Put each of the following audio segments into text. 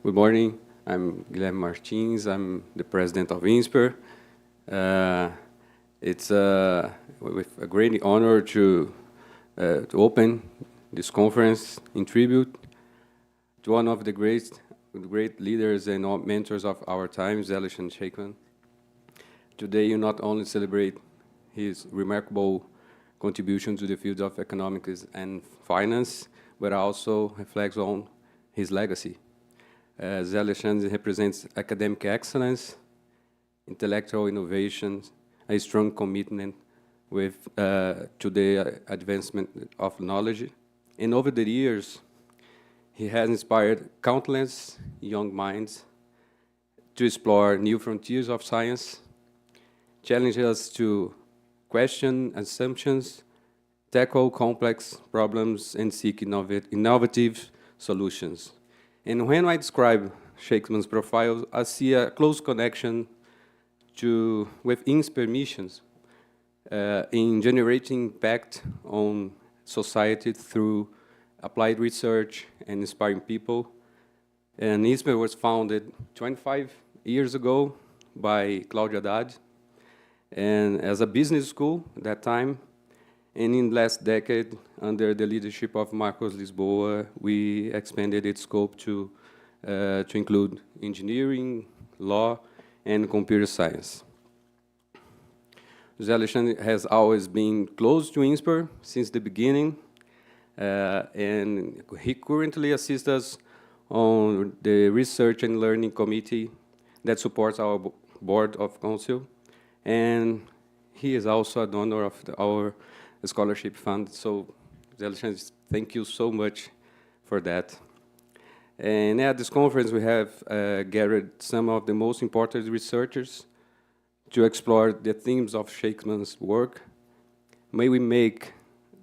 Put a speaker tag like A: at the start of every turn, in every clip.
A: Good morning. I'm Guilherme Martins. I'm the president of Insper. It's with a great honor to open this conference in tribute to one of the great leaders and mentors of our times, Alexandre Scheinkman. Today, you not only celebrate his remarkable contribution to the field of economics and finance, but also reflects on his legacy. As Alexandre represents academic excellence, intellectual innovation, a strong commitment to the advancement of knowledge. And over the years, he has inspired countless young minds to explore new frontiers of science, challenge us to question assumptions, tackle complex problems, and seek innovative solutions. And when I describe Scheinkman's profile, I see a close connection with Insper missions in generating impact on society through applied research and inspiring people. And Insper was founded 25 years ago by Claudia Haddad, and as a business school at that time. And in the last decade, under the leadership of Marcos Lisboa, we expanded its scope to include engineering, law, and computer science. José Alexandre has always been close to Insper since the beginning, and he currently assists us on the Research and Learning Committee that supports our Board of Council, and he is also a donor of our scholarship fund. So, Alexandre, thank you so much for that. And at this conference, we have gathered some of the most important researchers to explore the themes of Scheinkman's work. May we make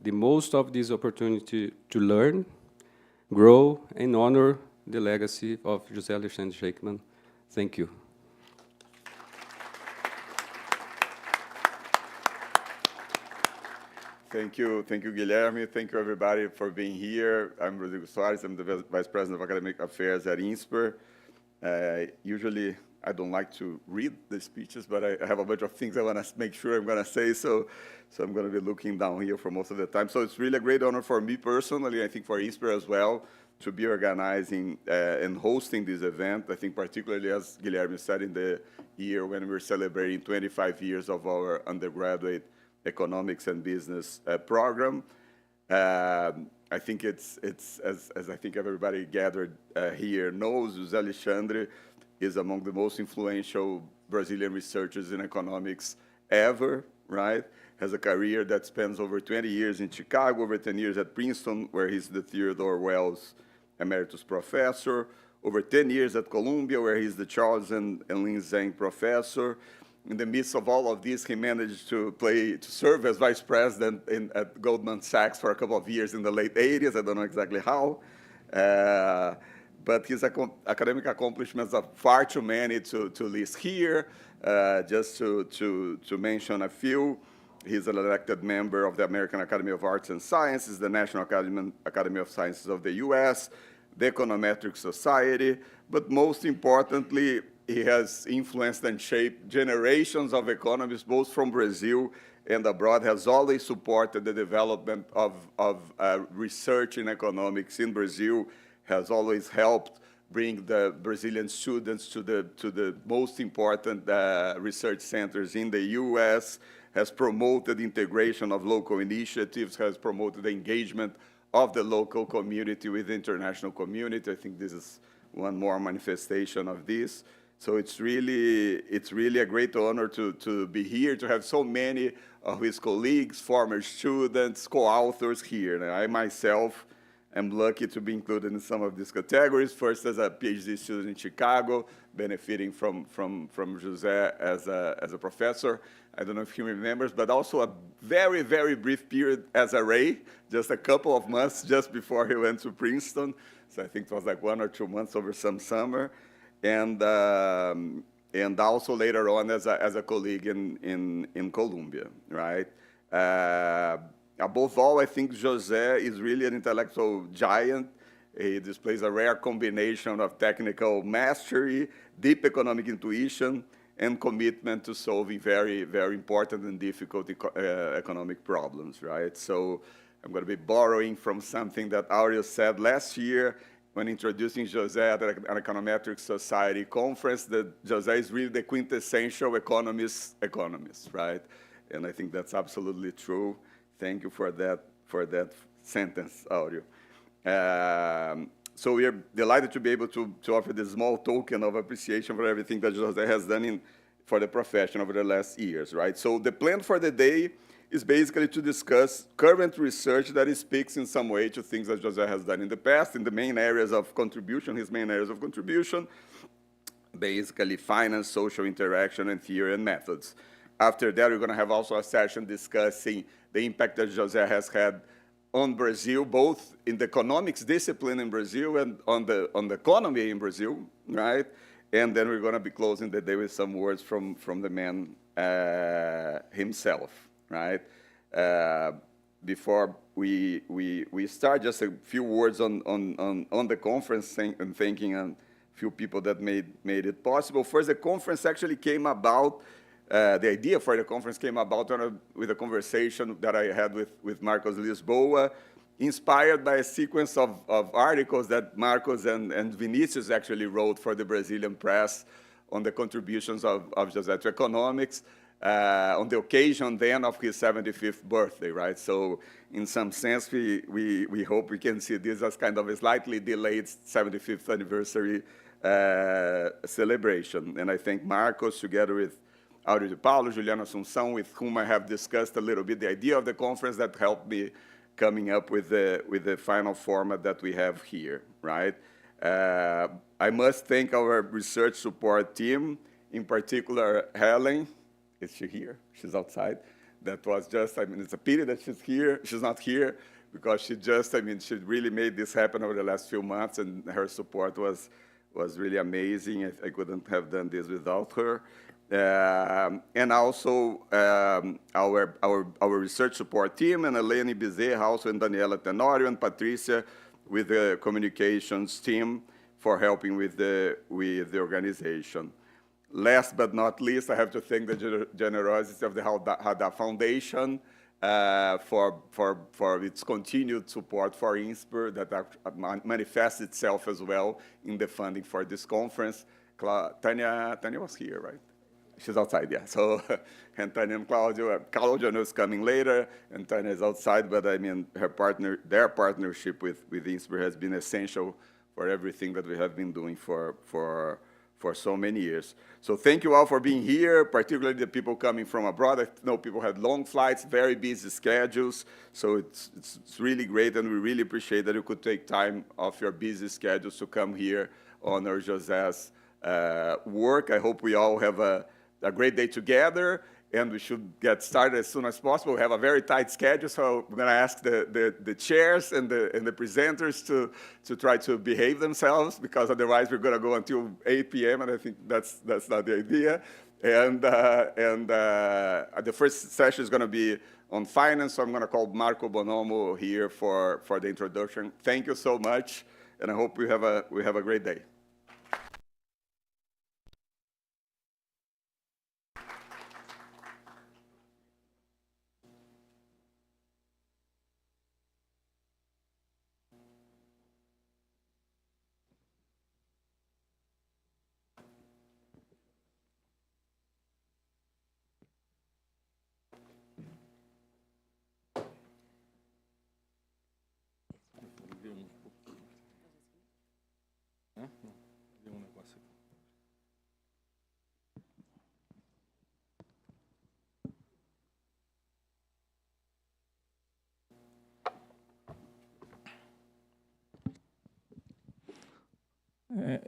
A: the most of this opportunity to learn, grow, and honor the legacy of José Alexandre Scheinkman. Thank you.
B: Thank you, Guilherme. Thank you, everybody, for being here. I'm Rodrigo Soares. I'm the Vice President of Academic Affairs at Insper. Usually, I don't like to read the speeches, but I have a bunch of things I want to make sure I'm going to say, so I'm going to be looking down here for most of the time. So it's really a great honor for me personally, I think for Insper as well, to be organizing and hosting this event. I think particularly, as Guilherme said, in the year when we're celebrating 25 years of our undergraduate economics and business program. I think it's as I think everybody gathered here knows, José Alexandre is among the most influential Brazilian researchers in economics ever, right? Has a career that spans over 20 years in Chicago, over 10 years at Princeton, where he's the Theodore Wells Emeritus Professor, over 10 years at Columbia, where he's the Charles and Lin Zhang Professor. In the midst of all of this, he managed to serve as vice president at Goldman Sachs for a couple of years in the late 80s. I don't know exactly how. But his academic accomplishments are far too many to list here. Just to mention a few, he's an elected member of the American Academy of Arts and Sciences, the National Academy of Sciences of the US, the Econometric Society, but most importantly, he has influenced and shaped generations of economists, both from Brazil and abroad, has always supported the development of research in economics in Brazil, has always helped bring the Brazilian students to the most important research centers in the US, has promoted integration of local initiatives, has promoted the engagement of the local community with the international community. I think this is one more manifestation of this. So it's really a great honor to be here, to have so many of his colleagues, former students, co-authors here. And I myself am lucky to be included in some of these categories. First, as a PhD student in Chicago, benefiting from José as a professor. I don't know if he remembers, but also a very, very brief period as a Ray, just a couple of months just before he went to Princeton. So I think it was like 1 or 2 months over some summer. And also later on as a colleague in Columbia, right? Above all, I think José is really an intellectual giant He displays a rare combination of technical mastery, deep economic intuition, and commitment to solving very, very important and difficult economic problems, right? So I'm going to be borrowing from something that Aureo said last year when introducing José at an Econometric Society conference, that José is really the quintessential economist, right? And I think that's absolutely true. Thank you for that sentence, Aureo. So we are delighted to be able to offer this small token of appreciation for everything that José has done for the profession over the last years, right? So the plan for the day is basically to discuss current research that speaks in some way to things that José has done in the past, in the main areas of contribution, his main areas of contribution, basically finance, social interaction, and theory and methods. After that, we're going to have also a session discussing the impact that José has had on Brazil, both in the economics discipline in Brazil and on the economy in Brazil, right? And then we're going to be closing the day with some words from the man himself, right? Before we start, just a few words on the conference and thanking a few people that made it possible. First, the conference actually came about. The idea for the conference came about with a conversation that I had with Marcos Lisboa, inspired by a sequence of articles that Marcos and Vinicius actually wrote for the Brazilian press on the contributions of José to economics on the occasion then of his 75th birthday, right? So in some sense, we hope we can see this as kind of a slightly delayed 75th anniversary celebration. And I thank Marcos, together with Aureo de Paulo, Juliana Assunção, with whom I have discussed a little bit the idea of the conference, that helped me coming up with the final format that we have here, right? I must thank our research support team, in particular Helen. Is she here? She's outside. That was just, I mean, it's a pity that she's not here, because she really made this happen over the last few months, and her support was really amazing. I couldn't have done this without her. And also our research support team, and Eleni Bezerra also, and Daniela Tenorio, and Patricia with the communications team for helping with the organization. Last but not least, I have to thank the generosity of the Hada Foundation for its continued support for Insper, that manifests itself as well in the funding for this conference. Tanya was here, right? She's outside, yeah. So, and Tanya and Claudio is coming later, and Tanya is outside, but I mean, their partnership with Insper has been essential for everything that we have been doing for so many years. So thank you all for being here, particularly the people coming from abroad. I know people had long flights, very busy schedules, so it's really great, and we really appreciate that you could take time off your busy schedules to come here, honor José's work. I hope we all have a great day together, and we should get started as soon as possible. We have a very tight schedule, so we're going to ask the chairs and the presenters to try to behave themselves, because otherwise we're going to go until 8 p.m., and I think that's not the idea. And the first session is going to be on finance, so I'm going to call Marco Bonomo here for the introduction. Thank you so much, and I hope we have a great day.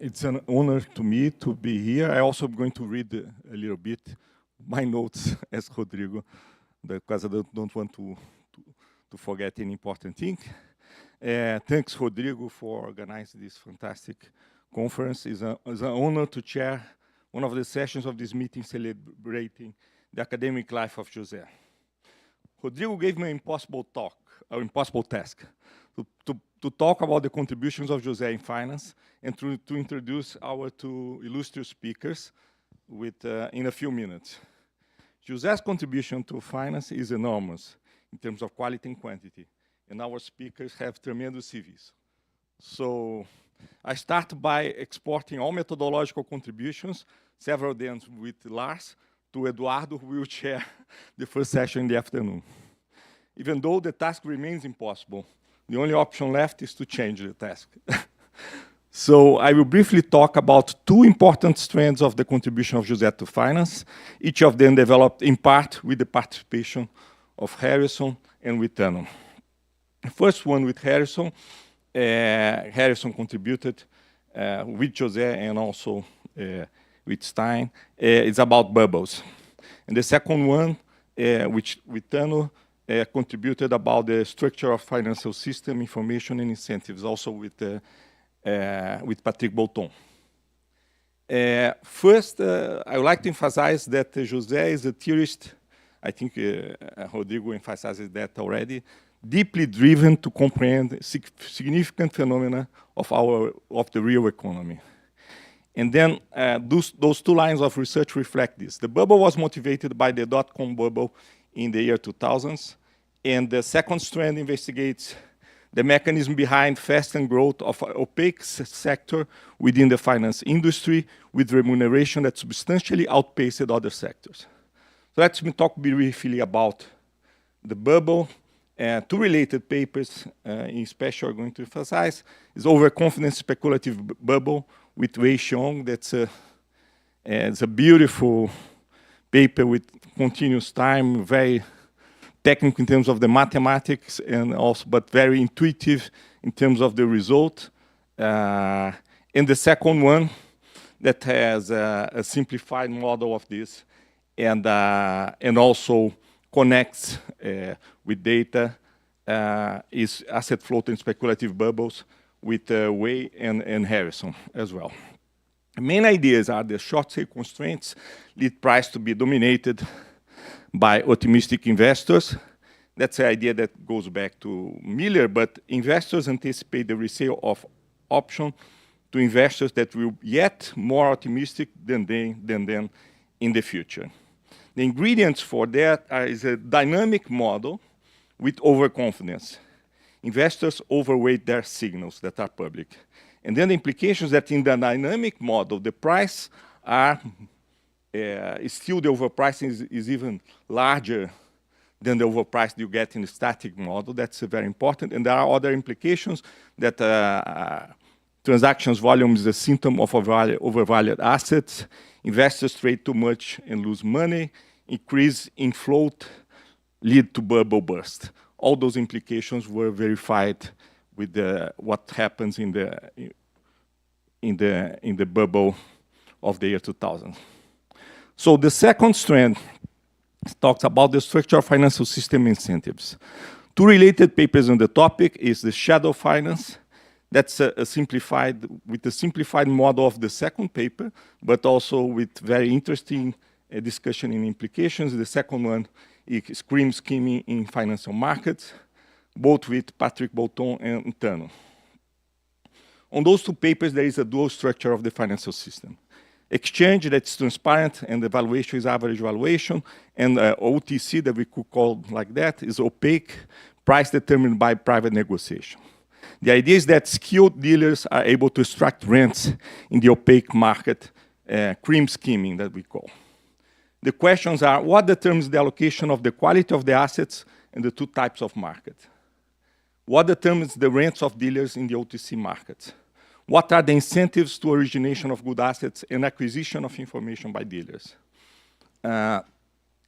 C: It's an honor to me to be here. I also am going to read a little bit my notes as Rodrigo, because I don't want to forget any important thing. Thanks, Rodrigo, for organizing this fantastic conference. It's an honor to chair one of the sessions of this meeting celebrating the academic life of José. Rodrigo gave me an impossible task, to to talk about the contributions of José in finance and to introduce our two illustrious speakers in a few minutes. José's contribution to finance is enormous in terms of quality and quantity, and our speakers have tremendous CVs. So I start by exporting all methodological contributions, several of them with Lars, to Eduardo, who will chair the first session in the afternoon. Even though the task remains impossible, the only option left is to change the task. So I will briefly talk about two important strands of the contribution of José to finance, each of them developed in part with the participation of Harrison and with Tano. The first one with Harrison, Harrison contributed with José and also with Stein. It's about bubbles. And the second one, which with Tano, contributed about the structure of financial system, information and incentives, also with Patrick Bolton. First, I would like to emphasize that José is a theorist. I think Rodrigo emphasizes that already. Deeply driven to comprehend significant phenomena of the real economy. And then those two lines of research reflect this. The bubble was motivated by the dot-com bubble in the year 2000s, and the second strand investigates the mechanism behind fast and growth of an opaque sector within the finance industry with remuneration that substantially outpaced other sectors. So let me talk briefly about the bubble. Two related papers, in special, are going to emphasize, is Overconfidence Speculative Bubble with Wei Xiong. It's a beautiful paper with continuous time, very technical in terms of the mathematics, and also, but very intuitive in terms of the result. And the second one that has a simplified model of this, and also connects with data, is asset float and speculative bubbles with Wei and Harrison as well. The main ideas are the short sale constraints lead price to be dominated by optimistic investors. That's the idea that goes back to Miller, but investors anticipate the resale of option to investors that will be yet more optimistic than them in the future. The ingredients for that is a dynamic model with overconfidence. Investors overweight their signals that are public. And then the implications that in the dynamic model, the price are still the overpricing is even larger than the overprice you get in the static model. That's very important. And there are other implications that transactions volume is a symptom of overvalued assets. Investors trade too much and lose money. Increase in float lead to bubble burst. All those implications were verified with what happens in the bubble of the year 2000. So the second strand talks about the structure of financial system incentives. Two related papers on the topic is the shadow finance. That's a simplified model of the second paper, but also with very interesting discussion in implications. The second one is cream skimming in financial markets, both with Patrick Bolton and Tano. On those two papers, there is a dual structure of the financial system. Exchange that's transparent and the valuation is average valuation, and OTC that we could call like that is opaque, price determined by private negotiation. The idea is that skilled dealers are able to extract rents in the opaque market, cream skimming that we call. The questions are, what determines the allocation of the quality of the assets in the two types of market? What determines the rents of dealers in the OTC market? What are the incentives to origination of good assets and acquisition of information by dealers? An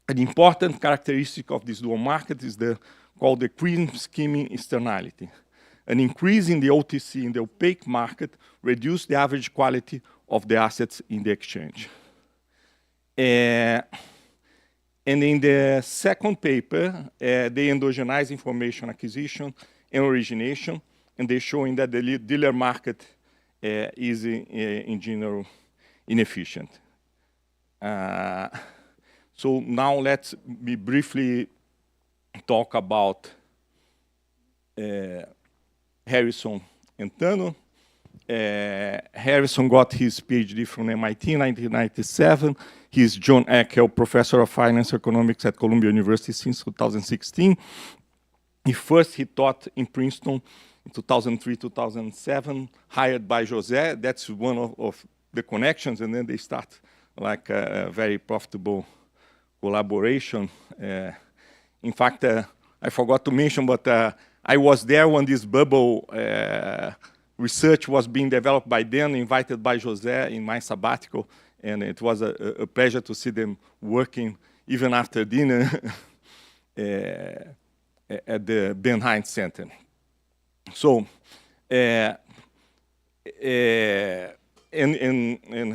C: important characteristic of this dual market is called the cream skimming externality. An increase in the OTC in the opaque market reduces the average quality of the assets in the exchange. And in the second paper, they endogenize information acquisition and origination, and they're showing that the dealer market is in general inefficient. So now let's briefly talk about Harrison and Tano. Harrison got his PhD from MIT in 1997. He's John Eckel, Professor of Finance Economics at Columbia University since 2016. He taught in Princeton in 2003, 2007, hired by José. That's one of the connections, and then they start like a very profitable collaboration. In fact, I forgot to mention, but I was there when this bubble research was being developed by them, invited by José in my sabbatical, and it was a pleasure to see them working even after dinner at the Benheim Center. So, and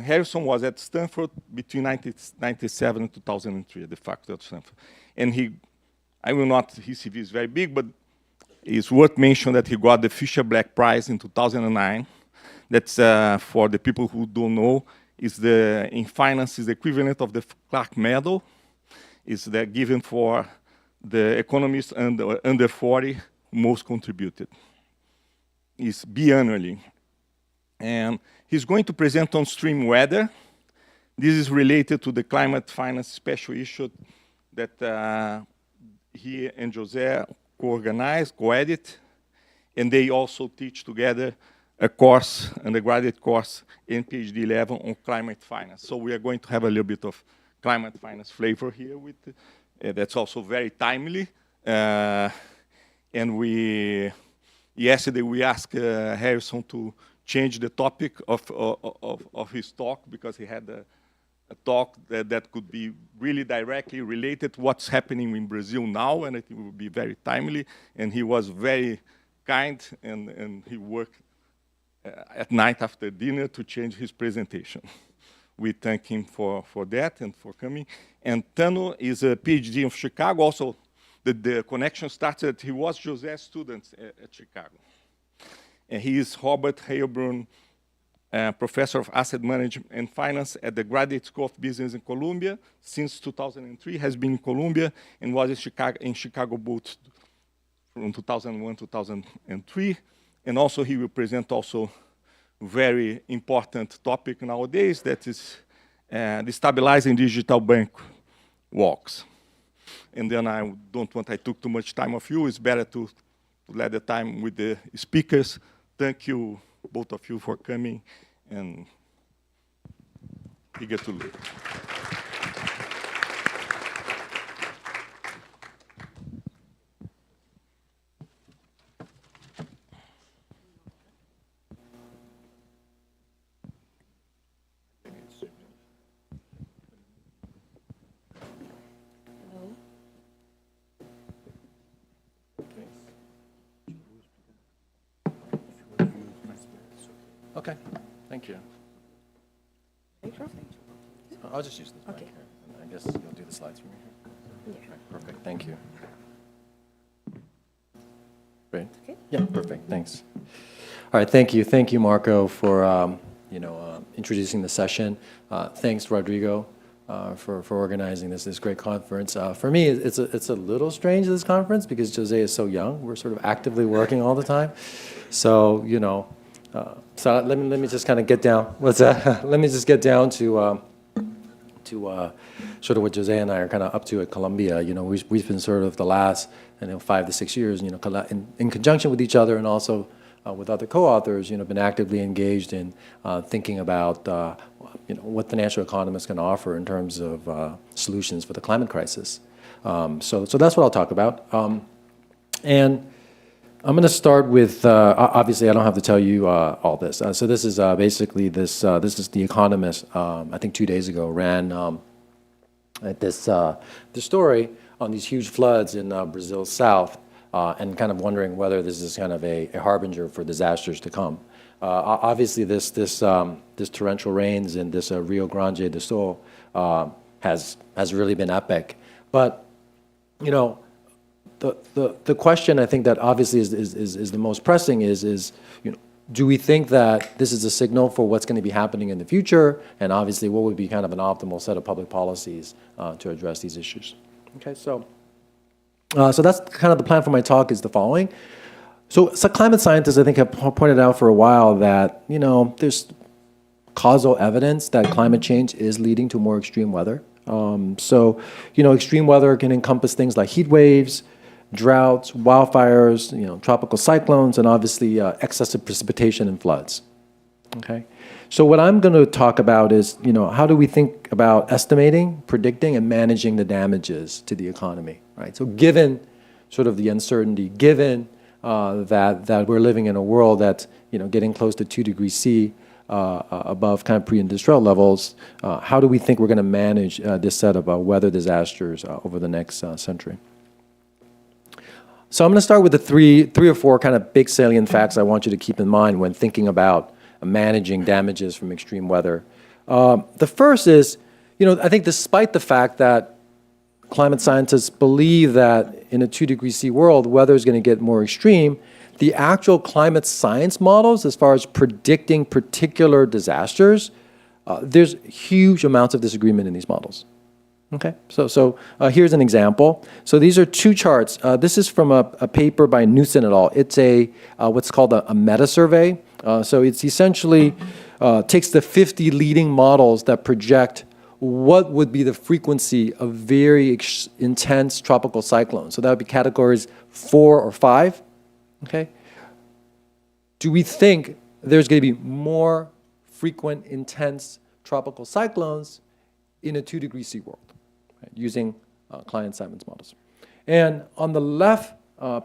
C: Harrison was at Stanford between 1997 and 2003, at the faculty of Stanford. And his CV is very big, but it's worth mentioning that he got the Fisher-Black Prize in 2009. That's, for the people who don't know, in finance is the equivalent of the Clark Medal. It's given for the economists under 40 who most contributed. It's biannually. And he's going to present on extreme weather. This is related to the climate finance special issue that he and José co-organize, co-edit, and they also teach together a course, an undergraduate course in PhD level on climate finance. So we are going to have a little bit of climate finance flavor here. That's also very timely. And yesterday we asked Harrison to change the topic of his talk because he had a talk that could be really directly related to what's happening in Brazil now, and it will be very timely. And he was very kind, and he worked at night after dinner to change his presentation. We thank him for that and for coming. And Tano is a PhD of Chicago. Also, the connection started, he was José's student at Chicago. And he is Robert Heilbrunn, Professor of Asset Management and Finance at the Graduate School of Business in Columbia. Since 2003, has been in Columbia and was in Chicago both from 2001 to 2003. And also he will present also very important topic nowadays, that is the stabilizing digital bank walks. And then I took too much time of you. It's better to let the time with the speakers. Thank you, both of you, for coming, and eager to look.
D: Okay, thank you. I'll just use this mic here. I guess you'll do the slides from here.
E: Yeah.
D: Right, perfect, thank you. Great.
E: Okay.
D: Yeah, perfect, thanks. All right, thank you, Marco, for introducing the session. Thanks, Rodrigo, for organizing this great conference. For me, it's a little strange, this conference, because José is so young. We're sort of actively working all the time. So, so let me just kind of get down. What's that? Let me just get down to sort of what José and I are kind of up to at Columbia. We've been sort of the last 5 to 6 years, in conjunction with each other and also with other co-authors, been actively engaged in thinking about what financial economists can offer in terms of solutions for the climate crisis. So that's what I'll talk about. And I'm going to start with, obviously I don't have to tell you all this. So this is basically this is The Economist, I think 2 days ago, ran this story on these huge floods in Brazil's south, and kind of wondering whether this is kind of a harbinger for disasters to come. Obviously this torrential rains in this Rio Grande do Sul has really been epic. But, the question I think that obviously is the most pressing is do we think that this is a signal for what's going to be happening in the future? And obviously, what would be kind of an optimal set of public policies to address these issues? Okay, so that's kind of the plan for my talk is the following. So climate scientists, I think, have pointed out for a while that, there's causal evidence that climate change is leading to more extreme weather. Extreme weather can encompass things like heat waves, droughts, wildfires, tropical cyclones, and obviously excessive precipitation and floods. Okay? So what I'm going to talk about is, how do we think about estimating, predicting, and managing the damages to the economy, right? So given sort of the uncertainty, given that we're living in a world that's, getting close to 2 degrees C above kind of pre-industrial levels, how do we think we're going to manage this set of weather disasters over the next century? So I'm going to start with the three or four kind of big salient facts I want you to keep in mind when thinking about managing damages from extreme weather. The first is, I think despite the fact that climate scientists believe that in a 2 degree C world, weather is going to get more extreme, the actual climate science models, as far as predicting particular disasters, there's huge amounts of disagreement in these models. Okay, so here's an example. So these are two charts. This is from a paper by Newson et al. It's what's called a meta-survey. So it's essentially takes the 50 leading models that project what would be the frequency of very intense tropical cyclones. So that would be categories 4 or 5. Okay. Do we think there's going to be more frequent, intense tropical cyclones in a 2 degree C world, right, using climate science models? And on the left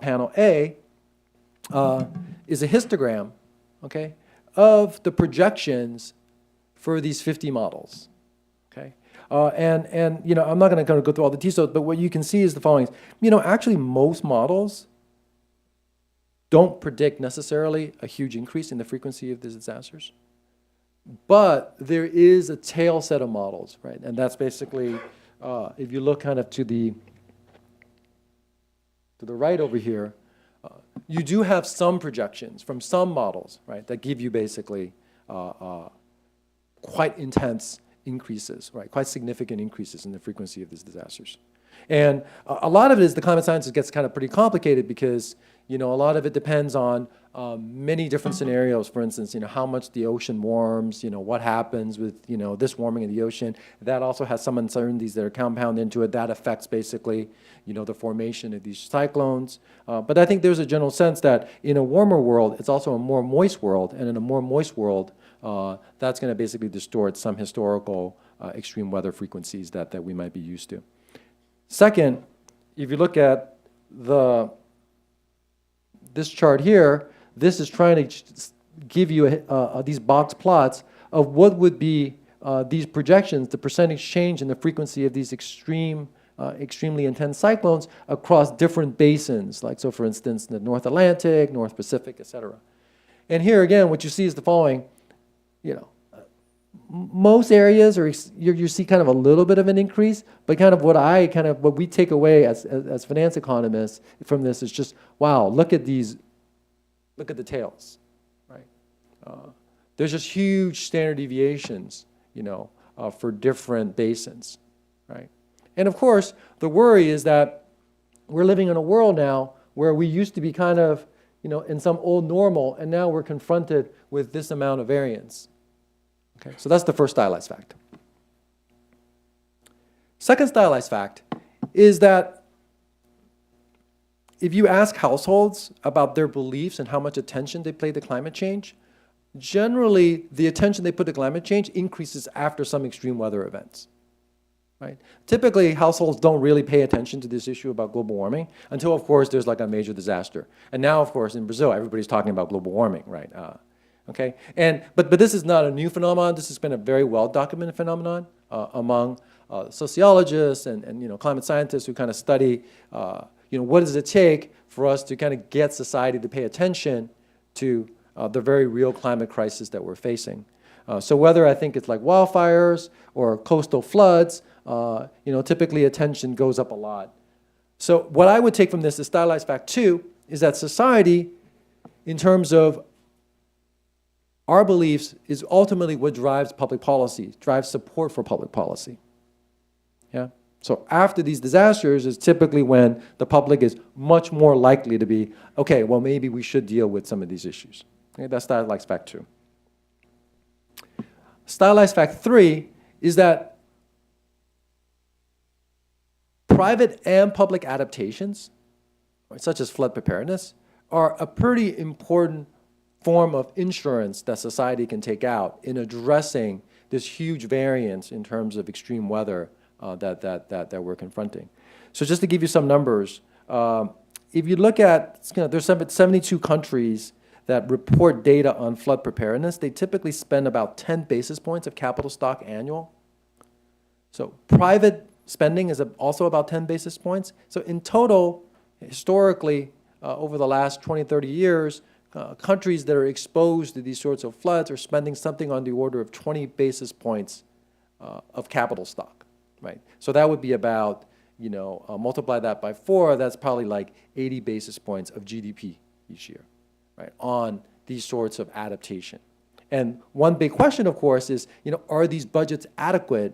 D: panel A is a histogram, okay, of the projections for these 50 models. Okay, and I'm not going to go through all the details, but what you can see is the following. Actually, most models don't predict necessarily a huge increase in the frequency of these disasters, but there is a tail set of models, right? And that's basically, if you look kind of to the right over here, you do have some projections from some models, right, that give you basically quite intense increases, right, quite significant increases in the frequency of these disasters. And a lot of it is the climate sciences gets kind of pretty complicated because, a lot of it depends on many different scenarios. For instance, how much the ocean warms, what happens with, this warming of the ocean. That also has some uncertainties that are compounded into it. That affects basically, the formation of these cyclones. But I think there's a general sense that in a warmer world, it's also a more moist world. And in a more moist world, that's going to basically distort some historical extreme weather frequencies that we might be used to. Second, if you look at this chart here, this is trying to give you these box plots of what would be these projections, the percentage change in the frequency of these extremely intense cyclones across different basins, like so for instance, the North Atlantic, North Pacific, etc. And here again, what you see is the following, most areas are you see kind of a little bit of an increase, but kind of what we take away as finance economists from this is just, wow, look at the tails, right? There's just huge standard deviations, for different basins, right? And of course, the worry is that we're living in a world now where we used to be kind of, in some old normal, and now we're confronted with this amount of variance. Okay, so that's the first stylized fact. Second stylized fact is that if you ask households about their beliefs and how much attention they pay to climate change, generally the attention they put to climate change increases after some extreme weather events. Right? Typically, households don't really pay attention to this issue about global warming until, of course, there's like a major disaster. And now, of course, in Brazil, everybody's talking about global warming, right? Okay, but this is not a new phenomenon. This has been a very well-documented phenomenon among sociologists and climate scientists who kind of study what does it take for us to kind of get society to pay attention to the very real climate crisis that we're facing. So whether I think it's like wildfires or coastal floods, typically attention goes up a lot. So what I would take from this, the stylized fact 2, is that society, in terms of our beliefs, is ultimately what drives public policy, drives support for public policy. Yeah. So after these disasters is typically when the public is much more likely to be, okay, well, maybe we should deal with some of these issues. Okay, that's stylized fact 2. Stylized fact 3 is that private and public adaptations, such as flood preparedness, are a pretty important form of insurance that society can take out in addressing this huge variance in terms of extreme weather that we're confronting. So just to give you some numbers, if you look at, there's 72 countries that report data on flood preparedness. They typically spend about 10 basis points of capital stock annual. So private spending is also about 10 basis points. So in total, historically, over the last 20, 30 years, countries that are exposed to these sorts of floods are spending something on the order of 20 basis points of capital stock, right? So that would be about, multiply that by 4, that's probably like 80 basis points of GDP each year, right, on these sorts of adaptation. And one big question, of course, is, are these budgets adequate,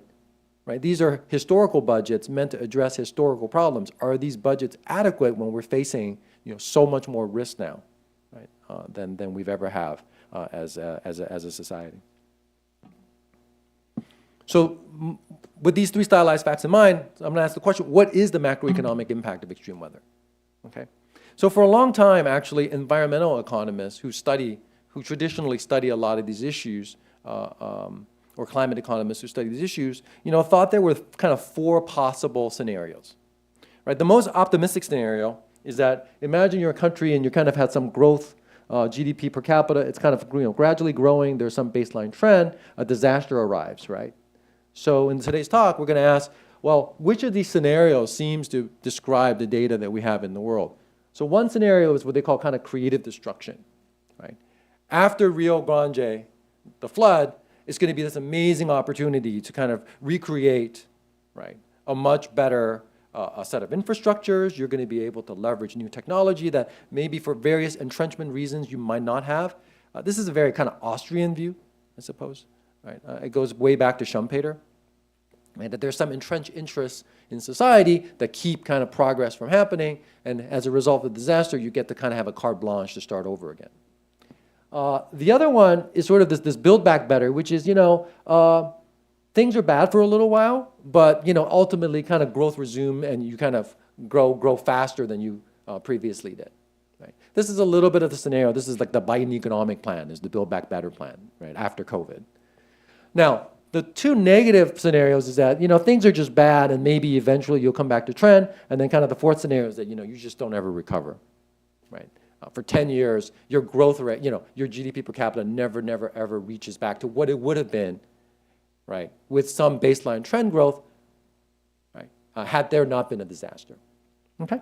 D: right? These are historical budgets meant to address historical problems. Are these budgets adequate when we're facing, so much more risk now, right, than we've ever have as a society? So with these 3 stylized facts in mind, I'm going to ask the question, what is the macroeconomic impact of extreme weather? Okay. So for a long time, actually, environmental economists who traditionally study a lot of these issues, or climate economists who study these issues, thought there were kind of 4 possible scenarios, right? The most optimistic scenario is that imagine you're a country and you kind of had some growth, GDP per capita, it's kind of gradually growing, there's some baseline trend, a disaster arrives, right? So in today's talk, we're going to ask, well, which of these scenarios seems to describe the data that we have in the world? So one scenario is what they call kind of creative destruction, right? After Rio Grande, the flood, it's going to be this amazing opportunity to kind of recreate, right, a much better a set of infrastructures. You're going to be able to leverage new technology that maybe for various entrenchment reasons you might not have. This is a very kind of Austrian view, I suppose, right? It goes way back to Schumpeter, right? That there's some entrenched interests in society that keep kind of progress from happening, and as a result of the disaster, you get to kind of have a carte blanche to start over again. The other one is sort of this build back better, which is, things are bad for a little while, but, ultimately kind of growth resume and you kind of grow faster than you previously did, right? This is a little bit of the scenario. This is like the Biden economic plan, is the build back better plan, right, after COVID. Now, the 2 negative scenarios is that, things are just bad and maybe eventually you'll come back to trend. And then kind of the 4th scenario is that, you just don't ever recover, right? For 10 years, your growth rate, your GDP per capita never, ever reaches back to what it would have been, right, with some baseline trend growth, right, had there not been a disaster. Okay?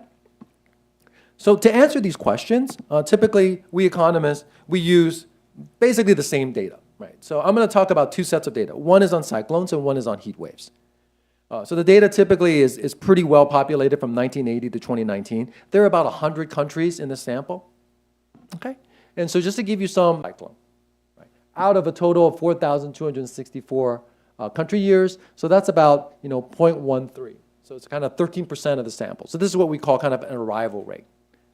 D: So to answer these questions, typically we economists, we use basically the same data, right? So I'm going to talk about 2 sets of data. One is on cyclones and one is on heat waves. So the data typically is pretty well populated from 1980 to 2019. There are about 100 countries in the sample, okay? And so just to give you some cyclone, right, out of a total of 4,264 country years, so that's about 0.13. So it's kind of 13% of the sample. So this is what we call kind of an arrival rate,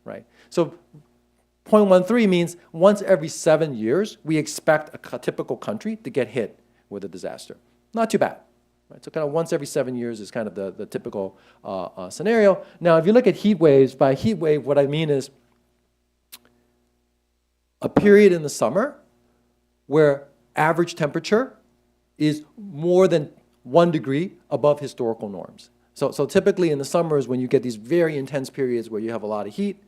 D: right? So 0.13 means once every 7 years, we expect a typical country to get hit with a disaster. Not too bad. Right, so kind of once every 7 years is kind of the typical scenario. Now, if you look at heat waves, by heat wave, what I mean is a period in the summer where average temperature is more than 1 degree above historical norms. So typically in the summers when you get these very intense periods where you have a lot of heat,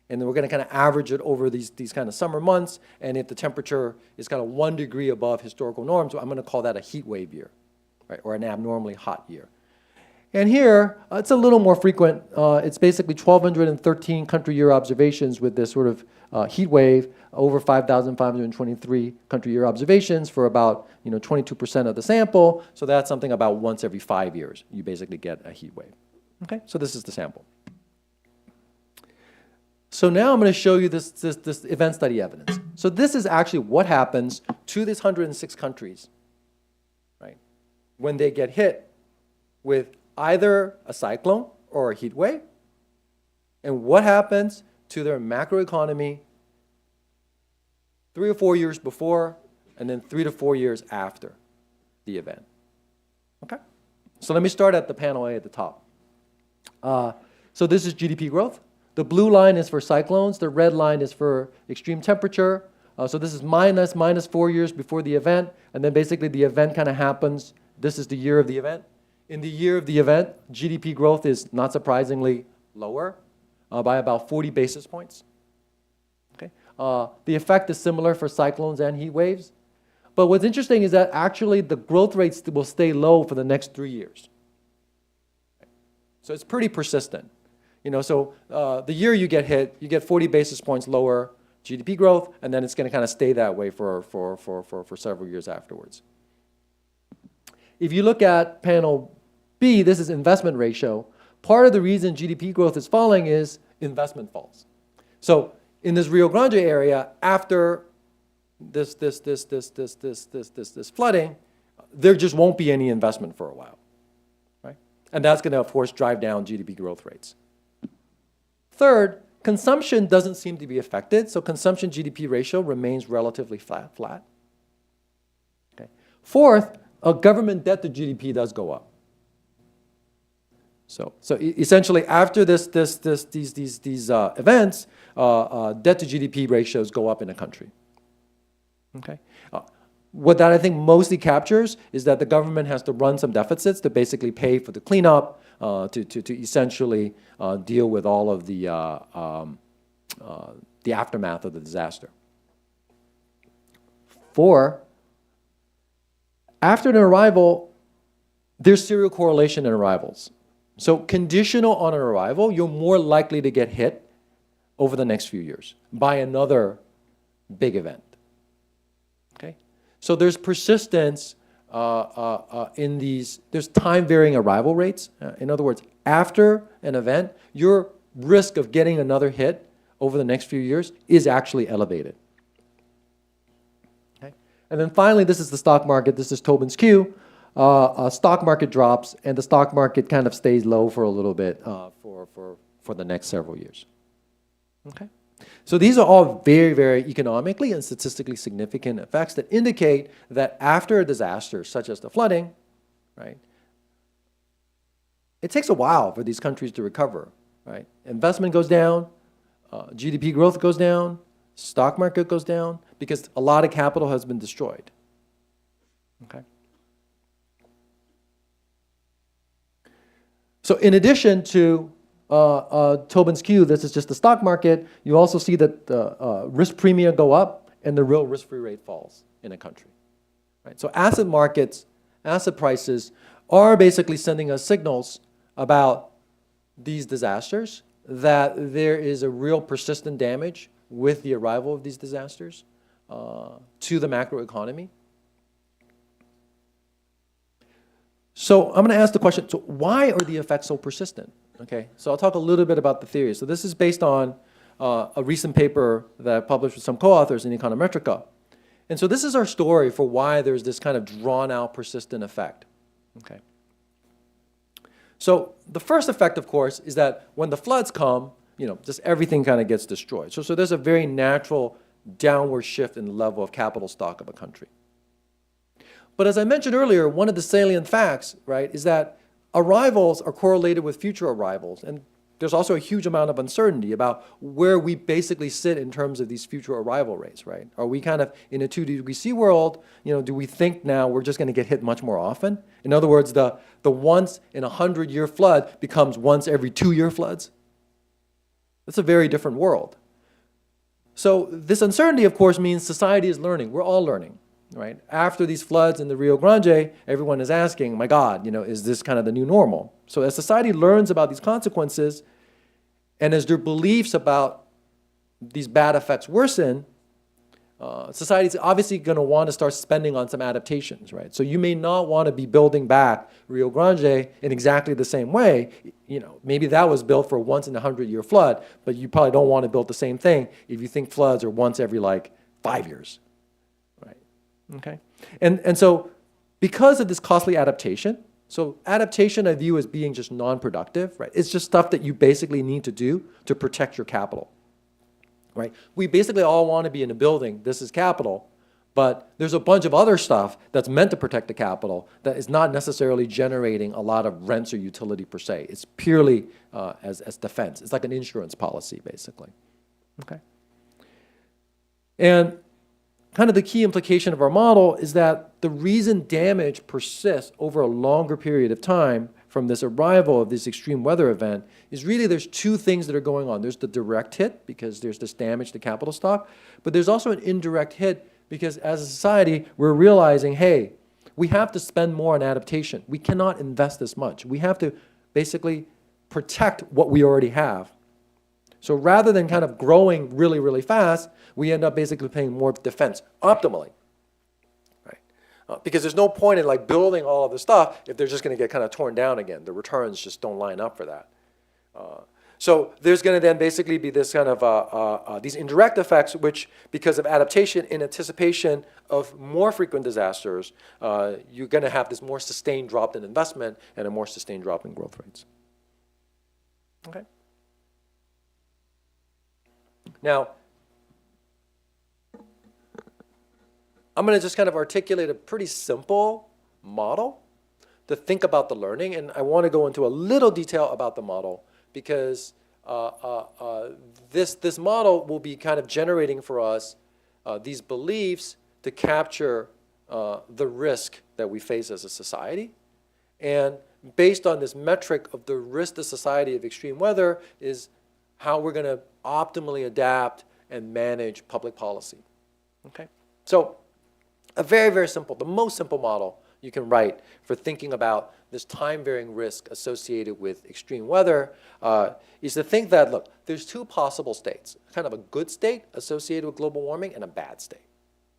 D: and then we're going to kind of average it over these kind of summer months, and if the temperature is kind of 1 degree above historical norms, I'm going to call that a heat wave year. Right, or an abnormally hot year. And here, it's a little more frequent. It's basically 1,213 country year observations with this sort of heat wave, over 5,523 country year observations for about 22% of the sample. So that's something about once every 5 years, you basically get a heat wave. Okay, so this is the sample. So now I'm going to show you this event study evidence. So this is actually what happens to these 106 countries when they get hit with either a cyclone or a heat wave, and what happens to their macroeconomy 3 or 4 years before, and then 3 to 4 years after the event. Okay? So let me start at the panel A at the top. So this is GDP growth. The blue line is for cyclones. The red line is for extreme temperature. So this is minus 4 years before the event, and then basically the event kind of happens. This is the year of the event. In the year of the event, GDP growth is not surprisingly lower by about 40 basis points. Okay? The effect is similar for cyclones and heat waves. But what's interesting is that actually the growth rates will stay low for the next 3 years. So it's pretty persistent. So the year you get hit, you get 40 basis points lower GDP growth, and then it's going to kind of stay that way for several years afterwards. If you look at panel B, this is investment ratio. Part of the reason GDP growth is falling is investment falls. So in this Rio Grande area, after this flooding, there just won't be any investment for a while, right? And that's going to, of course, drive down GDP growth rates. Third, consumption doesn't seem to be affected, so consumption GDP ratio remains relatively flat. Okay. Fourth, government debt to GDP does go up. So essentially, after these events, debt to GDP ratios go up in a country. Okay. What that I think mostly captures is that the government has to run some deficits to basically pay for the cleanup, to essentially deal with all of the aftermath of the disaster. 4, after an arrival, there's serial correlation in arrivals. So conditional on an arrival, you're more likely to get hit over the next few years by another big event. Okay? So there's persistence in these, there's time varying arrival rates. In other words, after an event, your risk of getting another hit over the next few years is actually elevated. Okay? And then finally, this is the stock market. This is Tobin's Q. Stock market drops, and the stock market kind of stays low for a little bit for the next several years. Okay? So these are all very, very economically and statistically significant effects that indicate that after a disaster, such as the flooding, right, it takes a while for these countries to recover. Right? Investment goes down, GDP growth goes down, stock market goes down, because a lot of capital has been destroyed. Okay? So in addition to Tobin's Q, this is just the stock market, you also see that the risk premia go up and the real risk-free rate falls in a country. Right? So asset markets, asset prices are basically sending us signals about these disasters, that there is a real persistent damage with the arrival of these disasters to the macroeconomy. So I'm going to ask the question, so why are the effects so persistent? Okay, so I'll talk a little bit about the theory. So this is based on a recent paper that I published with some co-authors in Econometrica. And so this is our story for why there's this kind of drawn-out persistent effect. Okay. So the first effect, of course, is that when the floods come, just everything kind of gets destroyed. So there's a very natural downward shift in the level of capital stock of a country. But as I mentioned earlier, one of the salient facts, right, is that arrivals are correlated with future arrivals. And there's also a huge amount of uncertainty about where we basically sit in terms of these future arrival rates, right? Are we kind of in a 2°C world? Do we think now we're just going to get hit much more often? In other words, the once in 100-year flood becomes once every 2-year floods? That's a very different world. So this uncertainty, of course, means society is learning. We're all learning. Right? After these floods in the Rio Grande, everyone is asking, my God, is this kind of the new normal? So as society learns about these consequences, and as their beliefs about these bad effects worsen, society is obviously going to want to start spending on some adaptations, right? So you may not want to be building back Rio Grande in exactly the same way. Maybe that was built for a once in a 100-year flood, but you probably don't want to build the same thing if you think floods are once every 5 years. Okay, and so because of this costly adaptation, So adaptation I view as being just non-productive, right? It's just stuff that you basically need to do to protect your capital, right? We basically all want to be in a building, this is capital, but there's a bunch of other stuff that's meant to protect the capital that is not necessarily generating a lot of rents or utility per se. It's purely as defense. It's like an insurance policy, basically, okay? And kind of the key implication of our model is that the reason damage persists over a longer period of time from this arrival of this extreme weather event is really there's two things that are going on. There's the direct hit, because there's this damage to capital stock, but there's also an indirect hit because as a society, we're realizing, hey, we have to spend more on adaptation. We cannot invest this much. We have to basically protect what we already have. So rather than kind of growing really, really fast, we end up basically paying more defense optimally, right? Because there's no point in like building all of this stuff if they're just going to get kind of torn down again. The returns just don't line up for that. So there's going to then basically be this kind of these indirect effects, which because of adaptation in anticipation of more frequent disasters, you're going to have this more sustained drop in investment and a more sustained drop in growth rates. Okay. Now, I'm going to just kind of articulate a pretty simple model to think about the learning, and I want to go into a little detail about the model because this model will be kind of generating for us these beliefs to capture the risk that we face as a society. And based on this metric of the risk to society of extreme weather is how we're going to optimally adapt and manage public policy. Okay? So a very, very simple, the most simple model you can write for thinking about this time-varying risk associated with extreme weather is to think that, look, there's two possible states, kind of a good state associated with global warming and a bad state,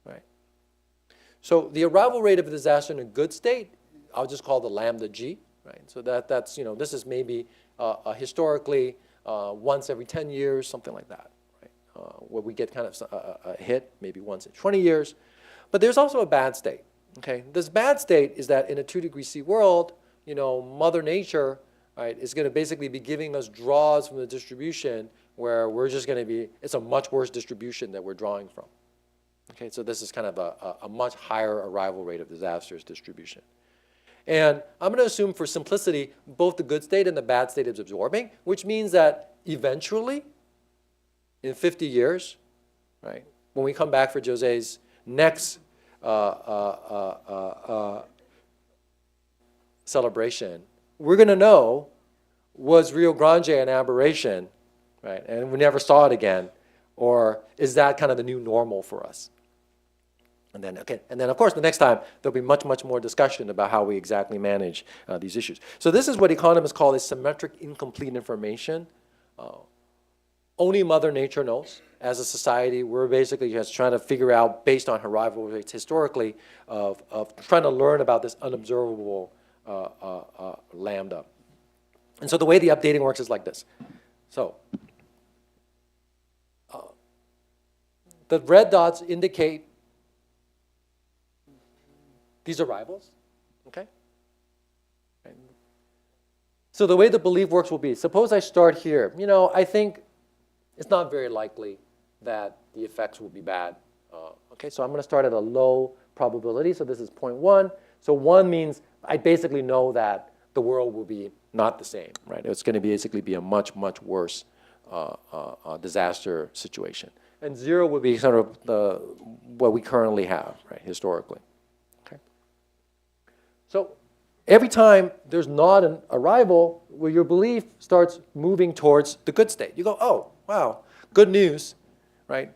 D: right? So the arrival rate of a disaster in a good state, I'll just call the lambda G, right? So that's, you know, this is maybe historically once every 10 years, something like that, right? Where we get kind of a hit maybe once in 20 years. But there's also a bad state, okay? This bad state is that in a 2°C world, you know, Mother Nature, right, is going to basically be giving us draws from the distribution where we're just going to be, it's a much worse distribution that we're drawing from. Okay, so this is kind of a much higher arrival rate of disasters distribution. And I'm going to assume for simplicity, both the good state and the bad state is absorbing, which means that eventually, in 50 years, right, when we come back for Jose's next celebration, we're going to know, was Rio Grande an aberration, right, and we never saw it again, or is that kind of the new normal for us? And then, okay, and then of course the next time there'll be much, much more discussion about how we exactly manage these issues. So this is what economists call a symmetric incomplete information. Only Mother Nature knows. As a society, we're basically just trying to figure out, based on arrival rates historically, of trying to learn about this unobservable lambda. And so the way the updating works is like this. So the red dots indicate these arrivals, okay? So the way the belief works will be, suppose I start here. You know, I think it's not very likely that the effects will be bad. Okay, so I'm going to start at a low probability. So this is 0.1. So 1 means I basically know that the world will be not the same, right? It's going to basically be a much, much worse disaster situation. And 0 would be sort of what we currently have, right, historically. Okay. So every time there's not an arrival, where your belief starts moving towards the good state. You go, oh, wow, good news, right?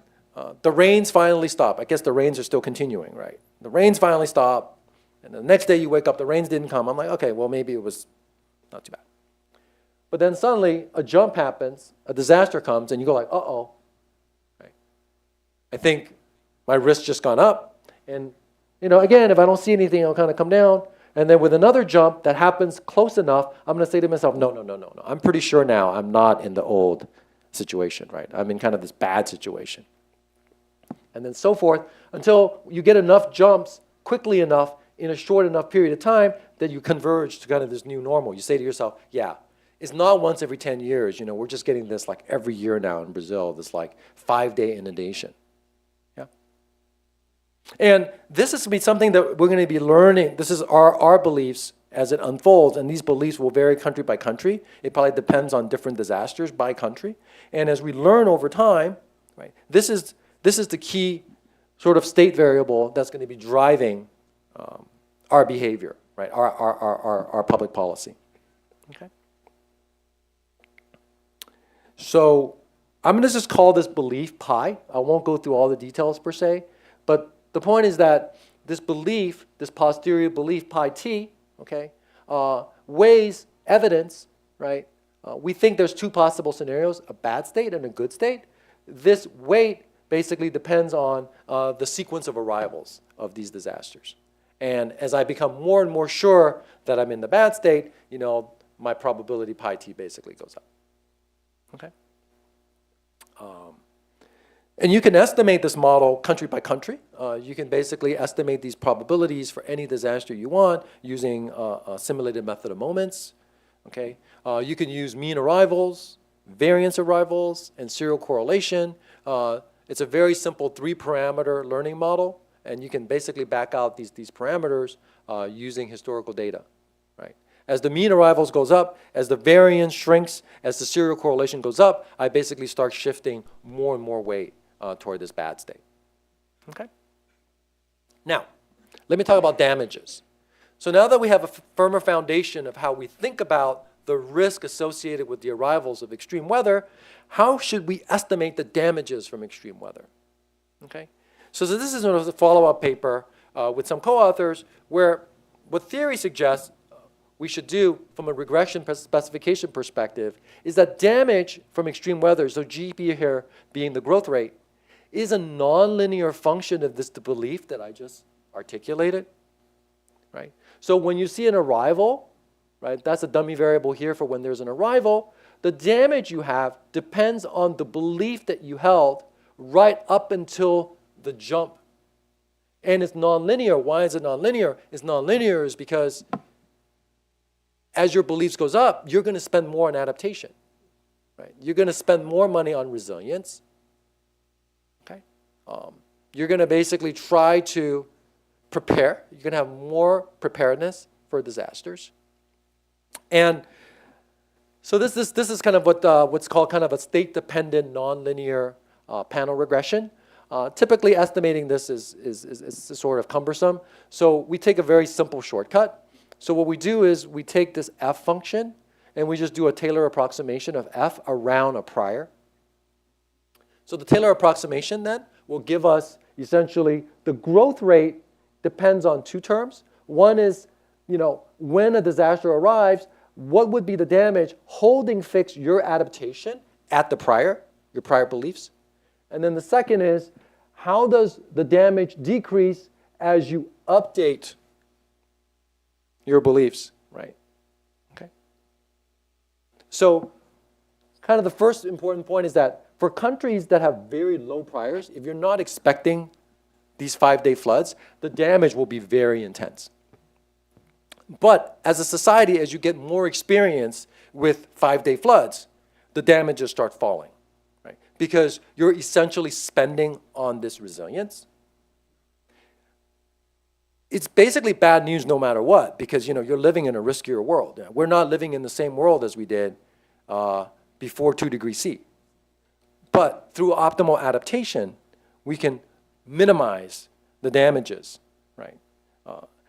D: The rains finally stop. I guess the rains are still continuing, right? The rains finally stop, and the next day you wake up, the rains didn't come. I'm like, okay, well, maybe it was not too bad. But then suddenly a jump happens, a disaster comes, and you go like, uh-oh, right? I think my risk just gone up. And, you know, again, if I don't see anything, it'll kind of come down. And then with another jump that happens close enough, I'm going to say to myself, no. I'm pretty sure now I'm not in the old situation, right? I'm in kind of this bad situation. And then so forth until you get enough jumps quickly enough in a short enough period of time that you converge to kind of this new normal. You say to yourself, yeah, it's not once every 10 years. You know, we're just getting this like every year now in Brazil, this like 5-day inundation. Yeah. And this is to be something that we're going to be learning. This is our beliefs as it unfolds, and these beliefs will vary country by country. It probably depends on different disasters by country. And as we learn over time, right, this is the key sort of state variable that's going to be driving our behavior, right, our public policy. Okay. So I'm going to just call this belief pi. I won't go through all the details per se, but the point is that this belief, this posterior belief pi t, okay, weighs evidence, right? We think there's two possible scenarios, a bad state and a good state. This weight basically depends on the sequence of arrivals of these disasters. And as I become more and more sure that I'm in the bad state, you know, my probability pi t basically goes up. Okay? And you can estimate this model country by country. You can basically estimate these probabilities for any disaster you want using a simulated method of moments. Okay? You can use mean arrivals, variance arrivals, and serial correlation. It's a very simple 3-parameter learning model, and you can basically back out these parameters using historical data. Right? As the mean arrivals goes up, as the variance shrinks, as the serial correlation goes up, I basically start shifting more and more weight toward this bad state. Okay? Now, let me talk about damages. So now that we have a firmer foundation of how we think about the risk associated with the arrivals of extreme weather, how should we estimate the damages from extreme weather? Okay? So this is a follow-up paper with some co-authors where what theory suggests we should do from a regression specification perspective is that damage from extreme weather, so GP here being the growth rate, is a nonlinear function of this belief that I just articulated, right? So when you see an arrival, right, that's a dummy variable here for when there's an arrival, the damage you have depends on the belief that you held right up until the jump. And it's nonlinear. Why is it nonlinear? It's nonlinear is because as your beliefs goes up, you're going to spend more on adaptation, right? You're going to spend more money on resilience. Okay, you're going to basically try to prepare. You're going to have more preparedness for disasters, and so this is kind of what's called kind of a state-dependent nonlinear panel regression. Typically, estimating this is sort of cumbersome. So we take a very simple shortcut. So what we do is we take this f function and we just do a Taylor approximation of f around a prior. So the Taylor approximation then will give us essentially the growth rate depends on two terms. One is, you know, when a disaster arrives, what would be the damage holding fixed your adaptation at the prior, your prior beliefs? And then the second is, how does the damage decrease as you update your beliefs, right? Okay. So kind of the first important point is that for countries that have very low priors, if you're not expecting these 5-day floods, the damage will be very intense. But as a society, as you get more experience with 5-day floods, the damages start falling, right? Because you're essentially spending on this resilience. It's basically bad news no matter what, because you know you're living in a riskier world. We're not living in the same world as we did before 2 degrees C. But through optimal adaptation, we can minimize the damages, right?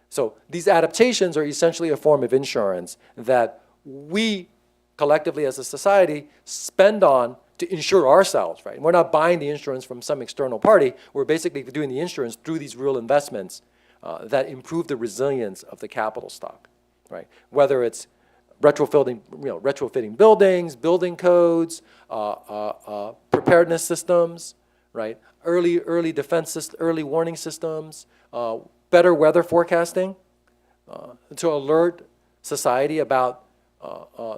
D: So these adaptations are essentially a form of insurance that we collectively as a society spend on to insure ourselves, right? We're not buying the insurance from some external party. We're basically doing the insurance through these real investments that improve the resilience of the capital stock, right? Whether it's retrofitting buildings, building codes, preparedness systems, right? Early defense, early warning systems, better weather forecasting to alert society about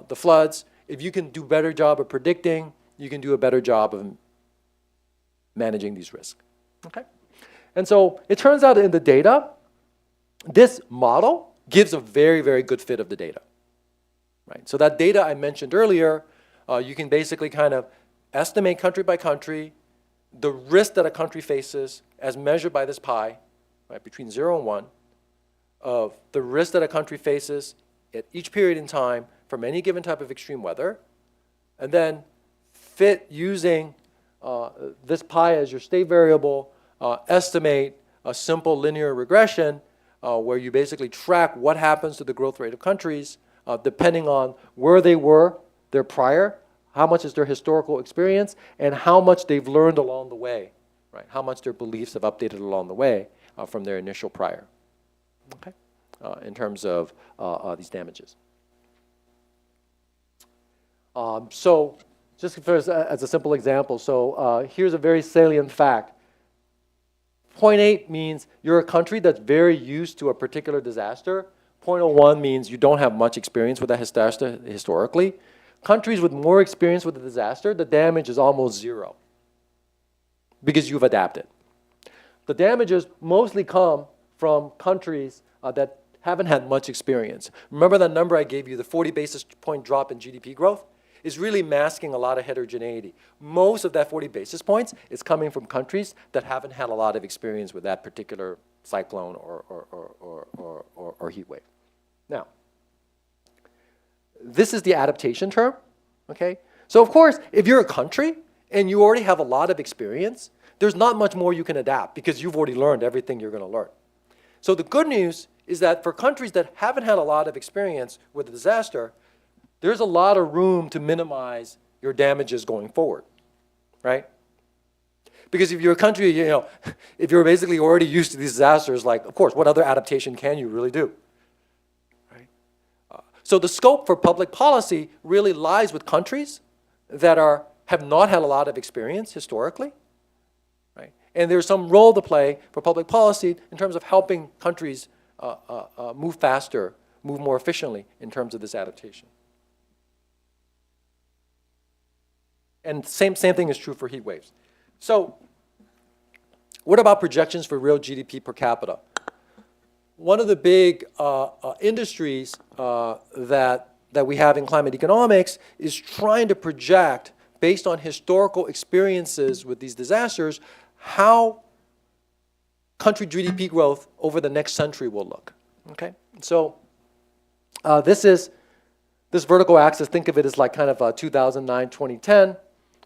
D: the floods. If you can do a better job of predicting, you can do a better job of managing these risks. Okay? And so it turns out in the data, this model gives a very, very good fit of the data. Right? So that data I mentioned earlier, you can basically kind of estimate country by country the risk that a country faces as measured by this pie, right, between 0 and 1, of the risk that a country faces at each period in time from any given type of extreme weather, and then fit using this pie as your state variable, estimate a simple linear regression where you basically track what happens to the growth rate of countries depending on where they were, their prior, how much is their historical experience, and how much they've learned along the way, right? How much their beliefs have updated along the way from their initial prior, okay? In terms of these damages. So just as a simple example, so here's a very salient fact. 0.8 means you're a country that's very used to a particular disaster. 0.01 means you don't have much experience with that disaster historically. Countries with more experience with the disaster, the damage is almost 0 because you've adapted. The damages mostly come from countries that haven't had much experience. Remember that number I gave you, the 40 basis point drop in GDP growth? Is really masking a lot of heterogeneity. Most of that 40 basis points is coming from countries that haven't had a lot of experience with that particular cyclone or heat wave. Now, this is the adaptation term, okay? So of course, if you're a country and you already have a lot of experience, there's not much more you can adapt because you've already learned everything you're gonna learn. So the good news is that for countries that haven't had a lot of experience with a disaster, there's a lot of room to minimize your damages going forward, right? Because if you're a country, you know, if you're basically already used to these disasters, like, of course, what other adaptation can you really do, right? So the scope for public policy really lies with countries that have not had a lot of experience historically, right? And there's some role to play for public policy in terms of helping countries move faster, move more efficiently in terms of this adaptation. And same thing is true for heat waves. So what about projections for real GDP per capita? One of the big industries that we have in climate economics is trying to project, based on historical experiences with these disasters, how country GDP growth over the next century will look, okay? So this vertical axis, think of it as like kind of 2009, 2010.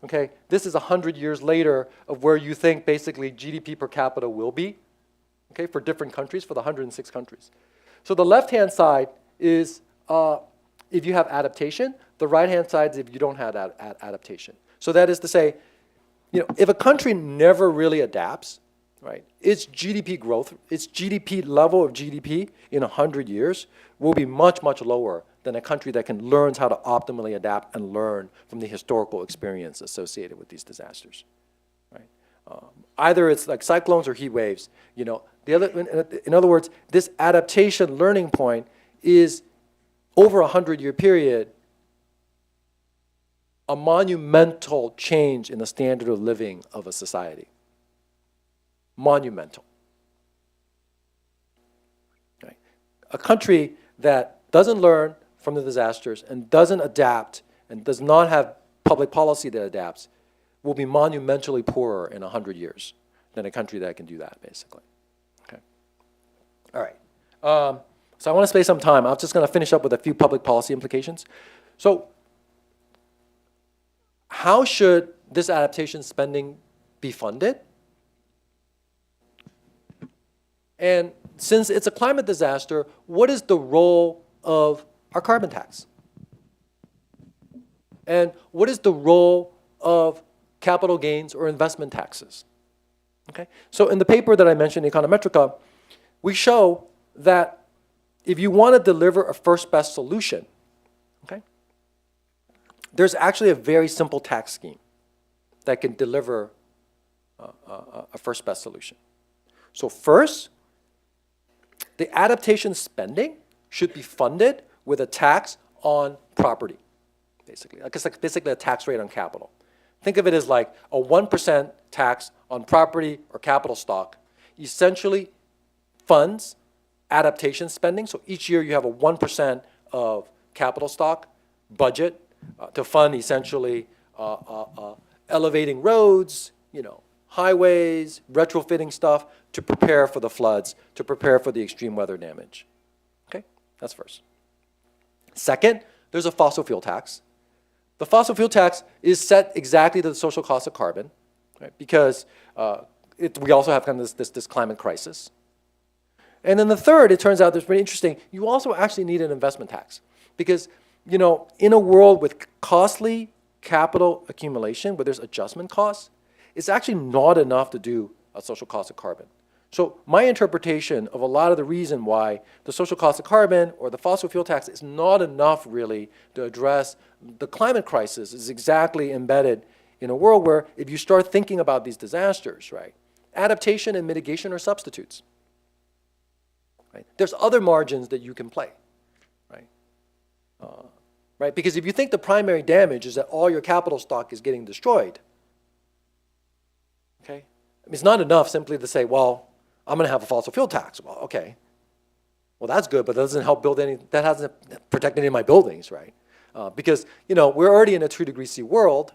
D: Okay, this is 100 years later of where you think basically GDP per capita will be, okay, for different countries, for the 106 countries. So the left-hand side is if you have adaptation, the right-hand side is if you don't have adaptation. So that is to say, you know, if a country never really adapts, right, its GDP growth, its GDP level of GDP in 100 years will be much, much lower than a country that can learn how to optimally adapt and learn from the historical experience associated with these disasters, right? Either it's like cyclones or heat waves. You know, in other words, this adaptation learning point is over a 100-year period a monumental change in the standard of living of a society. Monumental. Right? A country that doesn't learn from the disasters and doesn't adapt and does not have public policy that adapts will be monumentally poorer in 100 years than a country that can do that, basically. Okay. All right. So I want to spend some time. I'm just going to finish up with a few public policy implications. So how should this adaptation spending be funded? And since it's a climate disaster, what is the role of our carbon tax? And what is the role of capital gains or investment taxes? Okay? So in the paper that I mentioned, Econometrica, we show that if you want to deliver a first best solution, okay, there's actually a very simple tax scheme that can deliver a first best solution. So first, the adaptation spending should be funded with a tax on property, basically. Like it's like basically a tax rate on capital. Think of it as like a 1% tax on property or capital stock essentially funds adaptation spending. So each year you have a 1% of capital stock budget to fund essentially elevating roads, highways, retrofitting stuff to prepare for the floods, to prepare for the extreme weather damage. Okay, that's first. Second, there's a fossil fuel tax. The fossil fuel tax is set exactly to the social cost of carbon, right? Because we also have kind of this climate crisis. And then the third, it turns out, that's pretty interesting, you also actually need an investment tax. Because, in a world with costly capital accumulation, where there's adjustment costs, it's actually not enough to do a social cost of carbon. So my interpretation of a lot of the reason why the social cost of carbon or the fossil fuel tax is not enough really to address the climate crisis is exactly embedded in a world where if you start thinking about these disasters, right, adaptation and mitigation are substitutes. Right? There's other margins that you can play, right? Right? Because if you think the primary damage is that all your capital stock is getting destroyed, okay, it's not enough simply to say, well, I'm going to have a fossil fuel tax. Well, okay. Well, that's good, but that doesn't help build any, that hasn't protected any of my buildings, right? Because, we're already in a 2°C world.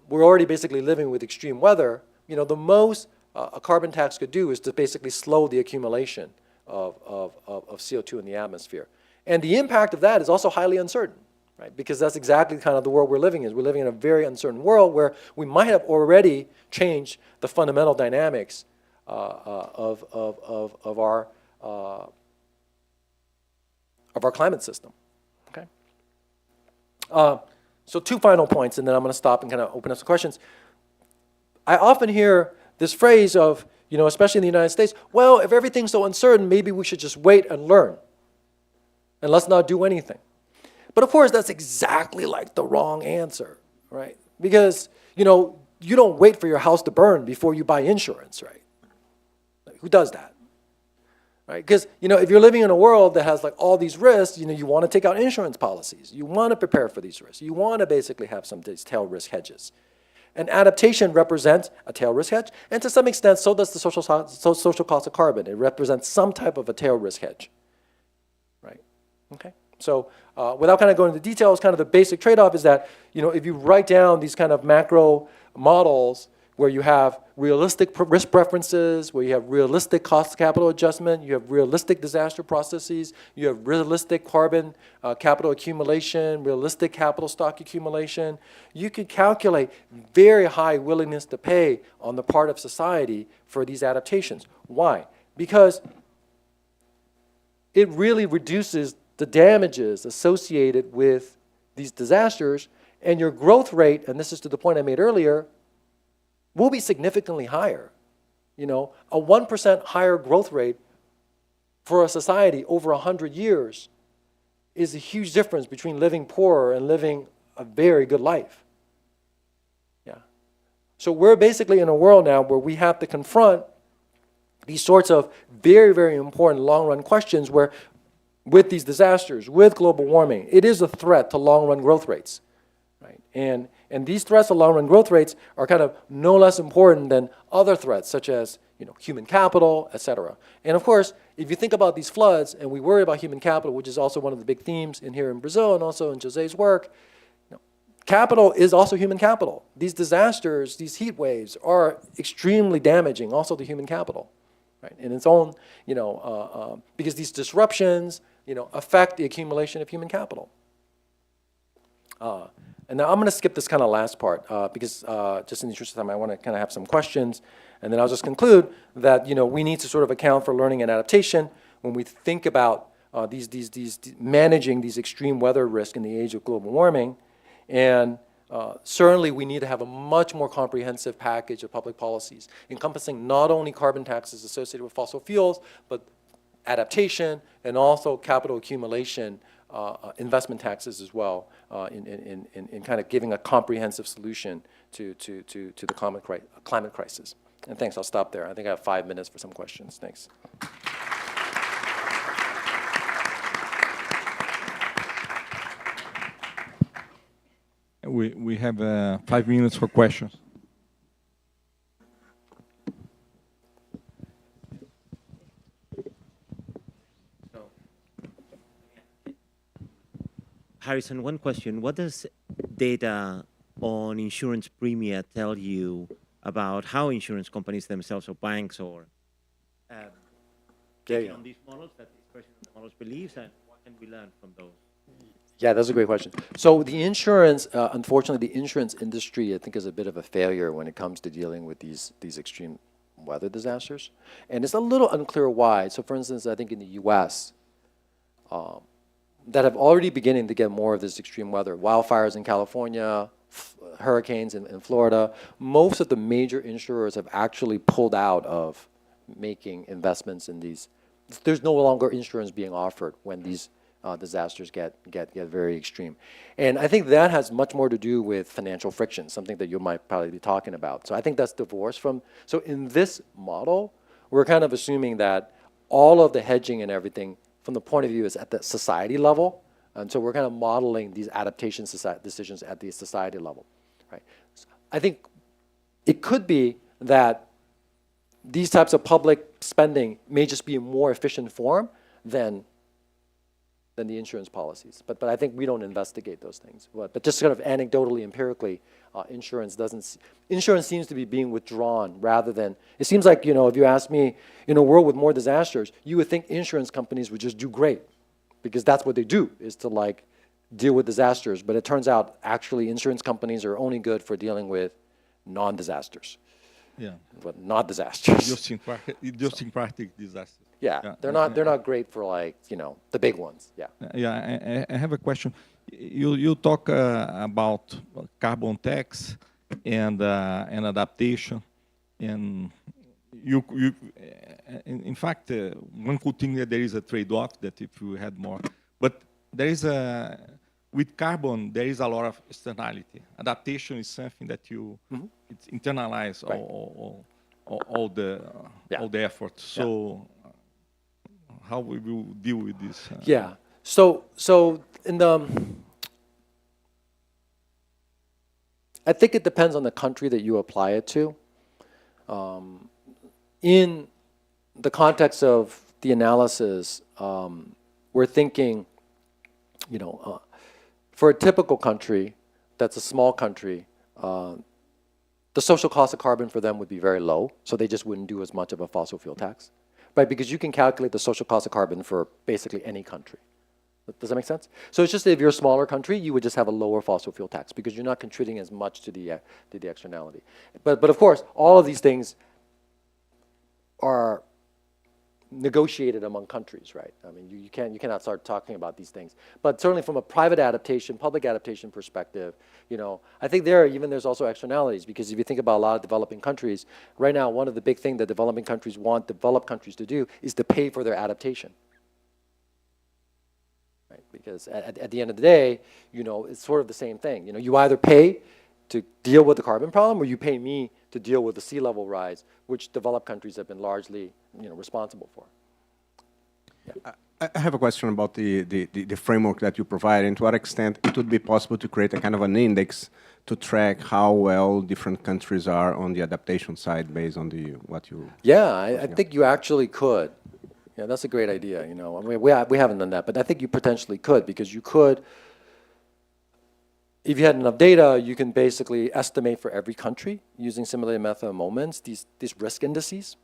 D: We're already basically living with extreme weather. The most a carbon tax could do is to basically slow the accumulation of CO2 in the atmosphere. And the impact of that is also highly uncertain, right? Because that's exactly kind of the world we're living in. We're living in a very uncertain world where we might have already changed the fundamental dynamics of our climate system. Okay. So 2 final points, and then I'm going to stop and kind of open up some questions. I often hear this phrase of, especially in the United States, well, if everything's so uncertain, maybe we should just wait and learn, and let's not do anything. But of course, that's exactly like the wrong answer, right? Because, you don't wait for your house to burn before you buy insurance, right? Who does that? Right? Because, if you're living in a world that has like all these risks, you want to take out insurance policies. You want to prepare for these risks. You want to basically have some of these tail risk hedges. And adaptation represents a tail risk hedge, and to some extent, so does the social cost of carbon. It represents some type of a tail risk hedge, right? Okay. So without kind of going into details, kind of the basic trade-off is that, if you write down these kind of macro models where you have realistic risk preferences, where you have realistic cost capital adjustment, you have realistic disaster processes, you have realistic carbon capital accumulation, realistic capital stock accumulation, you could calculate very high willingness to pay on the part of society for these adaptations. Why? Because it really reduces the damages associated with these disasters, and your growth rate, and this is to the point I made earlier, will be significantly higher. A 1% higher growth rate for a society over 100 years is a huge difference between living poorer and living a very good life. Yeah. So we're basically in a world now where we have to confront these sorts of very, very important long-run questions where with these disasters, with global warming, it is a threat to long-run growth rates. Right? And these threats to long-run growth rates are kind of no less important than other threats, such as human capital, et cetera. And of course, if you think about these floods, and we worry about human capital, which is also one of the big themes in here in Brazil and also in José's work, capital is also human capital. These disasters, these heat waves are extremely damaging also to human capital, right? In its own, because these disruptions, affect the accumulation of human capital. And now I'm going to skip this kind of last part because just in the interest of time, I want to kind of have some questions. And then I'll just conclude that, we need to sort of account for learning and adaptation when we think about managing these extreme weather risks in the age of global warming. And certainly we need to have a much more comprehensive package of public policies encompassing not only carbon taxes associated with fossil fuels, but adaptation and also capital accumulation investment taxes as well, in kind of giving a comprehensive solution to the climate crisis. And thanks, I'll stop there. I think I have 5 minutes for some questions. Thanks.
C: We have 5 minutes for questions.
E: Harrison, one question. What does data on insurance premia tell you about how insurance companies themselves or banks or taking on these models, that this person in the models believes, and what can we learn from those?
D: Yeah, that's a great question. So the insurance, unfortunately, the insurance industry, I think, is a bit of a failure when it comes to dealing with these extreme weather disasters. And it's a little unclear why. So for instance, I think in the US, that have already beginning to get more of this extreme weather, wildfires in California, hurricanes in Florida, most of the major insurers have actually pulled out of making investments in these. There's no longer insurance being offered when these disasters get very extreme. And I think that has much more to do with financial friction, something that you might probably be talking about. So I think that's divorced from, so in this model, we're kind of assuming that all of the hedging and everything from the point of view is at the society level. And so we're kind of modeling these adaptation decisions at the society level, right? So I think it could be that these types of public spending may just be a more efficient form than the insurance policies. But I think we don't investigate those things. But just kind of anecdotally, empirically, insurance seems to be being withdrawn rather than, it seems like, if you ask me, in a world with more disasters, you would think insurance companies would just do great because that's what they do, is to like deal with disasters. But it turns out actually insurance companies are only good for dealing with non-disasters.
C: Yeah.
D: But not disasters.
C: Idiosyncratic disasters.
D: Yeah, they're not great for like, the big ones. Yeah.
C: Yeah, I have a question. You talk about carbon tax and adaptation, and in fact, one could think that there is a trade-off, that if you had more, but there is with carbon there is a lot of externality. Adaptation is something that it's internalize
D: Right.
C: all the effort. So. How we will deal with this?
D: Yeah. So in the, I think it depends on the country that you apply it to. In the context of the analysis, we're thinking, for a typical country that's a small country, the social cost of carbon for them would be very low, so they just wouldn't do as much of a fossil fuel tax. Right, because you can calculate the social cost of carbon for basically any country. Does that make sense? So it's just that if you're a smaller country, you would just have a lower fossil fuel tax because you're not contributing as much to the externality. But of course, all of these things are negotiated among countries, right? I mean, you cannot start talking about these things. But certainly from a private adaptation, public adaptation perspective, I think there's also externalities, because if you think about a lot of developing countries, right now, one of the big things that developing countries want developed countries to do is to pay for their adaptation. Right? Because at the end of the day, it's sort of the same thing. You either pay to deal with the carbon problem, or you pay me to deal with the sea level rise, which developed countries have been largely responsible for. Yeah.
F: I have a question about the framework that you provide, and to what extent it would be possible to create a kind of an index to track how well different countries are on the adaptation side based on what you...
D: Yeah, I think you actually could. Yeah, that's a great idea. I mean, we haven't done that, but I think you potentially could, because you could, if you had enough data, you can basically estimate for every country using simulated method of moments these risk indices,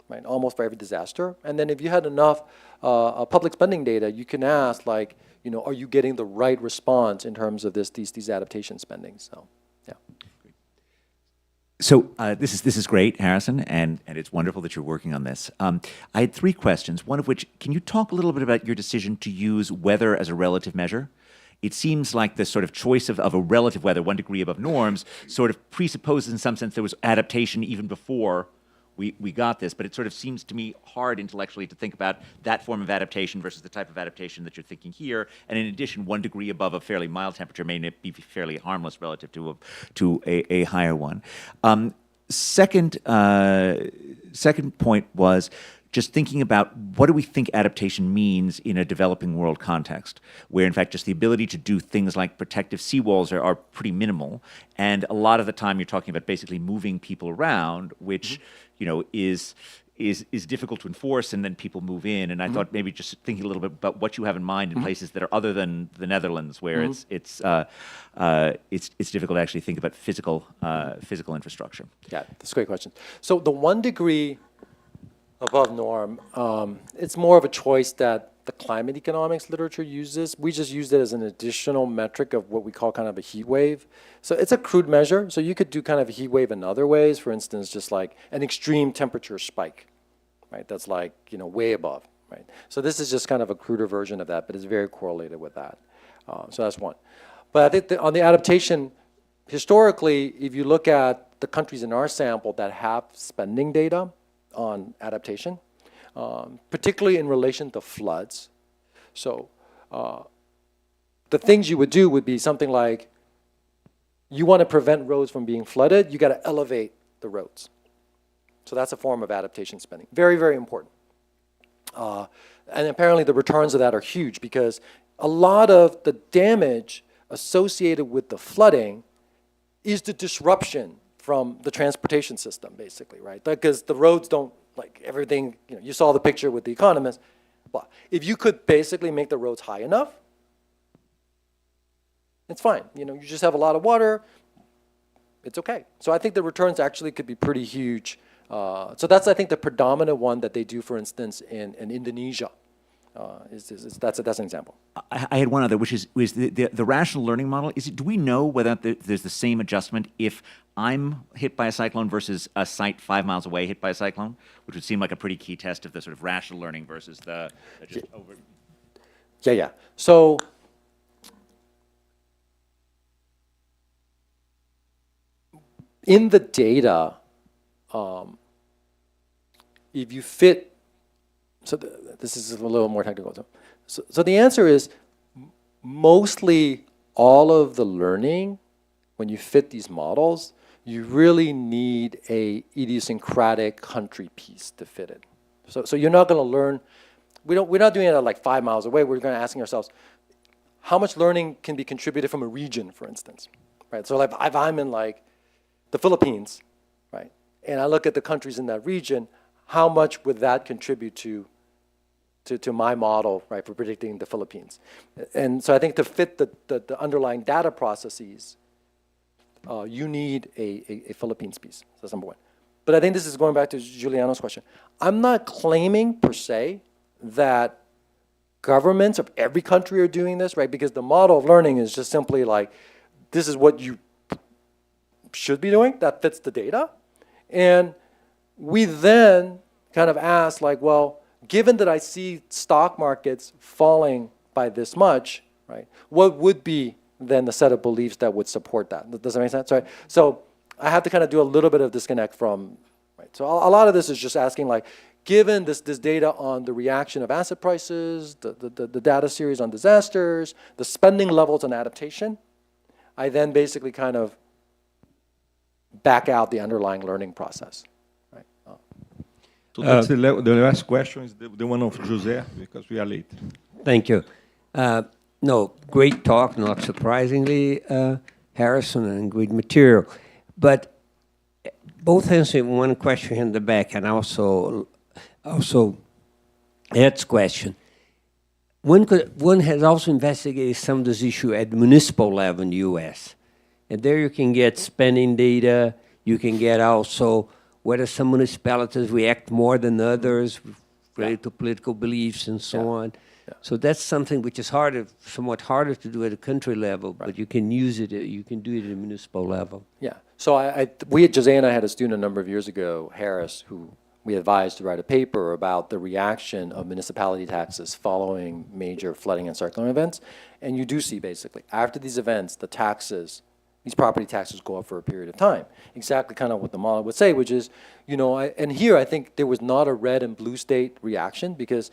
D: right? Almost for every disaster. And then if you had enough public spending data, you can ask, like, are you getting the right response in terms of these adaptation spending? So, yeah.
G: So this is great, Harrison, and it's wonderful that you're working on this. I had 3 questions, one of which, can you talk a little bit about your decision to use weather as a relative measure? It seems like the sort of choice of a relative weather, 1 degree above norms, sort of presupposes in some sense there was adaptation even before we got this, but it sort of seems to me hard intellectually to think about that form of adaptation versus the type of adaptation that you're thinking here. And in addition, 1 degree above a fairly mild temperature may be fairly harmless relative to a higher one. Second point was just thinking about what do we think adaptation means in a developing world context, where in fact just the ability to do things like protective seawalls are pretty minimal, and a lot of the time you're talking about basically moving people around, which is is difficult to enforce, and then people move in. And I thought maybe just thinking a little bit about what you have in mind in places that are other than the Netherlands, where it's difficult to actually think about physical infrastructure.
D: Yeah, that's a great question. So the 1 degree above norm, it's more of a choice that the climate economics literature uses. We just use it as an additional metric of what we call kind of a heat wave. So it's a crude measure. So you could do kind of a heat wave in other ways. For instance, just like an extreme temperature spike, right? That's like, way above, right? So this is just kind of a cruder version of that, but it's very correlated with that. So that's one. But I think on the adaptation, historically, if you look at the countries in our sample that have spending data on adaptation, particularly in relation to floods. So the things you would do would be something like, you want to prevent roads from being flooded, you got to elevate the roads. So that's a form of adaptation spending. Very, very important. And apparently the returns of that are huge, because a lot of the damage associated with the flooding is the disruption from the transportation system, basically, right? Because the roads don't, like everything, you saw the picture with The Economist. But if you could basically make the roads high enough, it's fine. You just have a lot of water, it's okay. So I think the returns actually could be pretty huge. So that's, I think, the predominant one that they do, for instance, in Indonesia. That's an example.
G: I had one other, which is the rational learning model. Do we know whether there's the same adjustment if I'm hit by a cyclone versus a site 5 miles away hit by a cyclone, which would seem like a pretty key test of the sort of rational learning versus the just over.
D: Yeah. So in the data, if you fit, so this is a little more technical. So the answer is mostly all of the learning, when you fit these models, you really need a idiosyncratic country piece to fit it. So you're not going to learn, we're not doing it at like 5 miles away. We're going to asking ourselves, how much learning can be contributed from a region, for instance, right? So like if I'm in like the Philippines, right, and I look at the countries in that region, how much would that contribute to my model, right, for predicting the Philippines? And so I think to fit the underlying data processes, you need a Philippines piece. So that's number one. But I think this is going back to Giuliano's question. I'm not claiming per se that governments of every country are doing this, right? Because the model of learning is just simply like, this is what you should be doing, that fits the data. And we then kind of ask, like, well, given that I see stock markets falling by this much, right, what would be then the set of beliefs that would support that? Does that make sense? Right? So I have to kind of do a little bit of disconnect from, right? So a lot of this is just asking, like, given this data on the reaction of asset prices, the data series on disasters, the spending levels on adaptation, I then basically kind of back out the underlying learning process. Right?
C: The last question is the one of José, because we are late.
H: Thank you. No, great talk, not surprisingly, Harrison, and great material. But both answering one question in the back, and also Ed's question. One has also investigated some of this issue at the municipal level in the U.S. And there you can get spending data. You can get also whether some municipalities react more than others related to political beliefs and so on. Yeah. So that's something which is somewhat harder to do at a country level, but you can use it. You can do it at a municipal level.
D: Yeah. So José and I had a student a number of years ago, Harris, who we advised to write a paper about the reaction of municipality taxes following major flooding and cyclone events. And you do see basically after these events, the taxes, these property taxes go up for a period of time. Exactly kind of what the model would say, which is, and here I think there was not a red and blue state reaction, because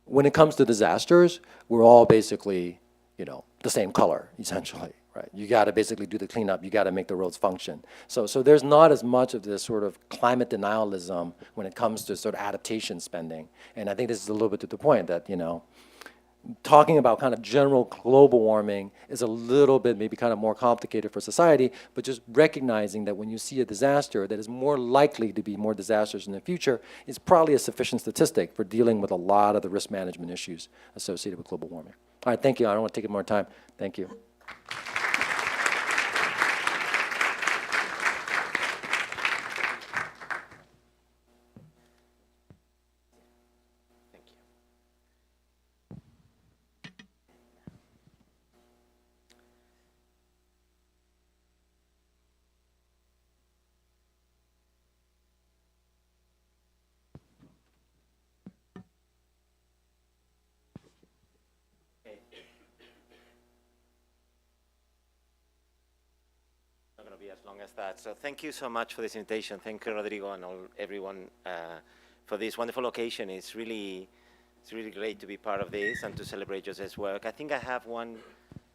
D: when it comes to disasters, we're all basically, the same color, essentially, right? You got to basically do the cleanup. You got to make the roads function. So there's not as much of this sort of climate denialism when it comes to sort of adaptation spending. And I think this is a little bit to the point that, talking about kind of general global warming is a little bit maybe kind of more complicated for society, but just recognizing that when you see a disaster that is more likely to be more disasters in the future is probably a sufficient statistic for dealing with a lot of the risk management issues associated with global warming. All right, thank you. I don't want to take up more time. Thank you.
E: Not going to be as long as that. So thank you so much for this invitation. Thank you, Rodrigo, and everyone for this wonderful occasion. It's really great to be part of this and to celebrate José's work. I think I have one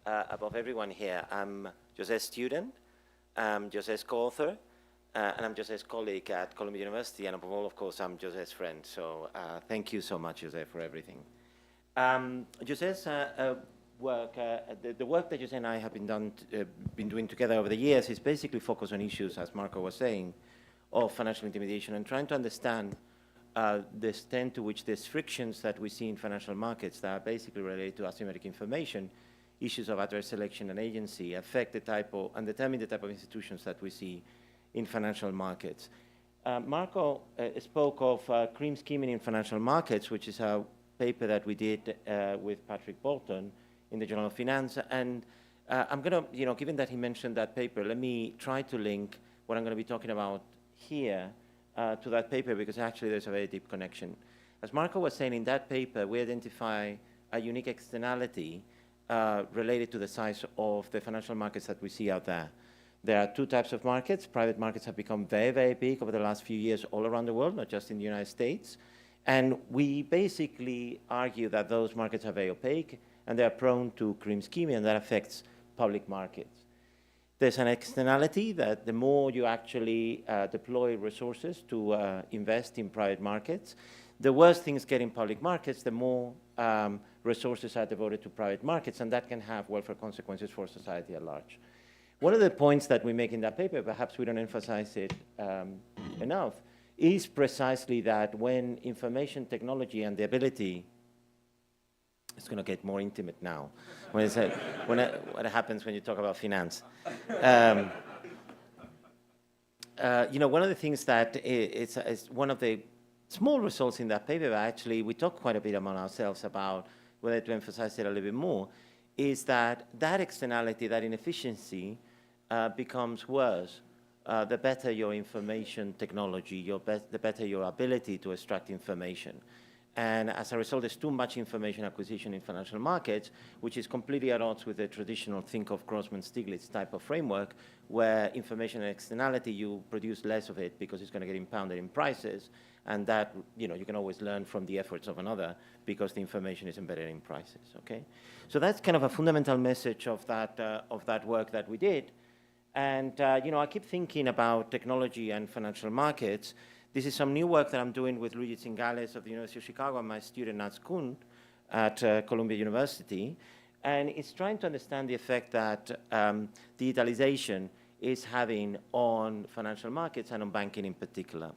E: above everyone here. I'm José's student, I'm José's co-author, and I'm José's colleague at Columbia University, and above all, of course, I'm José's friend. So thank you so much, José, for everything. José's work, the work that José and I have been doing together over the years is basically focused on issues, as Marco was saying, of financial intermediation and trying to understand the extent to which these frictions that we see in financial markets that are basically related to asymmetric information, issues of adverse selection and agency affect the type of, and determine the type of institutions that we see in financial markets. Marco spoke of cream skimming in financial markets, which is a paper that we did with Patrick Bolton in the Journal of Finance. And I'm going to, given that he mentioned that paper, let me try to link what I'm going to be talking about here to that paper, because actually there's a very deep connection. As Marco was saying, in that paper, we identify a unique externality related to the size of the financial markets that we see out there. There are two types of markets. Private markets have become very, very big over the last few years all around the world, not just in the United States. And we basically argue that those markets are very opaque and they're prone to cream skimming, and that affects public markets. There's an externality that the more you actually deploy resources to invest in private markets, the worse things get in public markets, the more resources are devoted to private markets, and that can have welfare consequences for society at large. One of the points that we make in that paper, perhaps we don't emphasize it enough, is precisely that when information technology and the ability, it's going to get more intimate now, when it's what happens when you talk about finance. One of the things that it's one of the small results in that paper, actually, we talk quite a bit among ourselves about whether to emphasize it a little bit more, is that externality, that inefficiency, becomes worse the better your information technology, the better your ability to extract information. And as a result, there's too much information acquisition in financial markets, which is completely at odds with the traditional think of Grossman-Stiglitz type of framework, where information and externality, you produce less of it because it's going to get impounded in prices, and that, you can always learn from the efforts of another because the information is embedded in prices, okay? So that's kind of a fundamental message of that work that we did. And, I keep thinking about technology and financial markets. This is some new work that I'm doing with Luigi Zingales of the University of Chicago and my student Nats Kuhn at Columbia University. And it's trying to understand the effect that digitalization is having on financial markets and on banking in particular.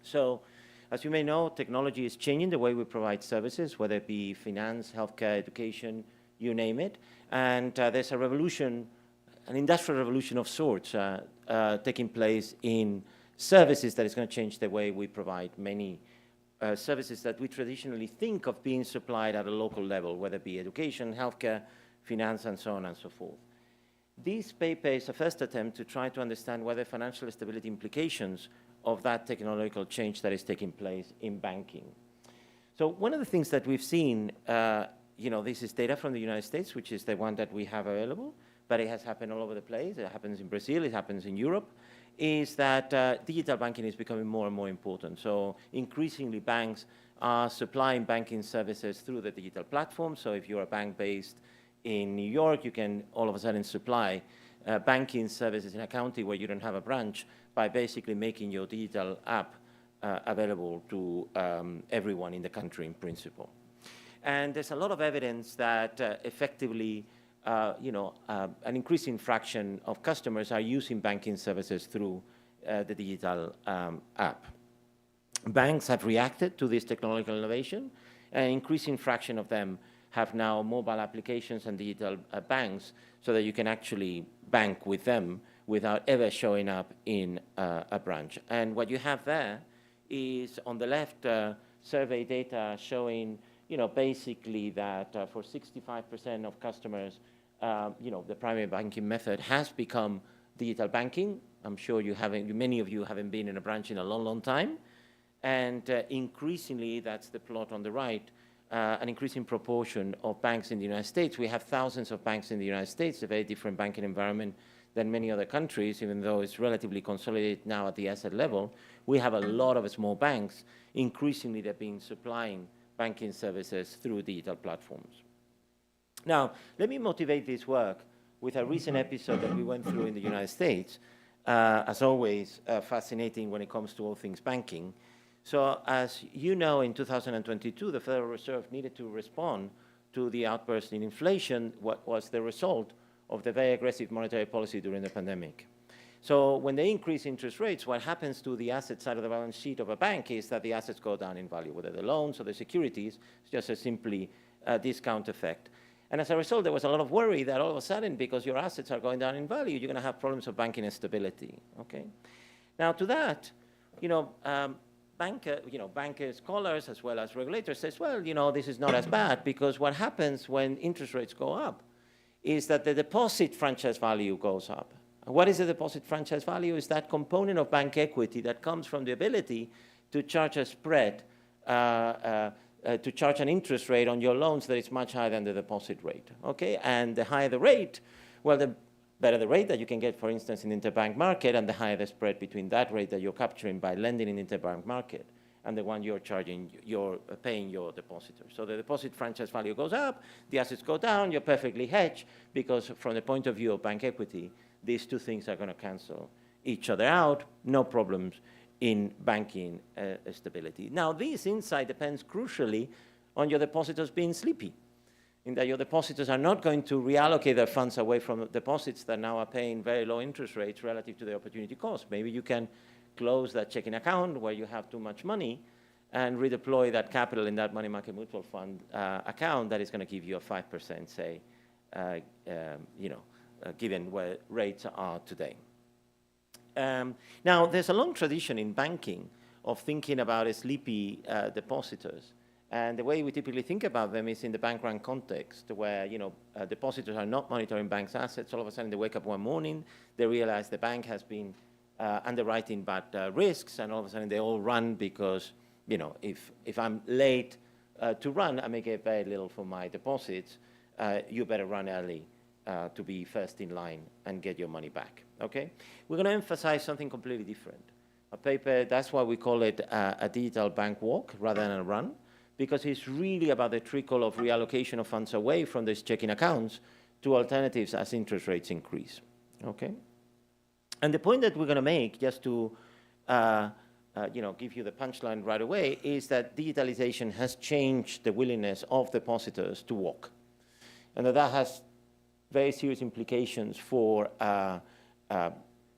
E: So, as you may know, technology is changing the way we provide services, whether it be finance, healthcare, education, you name it. And there's a revolution, an industrial revolution of sorts taking place in services that is going to change the way we provide many services that we traditionally think of being supplied at a local level, whether it be education, healthcare, finance, and so on and so forth. This paper is a first attempt to try to understand whether financial stability implications of that technological change that is taking place in banking. So one of the things that we've seen, this is data from the United States, which is the one that we have available, but it has happened all over the place. It happens in Brazil, it happens in Europe, is that digital banking is becoming more and more important. So increasingly banks are supplying banking services through the digital platform. So if you're a bank based in New York, you can all of a sudden supply banking services in a county where you don't have a branch by basically making your digital app available to everyone in the country in principle. And there's a lot of evidence that effectively, an increasing fraction of customers are using banking services through the digital app. Banks have reacted to this technological innovation. An increasing fraction of them have now mobile applications and digital banks so that you can actually bank with them without ever showing up in a branch. And what you have there is, on the left, survey data showing, basically that for 65% of customers, the primary banking method has become digital banking. I'm sure many of you haven't been in a branch in a long, long time. And increasingly, that's the plot on the right, an increasing proportion of banks in the United States. We have thousands of banks in the United States, a very different banking environment than many other countries, even though it's relatively consolidated now at the asset level. We have a lot of small banks. Increasingly, they've been supplying banking services through digital platforms. Now, let me motivate this work with a recent episode that we went through in the United States. As always, fascinating when it comes to all things banking. So as you know, in 2022, the Federal Reserve needed to respond to the outburst in inflation, what was the result of the very aggressive monetary policy during the pandemic. So when they increase interest rates, what happens to the asset side of the balance sheet of a bank is that the assets go down in value, whether the loans or the securities. It's just a simply discount effect. And as a result, there was a lot of worry that all of a sudden, because your assets are going down in value, you're going to have problems of banking instability. Okay. Now, to that, bankers, scholars, as well as regulators says, well, this is not as bad, because what happens when interest rates go up is that the deposit franchise value goes up. What is the deposit franchise value? Is that component of bank equity that comes from the ability to charge a spread, to charge an interest rate on your loans that is much higher than the deposit rate, okay? And the higher the rate, well, the better the rate that you can get, for instance, in the interbank market, and the higher the spread between that rate that you're capturing by lending in the interbank market and the one you're paying your depositor. So the deposit franchise value goes up, the assets go down, you're perfectly hedged, because from the point of view of bank equity, these two things are going to cancel each other out, no problems in banking stability. Now, this insight depends crucially on your depositors being sleepy, in that your depositors are not going to reallocate their funds away from deposits that now are paying very low interest rates relative to the opportunity cost. Maybe you can close that checking account where you have too much money and redeploy that capital in that money market mutual fund account that is going to give you a 5%, say, given where rates are today. Now, there's a long tradition in banking of thinking about sleepy depositors. And the way we typically think about them is in the bank run context, where depositors are not monitoring bank's assets. All of a sudden, they wake up one morning, they realize the bank has been underwriting bad risks, and all of a sudden they all run because, if I'm late to run, I may get very little for my deposits. You better run early to be first in line and get your money back, okay? We're going to emphasize something completely different. A paper, that's why we call it a digital bank walk rather than a run, because it's really about the trickle of reallocation of funds away from these checking accounts to alternatives as interest rates increase, okay? And the point that we're going to make, just to give you the punchline right away, is that digitalization has changed the willingness of depositors to walk, and that has very serious implications for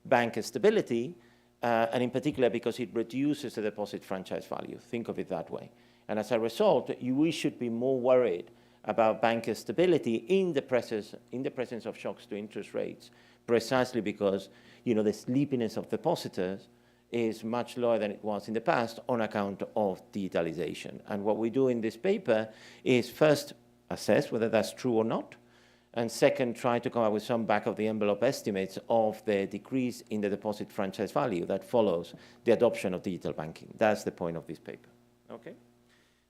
E: bank stability, and in particular because it reduces the deposit franchise value. Think of it that way. And as a result, we should be more worried about bank stability in the presence of shocks to interest rates, precisely because the sleepiness of depositors is much lower than it was in the past on account of digitalization. And what we do in this paper is first assess whether that's true or not, and second, try to come up with some back-of-the-envelope estimates of the decrease in the deposit franchise value that follows the adoption of digital banking. That's the point of this paper, okay?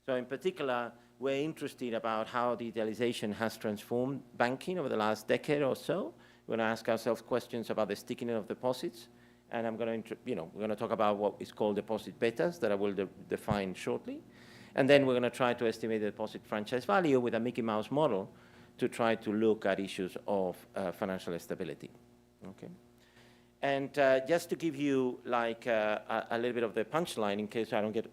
E: So in particular, we're interested about how digitalization has transformed banking over the last decade or so. We're going to ask ourselves questions about the stickiness of deposits, and we're going to talk about what is called deposit betas that I will define shortly. And then we're going to try to estimate the deposit franchise value with a Mickey Mouse model to try to look at issues of financial stability, okay? And just to give you like a little bit of the punchline in case I don't get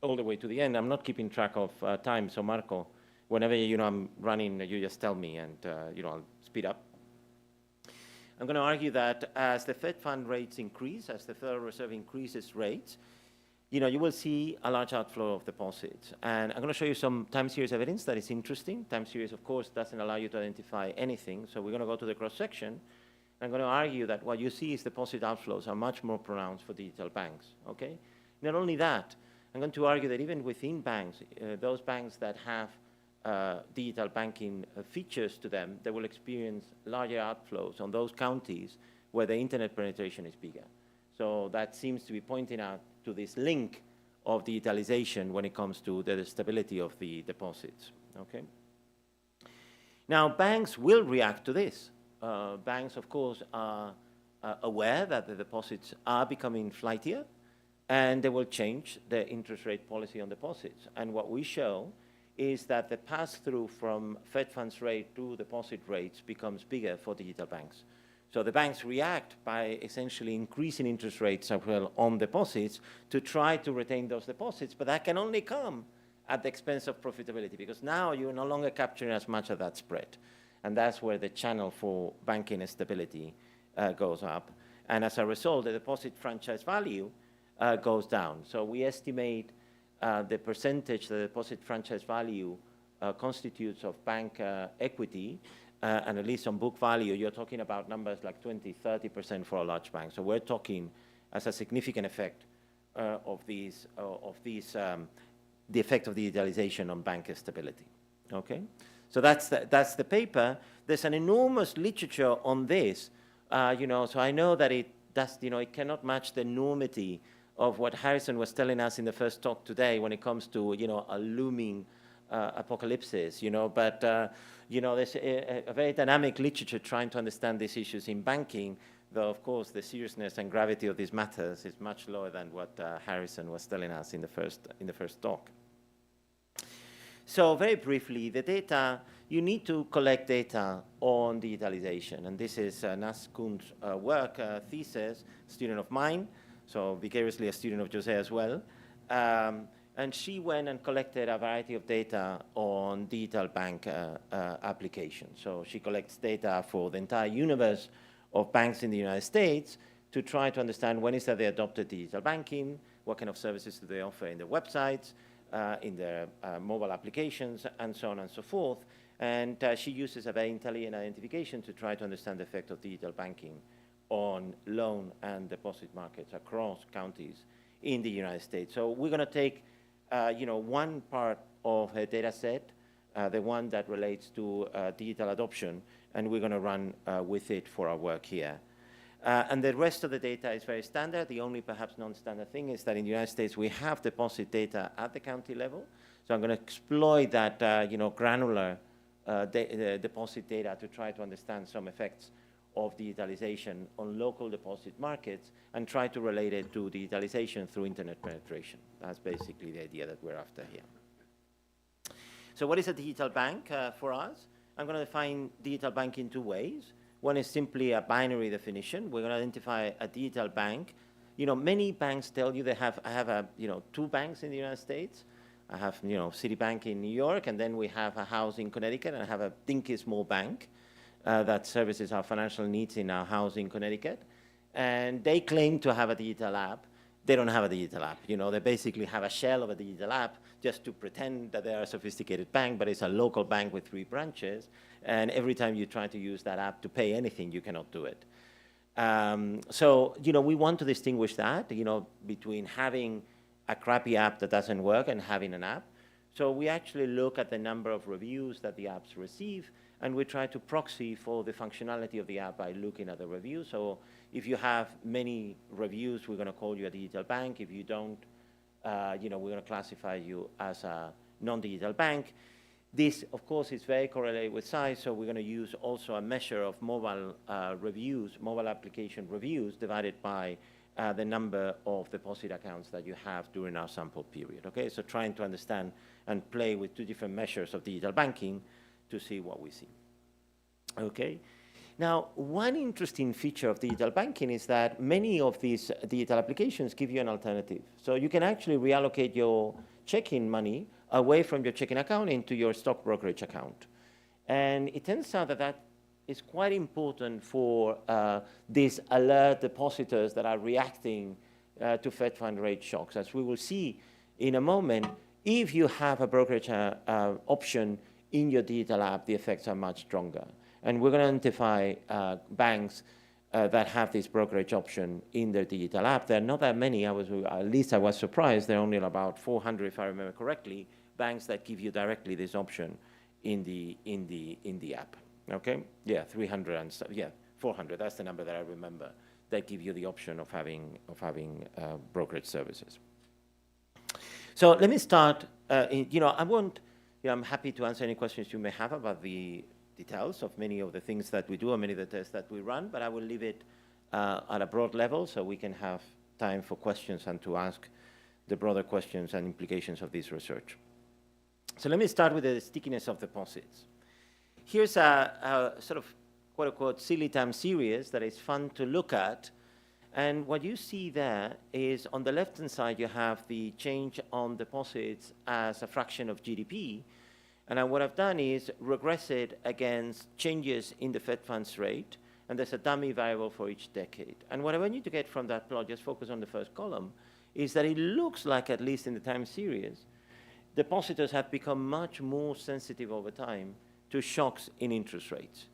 E: all the way to the end, I'm not keeping track of time, so Marco, whenever, I'm running, you just tell me and, I'll speed up. I'm going to argue that as the Fed fund rates increase, as the Federal Reserve increases rates, you will see a large outflow of deposits. And I'm going to show you some time series evidence that is interesting. Time series, of course, doesn't allow you to identify anything. So we're going to go to the cross-section. I'm going to argue that what you see is deposit outflows are much more pronounced for digital banks, okay? Not only that, I'm going to argue that even within banks, those banks that have digital banking features to them, they will experience larger outflows on those counties where the internet penetration is bigger. So that seems to be pointing out to this link of digitalization when it comes to the stability of the deposits, okay? Now, banks will react to this. Banks, of course, are aware that the deposits are becoming flightier, and they will change their interest rate policy on deposits. And what we show is that the pass-through from Fed funds rate to deposit rates becomes bigger for digital banks. So the banks react by essentially increasing interest rates as well on deposits to try to retain those deposits, but that can only come at the expense of profitability, because now you're no longer capturing as much of that spread. And that's where the channel for banking stability goes up. And as a result, the deposit franchise value goes down. So we estimate the percentage the deposit franchise value constitutes of bank equity, and at least on book value, you're talking about numbers like 20, 30% for a large bank. So we're talking as a significant effect of the effect of digitalization on bank stability, okay? So that's the paper. There's an enormous literature on this, so I know that it does, it cannot match the enormity of what Harrison was telling us in the first talk today when it comes to, a looming apocalypse, but, there's a very dynamic literature trying to understand these issues in banking, though, of course, the seriousness and gravity of these matters is much lower than what Harrison was telling us in the first talk. So very briefly, the data, you need to collect data on digitalization. And this is Nas Kuhn's work, thesis, student of mine, so vicariously a student of José as well. And she went and collected a variety of data on digital bank applications. So she collects data for the entire universe of banks in the United States to try to understand when is that they adopted digital banking, what kind of services do they offer in their websites, in their mobile applications, and so on and so forth. And she uses a very intelligent identification to try to understand the effect of digital banking on loan and deposit markets across counties in the United States. So we're going to take, one part of her data set, the one that relates to digital adoption, and we're going to run with it for our work here. And the rest of the data is very standard. The only perhaps non-standard thing is that in the United States, we have deposit data at the county level. So I'm going to exploit that, granular deposit data to try to understand some effects of digitalization on local deposit markets and try to relate it to digitalization through internet penetration. That's basically the idea that we're after here. So what is a digital bank for us? I'm going to define digital bank in two ways. One is simply a binary definition. We're going to identify a digital bank. Many banks tell you I have two banks in the United States. I have, Citibank in New York, and then we have a house in Connecticut, and I have a dinky small bank that services our financial needs in our house in Connecticut. And they claim to have a digital app. They don't have a digital app. They basically have a shell of a digital app just to pretend that they are a sophisticated bank, but it's a local bank with 3 branches. And every time you try to use that app to pay anything, you cannot do it. So, we want to distinguish that, between having a crappy app that doesn't work and having an app. So we actually look at the number of reviews that the apps receive, and we try to proxy for the functionality of the app by looking at the reviews. So if you have many reviews, we're going to call you a digital bank. If you don't, we're going to classify you as a non-digital bank. This, of course, is very correlated with size, so we're going to use also a measure of mobile reviews, mobile application reviews, divided by the number of deposit accounts that you have during our sample period, okay? So trying to understand and play with 2 different measures of digital banking to see what we see, okay? Now, one interesting feature of digital banking is that many of these digital applications give you an alternative. So you can actually reallocate your checking money away from your checking account into your stock brokerage account. And it turns out that that is quite important for these alert depositors that are reacting to Fed fund rate shocks. As we will see in a moment, if you have a brokerage option in your digital app, the effects are much stronger. And we're going to identify banks that have this brokerage option in their digital app. There are not that many. At least I was surprised. There are only about 400, if I remember correctly, banks that give you directly this option in the app. Okay? Yeah, 300 and stuff. Yeah, 400. That's the number that I remember that give you the option of having brokerage services. So let me start. I'm happy to answer any questions you may have about the details of many of the things that we do or many of the tests that we run, but I will leave it at a broad level so we can have time for questions and to ask the broader questions and implications of this research. So let me start with the stickiness of deposits. Here's a sort of quote-unquote silly time series that is fun to look at. And what you see there is on the left-hand side, you have the change on deposits as a fraction of GDP. And what I've done is regress it against changes in the Fed funds rate. And there's a dummy variable for each decade. And what I want you to get from that plot, just focus on the first column, is that it looks like, at least in the time series, depositors have become much more sensitive over time to shocks in interest rates.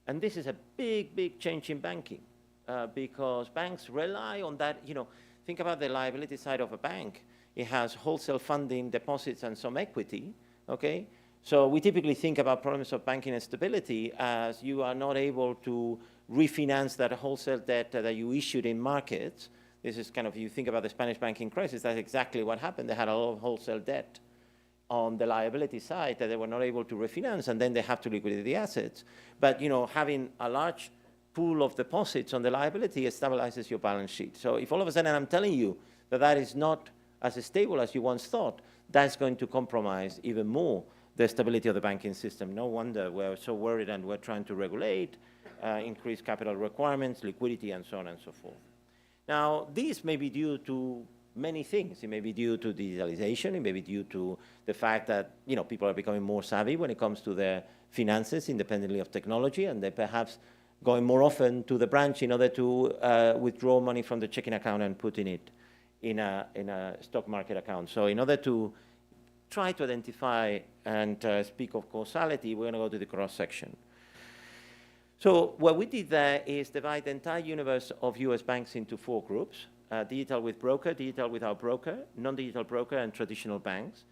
E: And this is a big, big change in banking. Because banks rely on that, think about the liability side of a bank. It has wholesale funding, deposits, and some equity, okay? So we typically think about problems of banking instability as you are not able to refinance that wholesale debt that you issued in markets. This is kind of, you think about the Spanish banking crisis, that's exactly what happened. They had a lot of wholesale debt on the liability side that they were not able to refinance, and then they have to liquidate the assets. But, having a large pool of deposits on the liability, it stabilizes your balance sheet. So if all of a sudden I'm telling you that that is not as stable as you once thought, that's going to compromise even more the stability of the banking system. No wonder we're so worried and we're trying to regulate, increase capital requirements, liquidity, and so on and so forth. Now, this may be due to many things. It may be due to digitalization. It may be due to the fact that, people are becoming more savvy when it comes to their finances independently of technology, and they perhaps going more often to the branch in order to withdraw money from the checking account and putting it in a stock market account. So in order to try to identify and speak of causality, we're going to go to the cross-section. So what we did there is divide the entire universe of US banks into 4 groups: digital with broker, digital without broker, non-digital broker, and traditional banks.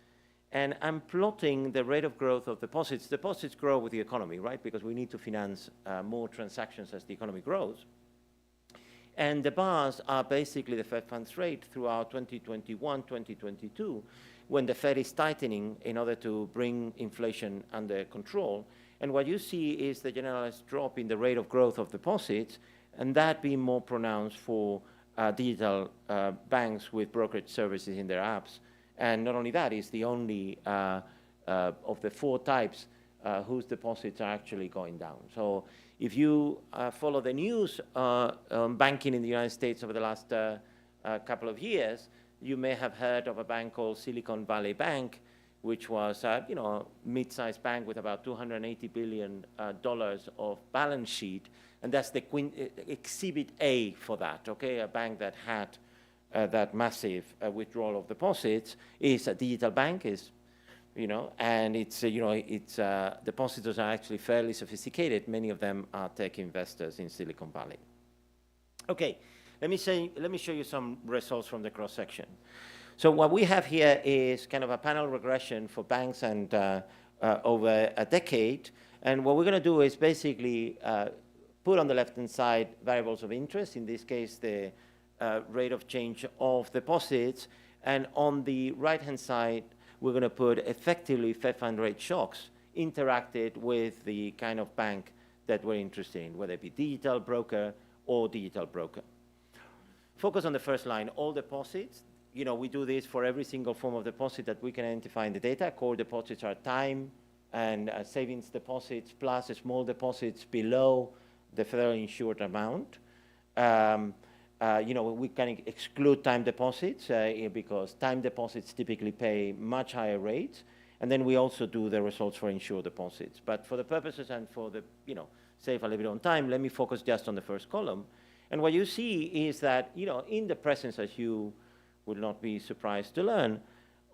E: And I'm plotting the rate of growth of deposits. Deposits grow with the economy, right? Because we need to finance more transactions as the economy grows. And the bars are basically the Fed funds rate throughout 2021, 2022, when the Fed is tightening in order to bring inflation under control. And what you see is the generalized drop in the rate of growth of deposits, and that being more pronounced for digital banks with brokerage services in their apps. And not only that, it's the only of the 4 types whose deposits are actually going down. So if you follow the news on banking in the United States over the last couple of years, you may have heard of a bank called Silicon Valley Bank, which was a mid-sized bank with about $280 billion of balance sheet. And that's the exhibit A for that, okay? A bank that had that massive withdrawal of deposits is a digital bank, and it's depositors are actually fairly sophisticated. Many of them are tech investors in Silicon Valley. Okay, let me show you some results from the cross-section. So what we have here is kind of a panel regression for banks and over a decade. And what we're going to do is basically put on the left-hand side variables of interest, in this case, the rate of change of deposits. And on the right-hand side, we're going to put effectively Fed fund rate shocks interacted with the kind of bank that we're interested in, whether it be digital broker or digital broker. Focus on the first line, all deposits. We do this for every single form of deposit that we can identify in the data. Core deposits are time and savings deposits plus small deposits below the federally insured amount. we can exclude time deposits because time deposits typically pay much higher rates. And then we also do the results for insured deposits. But for the purposes and for the, save a little bit on time, let me focus just on the first column. And what you see is that, in the presence, as you would not be surprised to learn,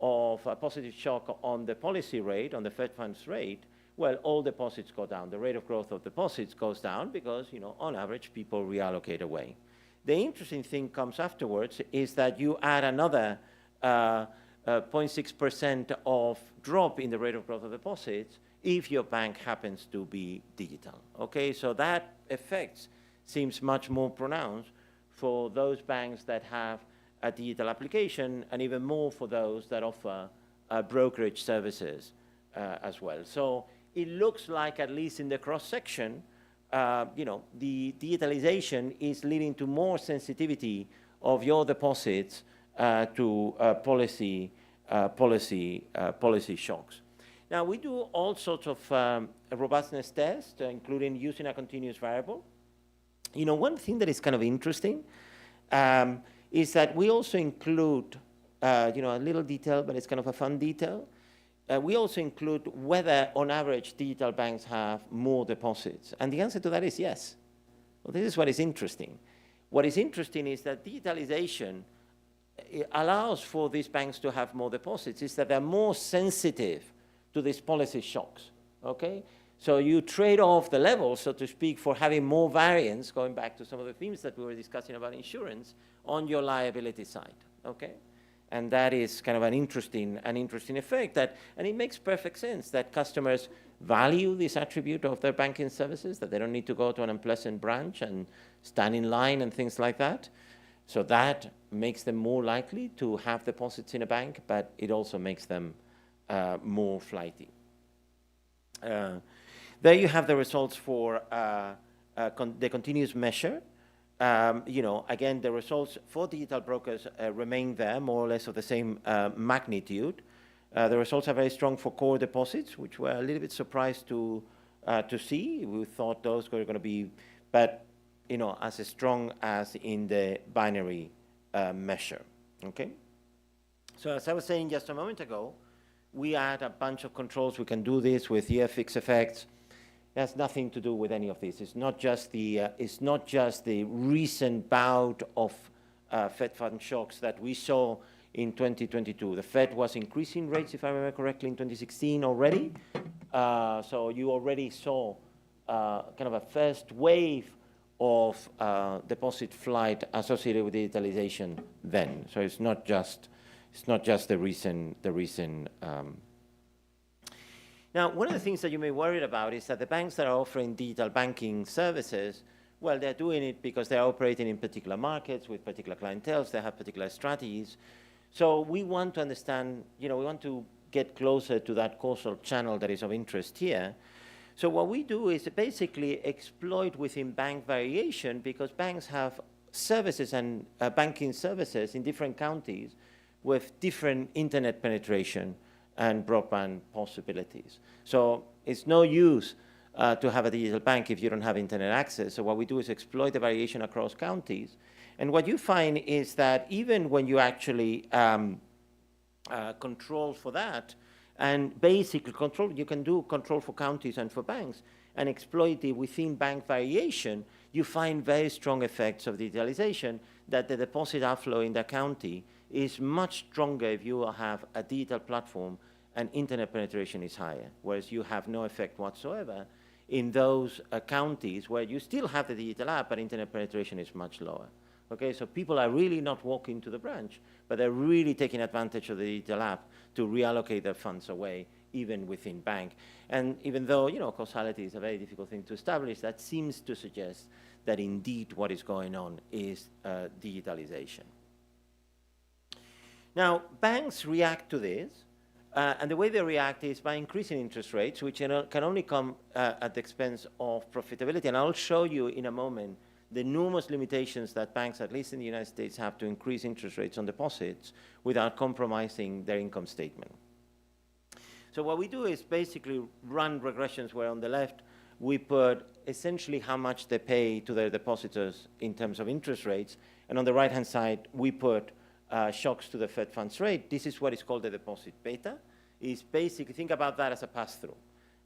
E: of a positive shock on the policy rate, on the Fed funds rate, well, all deposits go down. The rate of growth of deposits goes down because, on average, people reallocate away. The interesting thing comes afterwards is that you add another 0.6% of drop in the rate of growth of deposits if your bank happens to be digital. Okay, so that effect seems much more pronounced for those banks that have a digital application, and even more for those that offer brokerage services as well. So it looks like, at least in the cross-section, the digitalization is leading to more sensitivity of your deposits to policy shocks. Now, we do all sorts of robustness tests, including using a continuous variable. One thing that is kind of interesting is that we also include, a little detail, but it's kind of a fun detail. We also include whether, on average, digital banks have more deposits. And the answer to that is yes. Well, this is what is interesting. What is interesting is that digitalization allows for these banks to have more deposits, is that they're more sensitive to these policy shocks, okay? So you trade off the level, so to speak, for having more variance, going back to some of the themes that we were discussing about insurance, on your liability side, okay? And that is kind of an interesting effect, and it makes perfect sense that customers value this attribute of their banking services, that they don't need to go to an unpleasant branch and stand in line and things like that. So that makes them more likely to have deposits in a bank, but it also makes them more flighty. There you have the results for the continuous measure. Again, the results for digital brokers remain there, more or less of the same magnitude. The results are very strong for core deposits, which we're a little bit surprised to see. We thought those were going to be, but as strong as in the binary measure. Okay. So as I was saying just a moment ago, we add a bunch of controls. We can do this with year fixed effects. It has nothing to do with any of this. It's not just the recent bout of Fed fund shocks that we saw in 2022. The Fed was increasing rates, if I remember correctly, in 2016 already. So you already saw kind of a first wave of deposit flight associated with digitalization then. So it's not just the recent. Now, one of the things that you may worry about is that the banks that are offering digital banking services, well, they're doing it because they're operating in particular markets with particular clienteles, they have particular strategies. So we want to understand, we want to get closer to that causal channel that is of interest here. So what we do is basically exploit within bank variation, because banks have services and banking services in different counties with different internet penetration and broadband possibilities. So it's no use to have a digital bank if you don't have internet access. So what we do is exploit the variation across counties. And what you find is that even when you actually control for that, and basically control, you can do control for counties and for banks, and exploit the within bank variation, you find very strong effects of digitalization, that the deposit outflow in the county is much stronger if you have a digital platform and internet penetration is higher, whereas you have no effect whatsoever in those counties where you still have the digital app, but internet penetration is much lower. Okay, so people are really not walking to the branch, but they're really taking advantage of the digital app to reallocate their funds away, even within bank. And even though, causality is a very difficult thing to establish, that seems to suggest that indeed what is going on is digitalization. Now, banks react to this, and the way they react is by increasing interest rates, which can only come at the expense of profitability. And I'll show you in a moment the enormous limitations that banks, at least in the United States, have to increase interest rates on deposits without compromising their income statement. So what we do is basically run regressions where on the left we put essentially how much they pay to their depositors in terms of interest rates, And on the right-hand side, we put shocks to the Fed funds rate. This is what is called the deposit beta. Is basically, think about that as a pass-through.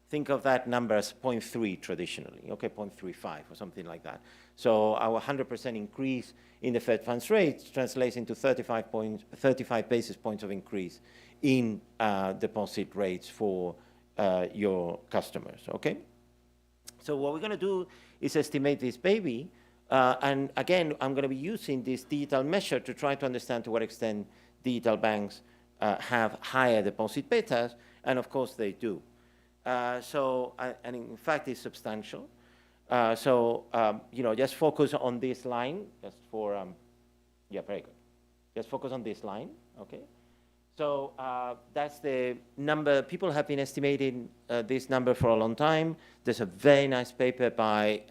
E: Think of that number as 0.3 traditionally, okay, 0.35 or something like that. So our 100% increase in the Fed funds rate translates into 35 basis points of increase in deposit rates for your customers, okay? So what we're going to do is estimate this baby. And again, I'm going to be using this digital measure to try to understand to what extent digital banks have higher deposit betas, and of course they do. And in fact, it's substantial. You know, just focus on this line, just for, yeah, very good. Just focus on this line, okay? So that's the number. People have been estimating this number for a long time. There's a very nice paper by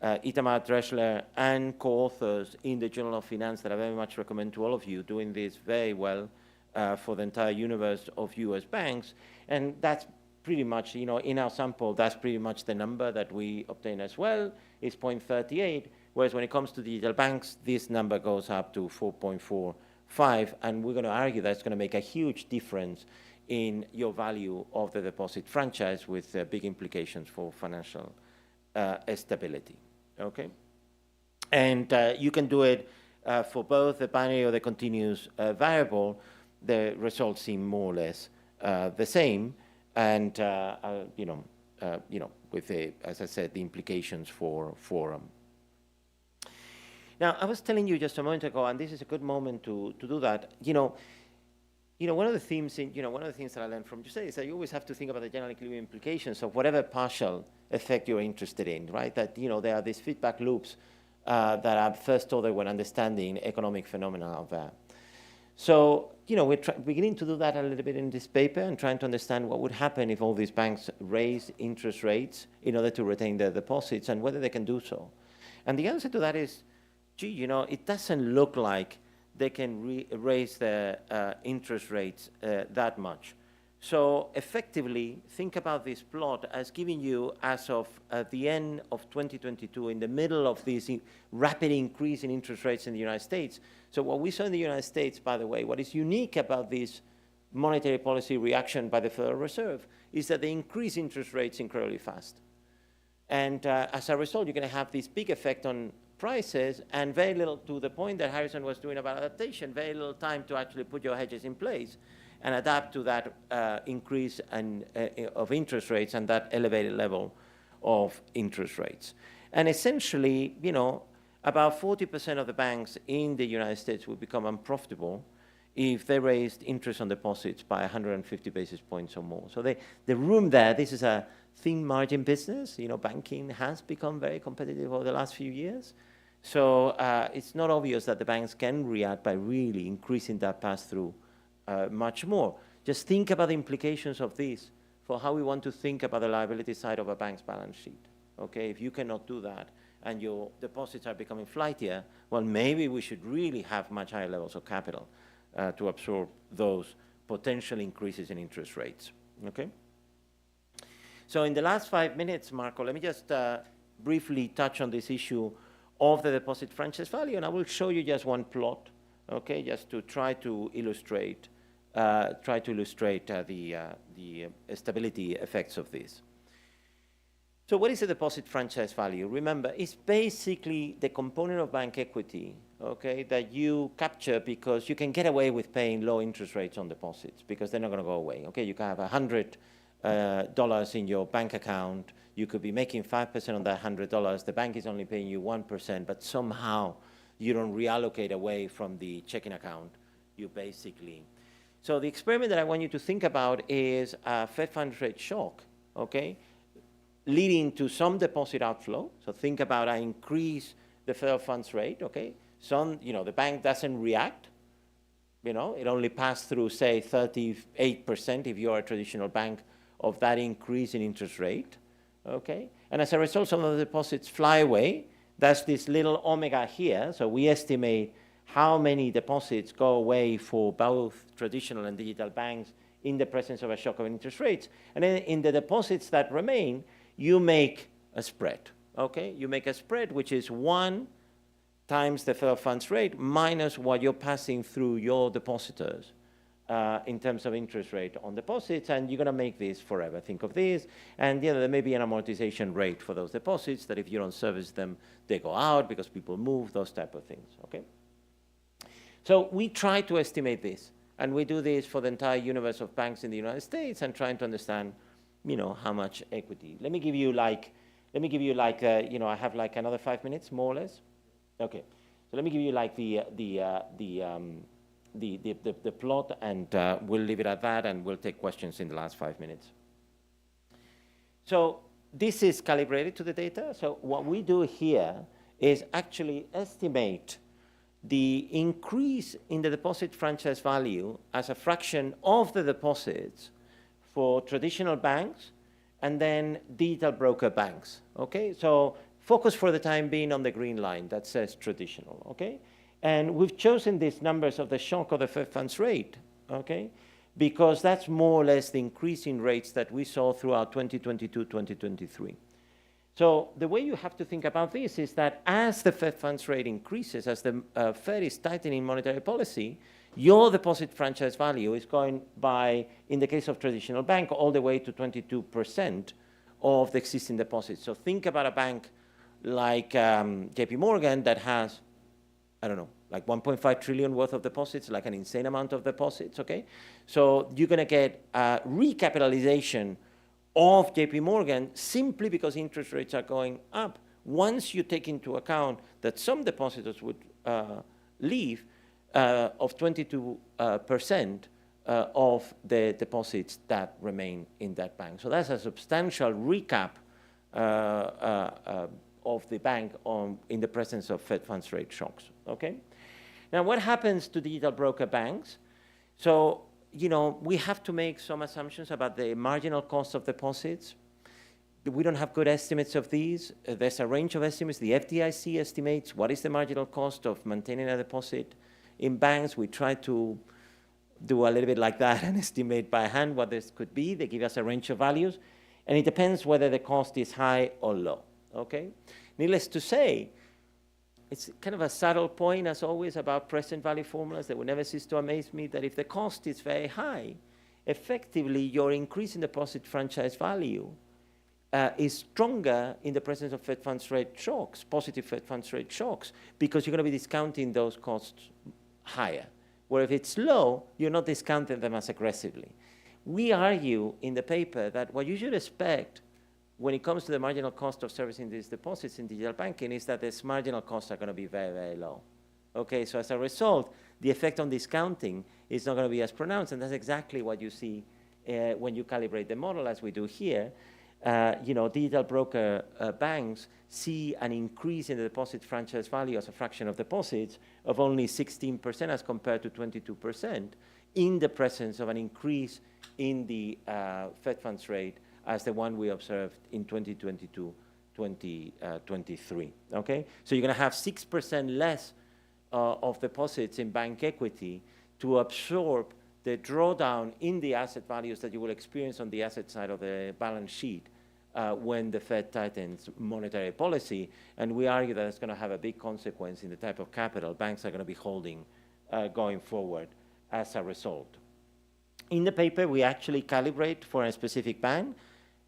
E: Itamar Dreschler and co-authors in the Journal of Finance that I very much recommend to all of you, doing this very well for the entire universe of US banks. And that's pretty much, you know, in our sample, that's pretty much the number that we obtain as well, is 0.38, whereas when it comes to digital banks, this number goes up to 4.45, and we're going to argue that's going to make a huge difference in your value of the deposit franchise with big implications for financial stability, okay? And you can do it for both the binary or the continuous variable. The results seem more or less the same. And you know, with the, as I said, the implications for Now, I was telling you just a moment ago, and this is a good moment to do that. You know, one of the themes one of the things that I learned from José is that you always have to think about the general equilibrium implications of whatever partial effect you're interested in, right? That there are these feedback loops that are first order when understanding economic phenomena of that. So, we're beginning to do that a little bit in this paper and trying to understand what would happen if all these banks raise interest rates in order to retain their deposits and whether they can do so. And the answer to that is, it doesn't look like they can raise their interest rates that much. So effectively, think about this plot as giving you, as of the end of 2022, in the middle of this rapid increase in interest rates in the United States. So what we saw in the United States, by the way, what is unique about this monetary policy reaction by the Federal Reserve is that they increase interest rates incredibly fast. And as a result, you're going to have this big effect on prices and very little, to the point that Harrison was doing about adaptation, very little time to actually put your hedges in place and adapt to that increase of interest rates and that elevated level of interest rates. And essentially, about 40% of the banks in the United States will become unprofitable if they raised interest on deposits by 150 basis points or more. So the room there, this is a thin margin business. Banking has become very competitive over the last few years. So it's not obvious that the banks can react by really increasing that pass-through much more. Just think about the implications of this for how we want to think about the liability side of a bank's balance sheet. Okay, if you cannot do that and your deposits are becoming flightier, well, maybe we should really have much higher levels of capital to absorb those potential increases in interest rates. Okay. So in the last 5 minutes, Marco, let me just briefly touch on this issue of the deposit franchise value, and I will show you just one plot, okay, just to try to illustrate the stability effects of this. So what is the deposit franchise value? Remember, it's basically the component of bank equity, okay, that you capture because you can get away with paying low interest rates on deposits because they're not going to go away. Okay, you can have $100 in your bank account. You could be making 5% on that $100. The bank is only paying you 1%, but somehow you don't reallocate away from the checking account. You basically. So the experiment that I want you to think about is a Fed funds rate shock, okay, leading to some deposit outflow. So think about I increase the federal funds rate, okay. The bank doesn't react. It only passed through, say, 38% if you're a traditional bank of that increase in interest rate, okay. And as a result, some of the deposits fly away. That's this little omega here. So we estimate how many deposits go away for both traditional and digital banks in the presence of a shock of interest rates. And then in the deposits that remain, you make a spread, okay? You make a spread which is 1 times the federal funds rate minus what you're passing through your depositors in terms of interest rate on deposits, and you're going to make this forever. Think of this, and there may be an amortization rate for those deposits that if you don't service them, they go out because people move, those type of things, okay? So we try to estimate this, and we do this for the entire universe of banks in the United States and trying to understand, how much equity. Let me give you I have like another 5 minutes, more or less. Okay, so let me give you like the plot, and we'll leave it at that, and we'll take questions in the last 5 minutes. So this is calibrated to the data. So what we do here is actually estimate the increase in the deposit franchise value as a fraction of the deposits for traditional banks and then digital broker banks, okay? So focus for the time being on the green line that says traditional, okay? And we've chosen these numbers of the shock of the Fed funds rate, okay? Because that's more or less the increasing rates that we saw throughout 2022, 2023. So the way you have to think about this is that as the Fed funds rate increases, as the Fed is tightening monetary policy, your deposit franchise value is going by, in the case of traditional bank, all the way to 22% of the existing deposits. So think about a bank like JP Morgan that has, I don't know, like 1.5 trillion worth of deposits, like an insane amount of deposits, okay? So you're gonna get a recapitalization of JP Morgan simply because interest rates are going up. Once you take into account that some depositors would leave of 22% of the deposits that remain in that bank. So that's a substantial recap of the bank in the presence of Fed funds rate shocks, okay? Now, what happens to digital broker banks? So, we have to make some assumptions about the marginal cost of deposits. We don't have good estimates of these. There's a range of estimates. The FDIC estimates what is the marginal cost of maintaining a deposit. In banks, we try to do a little bit like that and estimate by hand what this could be. They give us a range of values, and it depends whether the cost is high or low, okay? Needless to say, it's kind of a subtle point, as always, about present value formulas that will never cease to amaze me, that if the cost is very high, effectively your increase in deposit franchise value is stronger in the presence of Fed funds rate shocks, positive Fed funds rate shocks, because you're going to be discounting those costs higher. Where if it's low, you're not discounting them as aggressively. We argue in the paper that what you should expect when it comes to the marginal cost of servicing these deposits in digital banking is that these marginal costs are going to be very, very low. Okay, so as a result, the effect on discounting is not going to be as pronounced, and that's exactly what you see when you calibrate the model, as we do here. Digital broker banks see an increase in the deposit franchise value as a fraction of deposits of only 16% as compared to 22% in the presence of an increase in the Fed funds rate as the one we observed in 2022, 2023, okay? So you're gonna have 6% less of deposits in bank equity to absorb the drawdown in the asset values that you will experience on the asset side of the balance sheet when the Fed tightens monetary policy. And we argue that it's gonna have a big consequence in the type of capital banks are gonna be holding going forward as a result. In the paper, we actually calibrate for a specific bank.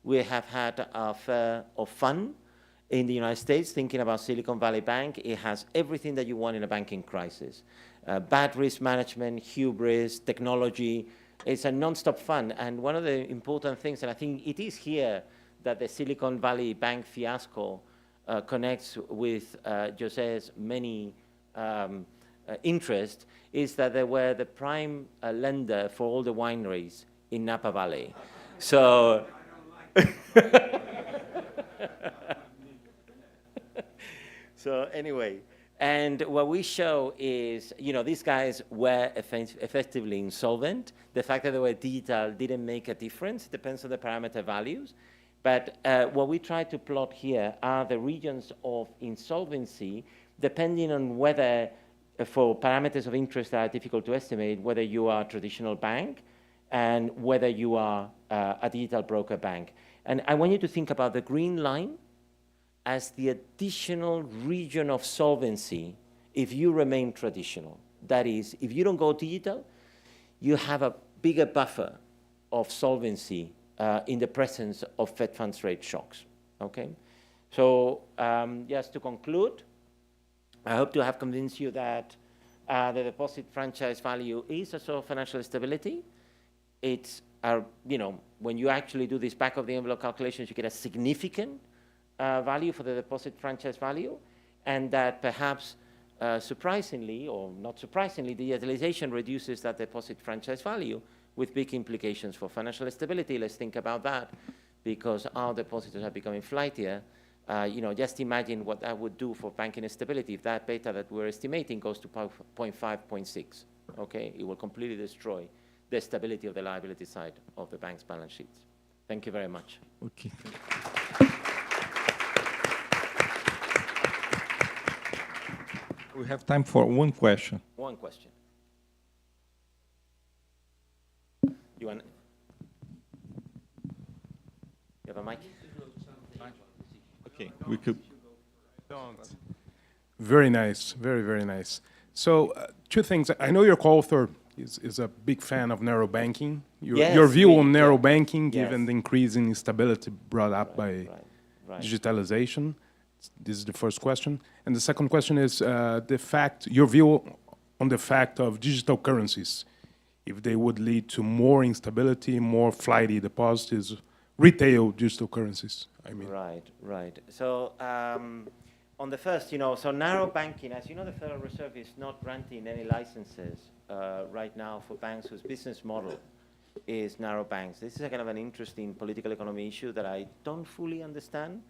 E: We have had a fair of fun in the United States thinking about Silicon Valley Bank. It has everything that you want in a banking crisis. Bad risk management, hubris, technology. It's a non-stop fun. And one of the important things, and I think it is here that the Silicon Valley Bank fiasco connects with José's many interests, is that they were the prime lender for all the wineries in Napa Valley. So, so anyway, and what we show is, these guys were effectively insolvent. The fact that they were digital didn't make a difference. It depends on the parameter values. But what we try to plot here are the regions of insolvency, depending on whether, for parameters of interest that are difficult to estimate, whether you are a traditional bank and whether you are a digital broker bank. And I want you to think about the green line as the additional region of solvency if you remain traditional. That is, if you don't go digital, you have a bigger buffer of solvency in the presence of Fed funds rate shocks, okay? So just to conclude, I hope to have convinced you that the deposit franchise value is a sort of financial stability. It's, when you actually do this back of the envelope calculations, you get a significant value for the deposit franchise value, and that perhaps surprisingly, or not surprisingly, the utilization reduces that deposit franchise value with big implications for financial stability. Let's think about that, because our depositors are becoming flightier. Just imagine what that would do for banking stability if that beta that we're estimating goes to 0.5, 0.6, okay? It will completely destroy the stability of the liability side of the bank's balance sheets. Thank you very much.
C: Okay. We have time for one question.
E: One question. You have a mic?
C: Okay, we could.
I: Very nice, very, very nice. So two things. I know your co-author is a big fan of narrow banking. Your view on narrow banking, given the increasing instability brought up by digitalization. This is the first question. And the second question is your view on the fact of digital currencies, if they would lead to more instability, more flighty deposits, retail digital currencies, I mean.
E: Right. So on the first, so narrow banking, as you know, the Federal Reserve is not granting any licenses right now for banks whose business model is narrow banks. This is a kind of an interesting political economy issue that I don't fully understand.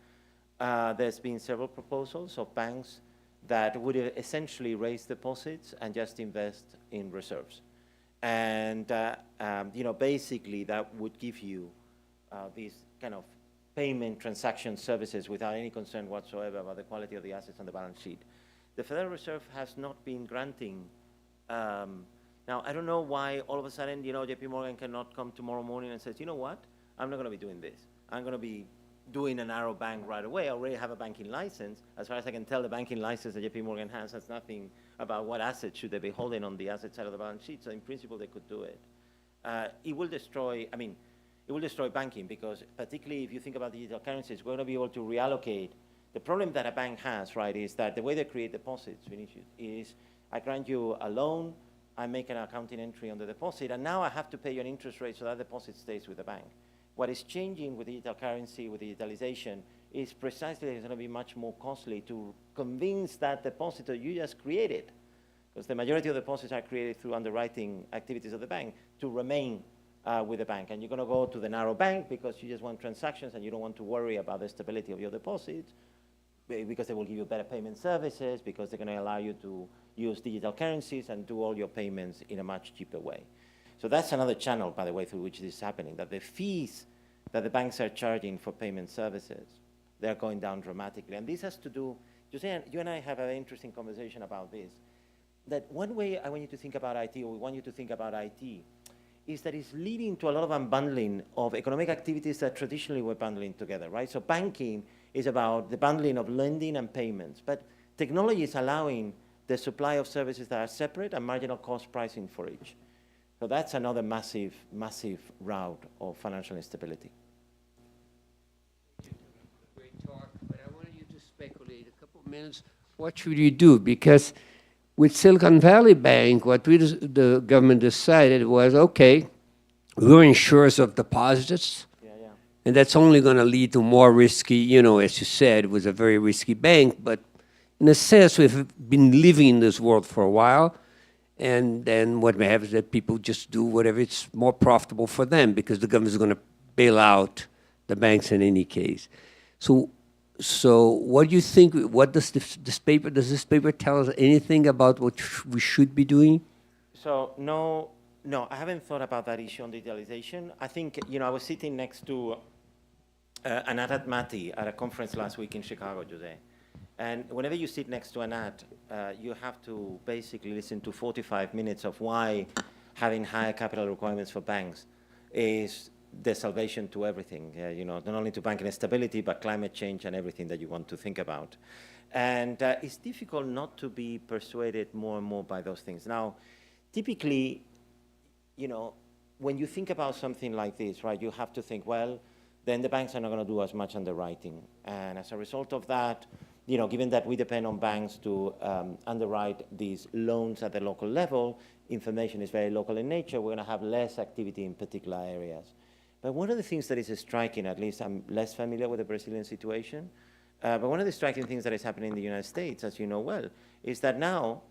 E: There's been several proposals of banks that would essentially raise deposits and just invest in reserves. And, basically that would give you these kind of payment transaction services without any concern whatsoever about the quality of the assets on the balance sheet. The Federal Reserve has not been granting. Now, I don't know why all of a sudden, JP Morgan cannot come tomorrow morning and says, you know what, I'm not going to be doing this. I'm going to be doing a narrow bank right away. I already have a banking license. As far as I can tell, the banking license that JP Morgan has nothing about what assets should they be holding on the asset side of the balance sheet. So in principle, they could do it. It will destroy, it will destroy banking, because particularly if you think about digital currencies, we're going to be able to reallocate. The problem that a bank has, right, is that the way they create deposits, Vinicius, is I grant you a loan, I make an accounting entry on the deposit, and now I have to pay you an interest rate so that deposit stays with the bank. What is changing with digital currency, with digitalization, is precisely it's going to be much more costly to convince that depositor you just created, because the majority of deposits are created through underwriting activities of the bank, to remain with the bank. And you're going to go to the narrow bank because you just want transactions and you don't want to worry about the stability of your deposits, because they will give you better payment services, because they're going to allow you to use digital currencies and do all your payments in a much cheaper way. So that's another channel, by the way, through which this is happening, that the fees that the banks are charging for payment services, they're going down dramatically. And this has to do, José, you and I have an interesting conversation about this, that one way I want you to think about IT, or we want you to think about IT, is that it's leading to a lot of unbundling of economic activities that traditionally were bundling together, right? So banking is about the bundling of lending and payments, but technology is allowing the supply of services that are separate and marginal cost pricing for each. So that's another massive, massive route of financial instability.
H: Great talk, but I wanted you to speculate a couple of minutes. What should you do? Because with Silicon Valley Bank, what the government decided was, okay, we're insurers of deposits, and that's only going to lead to more risky, as you said, it was a very risky bank, but in a sense, we've been living in this world for a while. And then what may happen is that people just do whatever it's more profitable for them, because the government is going to bail out the banks in any case. So what do you think? What does this paper tell us anything about what we should be doing?
E: So no, I haven't thought about that issue on digitalization. I think, I was sitting next to Anat Mati at a conference last week in Chicago, Jose. And whenever you sit next to Anat, you have to basically listen to 45 minutes of why having higher capital requirements for banks is the salvation to everything, not only to banking stability, but climate change and everything that you want to think about. And it's difficult not to be persuaded more and more by those things. Now, typically, you know, when you think about something like this, right, you have to think, well, then the banks are not going to do as much underwriting. And as a result of that, you know, given that we depend on banks to underwrite these loans at the local level, information is very local in nature, we're going to have less activity in particular areas. But one of the things that is striking, at least I'm less familiar with the Brazilian situation, but one of the striking things that is happening in the United States, as you know well, is that now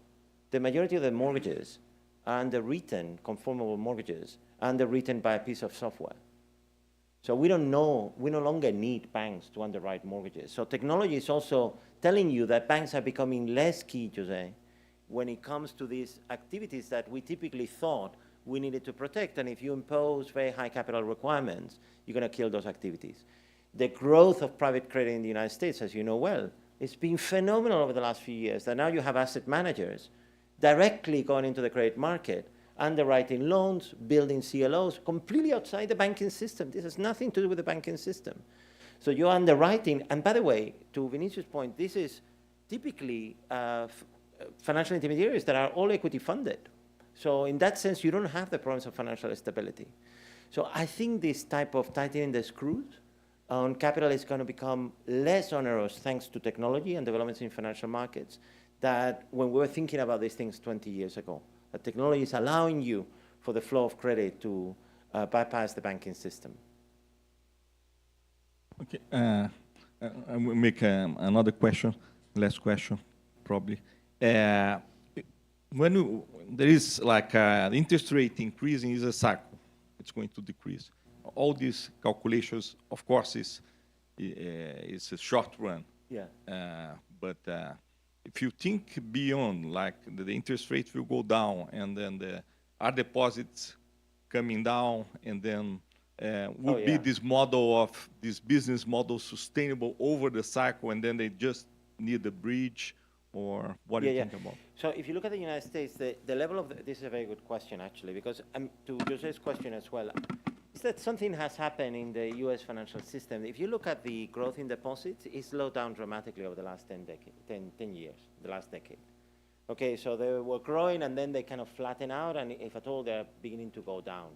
E: the majority of the mortgages are underwritten, conformable mortgages, underwritten by a piece of software. So we no longer need banks to underwrite mortgages. So technology is also telling you that banks are becoming less key, Jose, when it comes to these activities that we typically thought we needed to protect. And if you impose very high capital requirements, you're going to kill those activities. The growth of private credit in the United States, as you know well, it's been phenomenal over the last few years, that now you have asset managers directly going into the credit market, underwriting loans, building CLOs, completely outside the banking system. This has nothing to do with the banking system. So you're underwriting, and by the way, to Vinicius' point, this is typically financial intermediaries that are all equity funded. So in that sense, you don't have the problems of financial stability. So I think this type of tightening the screws on capital is going to become less onerous thanks to technology and developments in financial markets that when we were thinking about these things 20 years ago. That technology is allowing you for the flow of credit to bypass the banking system.
C: Okay, I will make another question, last question, probably. When there is like the interest rate increasing is a cycle, it's going to decrease. All these calculations, of course, is a short run.
E: Yeah.
C: But if you think beyond, like the interest rate will go down, and then our deposits coming down, and then would be this model of this business model sustainable over the cycle, and then they just need a bridge, or what do you think about?
E: So if you look at the United States, the level of this is a very good question actually, because to Jose's question as well, is that something has happened in the U.S. financial system. If you look at the growth in deposits, it slowed down dramatically over the last 10 years, the last decade. Okay, so they were growing and then they kind of flatten out, and if at all, they're beginning to go down.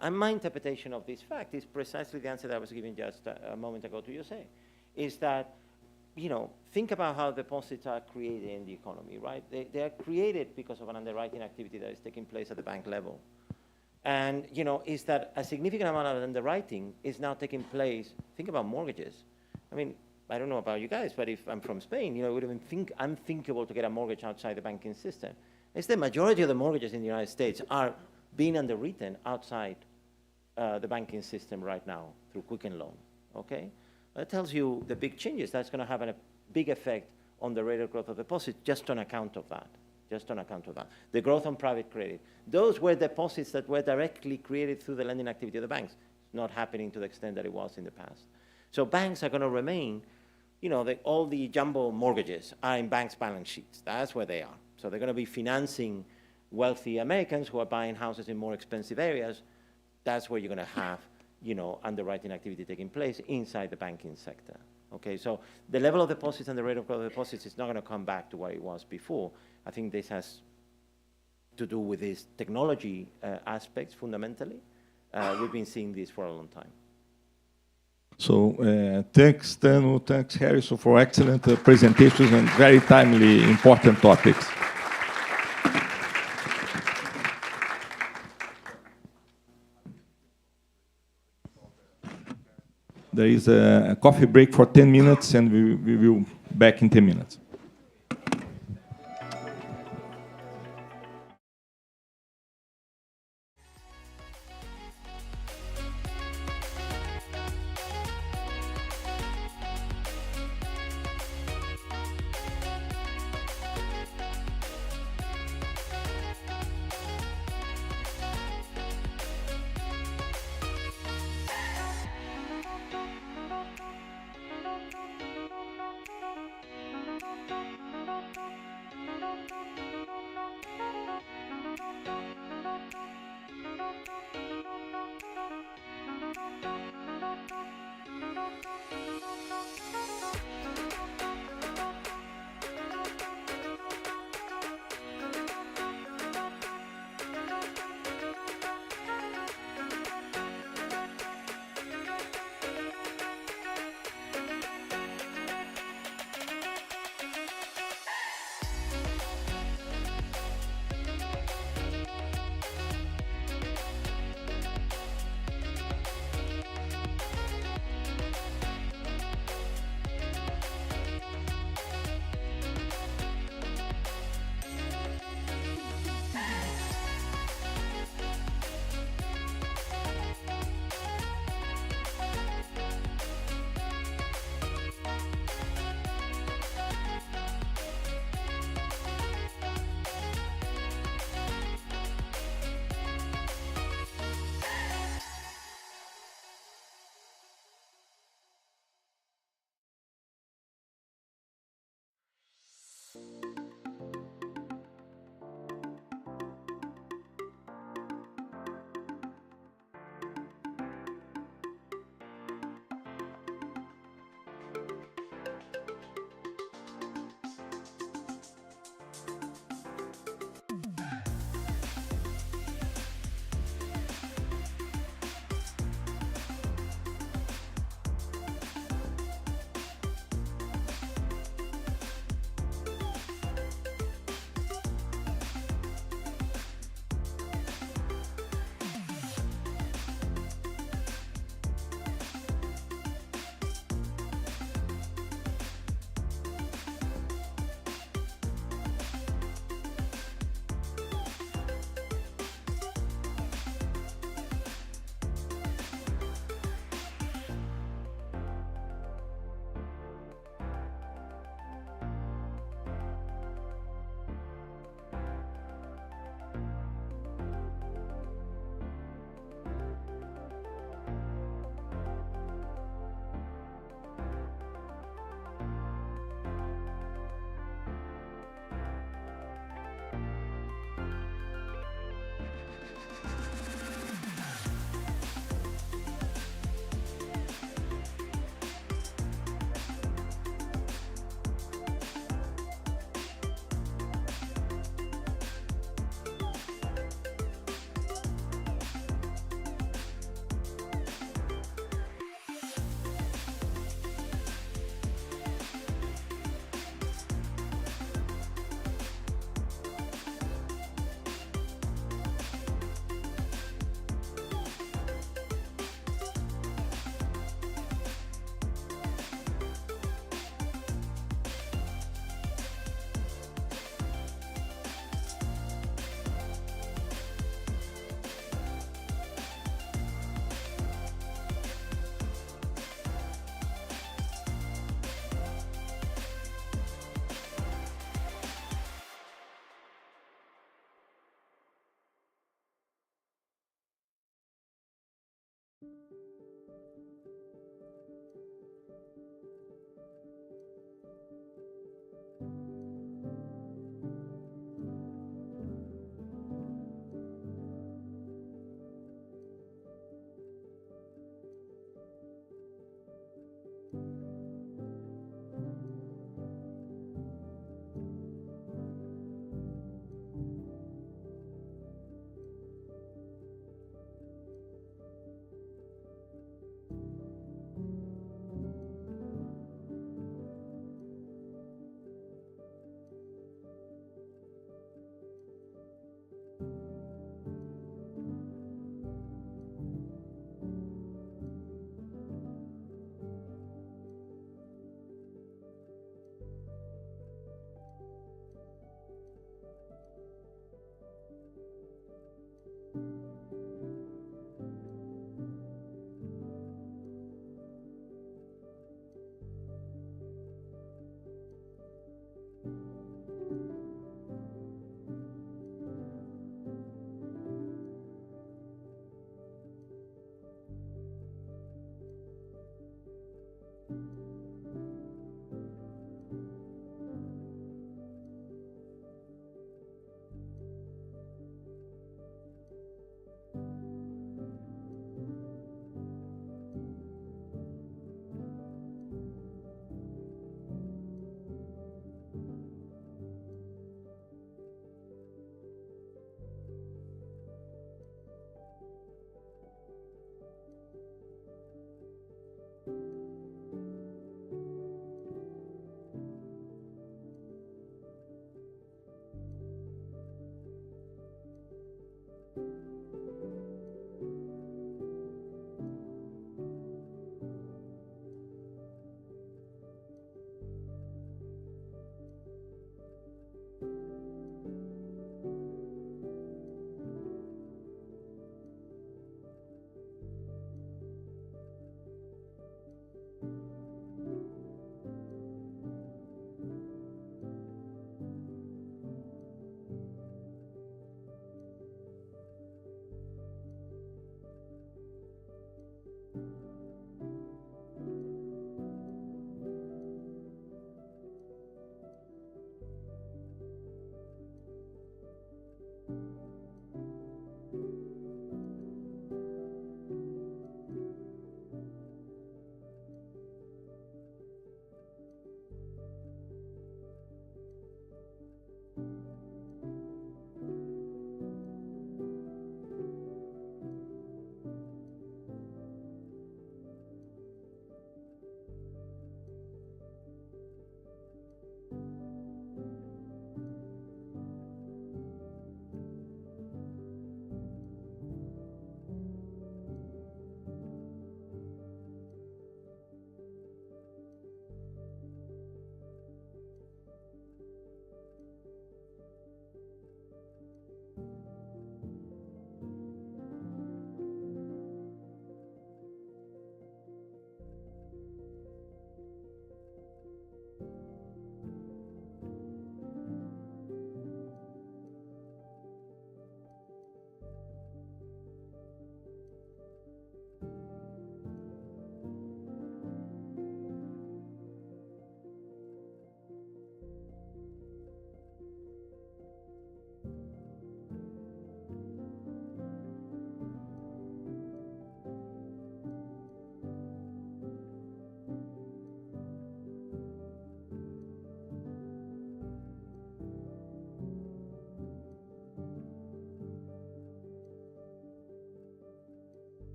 E: And my interpretation of this fact is precisely the answer that I was giving just a moment ago to Jose, is that, you know, think about how deposits are created in the economy, right? They are created because of an underwriting activity that is taking place at the bank level. And, you know, is that a significant amount of underwriting is now taking place. Think about mortgages. I mean, I don't know about you guys, but if I'm from Spain, you know, it would have been unthinkable to get a mortgage outside the banking system. It's the majority of the mortgages in the United States are being underwritten outside the banking system right now through Quicken Loan, okay? That tells you the big changes. That's going to have a big effect on the rate of growth of deposits just on account of that. Just on account of that. The growth on private credit. Those were deposits that were directly created through the lending activity of the banks. It's not happening to the extent that it was in the past. So banks are going to remain, you know, all the jumbo mortgages are in banks' balance sheets. That's where they are. So they're going to be financing wealthy Americans who are buying houses in more expensive areas. That's where you're going to have, you know, underwriting activity taking place inside the banking sector. Okay, so the level of deposits and the rate of growth of deposits is not going to come back to what it was before. I think this has to do with these technology aspects fundamentally. We've been seeing this for a long time.
C: So thanks, Tanu, thanks, Harrison, for excellent presentations and very timely, important topics. There is a coffee break for 10 minutes, and we will be back in 10 minutes.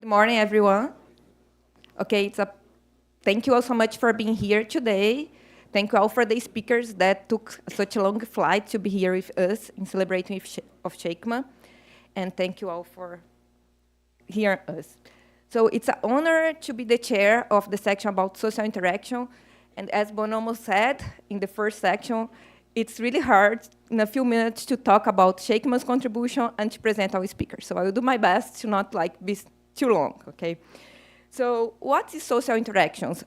J: Good morning, everyone. Okay, thank you all so much for being here today. Thank you all for the speakers that took such a long flight to be here with us in celebrating of Scheinkman. And thank you all for hearing us. So it's an honor to be the chair of the section about social interaction. And as Bonomo said in the first section, it's really hard in a few minutes to talk about Scheinkman's contribution and to present our speakers. So I will do my best to not be too long, okay? So what is social interactions?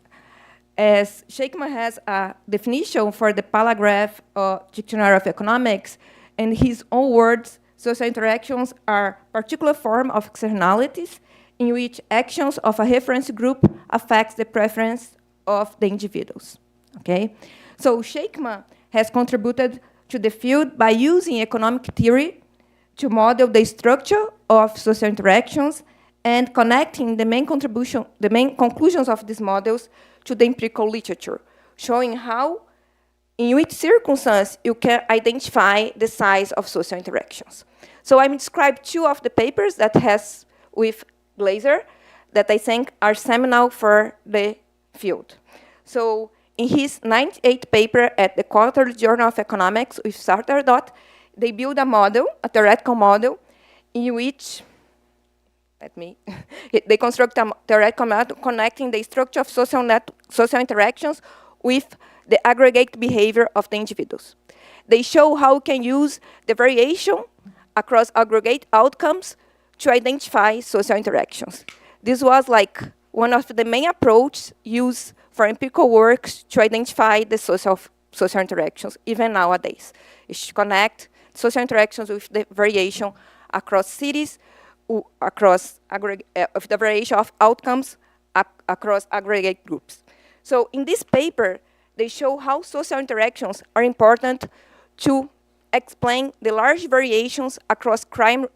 J: As Scheinkman has a definition for the paragraph Dictionary of Economics, in his own words, social interactions are particular form of externalities in which actions of a reference group affects the preference of the individuals, okay? So Scheinkman has contributed to the field by using economic theory to model the structure of social interactions and connecting the main conclusions of these models to the empirical literature, showing how, in which circumstance you can identify the size of social interactions. So I'm described two of the papers that has with Glaser that I think are seminal for the field. So in his 98th paper at the Quarterly Journal of Economics with Sartor, they build a model, a theoretical model, in which they construct a theoretical model connecting the structure of social interactions with the aggregate behavior of the individuals. They show how we can use the variation across aggregate outcomes to identify social interactions. This was one of the main approaches used for empirical works to identify the social interactions, even nowadays. Is to connect social interactions with the variation across cities, across of the variation of outcomes across aggregate groups. So in this paper, they show how social interactions are important to explain the large variations across crime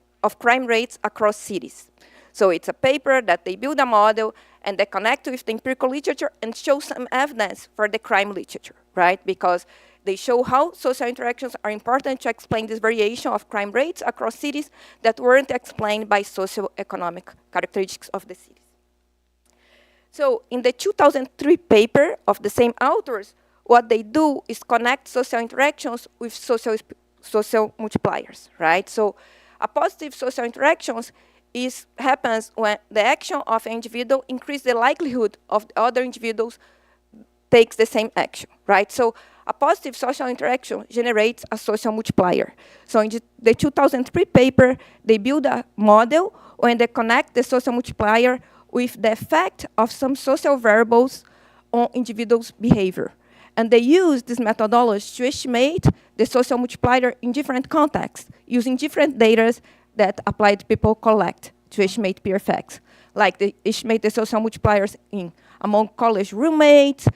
J: rates across cities. So it's a paper that they build a model and they connect with the empirical literature and show some evidence for the crime literature, right? Because they show how social interactions are important to explain this variation of crime rates across cities that weren't explained by socioeconomic characteristics of the cities. So in the 2003 paper of the same authors, what they do is connect social interactions with social multipliers, right? So a positive social interactions happens when the action of an individual increases the likelihood of the other individuals takes the same action, right? So a positive social interaction generates a social multiplier. So in the 2003 paper, they build a model when they connect the social multiplier with the effect of some social variables on individuals' behavior. And they use this methodology to estimate the social multiplier in different contexts, using different data that applied people collect to estimate peer effects. Like they estimate the social multipliers among college roommates,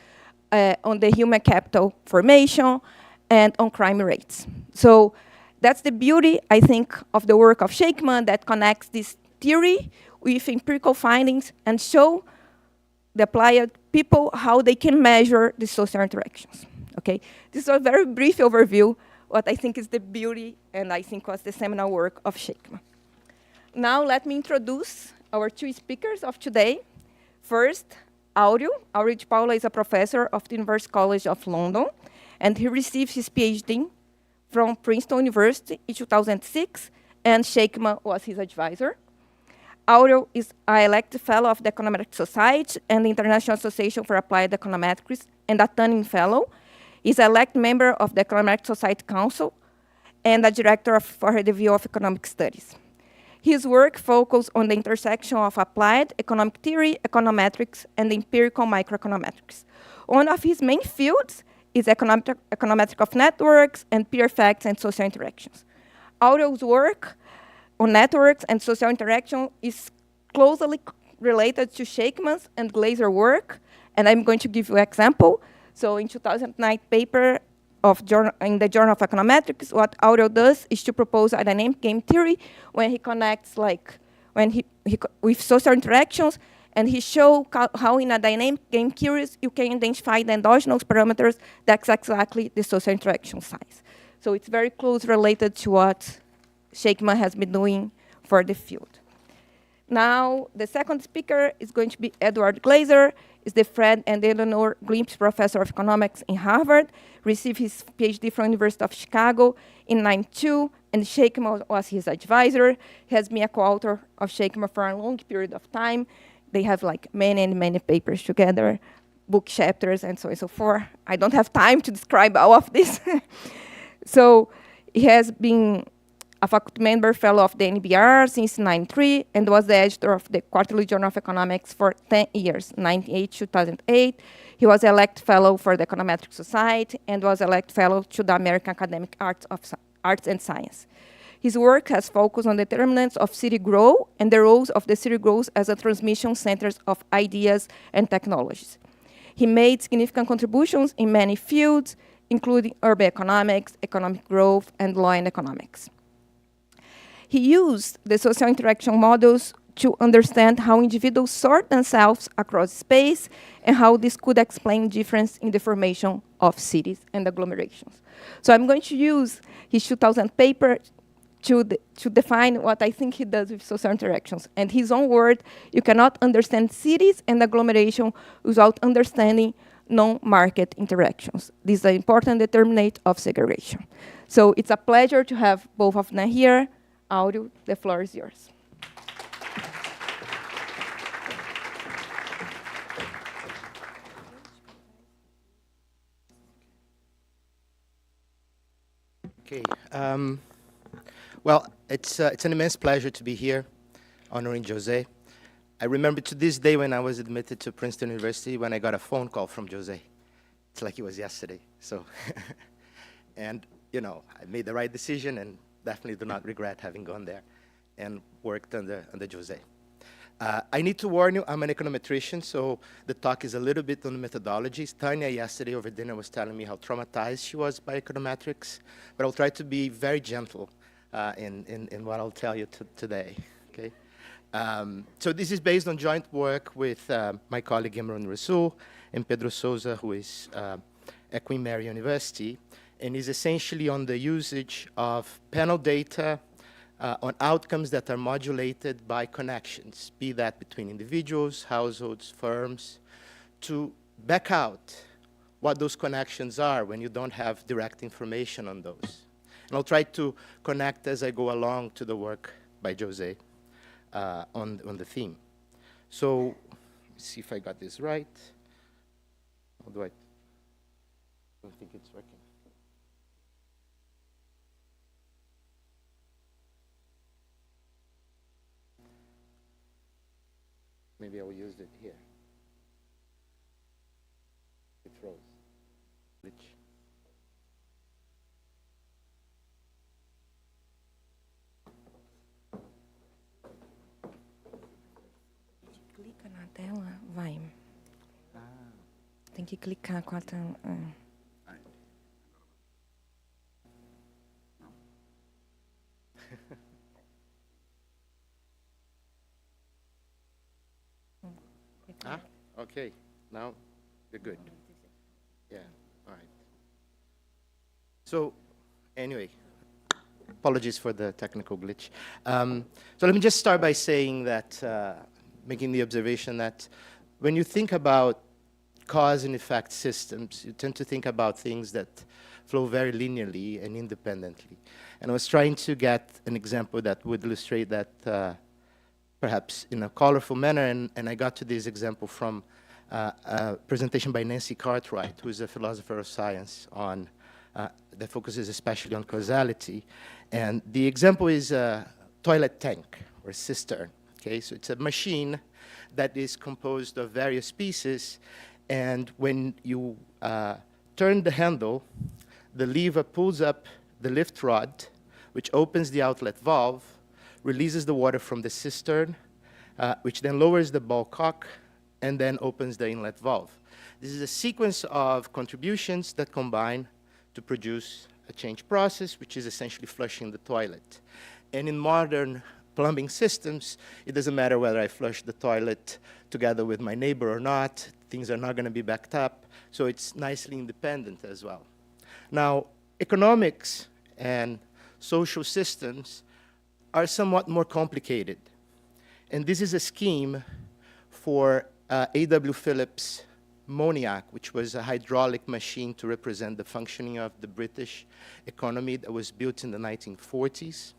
J: on the human capital formation, and on crime rates. So that's the beauty, I think, of the work of Scheinkman that connects this theory with empirical findings and show the applied people how they can measure the social interactions. Okay, this is a very brief overview, what I think is the beauty and I think was the seminal work of Scheinkman. Now let me introduce our two speakers of today. First, Áureo de Paula is a professor of the University College of London, and he received his PhD from Princeton University in 2006, and Scheinkman was his advisor. Áureo is an elected fellow of the Econometric Society and the International Association for Applied Econometrics, and a Turing Fellow. He's an elected member of the Econometric Society Council and a director for the Review of Economic Studies. His work focuses on the intersection of applied economic theory, econometrics, and empirical microeconometrics. One of his main fields is econometric of networks and peer effects and social interactions. Áureo's work on networks and social interaction is closely related to Scheinkman's and Glaser's work, and I'm going to give you an example. So in 2009 paper in the Journal of Econometrics, what Áureo does is to propose a dynamic game theory when he connects with social interactions, and he shows how in a dynamic game theory you can identify the endogenous parameters that's exactly the social interaction size. So it's very close related to what Scheinkman has been doing for the field. Now, the second speaker is going to be Edward Glaser, is the Fred and Eleanor Glimpse Professor of Economics in Harvard, received his PhD from University of Chicago in '92, and Scheinkman was his advisor. He has been a co-author of Scheinkman for a long period of time. They have like many and many papers together, book chapters, and so on and so forth. I don't have time to describe all of this. So he has been a faculty member fellow of the NBR since '93 and was the editor of the Quarterly Journal of Economics for 10 years, 98 to 2008. He was elected fellow for the Econometric Society and was elected fellow to the American Academic Arts and Science. His work has focused on determinants of city growth and the roles of the city growth as a transmission centers of ideas and technologies. He made significant contributions in many fields, including urban economics, economic growth, and law and economics. He used the social interaction models to understand how individuals sort themselves across space and how this could explain difference in the formation of cities and agglomerations. So I'm going to use his 2000 paper to define what I think he does with social interactions. And his own word, you cannot understand cities and agglomeration without understanding non-market interactions. This is an important determinant of segregation. So it's a pleasure to have both of them here. Audio, the floor is yours.
K: Okay. Well, it's an immense pleasure to be here, honoring José. I remember to this day when I was admitted to Princeton University when I got a phone call from José. It's like it was yesterday. So, and you know, I made the right decision and definitely do not regret having gone there and worked under José. I need to warn you, I'm an econometrician, so the talk is a little bit on the methodologies. Tanya yesterday over dinner was telling me how traumatized she was by econometrics, but I'll try to be very gentle in what I'll tell you today, okay? So this is based on joint work with my colleague Imran Rasul and Pedro Souza, who is at Queen Mary University, and is essentially on the usage of panel data on outcomes that are modulated by connections, be that between individuals, households, firms, to back out what those connections are when you don't have direct information on those. And I'll try to connect as I go along to the work by José on the theme. So, let's see if I got this right. How do I don't think it's working. Maybe I will use it here. It froze. Glitch.
J: Clica na tela, vai. Tem que clicar com a tela.
K: Okay, now you're good. Yeah, all right. So, anyway, apologies for the technical glitch. So let me just start by saying that, making the observation that when you think about cause and effect systems, you tend to think about things that flow very linearly and independently. And I was trying to get an example that would illustrate that perhaps in a colorful manner, and I got to this example from a presentation by Nancy Cartwright, who is a philosopher of science on that focuses especially on causality. And the example is a toilet tank or cistern. Okay, so it's a machine that is composed of various pieces, and when you turn the handle, the lever pulls up the lift rod, which opens the outlet valve, releases the water from the cistern, which then lowers the ball cock, and then opens the inlet valve. This is a sequence of contributions that combine to produce a change process, which is essentially flushing the toilet. And in modern plumbing systems, it doesn't matter whether I flush the toilet together with my neighbor or not. Things are not going to be backed up, so it's nicely independent as well. Now, economics and social systems are somewhat more complicated. And this is a scheme for A.W. Phillips' Moniac, which was a hydraulic machine to represent the functioning of the British economy that was built in the 1940s.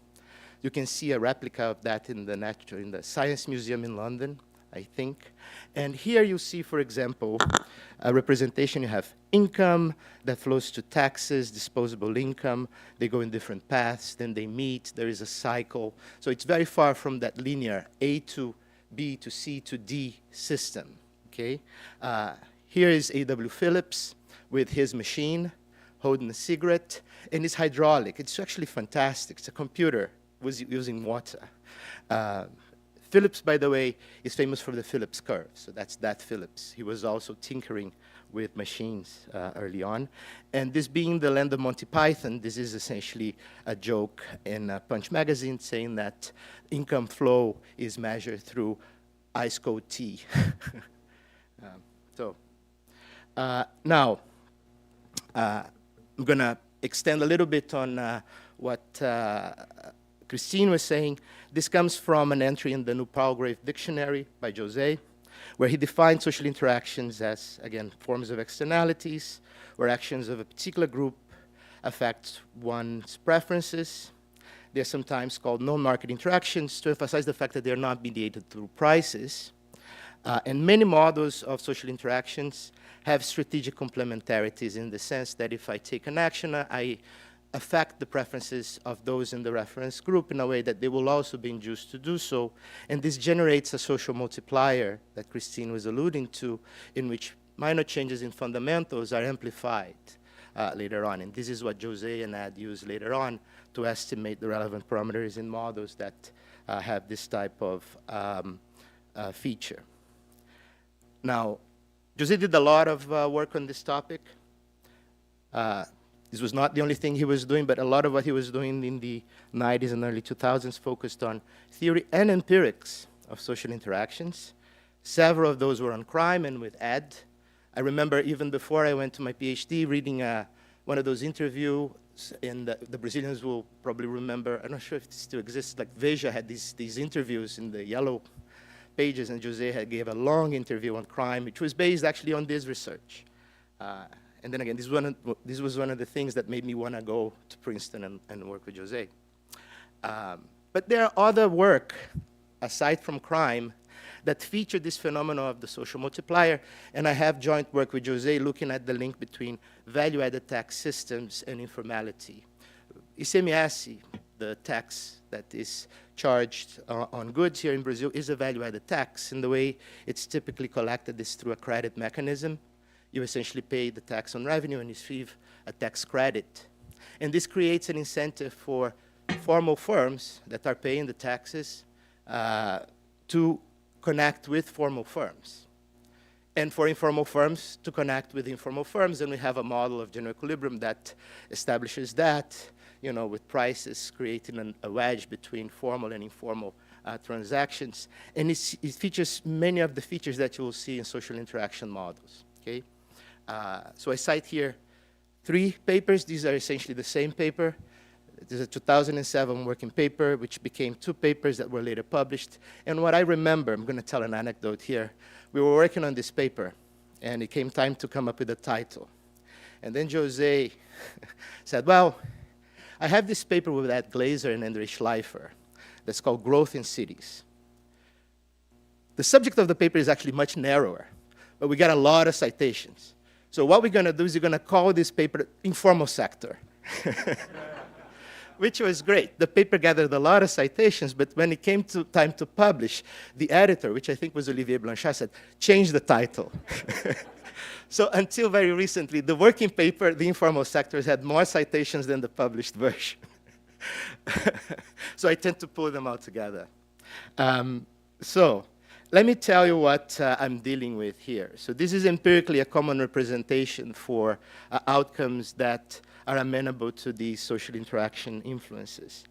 K: You can see a replica of that in the Science Museum in London, I think. And here you see, for example, a representation. You have income that flows to taxes, disposable income. They go in different paths, then they meet. There is a cycle. So it's very far from that linear A to B to C to D system, okay? Here is A.W. Phillips with his machine, holding a cigarette, and it's hydraulic. It's actually fantastic. It's a computer using water. Phillips, by the way, is famous for the Phillips curve, so that's that Phillips. He was also tinkering with machines early on. And this being the land of Monty Python, this is essentially a joke in Punch magazine saying that income flow is measured through ice cold tea. Now, I'm going to extend a little bit on what Christine was saying. This comes from an entry in the New Palgrave Dictionary by José, where he defines social interactions as, again, forms of externalities, where actions of a particular group affect one's preferences. They're sometimes called non-market interactions to emphasize the fact that they're not mediated through prices. And many models of social interactions have strategic complementarities in the sense that if I take an action, I affect the preferences of those in the reference group in a way that they will also be induced to do so. And this generates a social multiplier that Christine was alluding to, in which minor changes in fundamentals are amplified later on. And this is what José and Ed use later on to estimate the relevant parameters in models that have this type of feature. Now, José did a lot of work on this topic. This was not the only thing he was doing, but a lot of what he was doing in the 90s and early 2000s focused on theory and empirics of social interactions. Several of those were on crime and with Ed. I remember even before I went to my PhD reading one of those interviews, and the Brazilians will probably remember, I'm not sure if it still exists, like Veja had these interviews in the yellow pages, and José gave a long interview on crime, which was based actually on this research. And then again, this was one of the things that made me want to go to Princeton and work with José. But there are other work, aside from crime, that feature this phenomenon of the social multiplier, and I have joint work with José looking at the link between value-added tax systems and informality. ICMS, the tax that is charged on goods here in Brazil, is a value-added tax, and the way it's typically collected is through a credit mechanism. You essentially pay the tax on revenue and receive a tax credit. And this creates an incentive for formal firms that are paying the taxes to connect with formal firms, and for informal firms to connect with informal firms. And we have a model of general equilibrium that establishes that, you know, with prices creating a wedge between formal and informal transactions. And it features many of the features that you will see in social interaction models, okay? So I cite here 3 papers. These are essentially the same paper. There's a 2007 working paper, which became 2 papers that were later published. And what I remember, I'm going to tell an anecdote here. We were working on this paper, and it came time to come up with a title. And then José said, well, I have this paper with Ed Glazer and Andre Schleifer that's called Growth in Cities. The subject of the paper is actually much narrower, but we got a lot of citations. So what we're going to do is we're going to call this paper Informal Sector, which was great. The paper gathered a lot of citations, but when it came to time to publish, the editor, which I think was Olivier Blanchard, said, change the title. So until very recently, the working paper, The Informal Sectors, had more citations than the published version. So I tend to pull them all together. So let me tell you what I'm dealing with here. So this is empirically a common representation for outcomes that are amenable to these social interaction influences.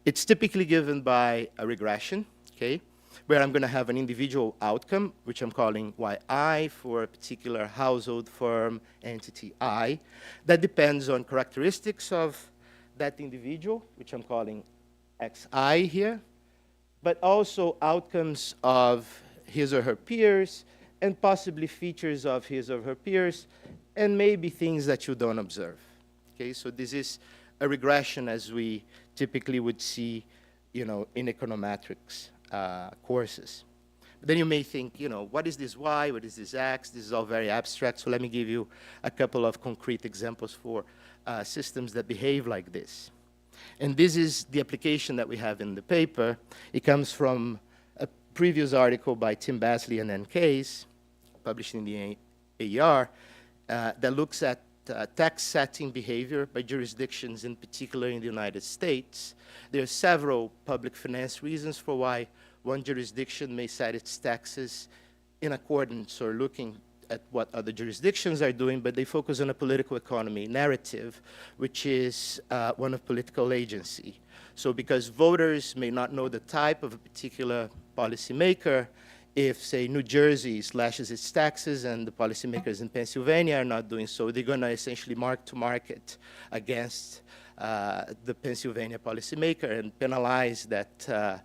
K: It's typically given by a regression, okay, where I'm going to have an individual outcome, which I'm calling yi for a particular household, firm, entity I, that depends on characteristics of that individual, which I'm calling xi here, but also outcomes of his or her peers, and possibly features of his or her peers, and maybe things that you don't observe. Okay, so this is a regression as we typically would see, in econometrics courses. But then you may think, what is this Y, what is this X? This is all very abstract, so let me give you a couple of concrete examples for systems that behave like this. And this is the application that we have in the paper. It comes from a previous article by Tim Basley and Ann Case, published in the AER, that looks at tax setting behavior by jurisdictions, in particular in the United States. There are several public finance reasons for why one jurisdiction may set its taxes in accordance or looking at what other jurisdictions are doing, but they focus on a political economy narrative, which is one of political agency. So because voters may not know the type of a particular policymaker, if, say, New Jersey slashes its taxes and the policymakers in Pennsylvania are not doing so, they're going to essentially mark to market against the Pennsylvania policymaker and penalize that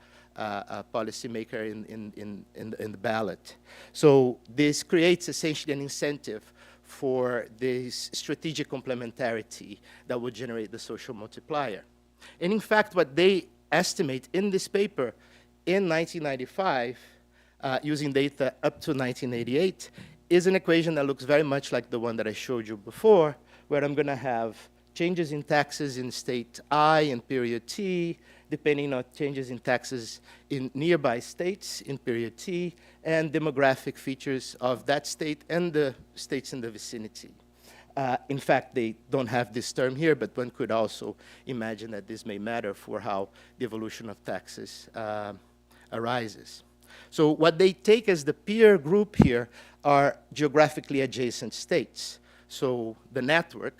K: policymaker in the ballot. So this creates essentially an incentive for this strategic complementarity that would generate the social multiplier. And in fact, what they estimate in this paper in 1995, using data up to 1988, is an equation that looks very much like the one that I showed you before, where I'm going to have changes in taxes in state I in period T, depending on changes in taxes in nearby states in period T, and demographic features of that state and the states in the vicinity. In fact, they don't have this term here, but one could also imagine that this may matter for how the evolution of taxes arises. So what they take as the peer group here are geographically adjacent states. So the network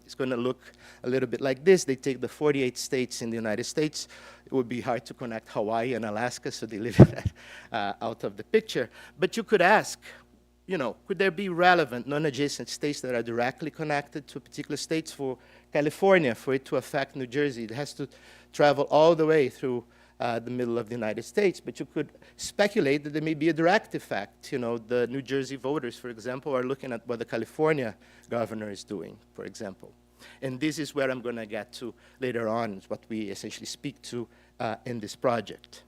K: is going to look a little bit like this. They take the 48 states in the United States. It would be hard to connect Hawaii and Alaska, so they leave that out of the picture. But you could ask, could there be relevant non-adjacent states that are directly connected to particular states? For California, for it to affect New Jersey, it has to travel all the way through the middle of the United States, but you could speculate that there may be a direct effect. The New Jersey voters, for example, are looking at what the California governor is doing, for example. And this is where I'm going to get to later on, is what we essentially speak to in this project.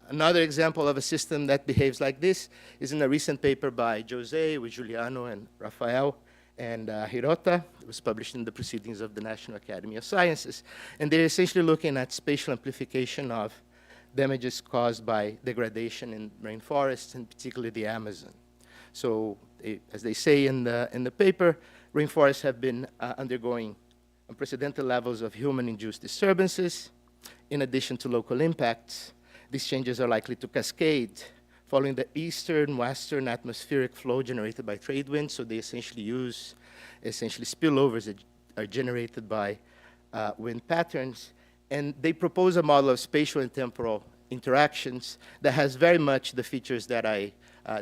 K: Another example of a system that behaves like this is in a recent paper by José with Giuliano and Rafael and Hirota. It was published in the Proceedings of the National Academy of Sciences. And they're essentially looking at spatial amplification of damages caused by degradation in rainforests, and particularly the Amazon. So as they say in the paper, rainforests have been undergoing unprecedented levels of human-induced disturbances. In addition to local impacts, these changes are likely to cascade following the eastern-western atmospheric flow generated by trade winds. So they essentially use spillovers that are generated by wind patterns. And they propose a model of spatial and temporal interactions that has very much the features that I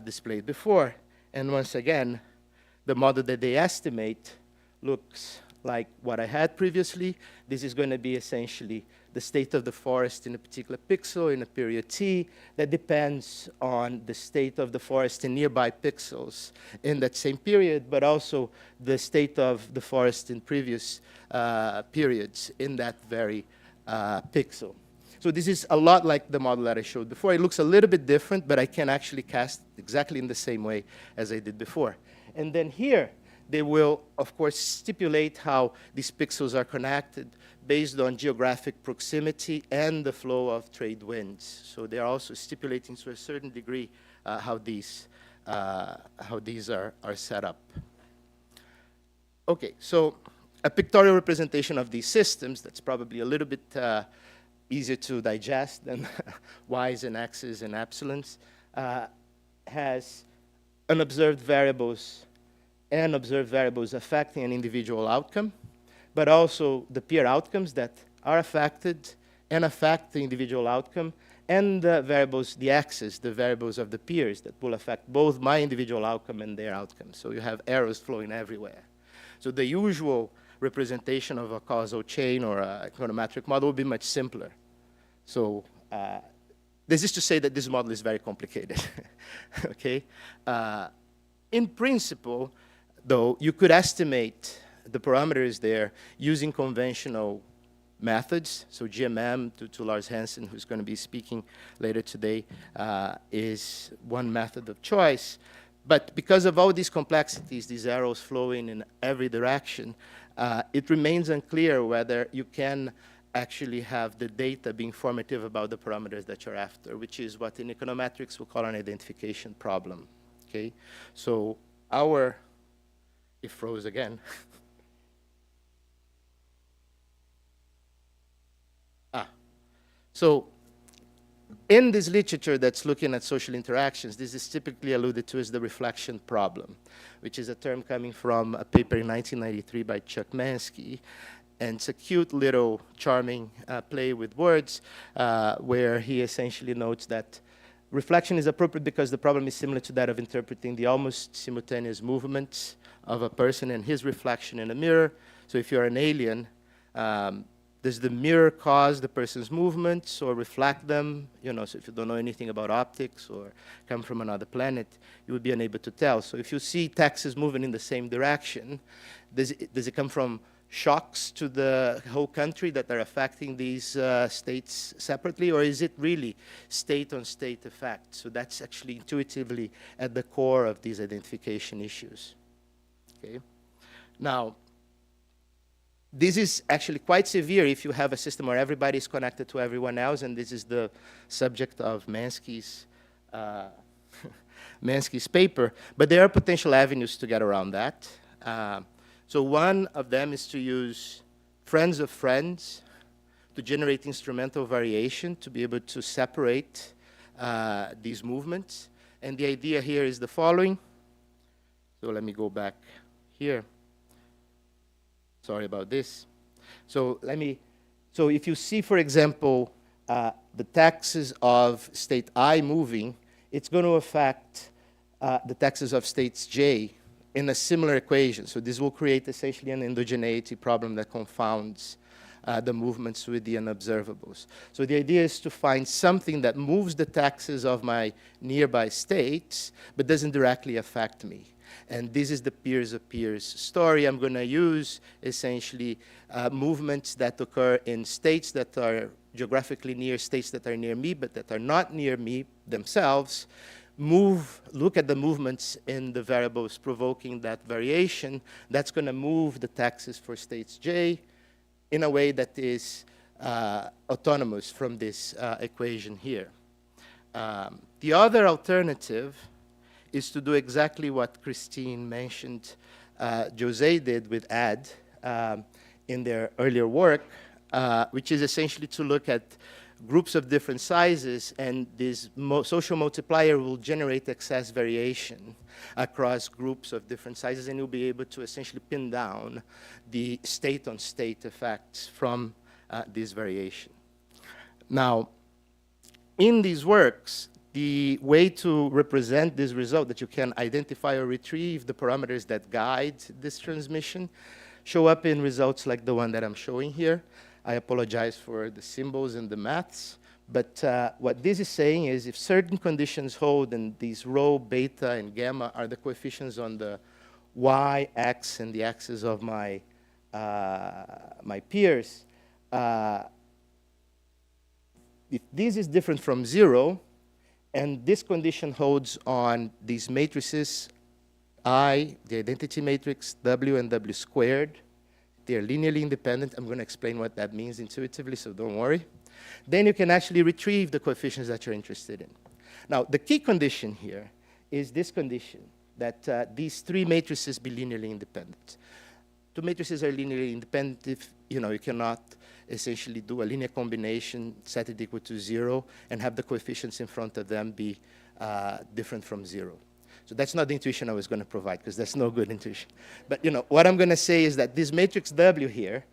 K: displayed before. And once again, the model that they estimate looks like what I had previously. This is going to be essentially the state of the forest in a particular pixel in a period T that depends on the state of the forest in nearby pixels in that same period, but also the state of the forest in previous periods in that very pixel. So this is a lot like the model that I showed before. It looks a little bit different, but I can actually cast exactly in the same way as I did before. And then here, they will, of course, stipulate how these pixels are connected based on geographic proximity and the flow of trade winds. So they are also stipulating to a certain degree how these are set up. Okay, so a pictorial representation of these systems that's probably a little bit easier to digest than Y's and X's and epsilons has unobserved variables and observed variables affecting an individual outcome, but also the peer outcomes that are affected and affect the individual outcome, and the variables, the X's, the variables of the peers that will affect both my individual outcome and their outcome. So you have arrows flowing everywhere. So the usual representation of a causal chain or a econometric model would be much simpler. So this is to say that this model is very complicated, okay? In principle, though, you could estimate the parameters there using conventional methods. So GMM, to Lars Hansen, who's going to be speaking later today, is one method of choice. But because of all these complexities, these arrows flowing in every direction, it remains unclear whether you can actually have the data being formative about the parameters that you're after, which is what in econometrics we call an identification problem, okay? So it froze again. So in this literature that's looking at social interactions, this is typically alluded to as the reflection problem, which is a term coming from a paper in 1993 by Chuck Mansky. And it's a cute little charming play with words where he essentially notes that reflection is appropriate because the problem is similar to that of interpreting the almost simultaneous movements of a person and his reflection in a mirror. So if you're an alien, does the mirror cause the person's movements or reflect them? You know, so if you don't know anything about optics or come from another planet, you would be unable to tell. So if you see taxes moving in the same direction, does it come from shocks to the whole country that are affecting these states separately, or is it really state-on-state effect? So that's actually intuitively at the core of these identification issues. Okay. Now, this is actually quite severe if you have a system where everybody is connected to everyone else, and this is the subject of Mansky's Mansky's paper. But there are potential avenues to get around that. So one of them is to use friends of friends to generate instrumental variation to be able to separate these movements. And the idea here is the following. So let me go back here. Sorry about this. So so if you see, for example, the taxes of state I moving, it's going to affect the taxes of states J in a similar equation. So this will create essentially an endogeneity problem that confounds the movements with the unobservables. So the idea is to find something that moves the taxes of my nearby states, but doesn't directly affect me. And this is the peers of peers story. I'm going to use essentially movements that occur in states that are geographically near states that are near me, but that are not near me themselves. Look at the movements in the variables provoking that variation. That's going to move the taxes for states J in a way that is autonomous from this equation here. The other alternative is to do exactly what Christine mentioned José did with AD in their earlier work, which is essentially to look at groups of different sizes, and this social multiplier will generate excess variation across groups of different sizes, and you'll be able to essentially pin down the state-on-state effects from this variation. Now, in these works, the way to represent this result, that you can identify or retrieve the parameters that guide this transmission, show up in results like the one that I'm showing here. I apologize for the symbols and the maths, but what this is saying is if certain conditions hold, and these rho, beta, and gamma are the coefficients on the y, x, and the axis of my, my peers, if this is different from 0, and this condition holds on these matrices I, the identity matrix, W and W squared. They're linearly independent. I'm going to explain what that means intuitively, so don't worry. Then you can actually retrieve the coefficients that you're interested in. Now, the key condition here is this condition, that these three matrices be linearly independent. Two matrices are linearly independent if you cannot essentially do a linear combination, set it equal to 0, and have the coefficients in front of them be different from 0. So that's not the intuition I was going to provide, because that's no good intuition. But what I'm going to say is that this matrix W here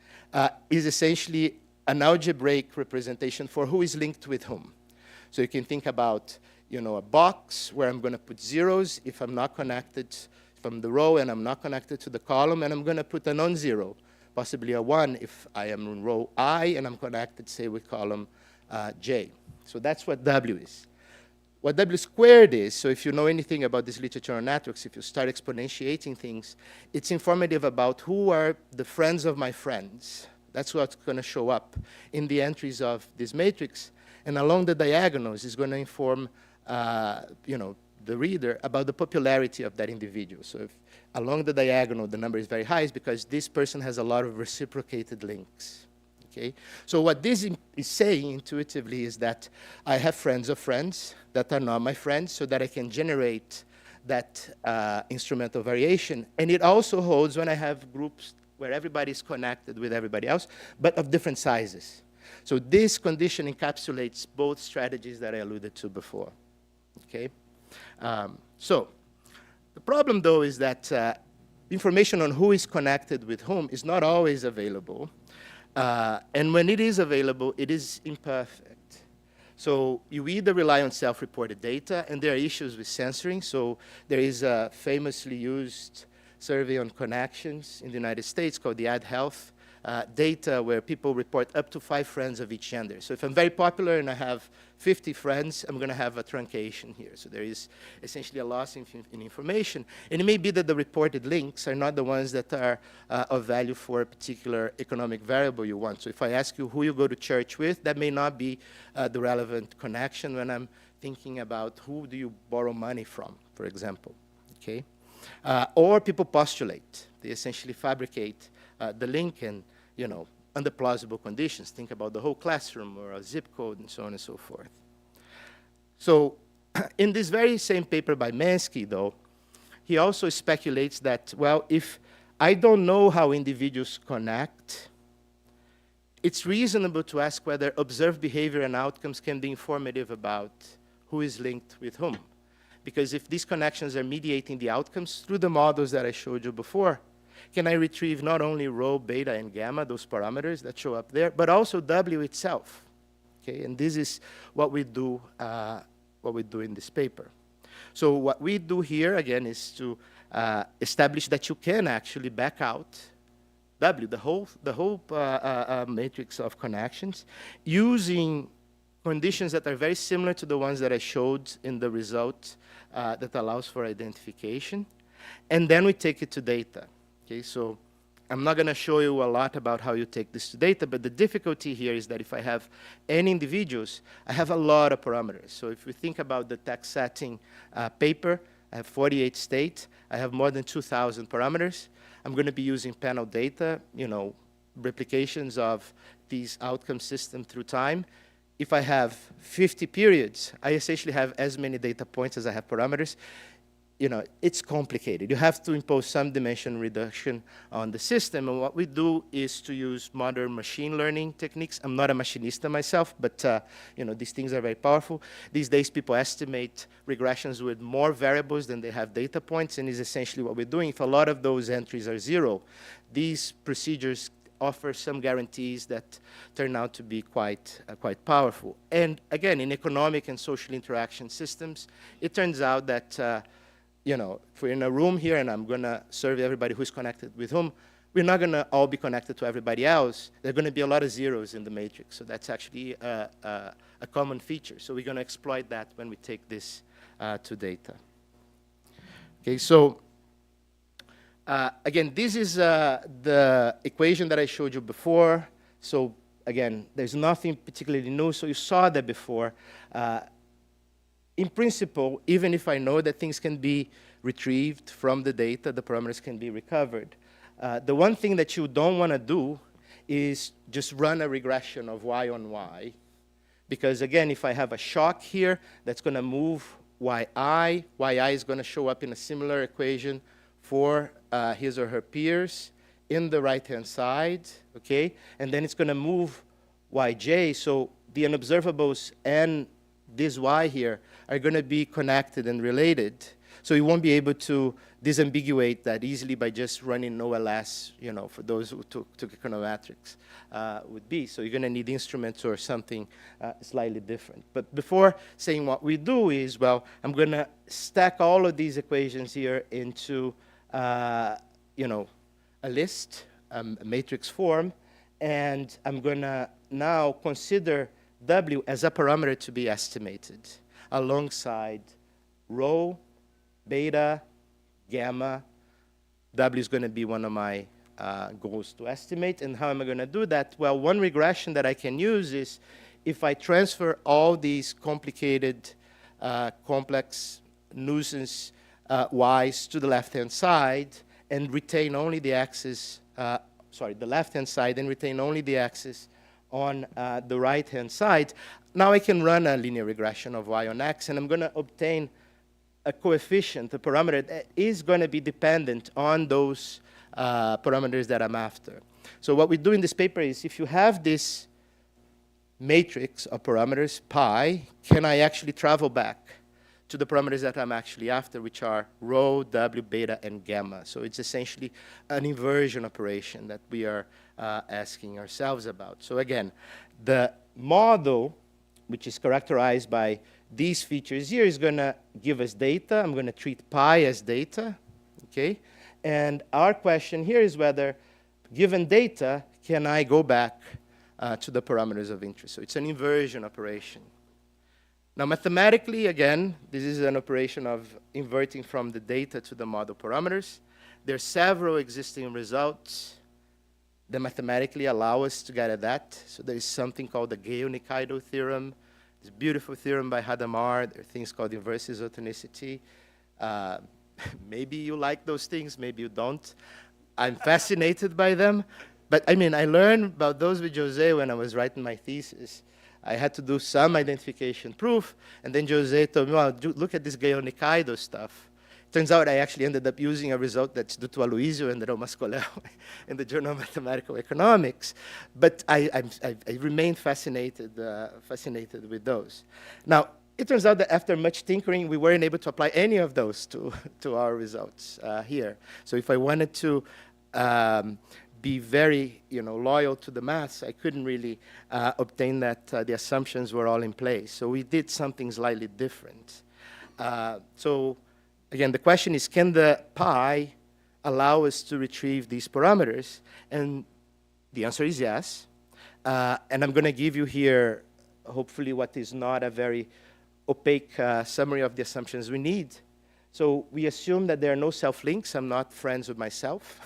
K: is essentially an algebraic representation for who is linked with whom. So you can think about a box where I'm going to put zeros if I'm not connected from the row and I'm not connected to the column, and I'm going to put a non-zero, possibly a 1 if I am in row I and I'm connected, say, with column J. So that's what W is. What W squared is, so if you know anything about this literature on networks, if you start exponentiating things, it's informative about who are the friends of my friends. That's what's going to show up in the entries of this matrix. And along the diagonals is going to inform the reader about the popularity of that individual. So if along the diagonal the number is very high, it's because this person has a lot of reciprocated links. Okay? So what this is saying intuitively is that I have friends of friends that are not my friends, so that I can generate that instrumental variation. And it also holds when I have groups where everybody is connected with everybody else, but of different sizes. So this condition encapsulates both strategies that I alluded to before. Okay? So the problem, though, is that information on who is connected with whom is not always available. And when it is available, it is imperfect. So you either rely on self-reported data, and there are issues with censoring. So there is a famously used survey on connections in the United States called the Ad Health data, where people report up to 5 friends of each gender. So if I'm very popular and I have 50 friends, I'm going to have a truncation here. So there is essentially a loss in information. And it may be that the reported links are not the ones that are of value for a particular economic variable you want. So if I ask you who you go to church with, that may not be the relevant connection when I'm thinking about who do you borrow money from, for example. Okay? Or people postulate. They essentially fabricate the link and, under plausible conditions. Think about the whole classroom or a zip code and so on and so forth. So in this very same paper by Mansky, though, he also speculates that, well, if I don't know how individuals connect, it's reasonable to ask whether observed behavior and outcomes can be informative about who is linked with whom. Because if these connections are mediating the outcomes through the models that I showed you before, can I retrieve not only rho, beta, and gamma, those parameters that show up there, but also W itself? Okay, and this is what we do in this paper. So what we do here, again, is to establish that you can actually back out W, the whole matrix of connections, using conditions that are very similar to the ones that I showed in the result that allows for identification. And then we take it to data. Okay, so I'm not going to show you a lot about how you take this to data, but the difficulty here is that if I have n individuals, I have a lot of parameters. So if we think about the tax setting paper, I have 48 states. I have more than 2,000 parameters. I'm going to be using panel data, replications of these outcome systems through time. If I have 50 periods, I essentially have as many data points as I have parameters. It's complicated. You have to impose some dimension reduction on the system. And what we do is to use modern machine learning techniques. I'm not a machinista myself, but these things are very powerful. These days, people estimate regressions with more variables than they have data points, and is essentially what we're doing. If a lot of those entries are 0, these procedures offer some guarantees that turn out to be quite powerful. And again, in economic and social interaction systems, it turns out that if we're in a room here and I'm going to survey everybody who's connected with whom, we're not going to all be connected to everybody else. There are going to be a lot of zeros in the matrix. So that's actually a common feature. So we're going to exploit that when we take this to data. Okay, so again, this is the equation that I showed you before. So again, there's nothing particularly new. So you saw that before. In principle, even if I know that things can be retrieved from the data, the parameters can be recovered. The one thing that you don't want to do is just run a regression of y on y. Because again, if I have a shock here, that's going to move yi. Yi is going to show up in a similar equation for his or her peers in the right-hand side, okay? And then it's going to move yj. So the unobservables and this y here are going to be connected and related. So you won't be able to disambiguate that easily by just running OLS, for those who took econometrics would be. So you're going to need instruments or something slightly different. But before saying what we do is, well, I'm going to stack all of these equations here into, a list, a matrix form, and I'm going to now consider W as a parameter to be estimated alongside rho, beta, gamma. W is going to be one of my goals to estimate. And how am I going to do that? Well, one regression that I can use is if I transfer all these complicated, complex nuisance y's to the left-hand side and retain only the axis, the left-hand side and retain only the axis on the right-hand side. Now I can run a linear regression of y on x, and I'm going to obtain a coefficient, a parameter that is going to be dependent on those parameters that I'm after. So what we do in this paper is if you have this matrix of parameters, pi, can I actually travel back to the parameters that I'm actually after, which are rho, w, beta, and gamma. So it's essentially an inversion operation that we are asking ourselves about. So again, the model, which is characterized by these features here, is going to give us data. I'm going to treat pi as data, okay? And our question here is whether, given data, can I go back to the parameters of interest? So it's an inversion operation. Now, mathematically, again, this is an operation of inverting from the data to the model parameters. There are several existing results that mathematically allow us to get at that. So there is something called the Gale-Nikaido theorem. This beautiful theorem by Hadamard. There are things called inverse isotonicity. Maybe you like those things, maybe you don't. I'm fascinated by them. But I mean, I learned about those with José when I was writing my thesis. I had to do some identification proof, and then José told me, well, look at this Gale-Nikaido stuff. Turns out I actually ended up using a result that's due to Aloisio and Mascolel in the Journal of Mathematical Economics. But I remain fascinated with those. Now, it turns out that after much tinkering, we weren't able to apply any of those to our results here. So if I wanted to be very loyal to the maths, I couldn't really obtain that the assumptions were all in place. So we did something slightly different. So again, the question is, can the pi allow us to retrieve these parameters? And the answer is yes. And I'm going to give you here, hopefully, what is not a very opaque summary of the assumptions we need. So we assume that there are no self-links. I'm not friends with myself,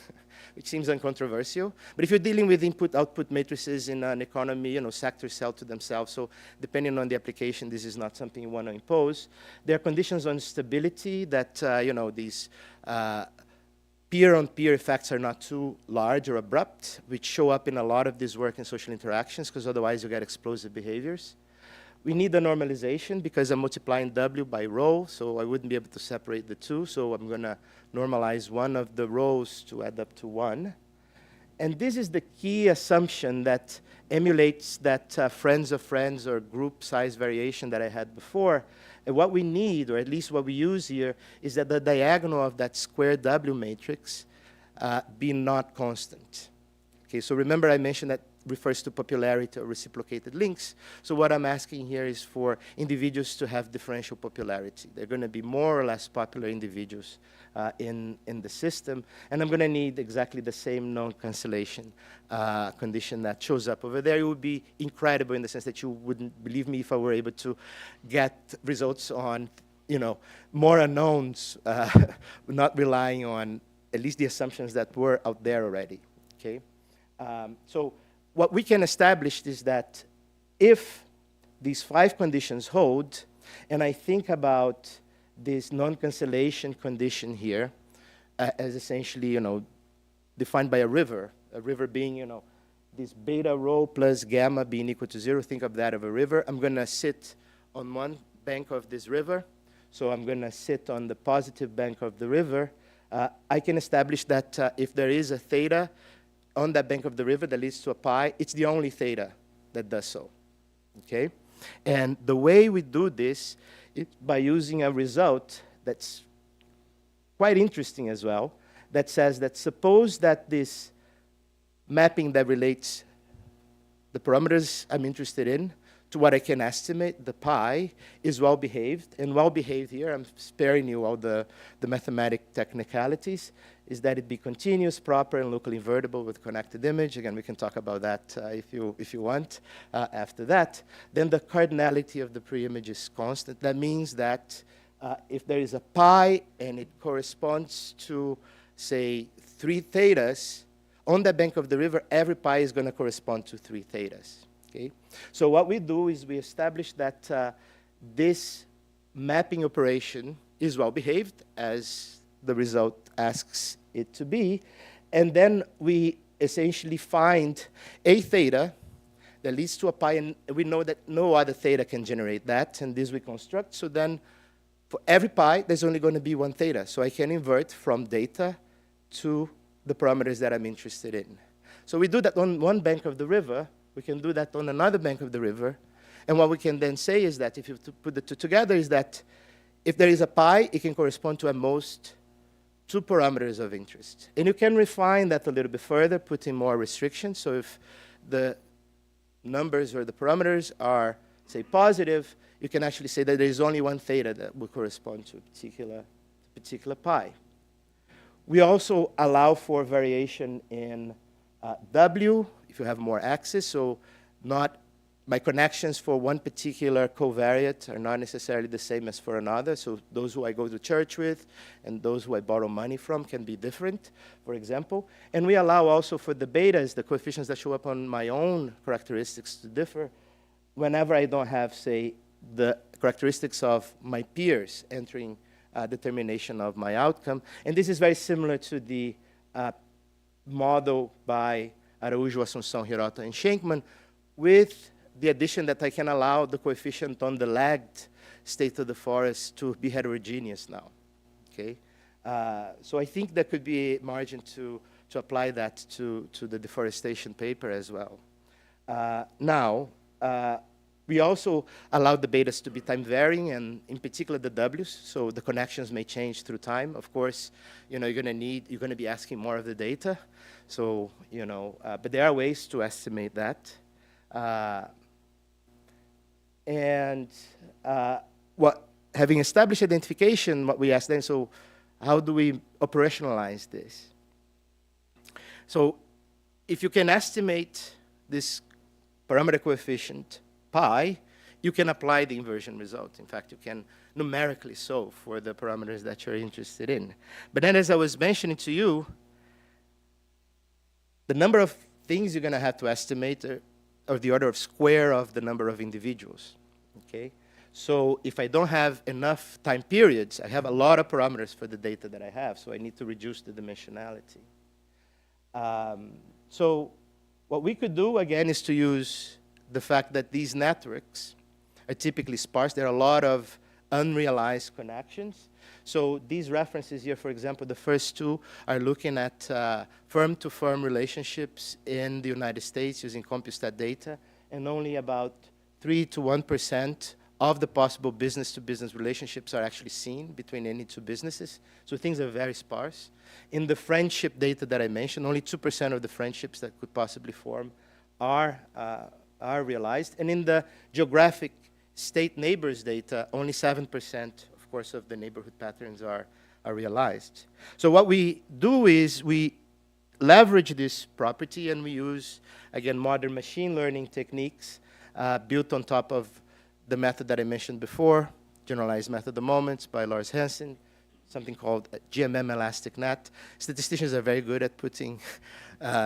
K: which seems uncontroversial. But if you're dealing with input-output matrices in an economy, sectors sell to themselves. So depending on the application, this is not something you want to impose. There are conditions on stability that, these peer-on-peer effects are not too large or abrupt, which show up in a lot of this work in social interactions, because otherwise you get explosive behaviors. We need a normalization because I'm multiplying W by rho, so I wouldn't be able to separate the two. So I'm going to normalize one of the rows to add up to 1. And this is the key assumption that emulates that friends of friends or group size variation that I had before. And what we need, or at least what we use here, is that the diagonal of that square W matrix be not constant. Okay, so remember I mentioned that refers to popularity or reciprocated links. So what I'm asking here is for individuals to have differential popularity. They're going to be more or less popular individuals in the system. And I'm going to need exactly the same non-cancellation condition that shows up over there. It would be incredible in the sense that you wouldn't believe me if I were able to get results on, more unknowns, not relying on at least the assumptions that were out there already. Okay? So what we can establish is that if these 5 conditions hold, and I think about this non-cancellation condition here as essentially, defined by a river being, this beta rho plus gamma being equal to 0, think of that of a river. I'm going to sit on one bank of this river, so I'm going to sit on the positive bank of the river. I can establish that if there is a theta on that bank of the river that leads to a pi, it's the only theta that does so, okay? And the way we do this is by using a result that's quite interesting as well, that says that suppose that this mapping that relates the parameters I'm interested in to what I can estimate, the pi, is well-behaved. And well-behaved here, I'm sparing you all the mathematic technicalities, is that it be continuous, proper, and locally invertible with connected image. Again, we can talk about that if you want after that. Then the cardinality of the pre-image is constant. That means that if there is a pi and it corresponds to, say, 3 thetas, on the bank of the river, every pi is going to correspond to 3 thetas. Okay? So what we do is we establish that this mapping operation is well-behaved, as the result asks it to be, and then we essentially find a theta that leads to a pi, and we know that no other theta can generate that, and this we construct. So then for every pi, there's only going to be 1 theta. So I can invert from data to the parameters that I'm interested in. So we do that on one bank of the river. We can do that on another bank of the river. And what we can then say is that if you put the two together is that if there is a pi, it can correspond to at most 2 parameters of interest. And you can refine that a little bit further, putting more restrictions. So if the numbers or the parameters are, say, positive, you can actually say that there is only 1 theta that will correspond to a particular pi. We also allow for variation in W, if you have more axes, so not my connections for one particular covariate are not necessarily the same as for another. So those who I go to church with and those who I borrow money from can be different, for example. And we allow also for the betas, the coefficients that show up on my own characteristics, to differ whenever I don't have, say, the characteristics of my peers entering determination of my outcome. And this is very similar to the model by Araújo, Assunção, Hirota, and Scheinkman, with the addition that I can allow the coefficient on the lagged state of the forest to be heterogeneous now. Okay? So I think there could be a margin to apply that to the deforestation paper as well. Now, we also allow the betas to be time varying, and in particular the W's, so the connections may change through time. Of course, you're going to be asking more of the data. So, but there are ways to estimate that. Having established identification, what we ask then, so how do we operationalize this? So if you can estimate this parameter coefficient pi, you can apply the inversion result. In fact, you can numerically solve for the parameters that you're interested in. But then, as I was mentioning to you, the number of things you're going to have to estimate are the order of square of the number of individuals. Okay? So if I don't have enough time periods, I have a lot of parameters for the data that I have, so I need to reduce the dimensionality. So what we could do, again, is to use the fact that these networks are typically sparse. There are a lot of unrealized connections. So these references here, for example, the first 2 are looking at firm-to-firm relationships in the United States using CompuStat data, and only about 3 to 1% of the possible business-to-business relationships are actually seen between any 2 businesses. So things are very sparse. In the friendship data that I mentioned, only 2% of the friendships that could possibly form are realized. And in the geographic state neighbors data, only 7%, of course, of the neighborhood patterns are realized. So what we do is we leverage this property, and we use, again, modern machine learning techniques built on top of the method that I mentioned before, generalized method of moments by Lars Hansen, something called GMM elastic net. Statisticians are very good at putting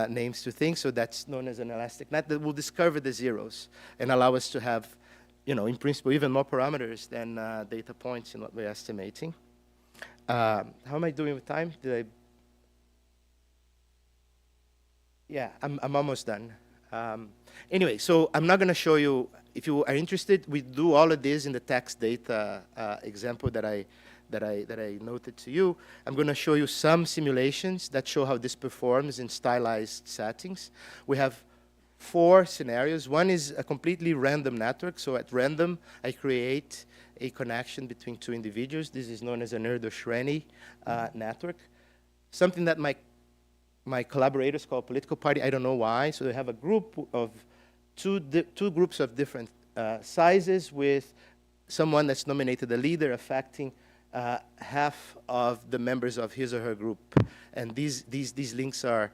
K: names to things, so that's known as an elastic net that will discover the zeros and allow us to have, in principle, even more parameters than data points in what we're estimating. How am I doing with time? Yeah, I'm almost done. Anyway, so I'm not going to show you. If you are interested, we do all of this in the text data example that I noted to you. I'm going to show you some simulations that show how this performs in stylized settings. We have 4 scenarios. One is a completely random network. So at random, I create a connection between 2 individuals. This is known as an Erdős-Renyi network. Something that my collaborators call political party. I don't know why. So they have a group of two groups of different sizes with someone that's nominated a leader affecting half of the members of his or her group. And these links are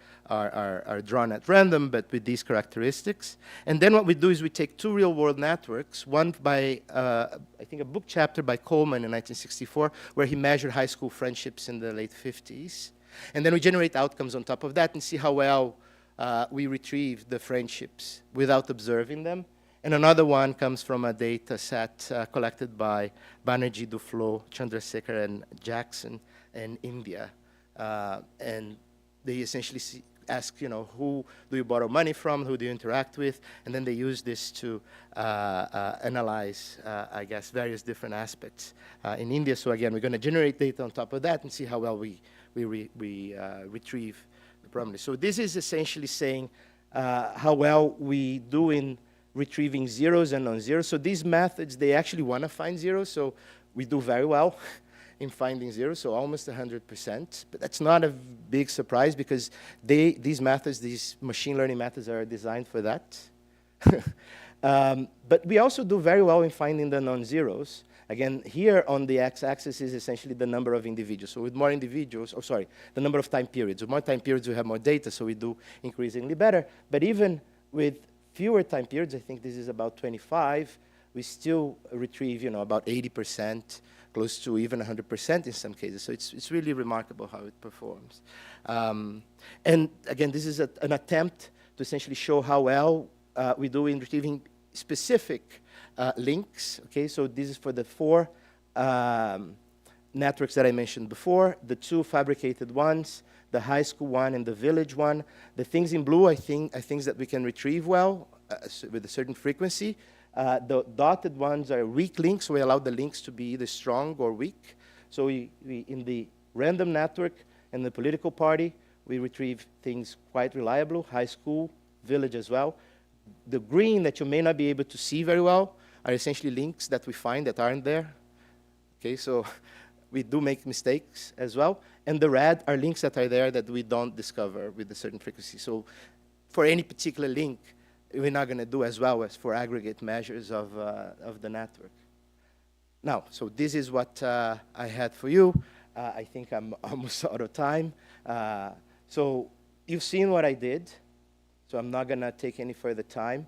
K: drawn at random, but with these characteristics. And then what we do is we take two real-world networks, one by, I think, a book chapter by Coleman in 1964, where he measured high school friendships in the late 50s. And then we generate outcomes on top of that and see how well we retrieve the friendships without observing them. And another one comes from a data set collected by Banerjee, Duflo, Chandrasekhar, and Jackson in India. And they essentially ask, who do you borrow money from, who do you interact with, and then they use this to analyze, I guess, various different aspects in India. So again, we're going to generate data on top of that and see how well we retrieve the problem. So this is essentially saying how well we do in retrieving zeros and non-zeros. So these methods, they actually want to find zeros, so we do very well in finding zeros, so almost 100%. But that's not a big surprise because these methods, these machine learning methods are designed for that. But we also do very well in finding the non-zeros. Again, here on the x-axis is essentially the number of individuals. So with more individuals, the number of time periods. With more time periods, we have more data, so we do increasingly better. But even with fewer time periods, I think this is about 25, we still retrieve, about 80%, close to even 100% in some cases. So it's really remarkable how it performs. And again, this is an attempt to essentially show how well we do in retrieving specific links. Okay, so this is for the 4 networks that I mentioned before, the 2 fabricated ones, the high school one and the village one. The things in blue, I think, are things that we can retrieve well with a certain frequency. The dotted ones are weak links, so we allow the links to be either strong or weak. So we in the random network and the political party, we retrieve things quite reliable, high school, village as well. The green that you may not be able to see very well are essentially links that we find that aren't there. Okay, so we do make mistakes as well. And the red are links that are there that we don't discover with a certain frequency. So for any particular link, we're not going to do as well as for aggregate measures of the network. Now, so this is what I had for you. I think I'm almost out of time. So you've seen what I did, so I'm not going to take any further time.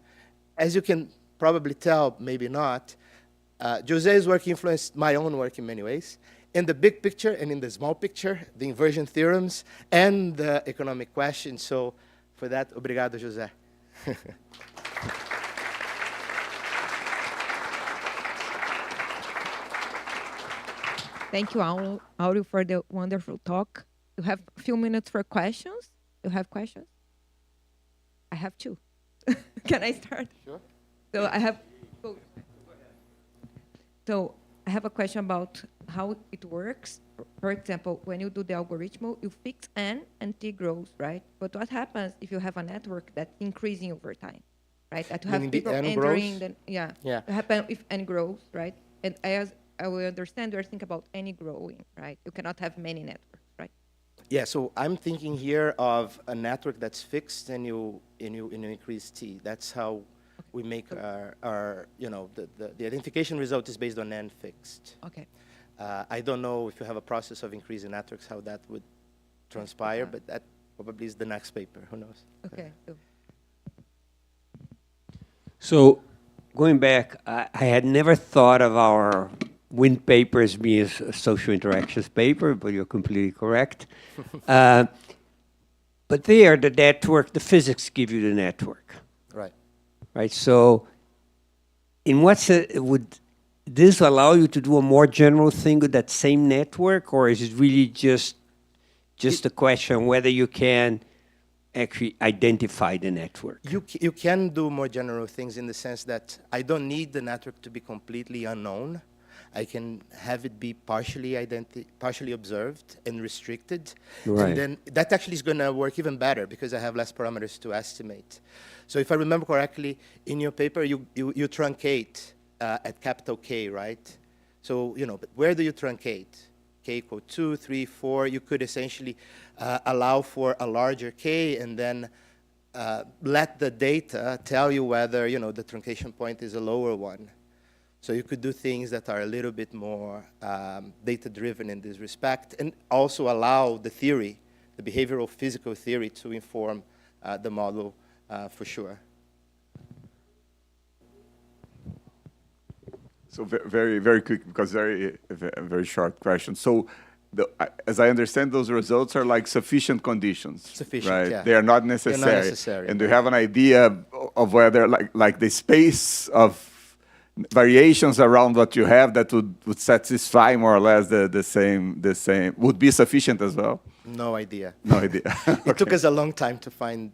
K: As you can probably tell, maybe not, José's work influenced my own work in many ways. In the big picture and in the small picture, the inversion theorems and the economic questions. So for that, obrigado, José.
J: Thank you, Aureo, for the wonderful talk. You have a few minutes for questions. You have questions? I have 2. Can I start?
K: Sure.
J: So I have. So I have a question about how it works. For example, when you do the algorithm, you fix n and t grows, right? But what happens if you have a network that's increasing over time, right? That you have people entering, then What happens if n grows, right? And as I will understand, you're thinking about any growing, right? You cannot have many networks, right?
K: Yeah, so I'm thinking here of a network that's fixed and you increase t. That's how we make our the identification result is based on n fixed.
J: Okay.
K: I don't know if you have a process of increasing networks, how that would transpire, but that probably is the next paper. Who knows?
J: Okay.
H: So going back, I had never thought of our wind paper as being a social interactions paper, but you're completely correct. But there, the network, the physics give you the network.
K: Right.
H: Right. So in what sense would this allow you to do a more general thing with that same network, or is it really just a question whether you can actually identify the network?
K: You can do more general things in the sense that I don't need the network to be completely unknown. I can have it be partially observed and restricted.
H: Right.
K: And then that actually is going to work even better because I have less parameters to estimate. So if I remember correctly, in your paper, you truncate at capital K, right? So, but where do you truncate? K equal 2, 3, 4. You could essentially allow for a larger K and then let the data tell you whether, the truncation point is a lower one. So you could do things that are a little bit more data-driven in this respect, and also allow the theory, the behavioral physical theory, to inform the model for sure.
B: So very, very quick, because very short question. So, as I understand, those results are like sufficient conditions.
K: Sufficient,
B: right?
K: yeah.
B: They are not necessary.
K: They're not necessary.
B: And do you have an idea of whether, like the space of variations around what you have that would satisfy more or less the same, would be sufficient as well?
K: No idea.
B: No idea.
K: It took us a long time to find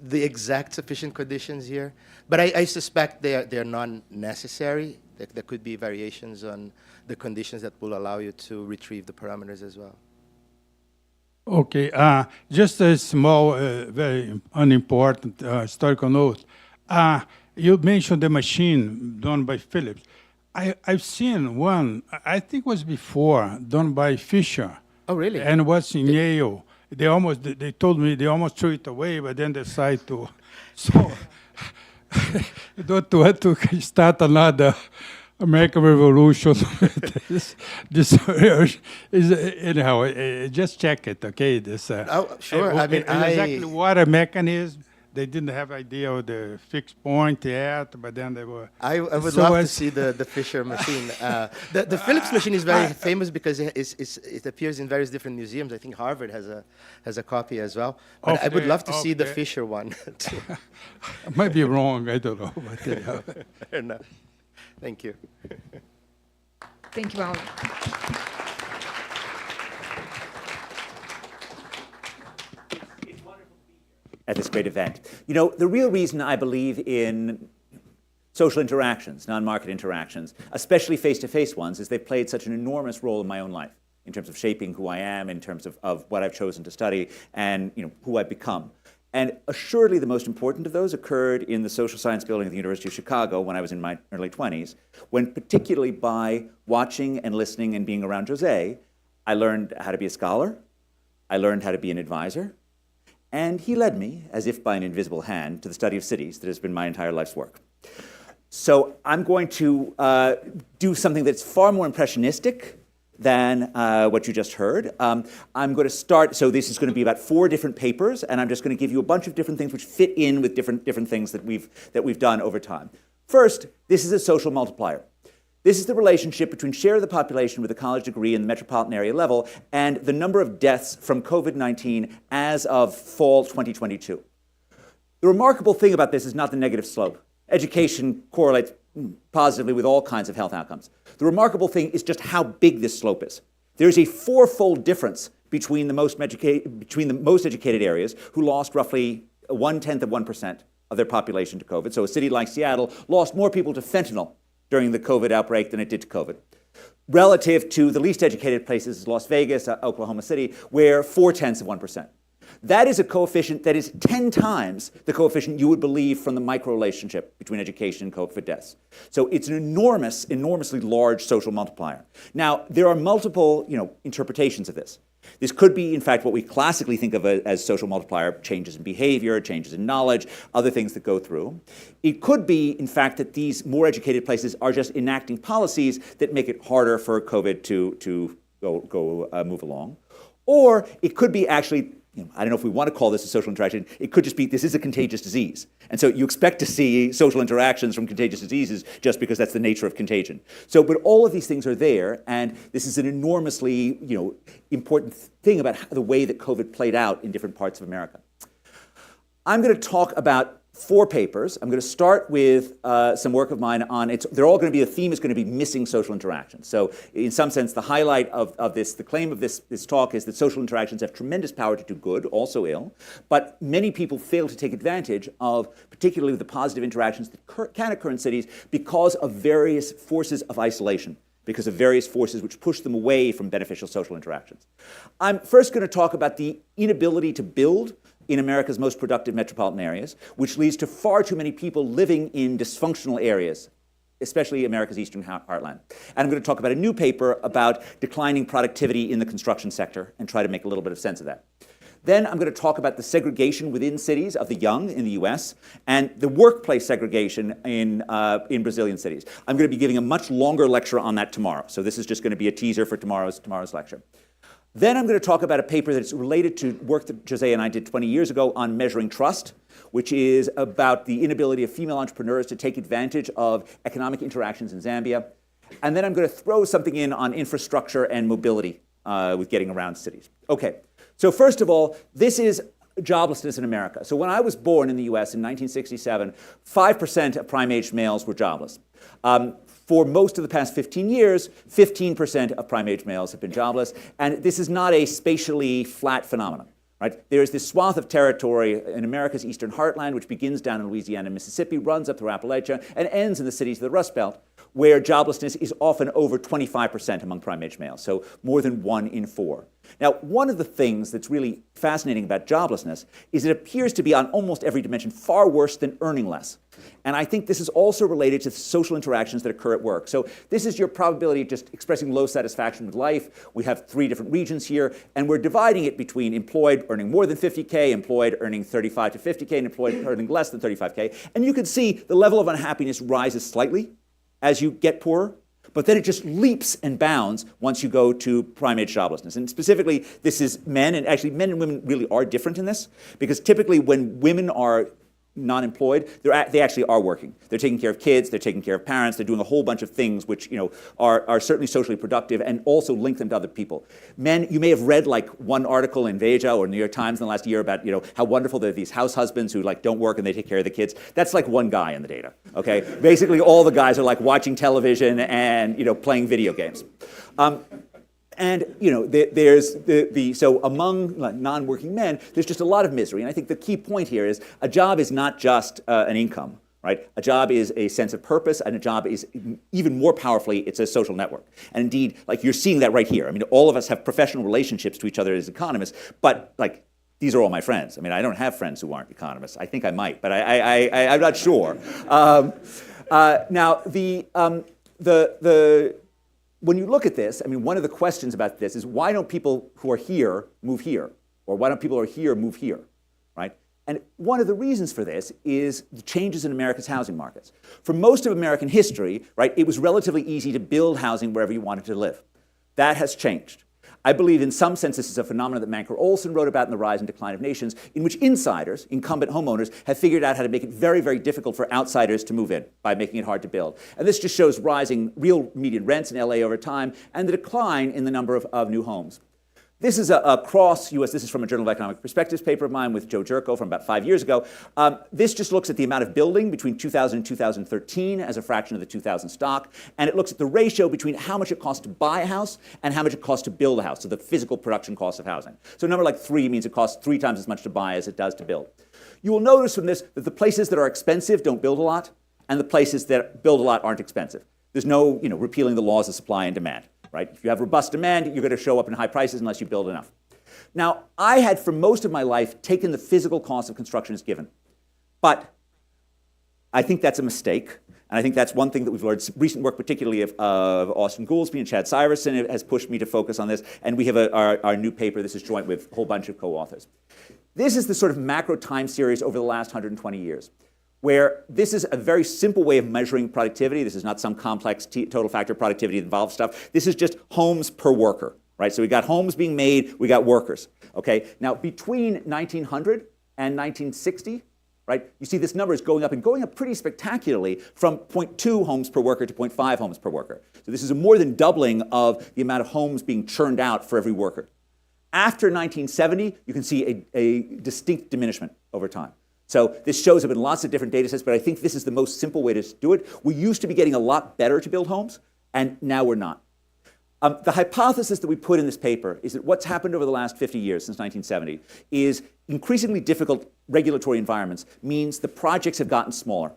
K: the exact sufficient conditions here. But I suspect they're not necessary. There could be variations on the conditions that will allow you to retrieve the parameters as well.
L: Okay, just a small, very unimportant historical note. You mentioned the machine done by Philips. I've seen one, I think was before, done by Fisher.
K: Oh, really?
L: And was in Yale. They told me they almost threw it away, but then decided to. So, you don't want to start another American Revolution. this is anyhow. Just check it, okay? This.
K: Oh, sure.
L: Exactly what a mechanism. They didn't have idea of the fixed point yet, but then they were.
K: I would love to see the Fisher machine. The Philips machine is very famous because it appears in various different museums. I think Harvard has a copy as well. But I would love to see the Fisher one too.
L: I might be wrong. I don't know. But,
K: Fair enough. Thank you.
J: Thank you, Alan.
G: At this great event. The real reason I believe in social interactions, non-market interactions, especially face-to-face ones, is they've played such an enormous role in my own life, in terms of shaping who I am, in terms of what I've chosen to study, and who I've become. And assuredly the most important of those occurred in the social science building at the University of Chicago when I was in my early 20s, when particularly by watching and listening and being around José, I learned how to be a scholar, I learned how to be an advisor, and he led me, as if by an invisible hand, to the study of cities that has been my entire life's work. So I'm going to do something that's far more impressionistic than what you just heard. I'm going to start, so this is going to be about 4 different papers, and I'm just going to give you a bunch of different things which fit in with different things that we've done over time. First, this is a social multiplier. This is the relationship between share of the population with a college degree in the metropolitan area level and the number of deaths from COVID-19 as of fall 2022. The remarkable thing about this is not the negative slope. Education correlates positively with all kinds of health outcomes. The remarkable thing is just how big this slope is. There is a 4-fold difference between the most educated areas, who lost roughly 0.1% of their population to COVID. So a city like Seattle lost more people to fentanyl during the COVID outbreak than it did to COVID, relative to the least educated places, Las Vegas, Oklahoma City, where 0.4%. That is a coefficient that is 10 times the coefficient you would believe from the micro-relationship between education and COVID deaths. So it's an enormously large social multiplier. Now, there are multiple interpretations of this. This could be, in fact, what we classically think of as social multiplier, changes in behavior, changes in knowledge, other things that go through. It could be, in fact, that these more educated places are just enacting policies that make it harder for COVID to move along. Or it could be actually, I don't know if we want to call this a social interaction, it could just be this is a contagious disease. And so you expect to see social interactions from contagious diseases just because that's the nature of contagion. So, but all of these things are there, and this is an enormously, important thing about the way that COVID played out in different parts of America. I'm going to talk about 4 papers. I'm going to start with some work of mine on it. They're all going to be, the theme is going to be missing social interactions. So in some sense, the highlight of this, the claim of this talk is that social interactions have tremendous power to do good, also ill, but many people fail to take advantage of particularly the positive interactions that can occur in cities because of various forces of isolation, because of various forces which push them away from beneficial social interactions. I'm first going to talk about the inability to build in America's most productive metropolitan areas, which leads to far too many people living in dysfunctional areas, especially America's eastern heartland. And I'm going to talk about a new paper about declining productivity in the construction sector and try to make a little bit of sense of that. Then I'm going to talk about the segregation within cities of the young in the US and the workplace segregation in Brazilian cities. I'm going to be giving a much longer lecture on that tomorrow. So this is just going to be a teaser for tomorrow's lecture. Then I'm going to talk about a paper that's related to work that José and I did 20 years ago on measuring trust, which is about the inability of female entrepreneurs to take advantage of economic interactions in Zambia. And then I'm going to throw something in on infrastructure and mobility with getting around cities. Okay, so first of all, this is joblessness in America. So when I was born in the US in 1967, 5% of prime-aged males were jobless. For most of the past 15 years, 15% of prime-aged males have been jobless, and this is not a spatially flat phenomenon. Right? There's this swath of territory in America's eastern heartland, which begins down in Louisiana and Mississippi, runs up through Appalachia, and ends in the cities of the Rust Belt, where joblessness is often over 25% among prime-aged males, so more than 1 in 4. Now, one of the things that's really fascinating about joblessness is it appears to be on almost every dimension far worse than earning less. And I think this is also related to social interactions that occur at work. So this is your probability of just expressing low satisfaction with life. We have 3 different regions here, and we're dividing it between employed earning more than 50K, employed earning 35 to 50K, and employed earning less than 35K. And you can see the level of unhappiness rises slightly as you get poorer, but then it just leaps and bounds once you go to prime-age joblessness. And specifically, this is men, and actually men and women really are different in this, because typically when women are non-employed, they actually are working. They're taking care of kids, they're taking care of parents, they're doing a whole bunch of things which are certainly socially productive and also link them to other people. Men, you may have read like one article in Veja or New York Times in the last year about how wonderful there are these house husbands who don't work and they take care of the kids. That's like one guy in the data, okay? Basically all the guys are like watching television and playing video games. And there's so among non-working men, there's just a lot of misery. And I think the key point here is a job is not just an income, right? A job is a sense of purpose, and a job is even more powerfully, it's a social network. And indeed, you're seeing that right here. I mean, all of us have professional relationships to each other as economists, but these are all my friends. I mean, I don't have friends who aren't economists. I think I might, but I'm not sure. Now, when you look at this, I mean, one of the questions about this is why don't people who are here move here? Or why don't people who are here move here, right? And one of the reasons for this is the changes in America's housing markets. For most of American history, right, it was relatively easy to build housing wherever you wanted to live. That has changed. I believe in some sense this is a phenomenon that Manker Olson wrote about in The Rise and Decline of Nations, in which insiders, incumbent homeowners, have figured out how to make it very, very difficult for outsiders to move in by making it hard to build. And this just shows rising real median rents in LA over time and the decline in the number of new homes. This is a cross-US, this is from a Journal of Economic Perspectives paper of mine with Joe Jerko from about 5 years ago. This just looks at the amount of building between 2000 and 2013 as a fraction of the 2000 stock, and it looks at the ratio between how much it costs to buy a house and how much it costs to build a house, so the physical production cost of housing. So a number like 3 means it costs 3 times as much to buy as it does to build. You will notice from this that the places that are expensive don't build a lot, and the places that build a lot aren't expensive. There's no repealing the laws of supply and demand. Right? If you have robust demand, you're going to show up in high prices unless you build enough. Now, I had for most of my life taken the physical cost of construction as given. But I think that's a mistake. And I think that's one thing that we've learned. Recent work, particularly of Austin Goolsbee and Chad Syverson, has pushed me to focus on this. And we have our new paper. This is joint with a whole bunch of co-authors. This is the sort of macro time series over the last 120 years, where this is a very simple way of measuring productivity. This is not some complex total factor productivity that involves stuff. This is just homes per worker, right? So we got homes being made, we got workers, okay? Now, between 1900 and 1960, right, you see this number is going up and going up pretty spectacularly from 0.2 homes per worker to 0.5 homes per worker. So this is a more than doubling of the amount of homes being churned out for every worker. After 1970, you can see a distinct diminishment over time. So this shows up in lots of different data sets, but I think this is the most simple way to do it. We used to be getting a lot better to build homes, and now we're not. The hypothesis that we put in this paper is that what's happened over the last 50 years, since 1970, is increasingly difficult regulatory environments means the projects have gotten smaller.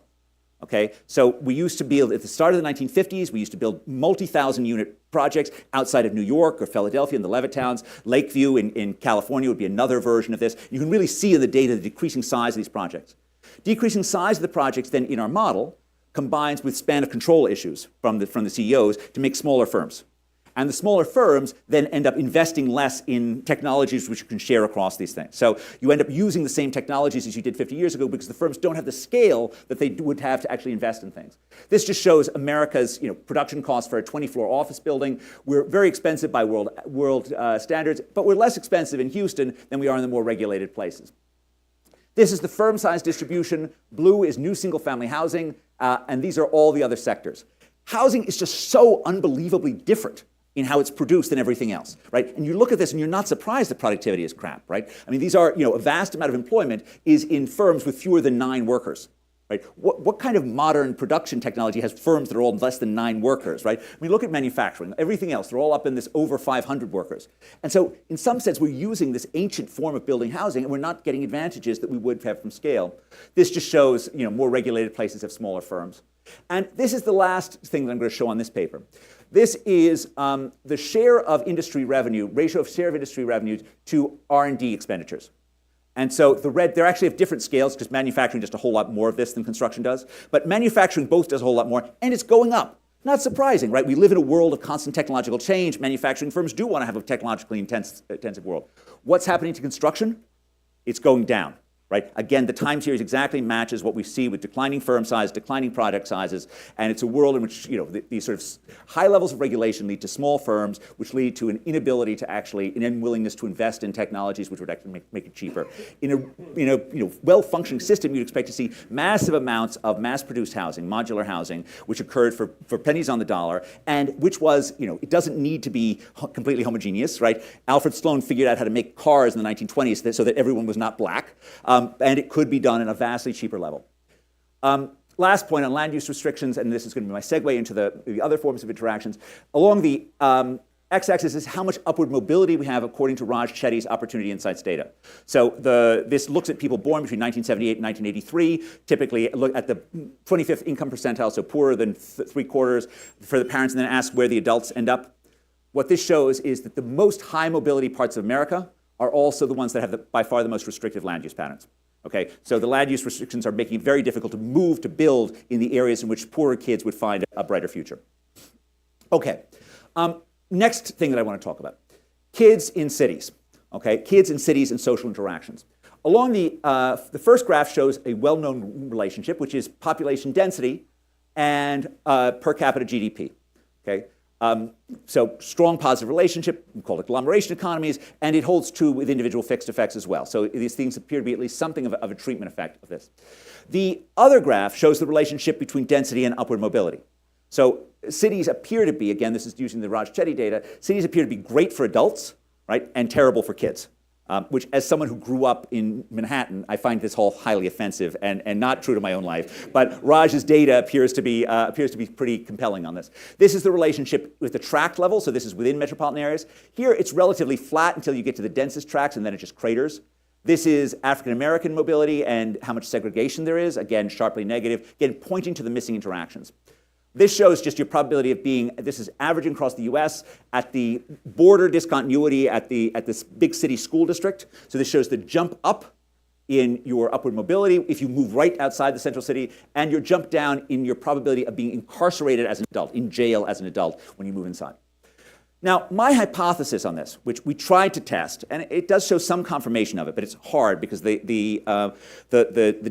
G: Okay, so we used to build, at the start of the 1950s, we used to build multi-thousand unit projects outside of New York or Philadelphia in the Levittowns. Lakeview in California would be another version of this. You can really see in the data the decreasing size of these projects. Decreasing size of the projects then in our model combines with span of control issues from the CEOs to make smaller firms. And the smaller firms then end up investing less in technologies which you can share across these things. So you end up using the same technologies as you did 50 years ago because the firms don't have the scale that they would have to actually invest in things. This just shows America's production costs for a 20-floor office building. We're very expensive by world standards, but we're less expensive in Houston than we are in the more regulated places. This is the firm size distribution. Blue is new single-family housing, and these are all the other sectors. Housing is just so unbelievably different in how it's produced than everything else, right? And you look at this and you're not surprised that productivity is crap, right? I mean, these are, a vast amount of employment is in firms with fewer than 9 workers, right? What kind of modern production technology has firms that are all less than 9 workers, right? I mean, look at manufacturing, everything else, they're all up in this over 500 workers. And so in some sense, we're using this ancient form of building housing and we're not getting advantages that we would have from scale. This just shows, more regulated places have smaller firms. And this is the last thing that I'm going to show on this paper. This is the share of industry revenue, ratio of share of industry revenues to R&D expenditures. And so they actually have different scales because manufacturing does a whole lot more of this than construction does. But manufacturing both does a whole lot more, and it's going up. Not surprising, right? We live in a world of constant technological change. Manufacturing firms do want to have a technologically intensive world. What's happening to construction? It's going down. Right? Again, the time series exactly matches what we see with declining firm size, declining product sizes, and it's a world in which these sort of high levels of regulation lead to small firms, which lead to an inability to actually, an unwillingness to invest in technologies which would actually make it cheaper. In a well-functioning system, you'd expect to see massive amounts of mass-produced housing, modular housing, which occurred for pennies on the dollar, and which was, it doesn't need to be completely homogeneous, right? Alfred Sloan figured out how to make cars in the 1920s so that everyone was not black. And it could be done at a vastly cheaper level. Last point on land use restrictions, and this is going to be my segue into the other forms of interactions. Along the x-axis is how much upward mobility we have according to Raj Chetty's Opportunity Insights data. So this looks at people born between 1978 and 1983, typically look at the 25th income percentile, so poorer than 3/4 for the parents, and then ask where the adults end up. What this shows is that the most high mobility parts of America are also the ones that have by far the most restrictive land use patterns. Okay, so the land use restrictions are making it very difficult to move, to build in the areas in which poorer kids would find a brighter future. Okay, next thing that I want to talk about, kids in cities. Okay, kids in cities and social interactions. Along the first graph shows a well-known relationship, which is population density and per capita GDP. Okay. So strong positive relationship, we call it agglomeration economies, and it holds true with individual fixed effects as well. So these things appear to be at least something of a treatment effect of this. The other graph shows the relationship between density and upward mobility. So cities appear to be, again, this is using the Raj Chetty data, cities appear to be great for adults, right, and terrible for kids. Which, as someone who grew up in Manhattan, I find this all highly offensive and not true to my own life. But Raj's data appears to be pretty compelling on this. This is the relationship with the tract level, so this is within metropolitan areas. Here, it's relatively flat until you get to the densest tracts, and then it just craters. This is African American mobility and how much segregation there is. Again, sharply negative. Again, pointing to the missing interactions. This shows just your probability of being, this is averaging across the US, at the border discontinuity at this big city school district. So this shows the jump up in your upward mobility if you move right outside the central city, and your jump down in your probability of being incarcerated as an adult, in jail as an adult when you move inside. Now, my hypothesis on this, which we tried to test, and it does show some confirmation of it, but it's hard because the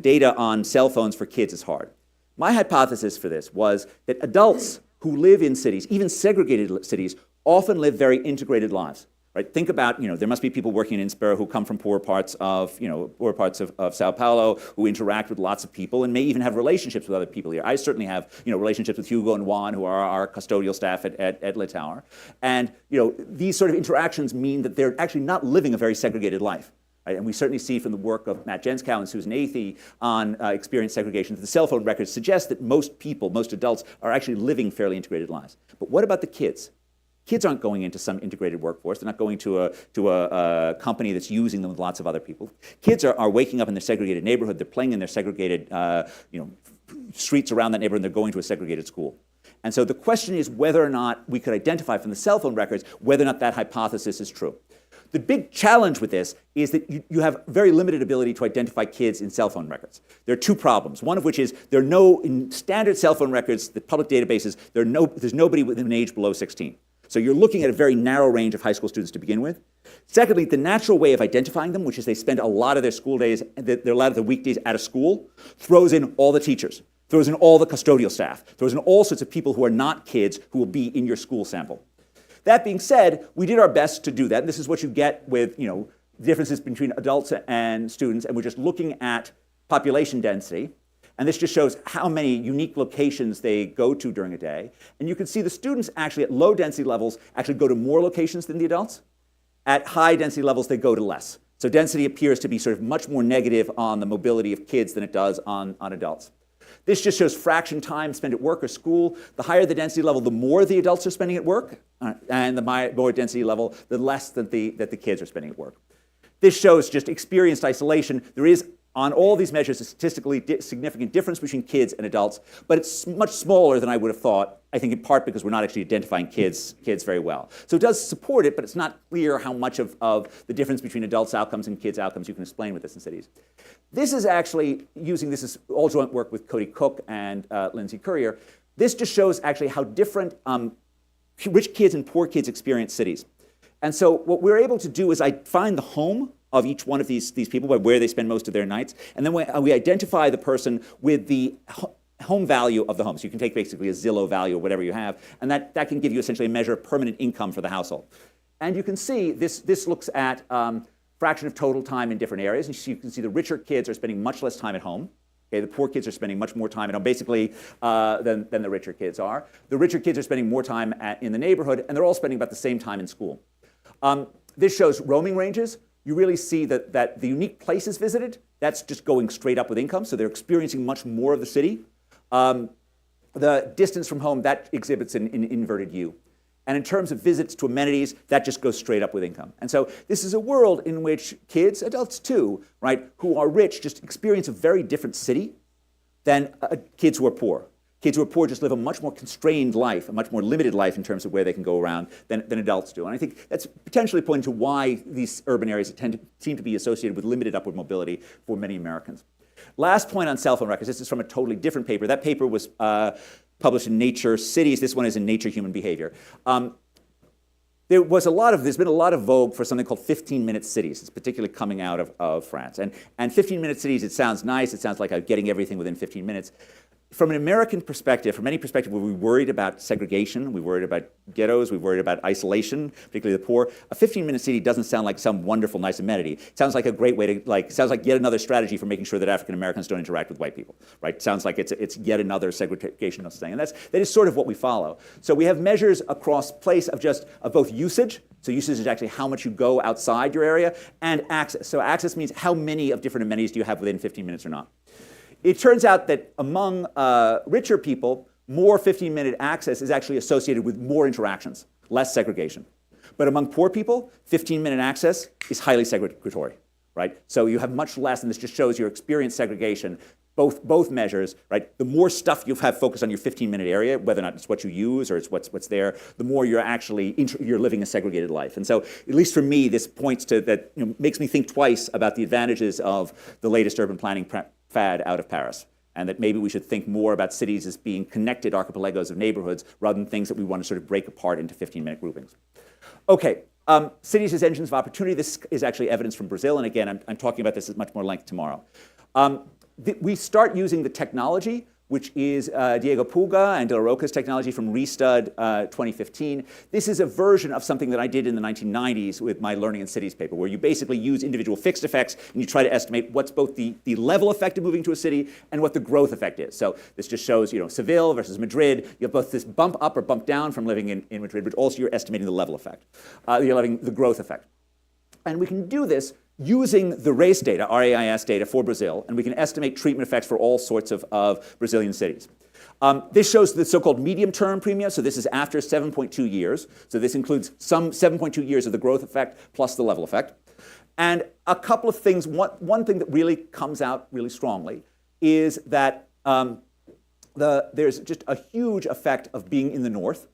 G: data on cell phones for kids is hard. My hypothesis for this was that adults who live in cities, even segregated cities, often live very integrated lives. Right? Think about, there must be people working in Insper who come from poor parts of Sao Paulo, who interact with lots of people and may even have relationships with other people here. I certainly have, relationships with Hugo and Juan, who are our custodial staff at Lit Tower. And, these sort of interactions mean that they're actually not living a very segregated life. Right? And we certainly see from the work of Matt Jenskow and Susan Athey on experience segregation that the cell phone records suggest that most people, most adults, are actually living fairly integrated lives. But what about the kids? Kids aren't going into some integrated workforce. They're not going to a company that's using them with lots of other people. Kids are waking up in their segregated neighborhood. They're playing in their segregated streets around that neighborhood, and they're going to a segregated school. And so the question is whether or not we could identify from the cell phone records whether or not that hypothesis is true. The big challenge with this is that you have very limited ability to identify kids in cell phone records. There are two problems, one of which is there are no, in standard cell phone records, the public databases, there's nobody with an age below 16. So you're looking at a very narrow range of high school students to begin with. Secondly, the natural way of identifying them, which is they spend a lot of their school days, a lot of the weekdays at a school, throws in all the teachers, throws in all the custodial staff, throws in all sorts of people who are not kids who will be in your school sample. That being said, we did our best to do that. And this is what you get with, differences between adults and students, and we're just looking at population density. And this just shows how many unique locations they go to during a day. And you can see the students actually at low density levels actually go to more locations than the adults. At high density levels, they go to less. So density appears to be sort of much more negative on the mobility of kids than it does on adults. This just shows fraction time spent at work or school. The higher the density level, the more the adults are spending at work, and the more density level, the less that the kids are spending at work. This shows just experienced isolation. There is, on all these measures, a statistically significant difference between kids and adults, but it's much smaller than I would have thought, I think in part because we're not actually identifying kids very well. So it does support it, but it's not clear how much of the difference between adults' outcomes and kids' outcomes you can explain with this in cities. This is actually using, this is all joint work with Cody Cook and Lindsay Currier. This just shows actually how different rich kids and poor kids experience cities. And so what we're able to do is I find the home of each one of these people, by where they spend most of their nights, and then we identify the person with the home value of the home. So you can take basically a Zillow value or whatever you have, and that can give you essentially a measure of permanent income for the household. And you can see this looks at fraction of total time in different areas. And so you can see the richer kids are spending much less time at home. Okay, the poor kids are spending much more time at home, basically, than the richer kids are. The richer kids are spending more time in the neighborhood, and they're all spending about the same time in school. This shows roaming ranges. You really see that the unique places visited, that's just going straight up with income, so they're experiencing much more of the city. The distance from home, that exhibits an inverted U. And in terms of visits to amenities, that just goes straight up with income. And so this is a world in which kids, adults too, right, who are rich just experience a very different city than kids who are poor. Kids who are poor just live a much more constrained life, a much more limited life in terms of where they can go around than adults do. And I think that's potentially pointing to why these urban areas seem to be associated with limited upward mobility for many Americans. Last point on cell phone records. This is from a totally different paper. That paper was published in Nature Cities. This one is in Nature Human Behavior. There's been a lot of vogue for something called 15-minute cities. It's particularly coming out of France. And 15-minute cities, it sounds nice. It sounds like getting everything within 15 minutes. From an American perspective, from any perspective where we worried about segregation, we worried about ghettos, we worried about isolation, particularly the poor, a 15-minute city doesn't sound like some wonderful, nice amenity. It sounds like a great way to, sounds like yet another strategy for making sure that African Americans don't interact with white people, right? It sounds like it's yet another segregational thing, and that is sort of what we follow. So we have measures across place of both usage. So usage is actually how much you go outside your area, and access. So access means how many of different amenities do you have within 15 minutes or not. It turns out that among richer people, more 15-minute access is actually associated with more interactions, less segregation. But among poor people, 15-minute access is highly segregatory, right? So you have much less, and this just shows your experience segregation, both measures, right? The more stuff you have focused on your 15-minute area, whether or not it's what you use or it's what's there, the more you're actually you're living a segregated life. And so, at least for me, this points to that, makes me think twice about the advantages of the latest urban planning fad out of Paris, and that maybe we should think more about cities as being connected archipelagos of neighborhoods rather than things that we want to sort of break apart into 15-minute groupings. Okay, cities as engines of opportunity. This is actually evidence from Brazil, and again, I'm talking about this at much more length tomorrow. We start using the technology, which is Diego Pulga and De La Roca's technology from Restud 2015. This is a version of something that I did in the 1990s with my Learning in Cities paper, where you basically use individual fixed effects and you try to estimate what's both the level effect of moving to a city and what the growth effect is. So this just shows, Seville versus Madrid. You have both this bump up or bump down from living in Madrid, but also you're estimating the level effect. You're having the growth effect. And we can do this using the RAIS data, RAIS data for Brazil, and we can estimate treatment effects for all sorts of Brazilian cities. This shows the so-called medium-term premium, so this is after 7.2 years. So this includes some 7.2 years of the growth effect plus the level effect. And a couple of things, one thing that really comes out really strongly is that there's just a huge effect of being in the north.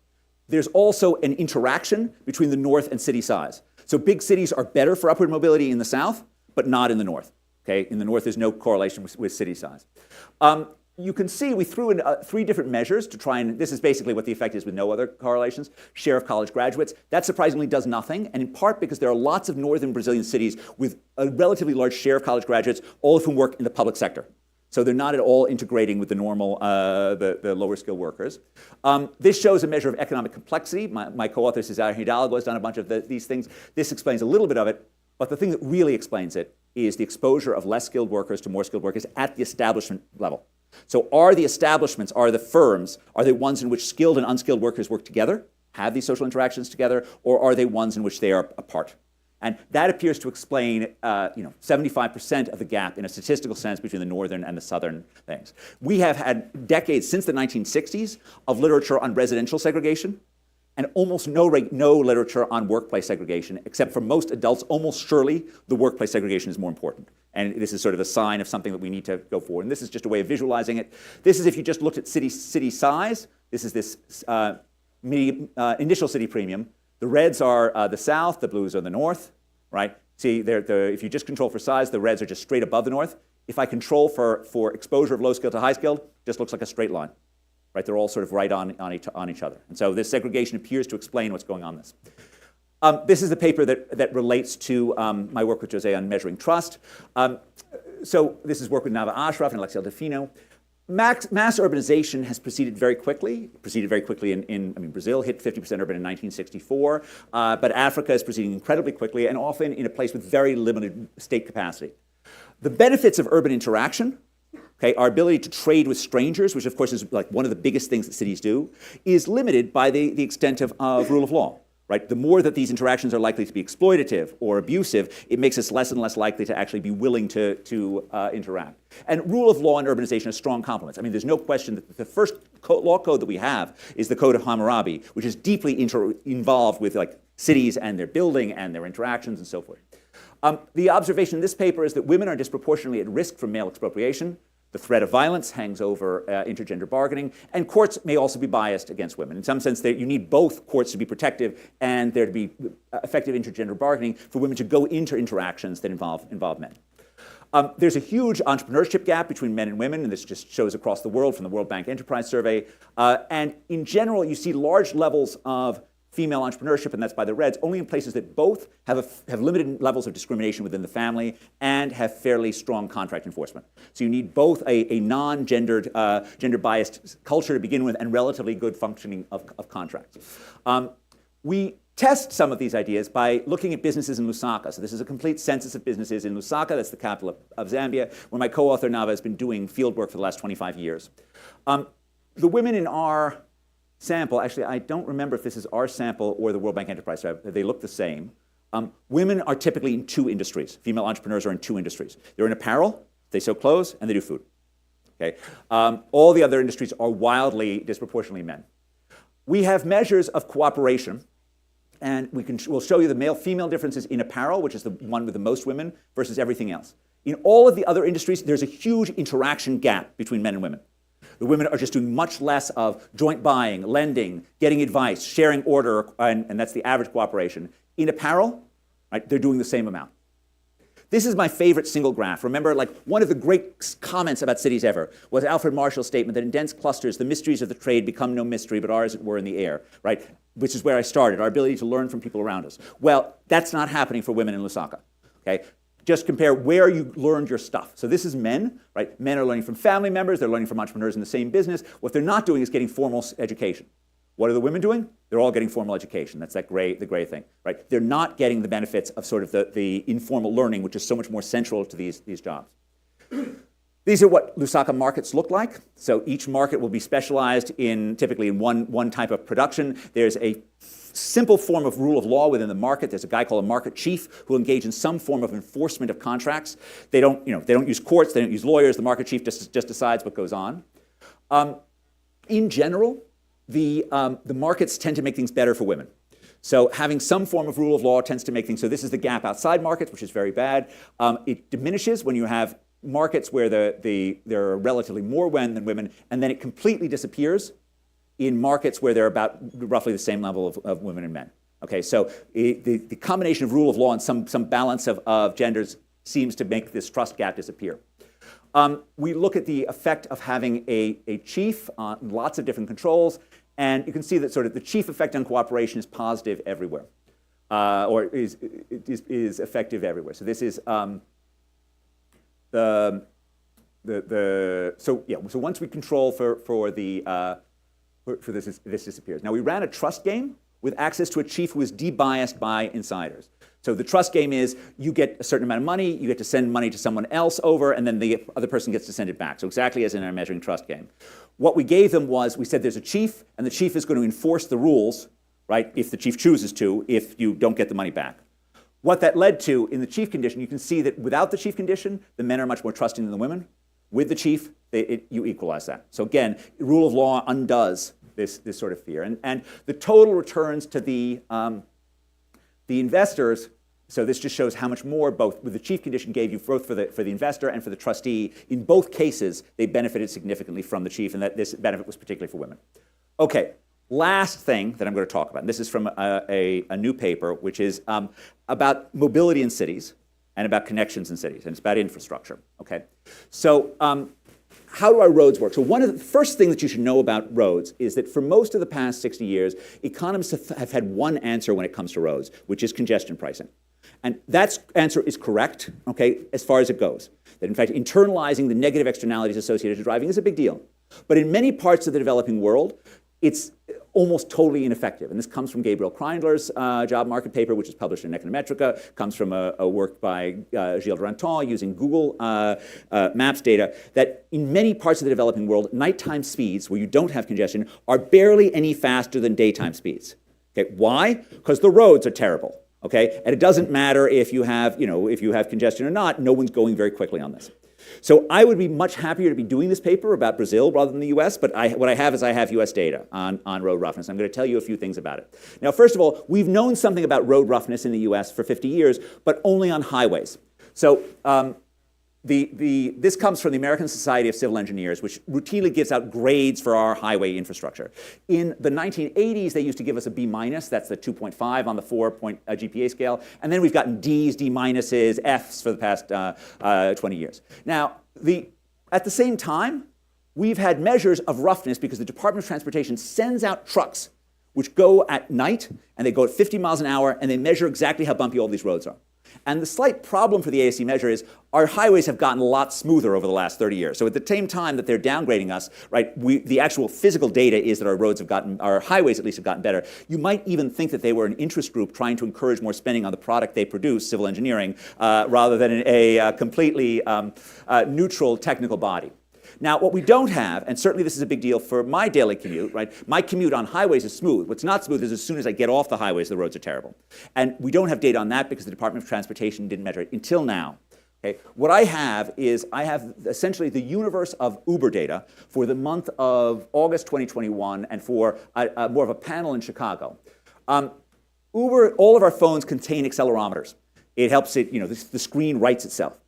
G: There's also an interaction between the north and city size. So big cities are better for upward mobility in the south, but not in the north. Okay? In the north, there's no correlation with city size.
M: you can see we threw in 3 different measures to try and, this is basically what the effect is with no other correlations. Share of college graduates. That surprisingly does nothing, and in part because there are lots of northern Brazilian cities with a relatively large share of college graduates, all of whom work in the public sector. So they're not at all integrating with the normal, the lower skilled workers. This shows a measure of economic complexity. My co-author Cesar Hidalgo has done a bunch of these things. This explains a little bit of it, but the thing that really explains it is the exposure of less skilled workers to more skilled workers at the establishment level. So are the establishments, are the firms, are they ones in which skilled and unskilled workers work together, have these social interactions together, or are they ones in which they are apart? And that appears to explain 75% of the gap in a statistical sense between the northern and the southern things. We have had decades since the 1960s of literature on residential segregation and almost no literature on workplace segregation, except for most adults, almost surely the workplace segregation is more important. And this is sort of a sign of something that we need to go forward. And this is just a way of visualizing it. This is if you just looked at city size. This is this initial city premium. The reds are the south, the blues are the north, right? See, if you just control for size, the reds are just straight above the north. If I control for exposure of low skilled to high skilled, it just looks like a straight line, right? They're all sort of right on each other. And so this segregation appears to explain what's going on this. This is the paper that relates to my work with José on measuring trust. So this is work with Nava Ashraf and Alexel Defino. Mass urbanization has proceeded very quickly. Brazil hit 50% urban in 1964, but Africa is proceeding incredibly quickly and often in a place with very limited state capacity. The benefits of urban interaction, okay, our ability to trade with strangers, which of course is like one of the biggest things that cities do, is limited by the extent of rule of law. Right? The more that these interactions are likely to be exploitative or abusive, it makes us less and less likely to actually be willing to interact. And rule of law and urbanization are strong complements. I mean, there's no question that the first law code that we have is the Code of Hammurabi, which is deeply involved with like cities and their building and their interactions and so forth. The observation in this paper is that women are disproportionately at risk from male expropriation. The threat of violence hangs over intergender bargaining, and courts may also be biased against women. In some sense, you need both courts to be protective and there to be effective intergender bargaining for women to go into interactions that involve men. There's a huge entrepreneurship gap between men and women, and this just shows across the world from the World Bank Enterprise Survey. And in general, you see large levels of female entrepreneurship, and that's by the reds, only in places that both have limited levels of discrimination within the family and have fairly strong contract enforcement. So you need both a non-gendered, gender-biased culture to begin with and relatively good functioning of contracts. We test some of these ideas by looking at businesses in Lusaka. So this is a complete census of businesses in Lusaka. That's the capital of Zambia, where my co-author Nava has been doing field work for the last 25 years. The women in our sample, actually, I don't remember if this is our sample or the World Bank Enterprise Survey. They look the same. Women are typically in 2 industries. Female entrepreneurs are in 2 industries. They're in apparel, they sew clothes, and they do food. Okay? All the other industries are wildly disproportionately men. We have measures of cooperation, and we'll show you the male-female differences in apparel, which is the one with the most women, versus everything else. In all of the other industries, there's a huge interaction gap between men and women. The women are just doing much less of joint buying, lending, getting advice, sharing order, and that's the average cooperation. In apparel, right, they're doing the same amount. This is my favorite single graph. Remember, like one of the great comments about cities ever was Alfred Marshall's statement that in dense clusters, the mysteries of the trade become no mystery, but are as it were in the air, right? Which is where I started, our ability to learn from people around us. Well, that's not happening for women in Lusaka, okay? Just compare where you learned your stuff. So this is men, right? Men are learning from family members. They're learning from entrepreneurs in the same business. What they're not doing is getting formal education. What are the women doing? They're all getting formal education. That's the gray thing, right? They're not getting the benefits of sort of the informal learning, which is so much more central to these jobs. These are what Lusaka markets look like. So each market will be specialized typically in one type of production. There's a simple form of rule of law within the market. There's a guy called a market chief who will engage in some form of enforcement of contracts. They don't use courts, they don't use lawyers. The market chief just decides what goes on. In general, the markets tend to make things better for women. So having some form of rule of law tends to make things, so this is the gap outside markets, which is very bad. It diminishes when you have markets where there are relatively more men than women, and then it completely disappears in markets where they're about roughly the same level of women and men. Okay, so the combination of rule of law and some balance of genders seems to make this trust gap disappear. we look at the effect of having a chief on lots of different controls, and you can see that sort of the chief effect on cooperation is positive everywhere, or is effective everywhere. So this is so once we control for this disappears. Now we ran a trust game with access to a chief who is debiased by insiders. So the trust game is you get a certain amount of money, you get to send money to someone else over, and then the other person gets to send it back. So exactly as in our measuring trust game. What we gave them was, we said there's a chief, and the chief is going to enforce the rules, right, if the chief chooses to, if you don't get the money back. What that led to in the chief condition, you can see that without the chief condition, the men are much more trusting than the women. With the chief, you equalize that. So again, rule of law undoes this sort of fear. And the total returns to the investors, so this just shows how much more both with the chief condition gave you both for the investor and for the trustee. In both cases, they benefited significantly from the chief, and that this benefit was particularly for women. Okay, last thing that I'm going to talk about, and this is from a new paper, which is about mobility in cities and about connections in cities, and it's about infrastructure, okay? So how do our roads work? So one of the first thing that you should know about roads is that for most of the past 60 years, economists have had one answer when it comes to roads, which is congestion pricing. And that answer is correct, okay, as far as it goes. That in fact, internalizing the negative externalities associated with driving is a big deal. But in many parts of the developing world, it's almost totally ineffective. And this comes from Gabriel Kreindler's job market paper, which is published in Econometrica, comes from a work by Gilles Duranton using Google Maps data, that in many parts of the developing world, nighttime speeds, where you don't have congestion, are barely any faster than daytime speeds. Okay, why? Because the roads are terrible. Okay, and it doesn't matter if you have, if you have congestion or not, no one's going very quickly on this. So I would be much happier to be doing this paper about Brazil rather than the US, but what I have is I have US data on road roughness. I'm going to tell you a few things about it. Now, first of all, we've known something about road roughness in the US for 50 years, but only on highways. So this comes from the American Society of Civil Engineers, which routinely gives out grades for our highway infrastructure. In the 1980s, they used to give us a B-, that's the 2.5 on the 4-point GPA scale, and then we've gotten Ds, D-, Fs for the past 20 years. Now, at the same time, we've had measures of roughness because the Department of Transportation sends out trucks which go at night, and they go at 50 miles an hour, and they measure exactly how bumpy all these roads are. And the slight problem for the ASC measure is our highways have gotten a lot smoother over the last 30 years. So at the same time that they're downgrading us, right, the actual physical data is that our highways at least have gotten better. You might even think that they were an interest group trying to encourage more spending on the product they produce, civil engineering, rather than a completely neutral technical body. Now, what we don't have, and certainly this is a big deal for my daily commute, right? My commute on highways is smooth. What's not smooth is as soon as I get off the highways, the roads are terrible. And we don't have data on that because the Department of Transportation didn't measure it until now. Okay? What I have is essentially the universe of Uber data for the month of August 2021 and for more of a panel in Chicago. Uber, all of our phones contain accelerometers. It helps it, the screen writes itself.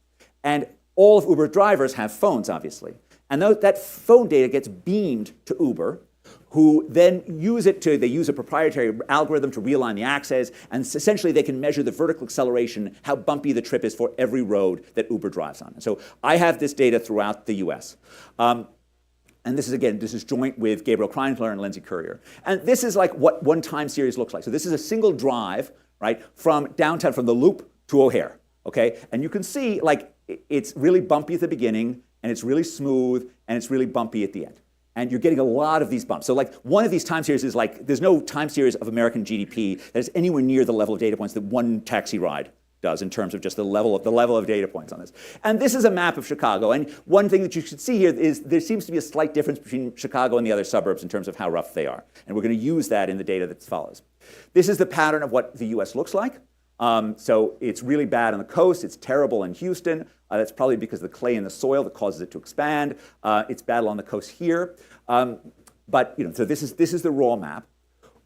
M: And all of Uber drivers have phones, obviously. And that phone data gets beamed to Uber, who then use a proprietary algorithm to realign the axes, and essentially they can measure the vertical acceleration, how bumpy the trip is for every road that Uber drives on. And so I have this data throughout the US. And this is joint with Gabriel Kreindler and Lindsay Currier. And this is like what one time series looks like. So this is a single drive, right, from downtown, from the Loop to O'Hare, okay? And you can see, like, it's really bumpy at the beginning, and it's really smooth, and it's really bumpy at the end. And you're getting a lot of these bumps. So like one of these time series is like, there's no time series of American GDP that is anywhere near the level of data points that one taxi ride does in terms of just the level of data points on this. And this is a map of Chicago. And one thing that you should see here is there seems to be a slight difference between Chicago and the other suburbs in terms of how rough they are. And we're going to use that in the data that follows. This is the pattern of what the US looks like. So it's really bad on the coast. It's terrible in Houston. That's probably because of the clay in the soil that causes it to expand. It's bad along the coast here. But so this is the raw map.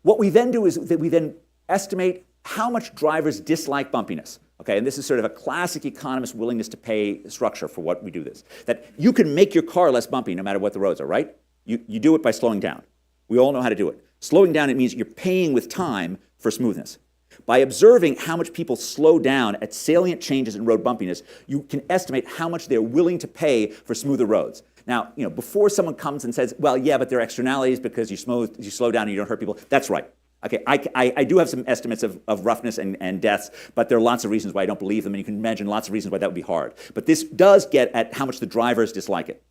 M: What we then do is that we then estimate how much drivers dislike bumpiness. Okay, and this is sort of a classic economist willingness to pay structure for what we do this. That you can make your car less bumpy no matter what the roads are, right? You do it by slowing down. We all know how to do it. Slowing down, it means you're paying with time for smoothness. By observing how much people slow down at salient changes in road bumpiness, you can estimate how much they're willing to pay for smoother roads. Now, before someone comes and says, well, yeah, but there are externalities because you slow down and you don't hurt people, that's right. Okay, I do have some estimates of roughness and deaths, but there are lots of reasons why I don't believe them, and you can imagine lots of reasons why that would be hard. But this does get at how much the drivers dislike it.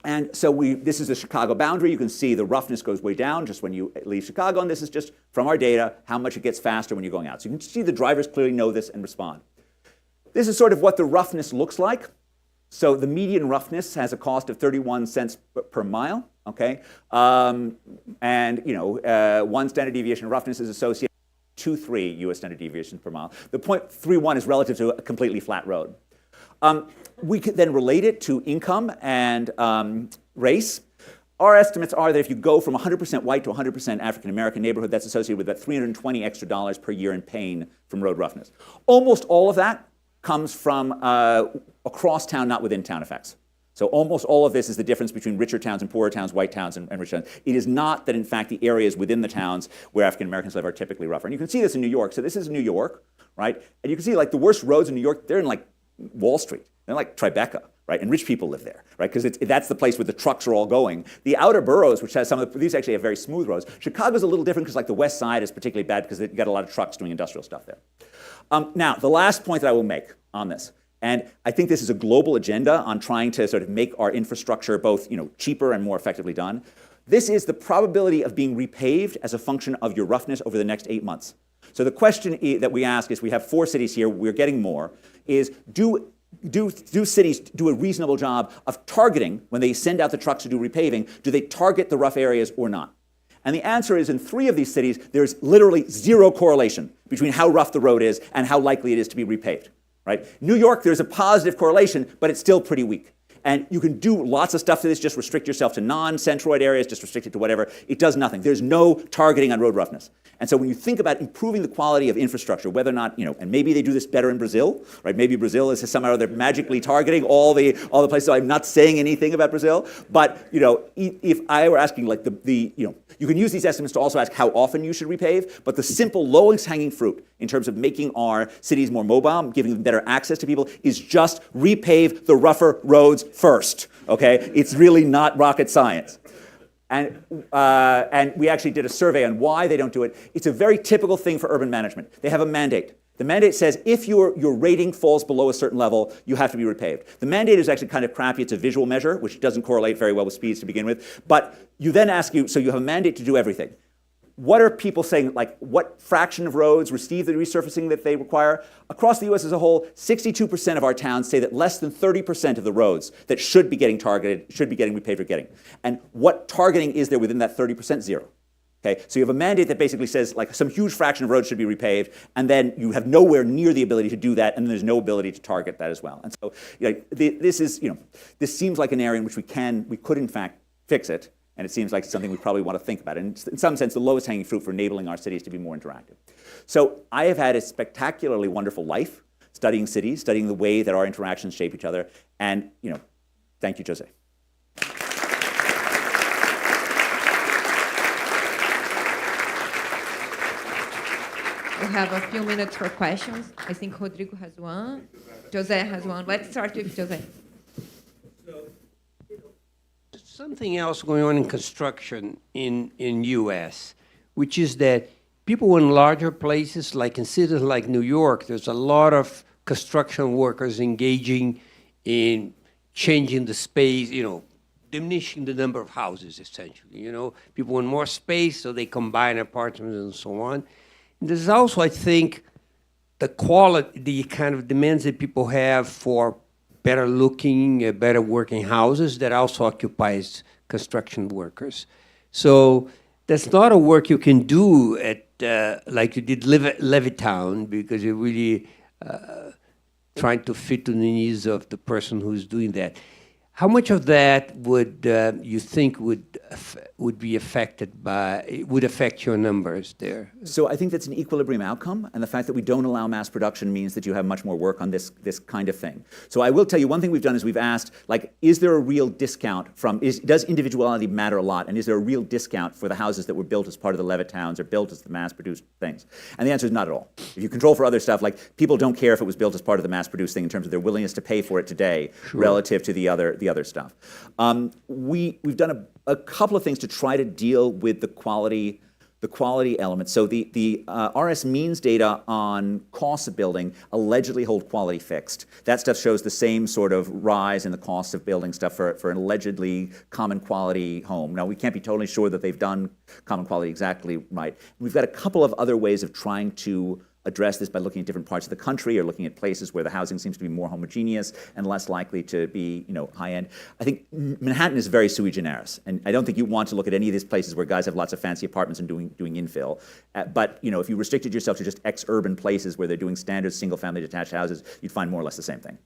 M: And so this is the Chicago boundary. You can see the roughness goes way down just when you leave Chicago, and this is just from our data how much it gets faster when you're going out. So you can see the drivers clearly know this and respond. This is sort of what the roughness looks like. So the median roughness has a cost of 31 cents per mile. Okay, and 1 standard deviation of roughness is associated with 2.3 U.S. standard deviations per mile. The 0.31 is relative to a completely flat road. We could then relate it to income and race. Our estimates are that if you go from 100% white to 100% African American neighborhood, that's associated with about $320 extra per year in pain from road roughness. Almost all of that comes from across town, not within town effects. So almost all of this is the difference between richer towns and poorer towns, white towns and rich towns. It is not that, in fact, the areas within the towns where African Americans live are typically rougher. And you can see this in New York. So this is New York, right? And you can see like the worst roads in New York, they're in like Wall Street. They're like Tribeca, right? And rich people live there, right? Because that's the place where the trucks are all going. The outer boroughs, which has these actually have very smooth roads. Chicago's a little different because like the west side is particularly bad because they've got a lot of trucks doing industrial stuff there. Now, the last point that I will make on this, and I think this is a global agenda on trying to sort of make our infrastructure both cheaper and more effectively done. This is the probability of being repaved as a function of your roughness over the next 8 months. So the question that we ask is, we have 4 cities here, we're getting more, is do cities do a reasonable job of targeting, when they send out the trucks to do repaving, do they target the rough areas or not? And the answer is, in 3 of these cities, there's literally 0 correlation between how rough the road is and how likely it is to be repaved. Right? New York, there's a positive correlation, but it's still pretty weak. And you can do lots of stuff to this, just restrict yourself to non-centroid areas, just restrict it to whatever. It does nothing. There's no targeting on road roughness. And so when you think about improving the quality of infrastructure, whether or not, and maybe they do this better in Brazil, right? Maybe Brazil is somehow they're magically targeting all the places. So I'm not saying anything about Brazil, but if I were asking like you can use these estimates to also ask how often you should repave, but the simple lowest hanging fruit in terms of making our cities more mobile, giving them better access to people, is just repave the rougher roads first, okay? It's really not rocket science. And we actually did a survey on why they don't do it. It's a very typical thing for urban management. They have a mandate. The mandate says if your rating falls below a certain level, you have to be repaved. The mandate is actually kind of crappy. It's a visual measure, which doesn't correlate very well with speeds to begin with. But you then so you have a mandate to do everything. What are people saying, like what fraction of roads receive the resurfacing that they require? Across the US as a whole, 62% of our towns say that less than 30% of the roads that should be getting targeted, should be getting repaved are getting. And what targeting is there within that 30%? 0. Okay, so you have a mandate that basically says like some huge fraction of roads should be repaved, and then you have nowhere near the ability to do that, and there's no ability to target that as well. And so this seems like an area in which we could in fact fix it, and it seems like something we probably want to think about. And in some sense, the lowest hanging fruit for enabling our cities to be more interactive. So I have had a spectacularly wonderful life studying cities, studying the way that our interactions shape each other, and thank you, José.
N: We have a few minutes for questions. I think Rodrigo has one. José has one. Let's start with José.
H: Something else going on in construction in U.S., which is that people in larger places, like in cities like New York, there's a lot of construction workers engaging in changing the space, diminishing the number of houses, essentially. People want more space, so they combine apartments and so on. There's also, I think, the kind of demands that people have for better looking, better working houses that also occupies construction workers. So that's not a work you can do at like you did Levittown, because you're really trying to fit to the needs of the person who's doing that. How much of that would you think would be affected by, would affect your numbers there?
M: So I think that's an equilibrium outcome, and the fact that we don't allow mass production means that you have much more work on this kind of thing. So I will tell you, one thing we've done is we've asked, like, is there a real discount from, does individuality matter a lot, and is there a real discount for the houses that were built as part of the Levitt towns or built as the mass-produced things? And the answer is not at all. If you control for other stuff, like, people don't care if it was built as part of the mass-produced thing in terms of their willingness to pay for it today relative to the other stuff. We've done a couple of things to try to deal with the quality element. So the RS means data on costs of building allegedly hold quality fixed. That stuff shows the same sort of rise in the cost of building stuff for an allegedly common quality home. Now, we can't be totally sure that they've done common quality exactly right. We've got a couple of other ways of trying to address this by looking at different parts of the country or looking at places where the housing seems to be more homogeneous and less likely to be, high-end. I think Manhattan is very sui generis, and I don't think you want to look at any of these places where guys have lots of fancy apartments and doing infill. But, if you restricted yourself to just ex-urban places where they're doing standard single-family detached houses, you'd find more or less the same thing.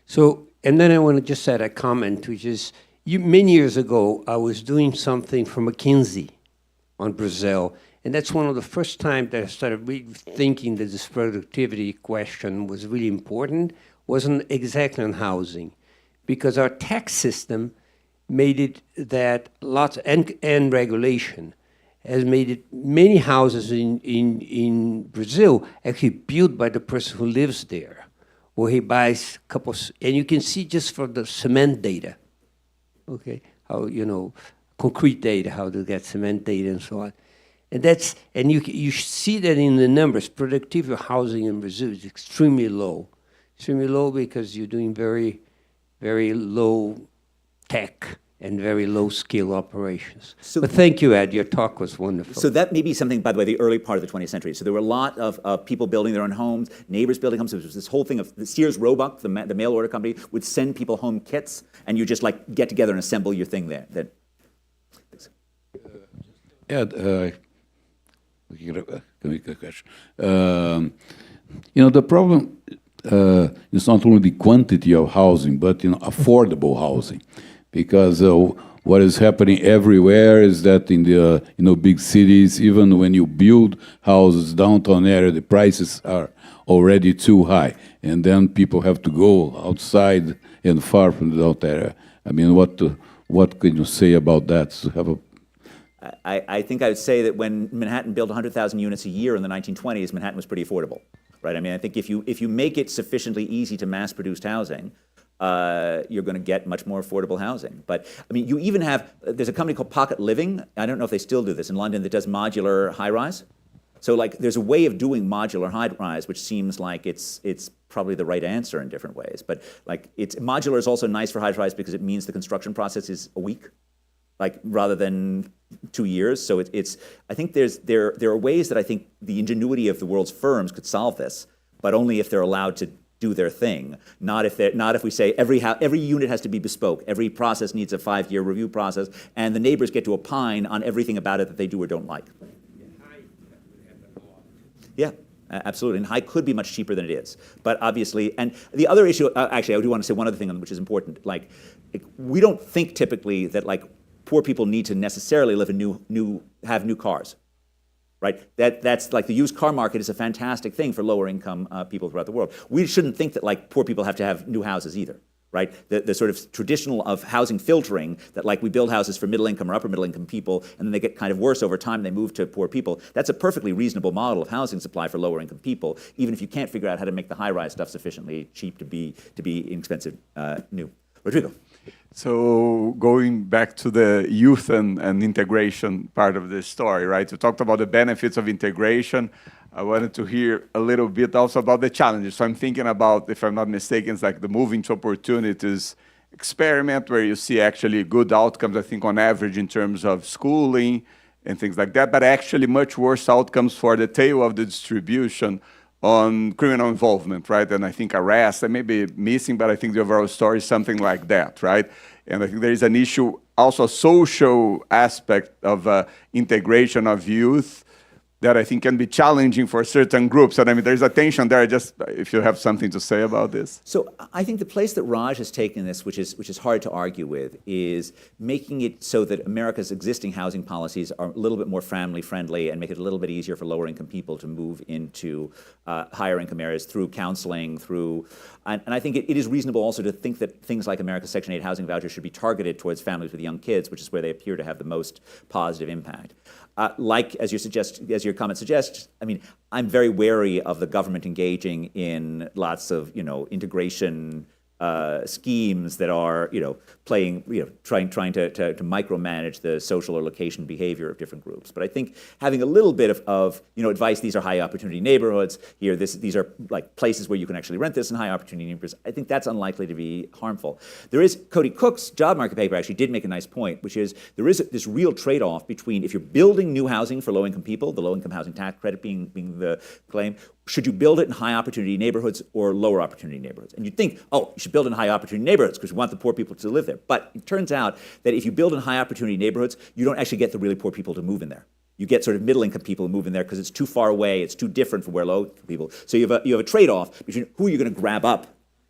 H: So, and then I want to just add a comment, which is, many years ago, I was doing something for McKinsey on Brazil. And that's one of the first times that I started really thinking that this productivity question was really important, wasn't exactly on housing. Because our tax system made it that and regulation has made it many houses in Brazil actually built by the person who lives there, where he buys a couple, and you can see just for the cement data, okay, how, concrete data, how to get cement data and so on. And you see that in the numbers. Productivity of housing in Brazil is extremely low because you're doing very, very low tech and very low skill operations. But thank you, Ed. Your talk was wonderful.
M: So that may be something, by the way, the early part of the 20th century. So there were a lot of people building their own homes, neighbors building homes. There was this whole thing of the Sears Roebuck, the mail order company, would send people home kits, and you just get together and assemble your thing there.
O: Ed, the problem is not only the quantity of housing, but affordable housing, because what is happening everywhere is that in the big cities, even when you build houses downtown area, the prices are already too high, and then people have to go outside and far from the downtown area. I mean, what can you say about that? To have
M: I think I would say that when Manhattan built 100,000 units a year in the 1920s, Manhattan was pretty affordable, right? I mean, I think if you make it sufficiently easy to mass-produce housing, you're going to get much more affordable housing. But, I mean, you even have, there's a company called Pocket Living, I don't know if they still do this, in London, that does modular high-rise. So, there's a way of doing modular high-rise, which seems like it's probably the right answer in different ways. But, modular is also nice for high-rise because it means the construction process is a week, rather than 2 years. So I think there are ways that I think the ingenuity of the world's firms could solve this, but only if they're allowed to do their thing. Not if we say every unit has to be bespoke, every process needs a 5-year review process, and the neighbors get to opine on everything about it that they do or don't like. Yeah. Absolutely, and high could be much cheaper than it is. But obviously, and the other issue, actually, I do want to say one other thing which is important. We don't think typically that poor people need to necessarily live in have new cars, right? That's the used car market is a fantastic thing for lower income people throughout the world. We shouldn't think that poor people have to have new houses either, right? The sort of traditional of housing filtering that we build houses for middle income or upper middle income people, and then they get kind of worse over time. They move to poor people. That's a perfectly reasonable model of housing supply for lower income people, even if you can't figure out how to make the high rise stuff sufficiently cheap to be inexpensive new. Rodrigo.
B: So going back to the youth and integration part of the story, right? You talked about the benefits of integration. I wanted to hear a little bit also about the challenges. So I'm thinking about, if I'm not mistaken, it's the moving to opportunities experiment where you see actually good outcomes, I think on average in terms of schooling and things like that, but actually much worse outcomes for the tail of the distribution on criminal involvement, right? And I think arrest, I may be missing, but I think the overall story is something like that, right? And I think there is an issue, also a social aspect of integration of youth that I think can be challenging for certain groups. And I mean, there's a tension there. Just if you have something to say about this.
M: So I think the place that Raj has taken this, which is hard to argue with, is making it so that America's existing housing policies are a little bit more family friendly and make it a little bit easier for lower income people to move into higher income areas through counseling, and I think it is reasonable also to think that things like America's Section 8 housing vouchers should be targeted towards families with young kids, which is where they appear to have the most positive impact. Like, as your comment suggests, I mean, I'm very wary of the government engaging in lots of, integration schemes that are, trying to micromanage the social or location behavior of different groups. But I think having a little bit of advice, these are high opportunity neighborhoods, these are like places where you can actually rent this in high opportunity neighborhoods, I think that's unlikely to be harmful. Cody Cook's job market paper actually did make a nice point, which is there is this real trade-off between if you're building new housing for low-income people, the low-income housing tax credit being the claim, should you build it in high opportunity neighborhoods or lower opportunity neighborhoods? And you'd think, oh, you should build in high opportunity neighborhoods because we want the poor people to live there. But it turns out that if you build in high opportunity neighborhoods, you don't actually get the really poor people to move in there. You get sort of middle income people who move in there because it's too far away, it's too different from where low income people. So you have a trade-off between who you're going to grab up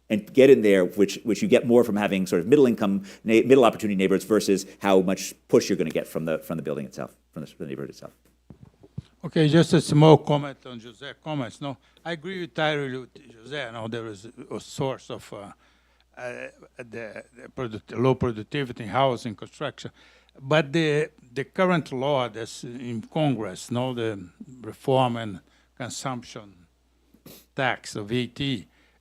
M: and get in there, which you get more from having sort of middle opportunity neighborhoods versus how much push you're going to get from the building itself, from the neighborhood itself.
L: Okay, just a small comment on Jose's comments. No, I agree entirely with Jose. No, there is a source of low productivity in housing construction, but the current law that's in Congress, no, the reform and consumption tax of VAT,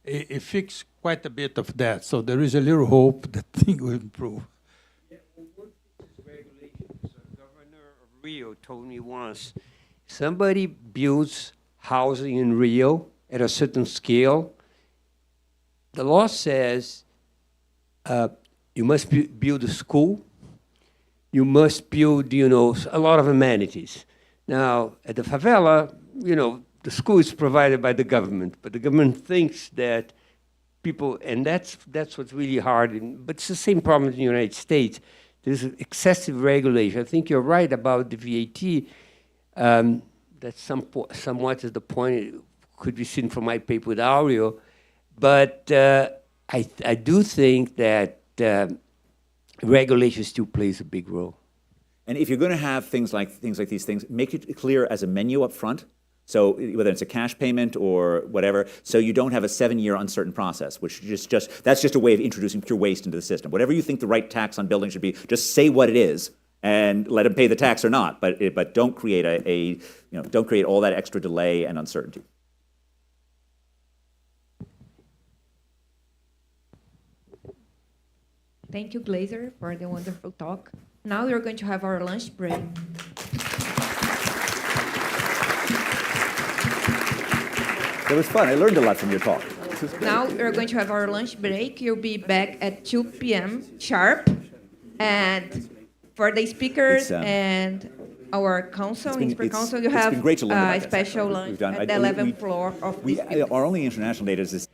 L: it fixed quite a bit of that. So there is a little hope that things will improve.
H: Yeah, well, regulations. Governor of Rio told me once, somebody builds housing in Rio at a certain scale, the law says you must build a school, you must build, a lot of amenities. Now, at the favela, the school is provided by the government, but the government thinks that people, and that's what's really hard, but it's the same problem in the United States. There's excessive regulation. I think you're right about the VAT. That's somewhat is the point. It could be seen from my paper with Aureo, but I do think that regulation still plays a big role.
M: And if you're going to have things like these things, make it clear as a menu up front. So whether it's a cash payment or whatever, so you don't have a 7-year uncertain process, which that's just a way of introducing pure waste into the system. Whatever you think the right tax on buildings should be, just say what it is and let them pay the tax or not. But don't create don't create all that extra delay and uncertainty.
N: Thank you, Glazer, for the wonderful talk. Now we're going to have our lunch break.
M: It was fun. I learned a lot from your talk.
N: Now we're going to have our lunch break. You'll be back at 2 p.m. sharp. And for the speakers and our council, Insper council, you have a special lunch at the 11th floor of this building.
M: Our only international data is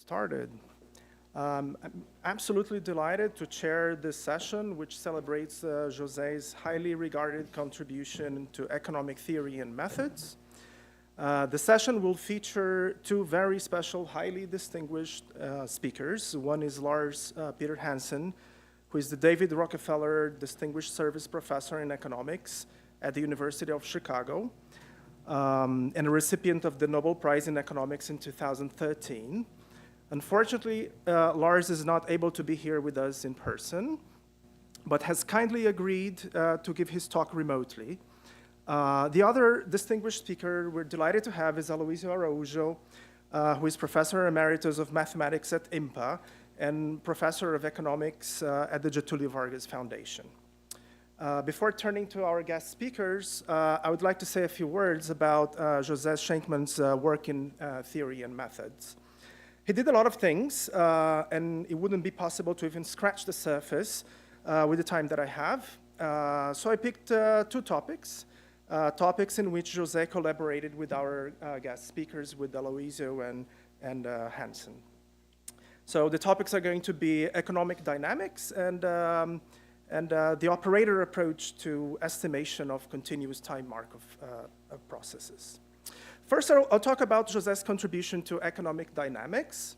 P: started. I'm absolutely delighted to chair this session, which celebrates José's highly regarded contribution to economic theory and methods. The session will feature two very special, highly distinguished speakers. One is Lars Peter Hansen, who is the David Rockefeller Distinguished Service Professor in Economics at the University of Chicago, and a recipient of the Nobel Prize in Economics in 2013. Unfortunately, Lars is not able to be here with us in person, but has kindly agreed to give his talk remotely. The other distinguished speaker we're delighted to have is Aloysio Araújo, who is Professor Emeritus of Mathematics at IMPA and Professor of Economics at the Getúlio Vargas Foundation. Before turning to our guest speakers, I would like to say a few words about José Scheinkman's work in theory and methods. He did a lot of things, and it wouldn't be possible to even scratch the surface with the time that I have. So I picked two topics. Topics in which José collaborated with our guest speakers, with Aloysio and Hansen. So the topics are going to be economic dynamics and the operator approach to estimation of continuous time mark of processes. First, I'll talk about José's contribution to economic dynamics.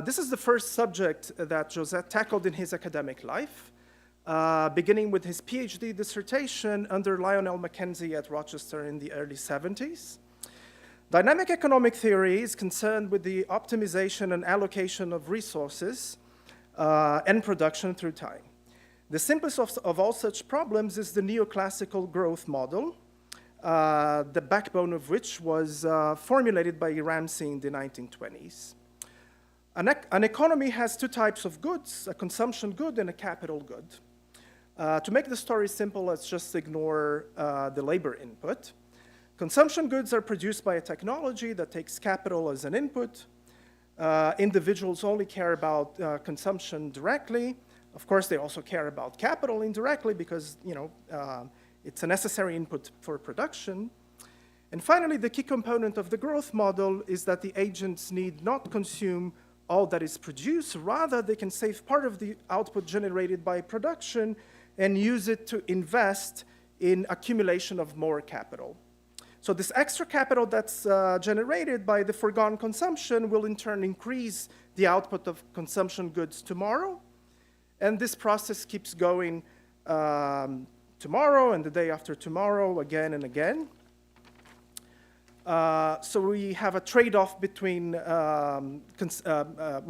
P: This is the first subject that José tackled in his academic life. Beginning with his PhD dissertation under Lionel Mackenzie at Rochester in the early 70s. Dynamic economic theory is concerned with the optimization and allocation of resources and production through time. The simplest of all such problems is the neoclassical growth model, the backbone of which was formulated by Ramsey in the 1920s. An economy has two types of goods, a consumption good and a capital good. To make the story simple, let's just ignore the labor input. Consumption goods are produced by a technology that takes capital as an input. Individuals only care about consumption directly. Of course, they also care about capital indirectly because, it's a necessary input for production. And finally, the key component of the growth model is that the agents need not consume all that is produced. Rather, they can save part of the output generated by production and use it to invest in accumulation of more capital. So this extra capital that's generated by the foregone consumption will in turn increase the output of consumption goods tomorrow. And this process keeps going tomorrow and the day after tomorrow, again and again. So we have a trade-off between, we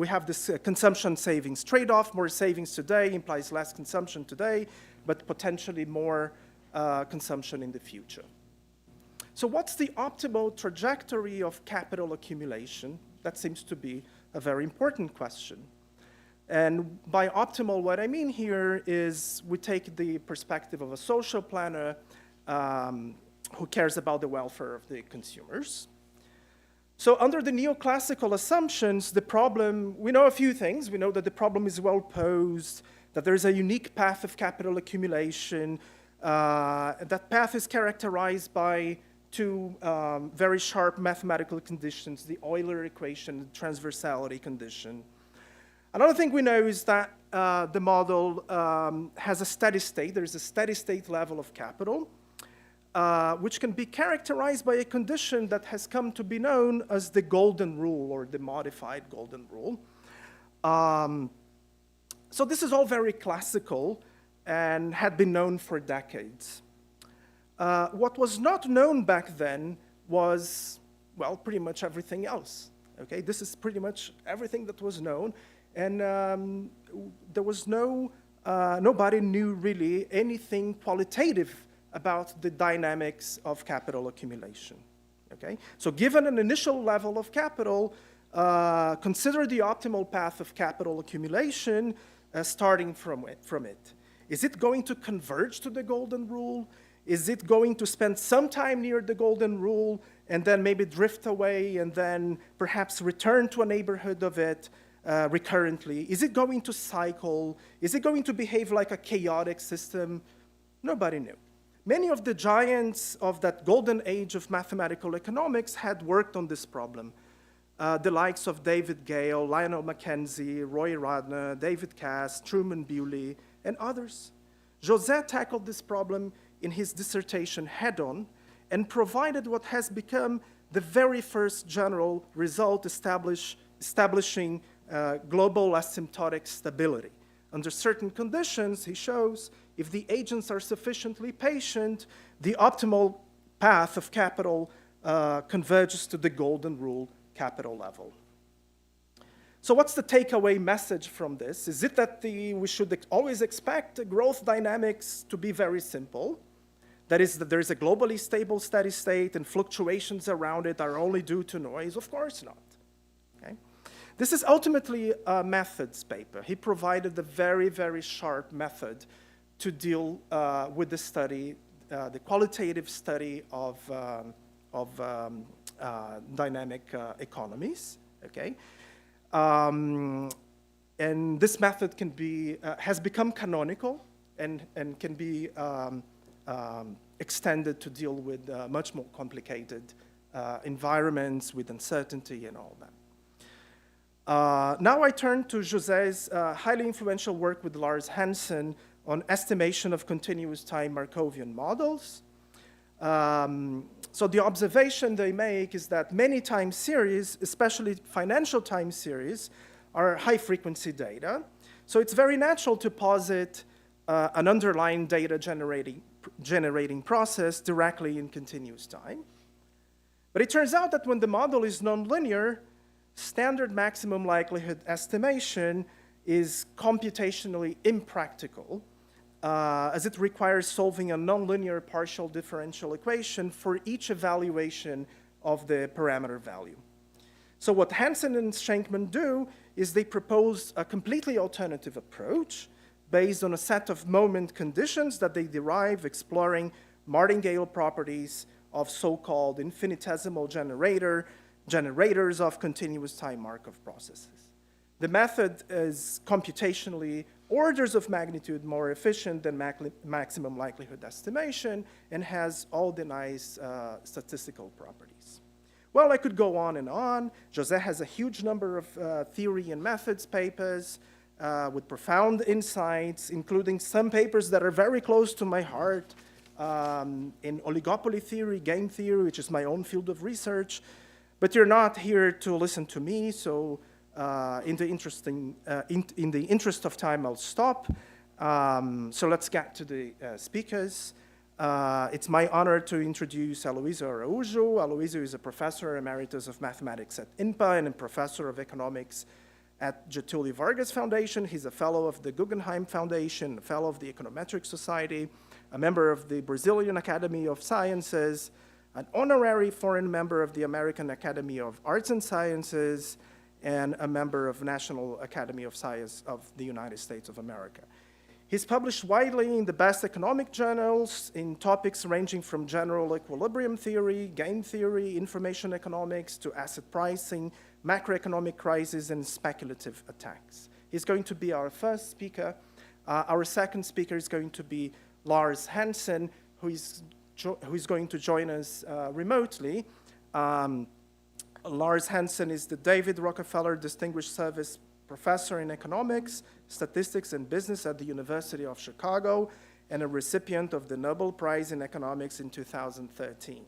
P: have this consumption savings trade-off. More savings today implies less consumption today, but potentially more consumption in the future. So what's the optimal trajectory of capital accumulation? That seems to be a very important question. And by optimal, what I mean here is we take the perspective of a social planner who cares about the welfare of the consumers. So under the neoclassical assumptions, the problem, we know a few things. We know that the problem is well posed, that there is a unique path of capital accumulation. That path is characterized by two very sharp mathematical conditions, the Euler equation, the transversality condition. Another thing we know is that the model has a steady state. There's a steady state level of capital, which can be characterized by a condition that has come to be known as the golden rule or the modified golden rule. So this is all very classical and had been known for decades. What was not known back then was, well, pretty much everything else. Okay, this is pretty much everything that was known. And there was nobody knew really anything qualitative about the dynamics of capital accumulation, okay? So given an initial level of capital, consider the optimal path of capital accumulation starting from it. Is it going to converge to the golden rule? Is it going to spend some time near the golden rule and then maybe drift away and then perhaps return to a neighborhood of it recurrently? Is it going to cycle? Is it going to behave like a chaotic system? Nobody knew. Many of the giants of that golden age of mathematical economics had worked on this problem. the likes of David Gale, Lionel Mackenzie, Roy Radner, David Cass, Truman Bewley, and others. José tackled this problem in his dissertation head-on and provided what has become the very first general result establishing global asymptotic stability. Under certain conditions, he shows, if the agents are sufficiently patient, the optimal path of capital converges to the golden rule capital level. So what's the takeaway message from this? Is it that we should always expect growth dynamics to be very simple? That is, that there is a globally stable steady state and fluctuations around it are only due to noise? Of course not. Okay? This is ultimately a methods paper. He provided a very, very sharp method to deal with the study, the qualitative study of dynamic economies. Okay? And this method can be, has become canonical and can be extended to deal with much more complicated environments with uncertainty and all that. Now I turn to José's highly influential work with Lars Hansen on estimation of continuous time Markovian models. So the observation they make is that many time series, especially financial time series, are high-frequency data. So it's very natural to posit an underlying data generating process directly in continuous time. But it turns out that when the model is nonlinear, standard maximum likelihood estimation is computationally impractical, as it requires solving a nonlinear partial differential equation for each evaluation of the parameter value. So what Hansen and Scheinkman do is they propose a completely alternative approach based on a set of moment conditions that they derive exploring martingale properties of so-called infinitesimal generators of continuous time Markov processes. The method is computationally orders of magnitude more efficient than maximum likelihood estimation and has all the nice statistical properties. Well, I could go on and on. José has a huge number of theory and methods papers with profound insights, including some papers that are very close to my heart in oligopoly theory, game theory, which is my own field of research. But you're not here to listen to me, so in the interest of time, I'll stop. So let's get to the speakers. It's my honor to introduce Aloysio Araújo. Aloysio is a professor emeritus of mathematics at INPA and a professor of economics at Getúlio Vargas Foundation. He's a fellow of the Guggenheim Foundation, a fellow of the Econometric Society, a member of the Brazilian Academy of Sciences, an honorary foreign member of the American Academy of Arts and Sciences, and a member of National Academy of Science of the United States of America. He's published widely in the best economic journals in topics ranging from general equilibrium theory, game theory, information economics, to asset pricing, macroeconomic crisis, and speculative attacks. He's going to be our first speaker. Our second speaker is going to be Lars Hansen, who is going to join us remotely. Lars Hansen is the David Rockefeller Distinguished Service Professor in Economics, Statistics, and Business at the University of Chicago, and a recipient of the Nobel Prize in Economics in 2013.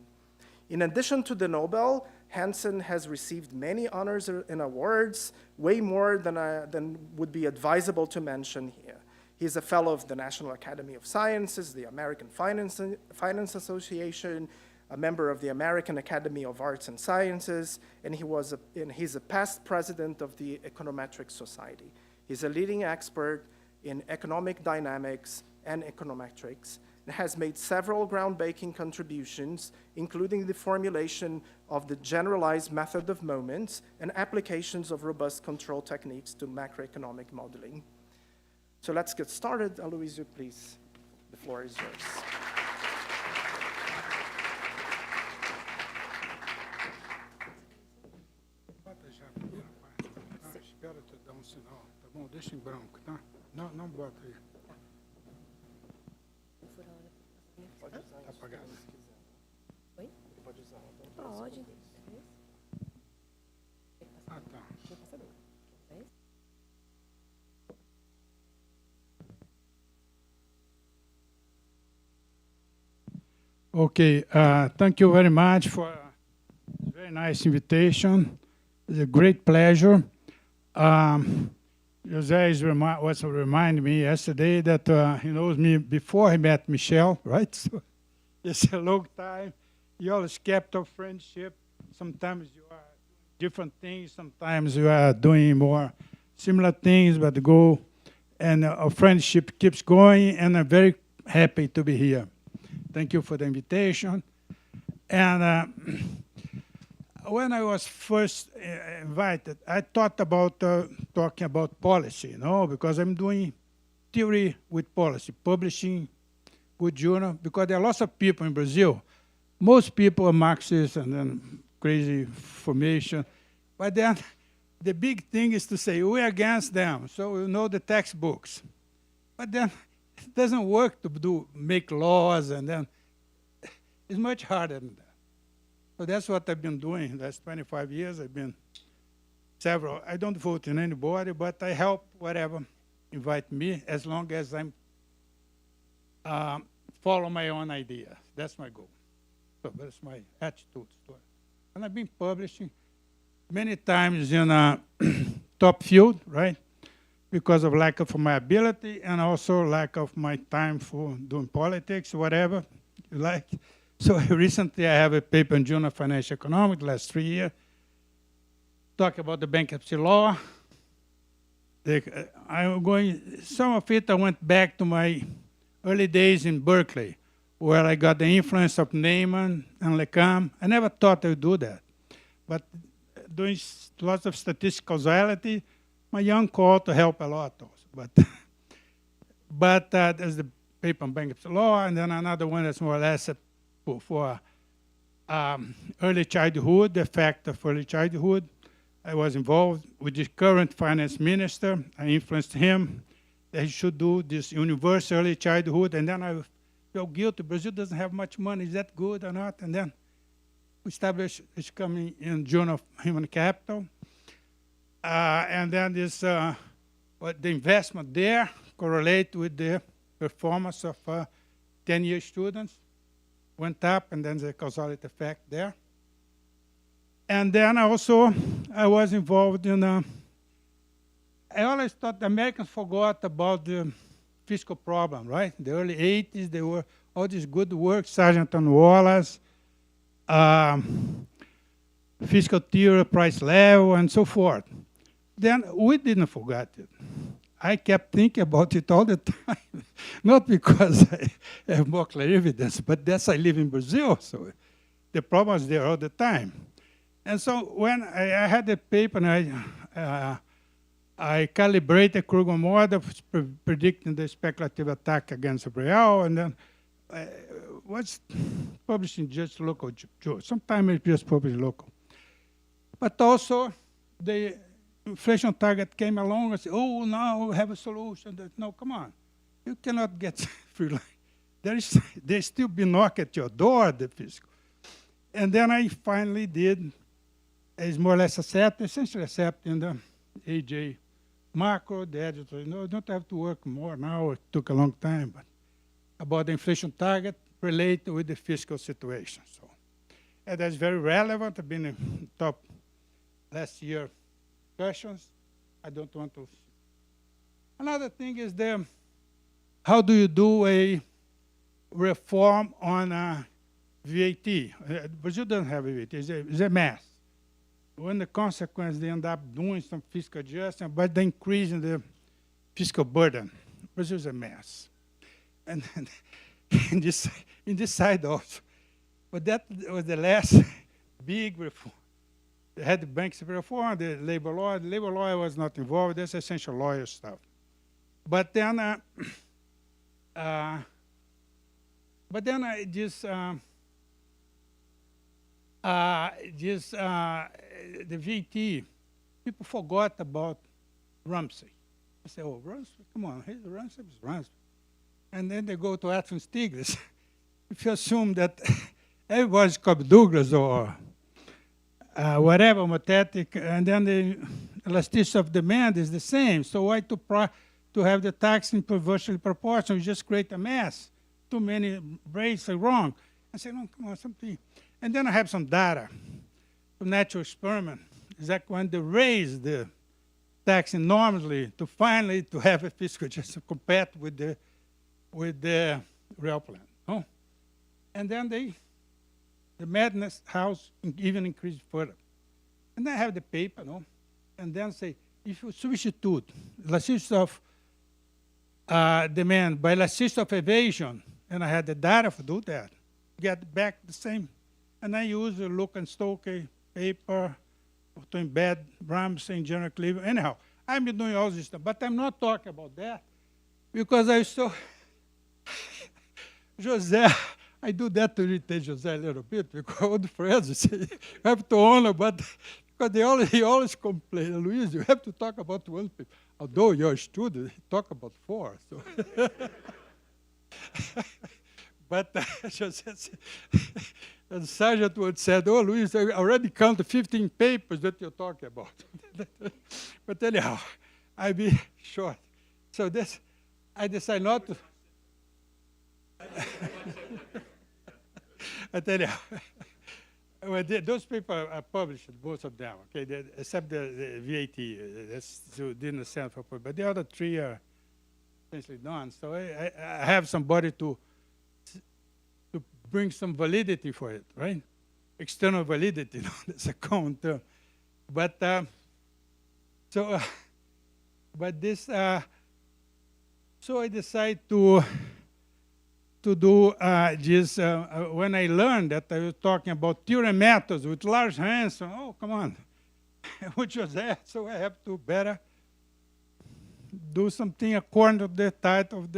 P: In addition to the Nobel, Hansen has received many honors and awards, way more than would be advisable to mention here. He's a fellow of the National Academy of Sciences, the American Finance Association, a member of the American Academy of Arts and Sciences, and he's a past president of the Econometric Society. He's a leading expert in economic dynamics and econometrics, and has made several groundbreaking contributions, including the formulation of the generalized method of moments and applications of robust control techniques to macroeconomic modeling. So let's get started. Aloysio, please. The floor is yours.
L: Espera te dar sinal, tá bom? Deixa em branco, tá? Não bota aí. Pode usar. Tá apagado. Oi? Pode usar. Pode. Okay, thank you very much for a very nice invitation. It's a great pleasure. José was reminding me yesterday that he knows me before he met Michelle, right? So it's a long time. You always kept our friendship. Sometimes you are doing different things. Sometimes you are doing more similar things, but go. And our friendship keeps going, and I'm very happy to be here. Thank you for the invitation. And when I was first invited, I thought about talking about policy, you know, because I'm doing theory with policy, publishing good journal, because there are lots of people in Brazil. Most people are Marxists and then crazy formation. But then the big thing is to say, we're against them, so we know the textbooks. But then it doesn't work to make laws, and then it's much harder than that. So that's what I've been doing the last 25 years. I've been several. I don't vote in anybody, but I help whatever invite me, as long as I'm follow my own idea. That's my goal. So that's my attitude. And I've been publishing many times in a top field, right? Because of lack of my ability and also lack of my time for doing politics, whatever you like. So recently I have a paper in Journal of Financial Economics, the last 3 years, talk about the bankruptcy law. Some of it I went back to my early days in Berkeley, where I got the influence of Neyman and LeCam. I never thought I would do that. But doing lots of statistical causality, my young call to help a lot also. But there's the paper on bankruptcy law, and then another one that's more or less for early childhood, the effect of early childhood. I was involved with the current finance minister. I influenced him that he should do this universal early childhood, and then I felt guilty. Brazil doesn't have much money. Is that good or not? And then we established it's coming in Journal of Human Capital. And then this, the investment there correlate with the performance of 10-year students. Went up, and then the causality effect there. And then I was involved in, I always thought the Americans forgot about the fiscal problem, right? In the early 80s, there were all this good work, Sargent and Wallace, fiscal theory, price level, and so forth. Then we didn't forget it. I kept thinking about it all the time, not because I have more clear evidence, but that's I live in Brazil, so the problem is there all the time. And so when I had a paper, and I calibrated Kruger model predicting the speculative attack against the real, and then was publishing just local journals. Sometimes it's just published local. But also, the inflation target came along and said, oh, now we have a solution. No, come on. You cannot get free line. They still be knock at your door, the fiscal. And then I finally did, is more or less essentially accepting the AJ macro, the editor. You don't have to work more now. It took a long time, but about the inflation target related with the fiscal situation. So, and that's very relevant. I've been in top last year questions. I don't want to. Another thing is how do you do a reform on VAT? Brazil doesn't have a VAT. It's a mess. When the consequence, they end up doing some fiscal adjustment, but the increase in the fiscal burden. Brazil is a mess. And in this side also. But that was the last big reform. They had the banks reform, the labor law. The labor law I was not involved. That's essential lawyer stuff. But then, the VT, people forgot about Rumsey. I say, oh, Rumsey, come on, here's Rumsey, it's Rumsey. And then they go to Atlas Stiglitz. If you assume that everybody's Cobb Douglas or whatever, Motetic, and then the elasticity of demand is the same. So why to have the tax inversely proportional? You just create a mess. Too many rates are wrong. I say, no, come on, something. And then I have some data from natural experiment. Is that when they raise the tax enormously to finally to have a fiscal justice compete with the real plan. No? And then the madness house even increased further. And I have the paper, no? And then say, if you substitute elasticity of demand by elasticity of evasion, and I had the data to do that, get back the same. And I use the Luke and Stokes paper to embed Ramsey and General Cleveland. Anyhow, I've been doing all this stuff, but I'm not talking about that because I saw José. I do that to irritate José a little bit because old friends say, you have to honor, but because he always complain, Luis, you have to talk about one people. Although you're a student, he talk about four. So. But José said, and Sergeant once said, oh, Luis, I already counted 15 papers that you're talking about. But anyhow, I'll be short. So this, I decided not to. But anyhow, well, those papers are published, both of them, okay, except the VAT, that's didn't stand for public. But the other three are essentially done. So I have somebody to bring some validity for it, right? External validity, that's a common term. But but this, so I decided to do this when I learned that I was talking about theory and methods with large hands. So, oh, come on, which was that? So I have to better do something according to the title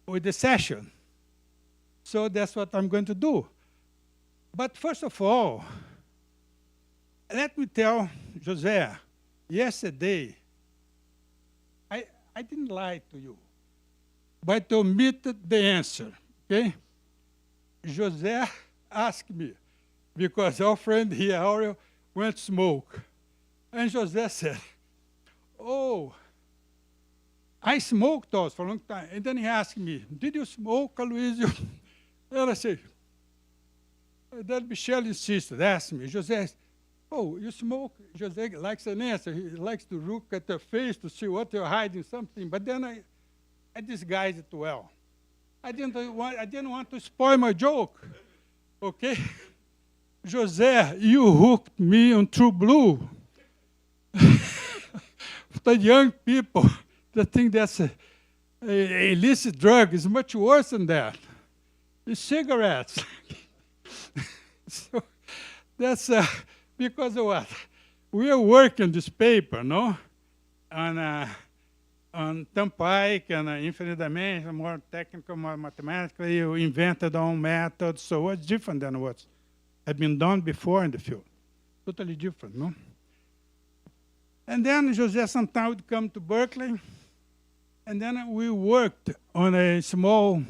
L: of the session. So that's what I'm going to do. But first of all, let me tell José, yesterday, I didn't lie to you, but omitted the answer, okay? José asked me, because our friend here, Aurel, went to smoke. And José said, oh, I smoked also for a long time. And then he asked me, did you smoke, Aloysio? And I said, then Michelle insisted, asked me, José, oh, you smoke? José likes an answer. He likes to look at the face to see what you're hiding something. But then I disguised it well. I didn't want to spoil my joke, okay? José, you hooked me on True Blue. The young people that think that's a illicit drug is much worse than that. It's cigarettes. So that's because of what? We are working this paper, no? On Tampike and infinite dimension, more technical, more mathematical. You invented our own methods, so it's different than what had been done before in the field. Totally different, no? And then José Santana would come to Berkeley, and then we worked on a small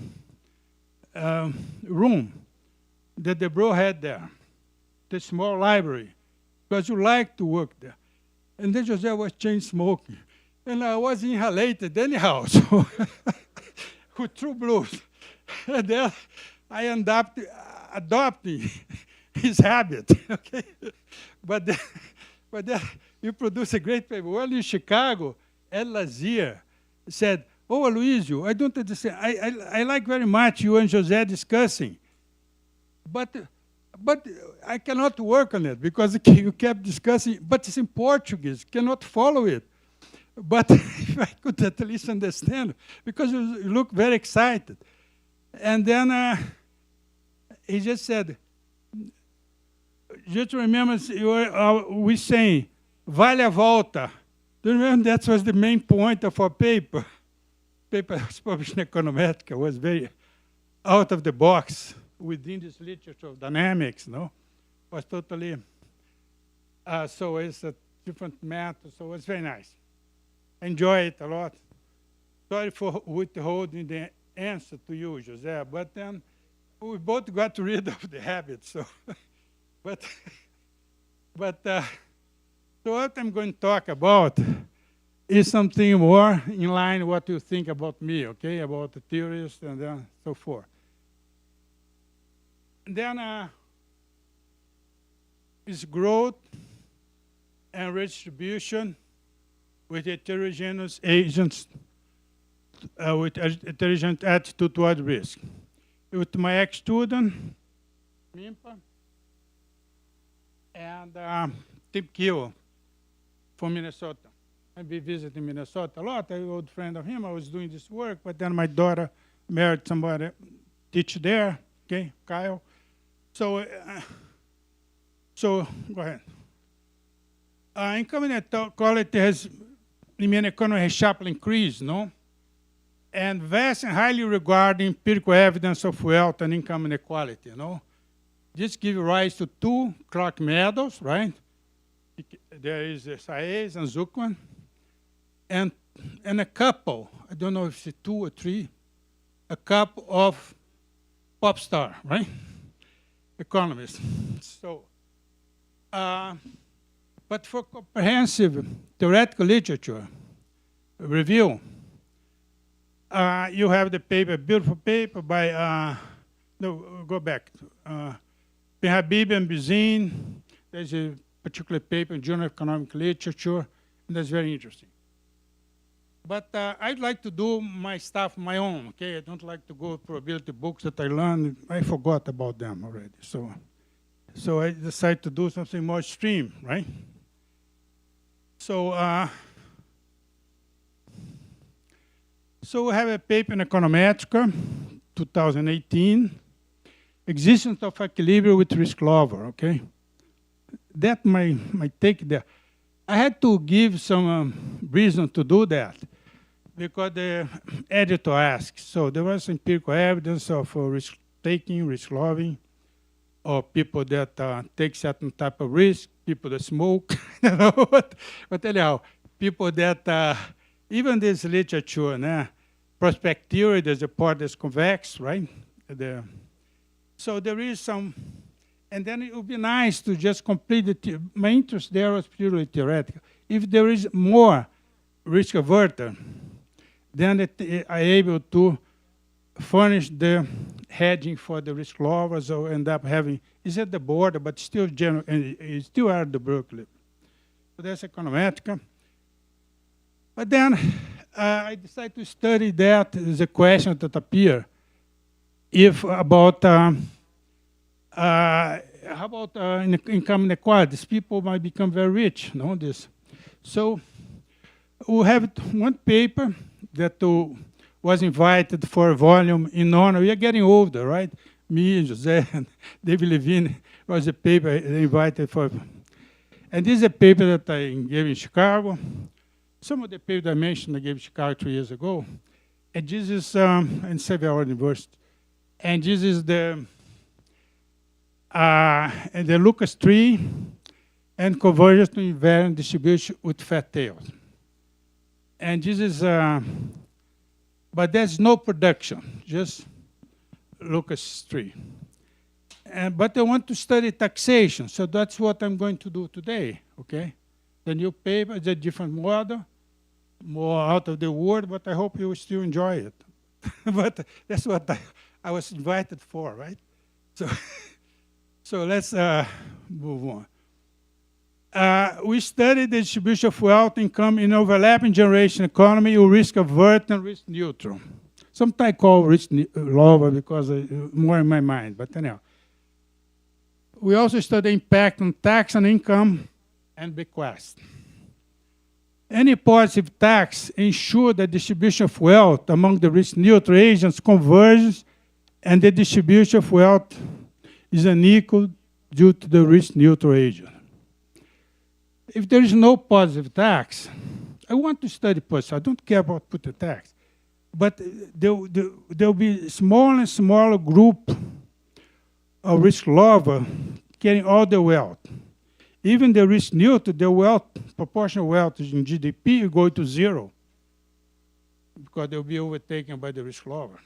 L: room that the bro had there, the small library, because you like to work there. And then José was chain smoking. And I was inhalated anyhow, so with True Blues. And then I ended up adopting his habit, okay? But then you produce a great paper. Well, in Chicago, Ed Lazier said, oh, Aloysio, I don't understand. I like very much you and José discussing, but I cannot work on it because you kept discussing, but it's in Portuguese, cannot follow it. But if I could at least understand, because you look very excited. And then he just said, just remember, we saying, vale a volta. Do you remember that was the main point of our paper? Paper was published in Econometrica, was very out of the box within this literature of dynamics, no? Was totally, so it's a different method, so it's very nice. Enjoy it a lot. Sorry for withholding the answer to you, José, but then we both got rid of the habit, so. So what I'm going to talk about is something more in line with what you think about me, okay, about the theorists and so forth. Then is growth and redistribution with heterogeneous agents, with heterogeneous attitude toward risk. With my ex-student, Mimpa, and Tim Kiel from Minnesota. I've been visiting Minnesota a lot. I'm an old friend of him. I was doing this work, but then my daughter married somebody, teach there, okay, Kyle. So go ahead. Income inequality has, in an economy, has sharply increased, no? And vast and highly regarded empirical evidence of wealth and income inequality, you know? This gives rise to two Clark medals, right? There is Saez and Zuckman, and a couple, I don't know if it's 2 or 3, a couple of pop star, right? Economists. So, but for comprehensive theoretical literature review, you have the paper, beautiful paper by, no, go back. Habib and Bizine. There's a particular paper in Journal of Economic Literature, and that's very interesting. But I'd like to do my stuff my own, okay? I don't like to go probability books that I learned. I forgot about them already. So I decided to do something more extreme, right? So we have a paper in Econometrica, 2018, existence of equilibrium with risk lover, okay? That my take there. I had to give some reason to do that because the editor asked. So there was empirical evidence of risk-taking, risk-loving, or people that take certain type of risk, people that smoke, you know, but anyhow, people that, even this literature, nah, prospect theory, there's a part that's convex, right? So there is some, and then it would be nice to just complete the, my interest there was purely theoretical. If there is more risk averter, then I'm able to furnish the hedging for the risk lovers, or end up having, it's at the border, but still general, and it's still at the Berkeley. So that's Econometrica. But then I decided to study that as a question that appear. If about, how about income inequality? These people might become very rich, no? This. So we have one paper that was invited for a volume in honor. We are getting older, right? Me and José and David Levine was a paper they invited for. And this is a paper that I gave in Chicago. Some of the papers I mentioned I gave in Chicago 3 years ago. And this is in several universities. And this is the Lucas tree and convergence to invariant distribution with fat tails. And this is, but there's no production, just Lucas tree. But I want to study taxation, so that's what I'm going to do today, okay? The new paper is a different model, more out of the word, but I hope you will still enjoy it. But that's what I was invited for, right? So let's move on. We studied the distribution of wealth income in overlapping generation economy with risk avert and risk neutral. Sometimes I call risk lower because more in my mind, but anyhow. We also studied impact on tax on income and bequest. Any positive tax ensures the distribution of wealth among the risk neutral agents converges, and the distribution of wealth is unequal due to the risk neutral agent. If there is no positive tax, I want to study positive. I don't care about put the tax. But there will be smaller and smaller group of risk lover getting all the wealth. Even the risk neutral, the wealth, proportional wealth in GDP will go to 0 because they'll be overtaken by the risk lover.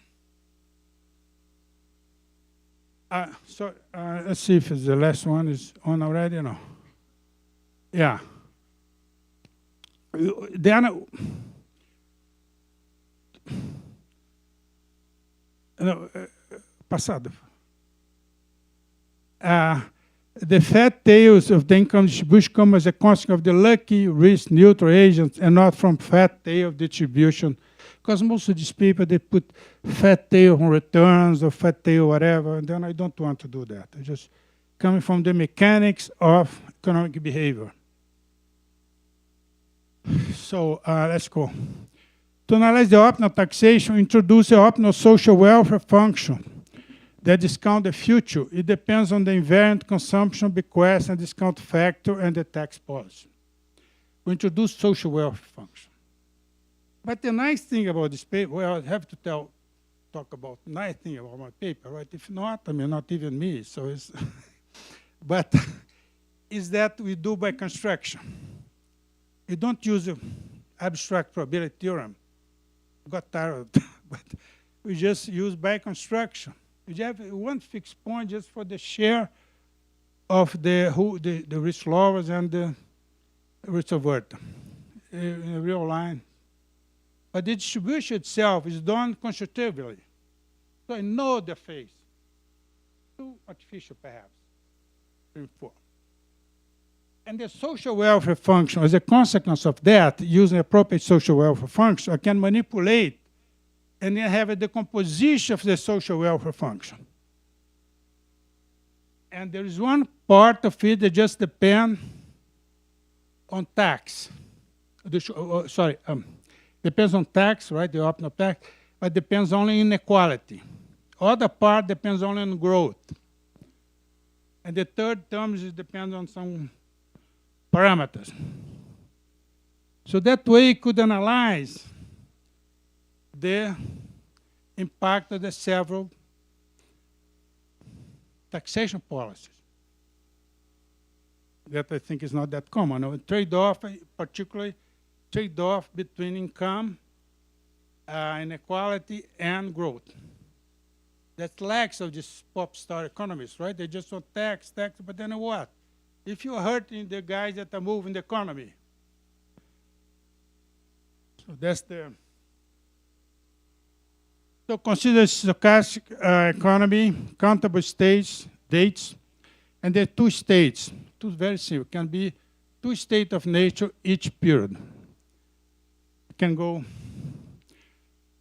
L: So let's see if the last one is on already. No. Yeah. Then, passado. The fat tails of the income distribution come as a consequence of the lucky risk neutral agents and not from fat tail distribution. Because most of these people, they put fat tail on returns or fat tail whatever, and then I don't want to do that. I just coming from the mechanics of economic behavior. So let's go. To analyze the optimal taxation, introduce the optimal social welfare function that discount the future. It depends on the invariant consumption, bequest, and discount factor, and the tax policy. We introduce social welfare function. But the nice thing about this paper, well, I have to talk about the nice thing about my paper, right? If not, I mean, not even me, so it's, but is that we do by construction. We don't use the abstract probability theorem. Got tired of that, but we just use by construction. We have one fixed point just for the share of the risk lowers and the risk averter in a real line. But the distribution itself is done constructively. So I know the phase. Too artificial, perhaps. 3 and 4. And the social welfare function, as a consequence of that, using appropriate social welfare function, I can manipulate and then have a decomposition of the social welfare function. And there is one part of it that just depends on tax. Depends on tax, right, the optimal tax, but depends only on inequality. Other part depends only on growth. And the third term depends on some parameters. So that way you could analyze the impact of the several taxation policies. That I think is not that common. A trade-off, particularly trade-off between income, inequality, and growth. That's lacks of these pop star economists, right? They just want tax, but then what? If you're hurting the guys that are moving the economy. So that's the... So consider stochastic economy, countable states, dates, and there are 2 states. 2 very simple. Can be 2 states of nature each period. You can go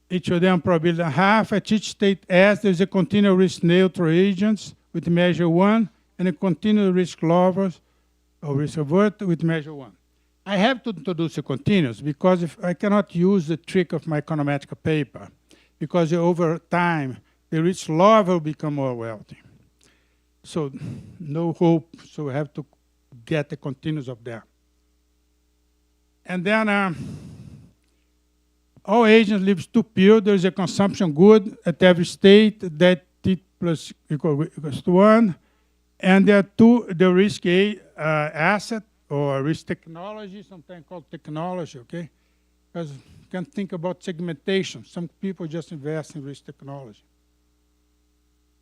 L: each of them probability half. At each state S, there's a continuous risk neutral agents with measure 1 and a continuous risk lowers or risk avert with measure 1. I have to introduce a continuous because if I cannot use the trick of my econometric paper, because over time, the rich lower will become more wealthy. So no hope, so we have to get the continuous of that. And then all agents live 2 periods. There's a consumption good at every state that T plus equals to 1. And there are 2, the risk asset or risk technology, sometimes called technology, okay? Because you can think about segmentation. Some people just invest in risk technology.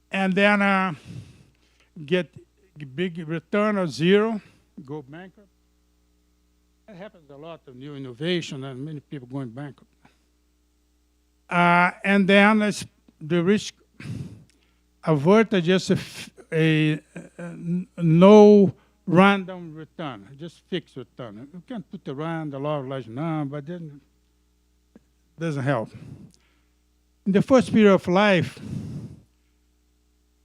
L: And then get big return of 0, go bankrupt. That happens a lot of new innovation and many people going bankrupt. And then the risk avert just a no random return, just fixed return. You can put a random, a large number, but then it doesn't help. In the first period of life,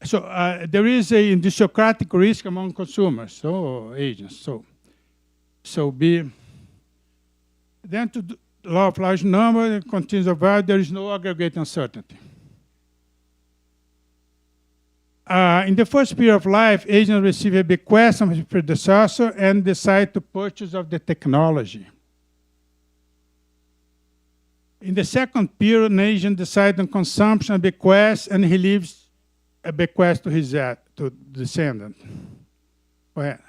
L: so there is a idiosyncratic risk among consumers, so agents. So B. Then to the law of large number, it continues about there is no aggregate uncertainty. In the first period of life, agents receive a bequest from his predecessor and decide to purchase of the technology. In the second period, an agent decides on consumption and bequest, and he leaves a bequest to his descendant. Go ahead.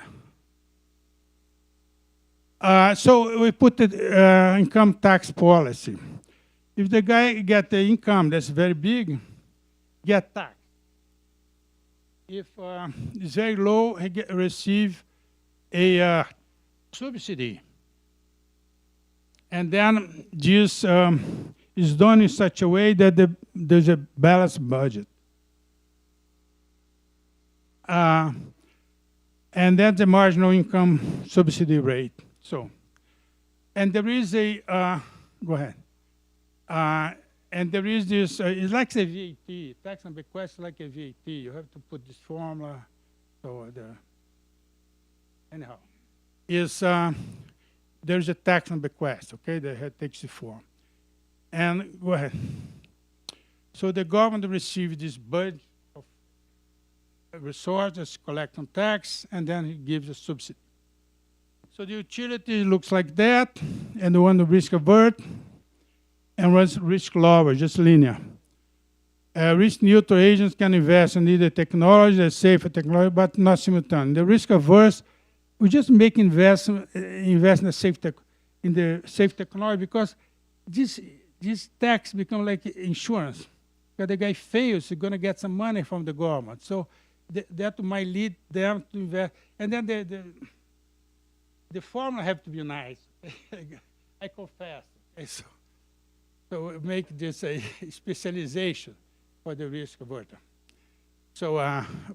L: So we put the income tax policy. If the guy gets the income that's very big, get taxed. If it's very low, he receive a subsidy. And then this is done in such a way that there's a balanced budget. And then the marginal income subsidy rate. So, and there is a, go ahead. And there is this, it's like a VAT, tax on bequest like a VAT. You have to put this formula. So anyhow, there's a tax on bequest, okay, that takes the form. And go ahead. So the government receives this budget of resources, collect on tax, and then it gives a subsidy. So the utility looks like that, and the one the risk avert, and risk lower, just linear. Risk neutral agents can invest in either technology, a safer technology, but not simultaneously. The risk averse, we just make invest in the safe technology because this tax become like insurance. Because the guy fails, he's going to get some money from the government. So that might lead them to invest. And then the formula have to be nice. I confess. So make this a specialization for the risk averter. So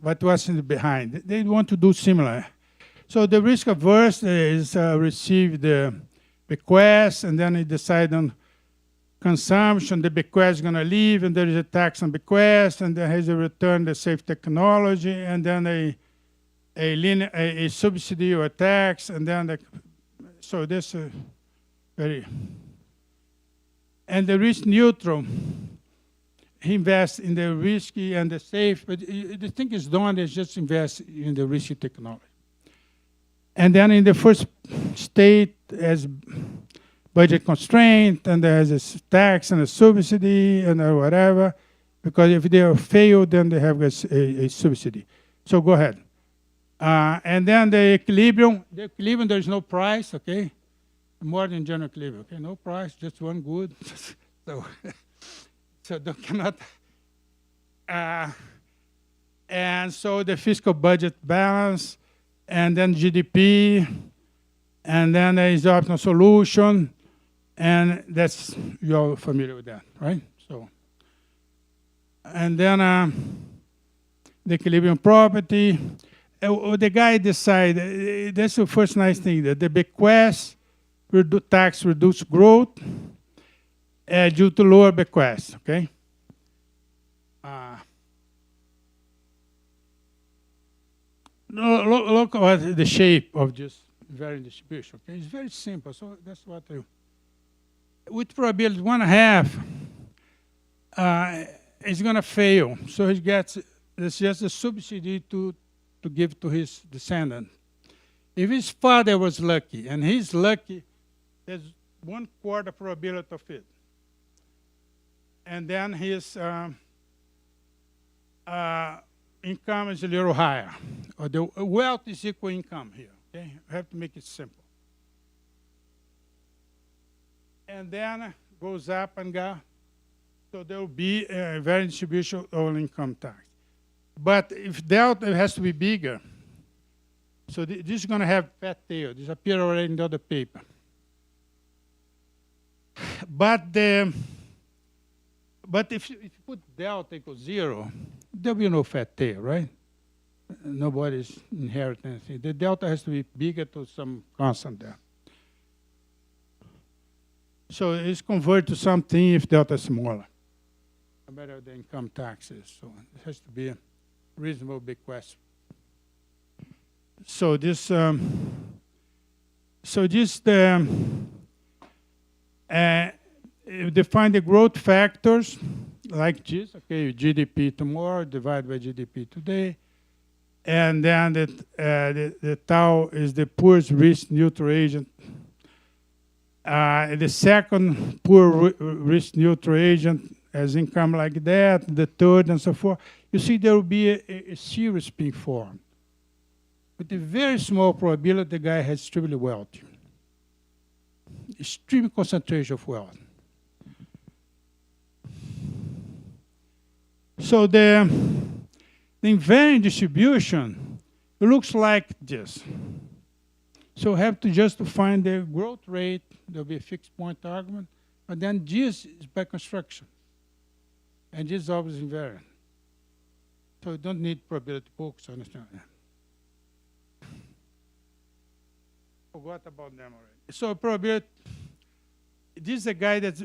L: what was in the behind? They want to do similar. So the risk averse is receive the bequest, and then they decide on consumption. The bequest is going to leave, and there is a tax on bequest, and there is a return the safe technology, and then a subsidy or a tax, and then so this very. And the risk neutral, he invests in the risky and the safe, but the thing is done is just invest in the risky technology. And then in the first state, as budget constraint, and there's a tax and a subsidy and whatever, because if they fail, then they have a subsidy. So go ahead. And then the equilibrium, there's no price, okay? More than general equilibrium, okay? No price, just one good. So they cannot. And so the fiscal budget balance, and then GDP, and then there is optional solution, and that's, you're familiar with that, right? So, and then the equilibrium property. The guy decide, that's the first nice thing, that the bequest tax reduce growth due to lower bequest, okay? Look at the shape of this variance distribution, okay? It's very simple, so that's what with probability 1/2, it's going to fail. So he gets, it's just a subsidy to give to his descendant. If his father was lucky, and he's lucky, there's 1/4 probability of it. And then his income is a little higher. Or the wealth is equal income here, okay? I have to make it simple. And then goes up and go. So there will be a variance distribution of income tax. But if delta, it has to be bigger. So this is going to have fat tail. This appears already in the other paper. But if you put delta equals 0, there'll be no fat tail, right? Nobody's inheriting anything. The delta has to be bigger to some constant there. So it's converted to something if delta is smaller. No matter the income taxes. So it has to be a reasonable bequest. So this, define the growth factors like this. Okay, GDP tomorrow divided by GDP today, and then the tau is the poorest risk neutral agent. The second poor risk neutral agent has income like that. The third and so forth. You see, there will be a series being formed. With a very small probability, the guy has extremely wealthy. Extreme concentration of wealth. So the invariant distribution looks like this. So we have to just find the growth rate. There'll be a fixed point argument, but then this is by construction, and this is always invariant. So you don't need probability books to understand that. Forgot about them already. So probability, this is a guy that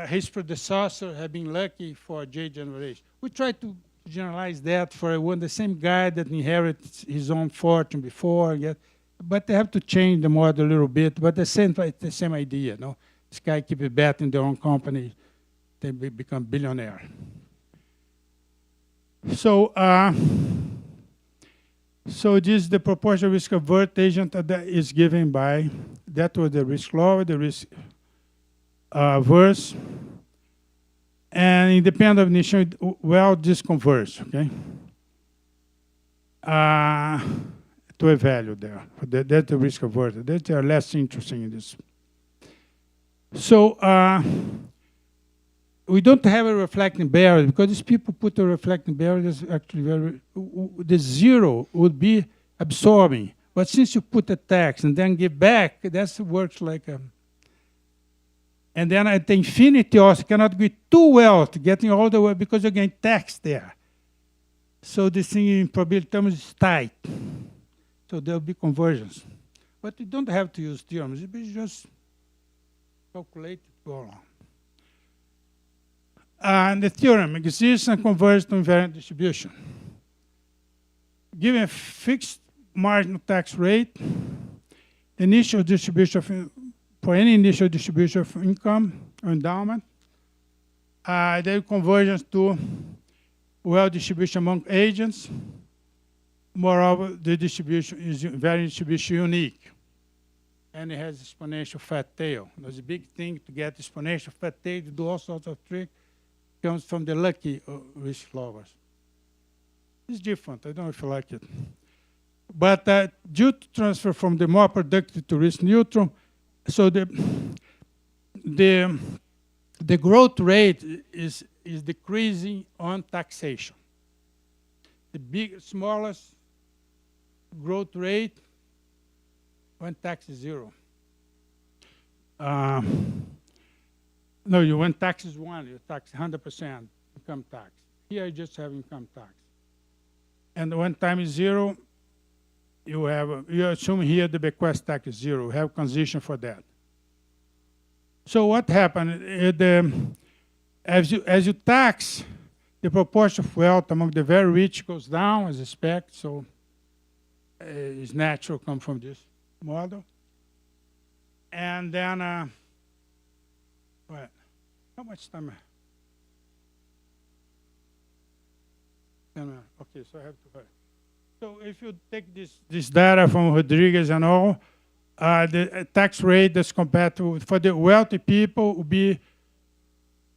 L: his predecessor have been lucky for J generation. We try to generalize that for the same guy that inherits his own fortune before, but they have to change the model a little bit, but the same idea, no? This guy keeps betting their own company, they become billionaire. So, so this is the proportional risk avert agent that is given by, that was the risk lower, the risk averse, and independent of initial, well, this converge, okay? To a value there. That's the risk averted. They are less interesting in this. So, we don't have a reflecting barrier because these people put a reflecting barrier that's actually very, the zero would be absorbing. But since you put a tax and then give back, that works like a, and then at the infinity also cannot be too well to getting all the way because you're getting taxed there. So this thing in probability terms is tight. So there'll be conversions. But you don't have to use theorems, it's just calculate it, go along. And the theorem exists and converges to invariant distribution. Given a fixed marginal tax rate, the initial distribution for any initial distribution of income or endowment, the convergence to wealth distribution among agents. Moreover, the distribution is variant distribution unique. And it has exponential fat tail. There's a big thing to get exponential fat tail to do all sorts of tricks. Comes from the lucky risk lowers. It's different. I don't know if you like it. But due to transfer from the more productive to risk neutral, so the growth rate is decreasing on taxation. The smallest growth rate when tax is zero. No, when tax is 1, you tax 100% income tax. Here you just have income tax. And when time is 0, you assume here the bequest tax is 0. You have transition for that. So what happened? As you tax, the proportion of wealth among the very rich goes down as expected. So it's natural come from this model. And then, what? How much time? Okay, so I have to hurry. So if you take this data from Rodriguez and all, the tax rate that's compared to, for the wealthy people would be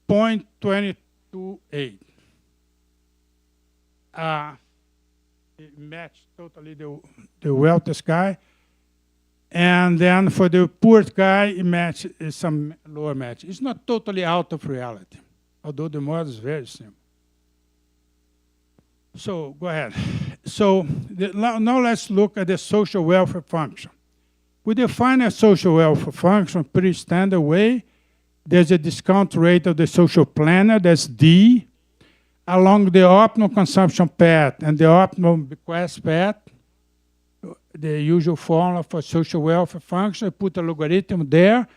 L: 0.228. It matched totally the wealthiest guy. And then for the poorest guy, it matches some lower match. It's not totally out of reality, although the model is very simple. So go ahead. So now let's look at the social welfare function. We define a social welfare function pretty standard way. There's a discount rate of the social planner, that's D, along the optimal consumption path and the optimal bequest path. The usual formula for social welfare function, I put a logarithm there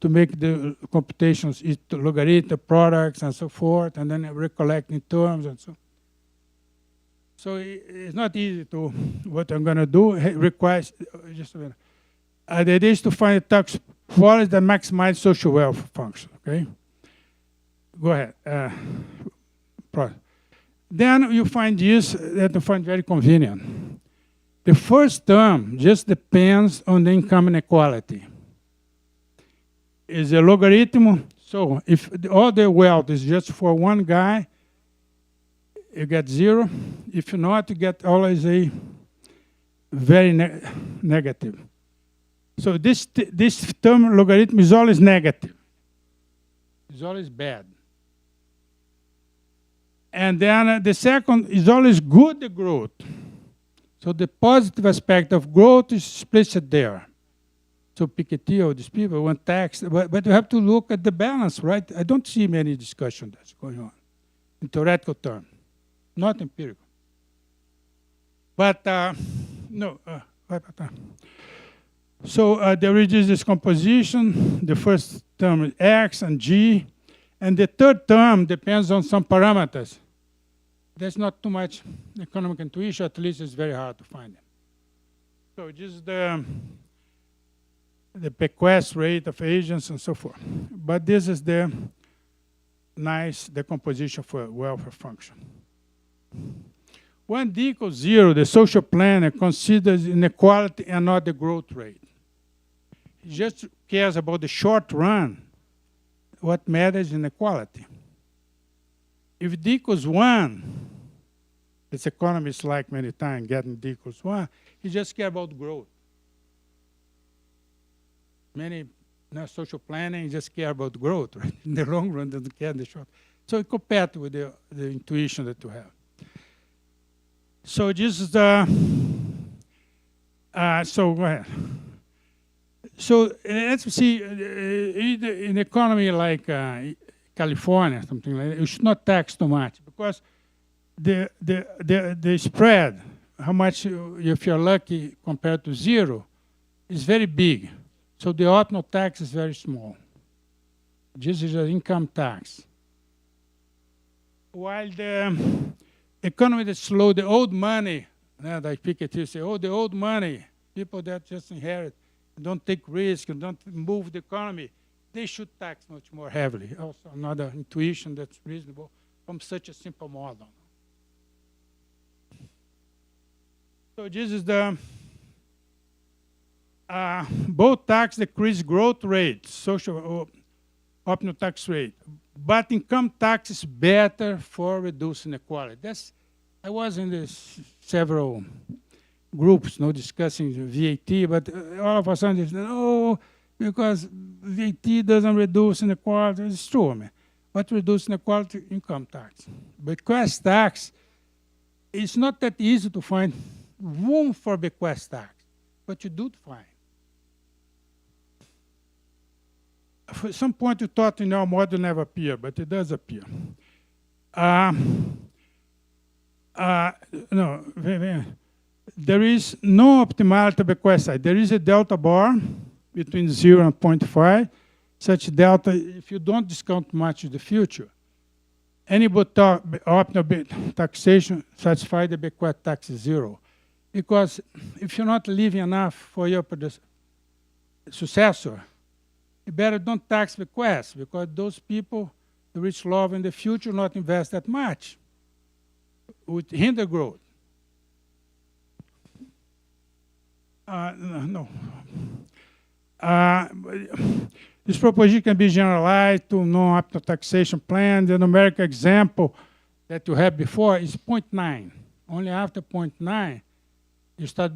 L: to make the computations, logarithm, products, and so forth, and then recollecting terms and so on. So it's not easy to, what I'm going to do, it requires, just a minute. The idea is to find a tax policy that maximizes social welfare function, okay? Go ahead. Then you find this that you find very convenient. The first term just depends on the income inequality. Is a logarithm, so if all the wealth is just for one guy, you get 0. If not, you get always a very negative. So this term logarithm is always negative. It's always bad. And then the second is always good, the growth. So the positive aspect of growth is explicit there. So Piketty or these people want tax, but you have to look at the balance, right? I don't see many discussion that's going on in theoretical terms, not empirical. But no. So there is this composition. The first term is X and G. And the third term depends on some parameters. There's not too much economic intuition, at least it's very hard to find it. So this is the bequest rate of agents and so forth. But this is the nice decomposition for a welfare function. When D equals 0, the social planner considers inequality and not the growth rate. He just cares about the short run. What matters is inequality. If D equals 1, as economists like many times, getting D equals 1, he just cares about growth. Many social planning just care about growth, right? In the long run, doesn't care in the short. So it compared with the intuition that you have. So this is the, so go ahead. So let's see, in economy like California, something like that, you should not tax too much because the spread, how much, if you're lucky compared to 0, is very big. So the optimal tax is very small. This is an income tax. While the economy that's slow, the old money, like Piketty say, oh, the old money, people that just inherit, don't take risk, and don't move the economy, they should tax much more heavily. Also another intuition that's reasonable from such a simple model. So this is the both tax decrease growth rate, social optimal tax rate, but income tax is better for reducing inequality. I was in this several groups, discussing VAT, but all of a sudden they said, oh, because VAT doesn't reduce inequality. It's true, man. What reduces inequality? Income tax. Bequest tax, it's not that easy to find room for bequest tax, but you do find. At some point you thought in our model never appear, but it does appear. No, there is no optimality bequest side. There is a delta bar between 0 and 0.5. Such delta, if you don't discount much in the future, any optimal taxation satisfies the bequest tax is 0. Because if you're not leaving enough for your successor, you better don't tax bequests, because those people, the rich love in the future, not invest that much. It would hinder growth. No. This proposition can be generalized to non-optimal taxation plan. The numerical example that you had before is 0.9. Only after 0.9, you start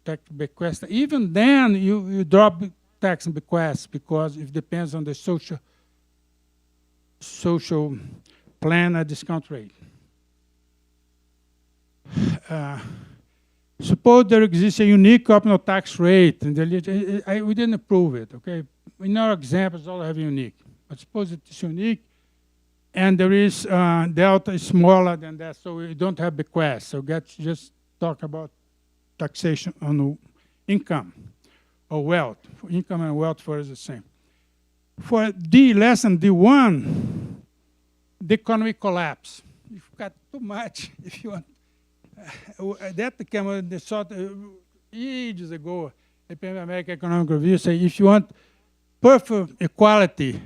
L: tax bequest. Even then, you drop tax and bequests because it depends on the social plan at discount rate. Suppose there exists a unique optimal tax rate, and we didn't prove it, okay? In our examples, all have unique. But suppose it's unique, and there is delta is smaller than that, so we don't have bequests. So let's just talk about taxation on income or wealth. For income and wealth for is the same. For D less than D1, the economy collapse. You've got too much if you want. That came in the sort ages ago. The American Economic Review say if you want perfect equality,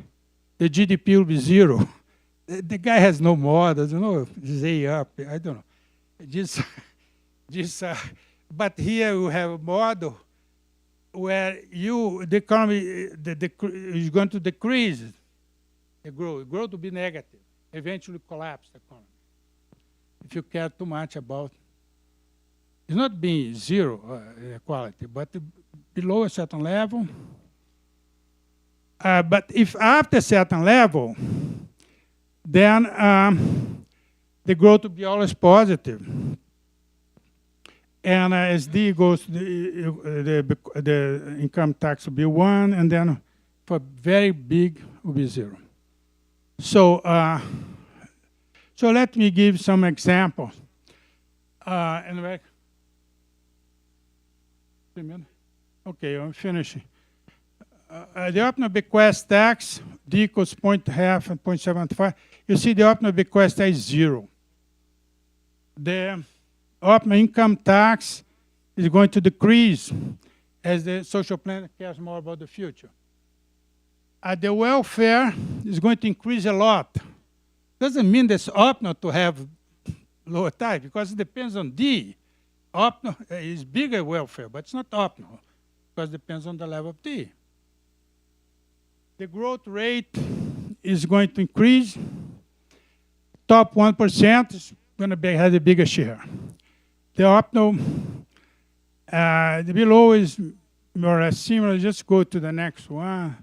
L: the GDP will be 0. The guy has no models, Z up, I don't know. But here we have a model where the economy is going to decrease the growth. Growth will be negative, eventually collapse the economy. If you care too much about, it's not being 0 inequality, but below a certain level. But if after a certain level, then the growth will be always positive. And as D goes, the income tax will be 1, and then for very big will be 0. So, so let me give some examples. Okay, I'm finishing. The optional bequest tax, D equals 0.5 and 0.75. You see the optional bequest tax is 0. The optional income tax is going to decrease as the social plan cares more about the future. The welfare is going to increase a lot. Doesn't mean that's optional to have lower tax, because it depends on D. Optional is bigger welfare, but it's not optional, because it depends on the level of D. The growth rate is going to increase. Top 1% is going to have a bigger share. The optional, the below is more or less similar. Just go to the next one.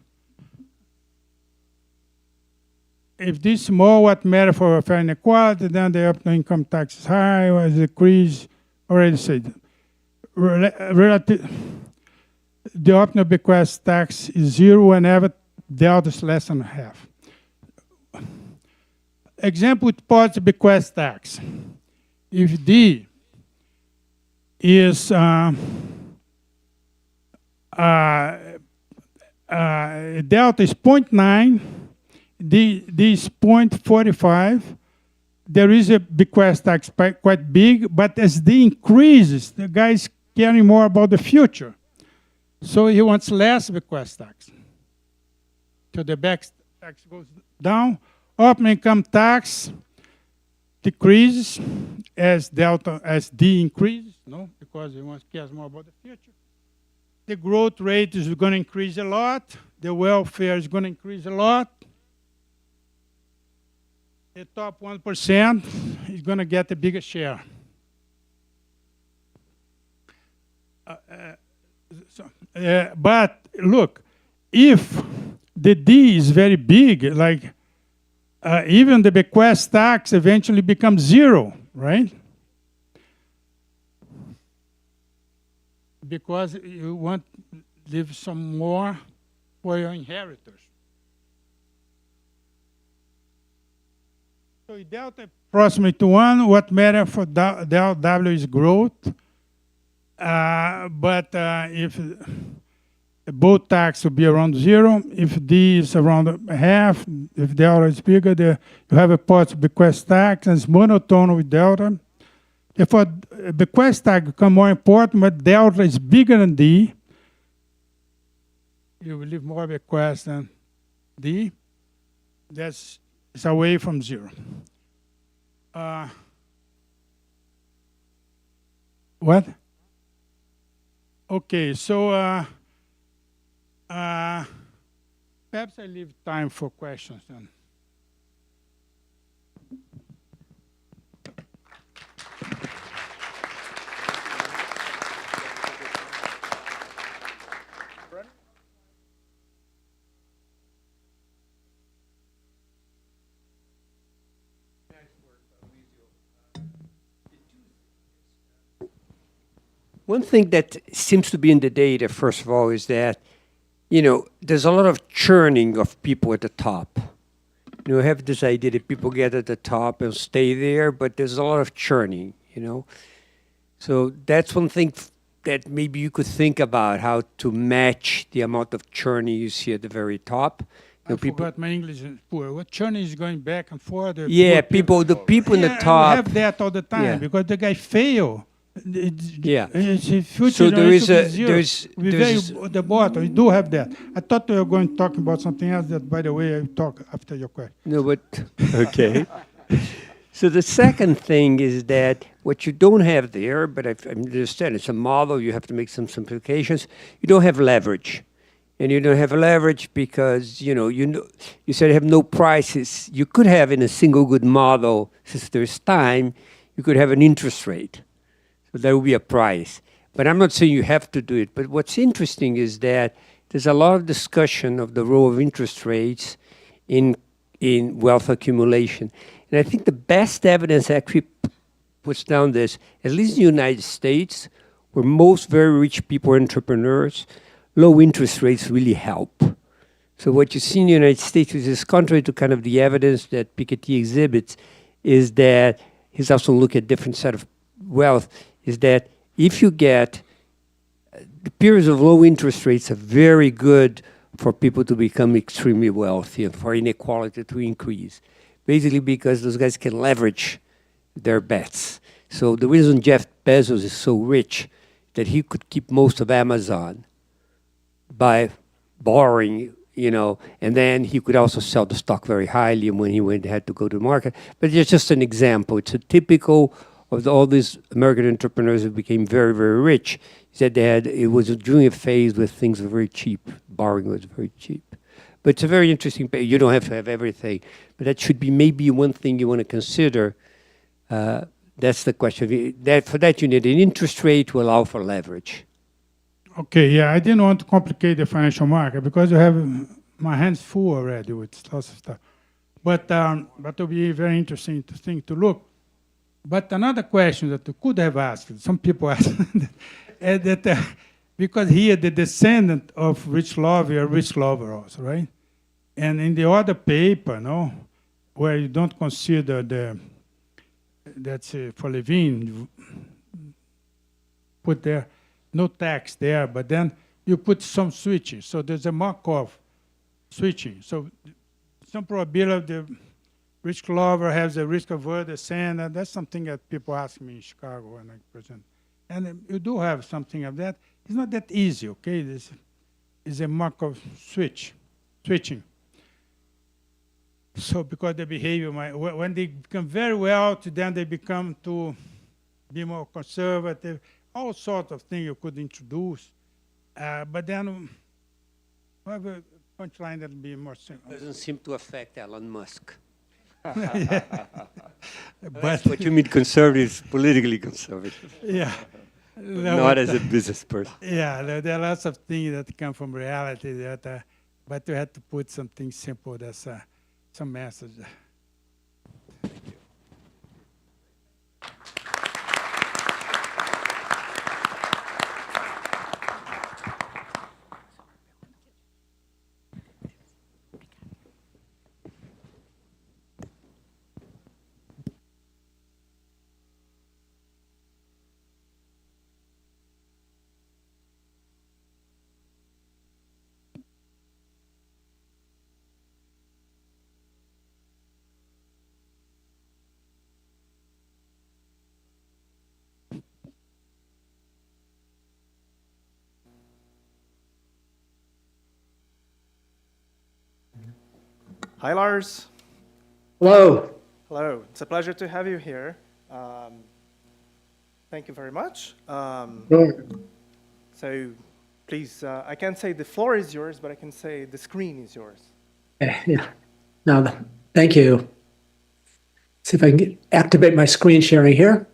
L: If this is more what matter for welfare inequality, then the optional income tax is high, or decrease, already said. Relative, the optional bequest tax is 0 whenever delta is less than half. Example with positive bequest tax. If D is delta is 0.9, D is 0.45, there is a bequest tax quite big, but as D increases, the guy is caring more about the future. So he wants less bequest tax. So the back tax goes down. Optional income tax decreases as D increases, no, because he cares more about the future. The growth rate is going to increase a lot. The welfare is going to increase a lot. The top 1% is going to get a bigger share. But look, if the D is very big, like even the bequest tax eventually becomes 0, right? Because you want to leave some more for your inheritors. So delta approximately to 1. What matter for W is growth. But if both tax will be around 0, if D is around half, if delta is bigger, you have a positive bequest tax, and it's monotone with delta. Therefore, bequest tax become more important, but delta is bigger than D. You will leave more bequest than D. That's it's away from 0. What? Okay, so perhaps I leave time for questions then.
H: One thing that seems to be in the data, first of all, is that, there's a lot of churning of people at the top. I have this idea that people get at the top and stay there, but there's a lot of churning, So that's one thing that maybe you could think about, how to match the amount of churning you see at the very top.
L: I forgot my English is poor. What churning is going back and forth?
H: The people in the top.
L: We have that all the time because the guy fail.
H: So there's
L: the bottom. We do have that. I thought we were going to talk about something else. That, by the way, I talk after your question.
H: No, but okay. So the second thing is that what you don't have there, but I understand it's a model. You have to make some simplifications. You don't have leverage, and you don't have leverage because you said you have no prices. You could have in a single good model, since there's time, you could have an interest rate. So there will be a price. But I'm not saying you have to do it. But what's interesting is that there's a lot of discussion of the role of interest rates in wealth accumulation. And I think the best evidence actually puts down this, at least in the United States, where most very rich people are entrepreneurs, low interest rates really help. So what you see in the United States, which is contrary to kind of the evidence that Piketty exhibits, is that he's also looking at different set of wealth, is that if you get the periods of low interest rates are very good for people to become extremely wealthy and for inequality to increase. Basically because those guys can leverage their bets. So the reason Jeff Bezos is so rich, that he could keep most of Amazon by borrowing, and then he could also sell the stock very highly when he had to go to the market. But it's just an example. It's a typical of all these American entrepreneurs who became very, very rich. He said it was during a phase where things were very cheap. Borrowing was very cheap. But it's a very interesting page. You don't have to have everything. But that should be maybe one thing you want to consider. That's the question. For that, you need an interest rate to allow for leverage.
L: Okay, yeah, I didn't want to complicate the financial market because I have my hands full already with lots of stuff. But it'll be very interesting thing to look. But another question that you could have asked, some people asked, because here the descendant of rich lover also, right? And in the other paper, where you don't consider that's for Levine, put there, no tax there, but then you put some switching. So there's a Markov switching. So some probability the rich lover has a risk-averse descendant. That's something that people ask me in Chicago when I present. And you do have something of that. It's not that easy, okay? This is a Markov switching. So because the behavior, when they become very wealthy, then they become to be more conservative, all sorts of things you could introduce. But then have a punchline that will be more simple.
H: Doesn't seem to affect Elon Musk.
L: Yeah.
H: That's what you mean conservative, politically conservative.
L: Yeah.
H: Not as a business person.
L: Yeah, there are lots of things that come from reality, but you have to put something simple that's some message.
P: Hi, Lars.
Q: Hello.
P: Hello. It's a pleasure to have you here. Thank you very much.
Q: Sure.
P: So please, I can't say the floor is yours, but I can say the screen is yours.
Q: Yeah. No, thank you. See if I can activate my screen sharing here.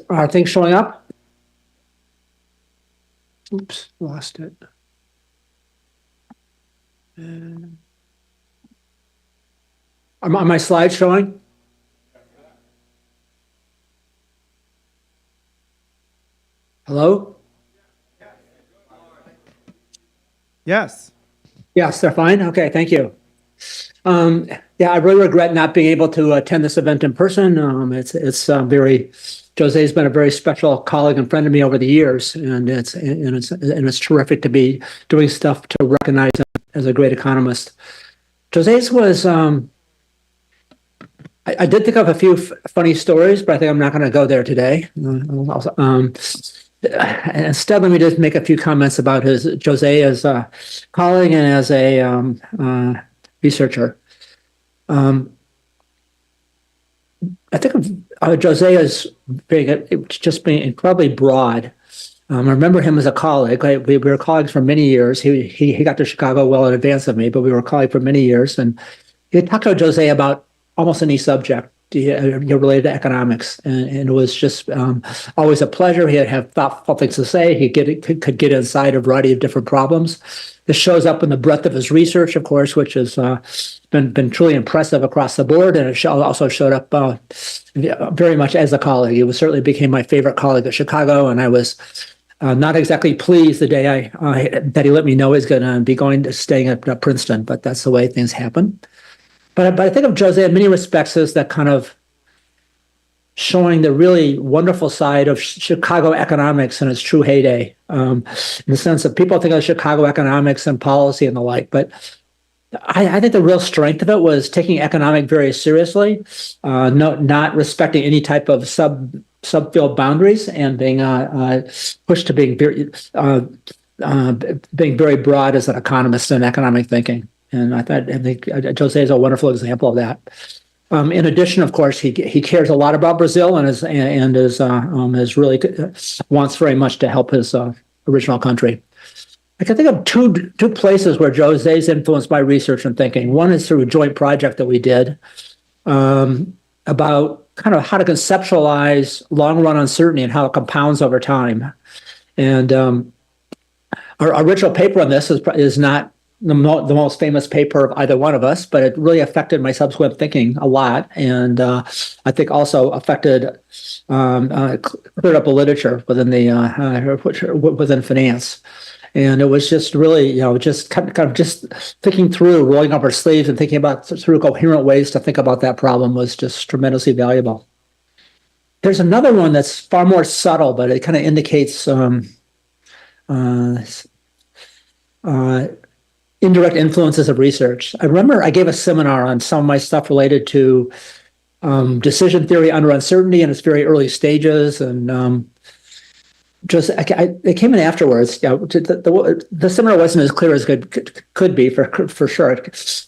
Q: Are things showing up? Oops, lost it. Are my slides showing? Hello?
P: Yes.
Q: Yes, they're fine. Okay, thank you. Yeah, I really regret not being able to attend this event in person. Jose's been a very special colleague and friend of me over the years, and it's terrific to be doing stuff to recognize him as a great economist. Jose's was, I did think of a few funny stories, but I think I'm not going to go there today. Instead, let me just make a few comments about Jose as a colleague and as a researcher. I think of Jose as just being incredibly broad. I remember him as a colleague. We were colleagues for many years. He got to Chicago well in advance of me, but we were colleagues for many years. And he talked to Jose about almost any subject related to economics. And it was just always a pleasure. He'd have thoughtful things to say. He could get inside a variety of different problems. This shows up in the breadth of his research, of course, which has been truly impressive across the board. And it also showed up very much as a colleague. He certainly became my favorite colleague at Chicago. And I was not exactly pleased the day that he let me know he's going to be staying at Princeton, but that's the way things happen. But I think of Jose in many respects as that kind of showing the really wonderful side of Chicago economics in its true heyday, in the sense that people think of Chicago economics and policy and the like, but I think the real strength of it was taking economic very seriously, not respecting any type of subfield boundaries, and being pushed to being very broad as an economist in economic thinking. And I think Jose is a wonderful example of that. In addition, of course, he cares a lot about Brazil and is really wants very much to help his original country. I can think of two places where Jose's influenced my research and thinking. One is through a joint project that we did about kind of how to conceptualize long-run uncertainty and how it compounds over time. And our original paper on this is not the most famous paper of either one of us, but it really affected my subsequent thinking a lot, and I think also affected cleared up the literature within within finance. And it was just really, just kind of just thinking through, rolling up our sleeves and thinking about through coherent ways to think about that problem was just tremendously valuable. There's another one that's far more subtle, but it kind of indicates indirect influences of research. I remember I gave a seminar on some of my stuff related to decision theory under uncertainty in its very early stages, and it came in afterwards. The seminar wasn't as clear as could be for sure.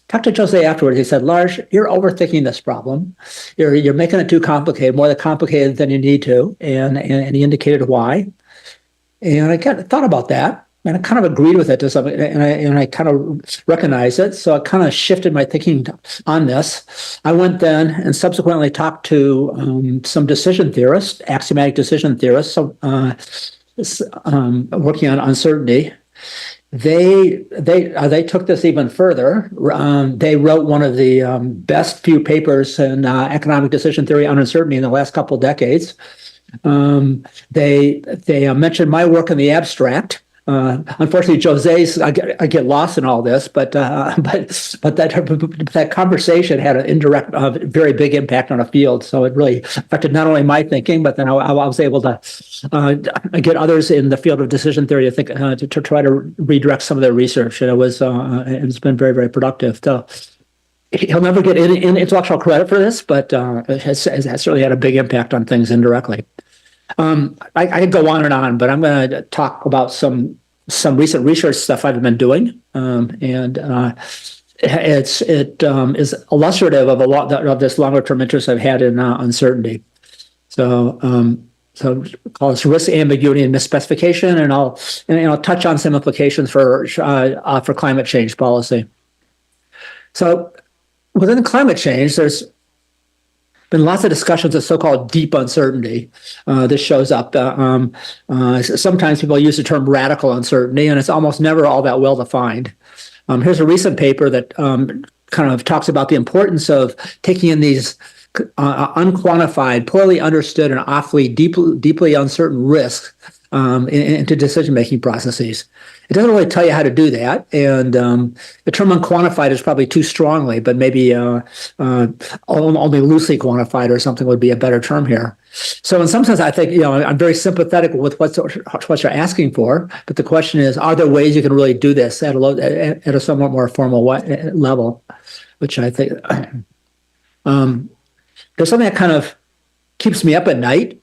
Q: Talked to Jose afterwards. He said, "Lars, you're overthinking this problem. You're making it too complicated, more complicated than you need to." And he indicated why. And I thought about that, and I kind of agreed with it to some, and I kind of recognized it. So I kind of shifted my thinking on this. I went then and subsequently talked to some decision theorists, axiomatic decision theorists, working on uncertainty. They took this even further. They wrote one of the best few papers in economic decision theory on uncertainty in the last couple of decades. They mentioned my work in the abstract. Unfortunately, Jose's, I get lost in all this, but that conversation had an indirect, very big impact on a field. So it really affected not only my thinking, but then I was able to get others in the field of decision theory to think to try to redirect some of their research, and it's been very, very productive. So he'll never get any intellectual credit for this, but it has certainly had a big impact on things indirectly. I could go on and on, but I'm going to talk about some recent research stuff I've been doing, and it is illustrative of a lot of this longer term interest I've had in uncertainty. So call this risk, ambiguity, and misspecification, and I'll touch on some implications for climate change policy. So within climate change, there's been lots of discussions of so-called deep uncertainty. This shows up. Sometimes people use the term radical uncertainty, and it's almost never all that well defined. Here's a recent paper that kind of talks about the importance of taking in these unquantified, poorly understood, and awfully deeply uncertain risks into decision-making processes. It doesn't really tell you how to do that, and the term unquantified is probably too strongly, but maybe only loosely quantified or something would be a better term here. So in some sense, I think I'm very sympathetic with what you're asking for, but the question is, are there ways you can really do this at a somewhat more formal level, which I think there's something that kind of keeps me up at night.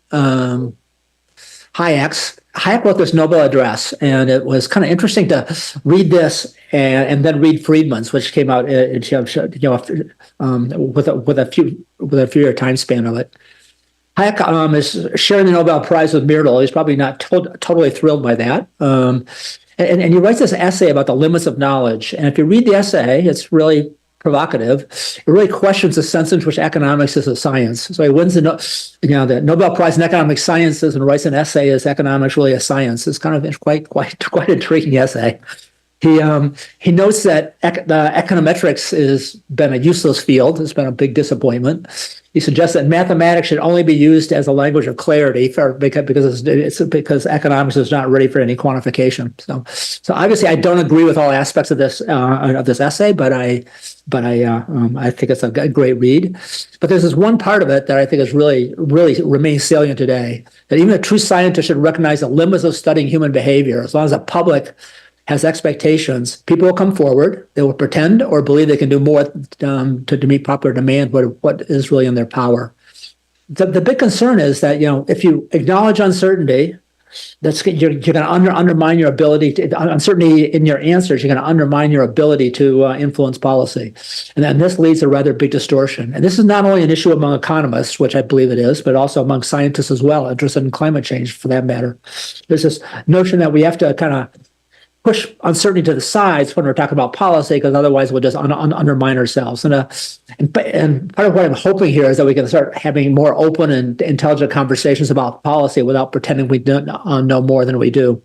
Q: Hayek wrote this Nobel address, and it was kind of interesting to read this and then read Friedman's, which came out with a few year time span of it. Hayek is sharing the Nobel Prize with Myrdal. He's probably not totally thrilled by that. And he writes this essay about the limits of knowledge. And if you read the essay, it's really provocative. It really questions the sense in which economics is a science. So he wins the Nobel Prize in Economic Sciences and writes an essay, "Is economics really a science?" It's kind of quite intriguing essay. He notes that the econometrics has been a useless field. It's been a big disappointment. He suggests that mathematics should only be used as a language of clarity because economics is not ready for any quantification. So obviously I don't agree with all aspects of this essay, but I think it's a great read. But there's this one part of it that I think is really remains salient today, that even a true scientist should recognize the limits of studying human behavior. As long as the public has expectations, people will come forward, they will pretend or believe they can do more to meet popular demand, what is really in their power. The big concern is that, if you acknowledge uncertainty, you're going to undermine your ability to, uncertainty in your answers, you're going to undermine your ability to influence policy. And then this leads to a rather big distortion. And this is not only an issue among economists, which I believe it is, but also among scientists as well, interested in climate change for that matter. There's this notion that we have to kind of push uncertainty to the sides when we're talking about policy, because otherwise we'll just undermine ourselves. And part of what I'm hoping here is that we can start having more open and intelligent conversations about policy without pretending we don't know more than we do.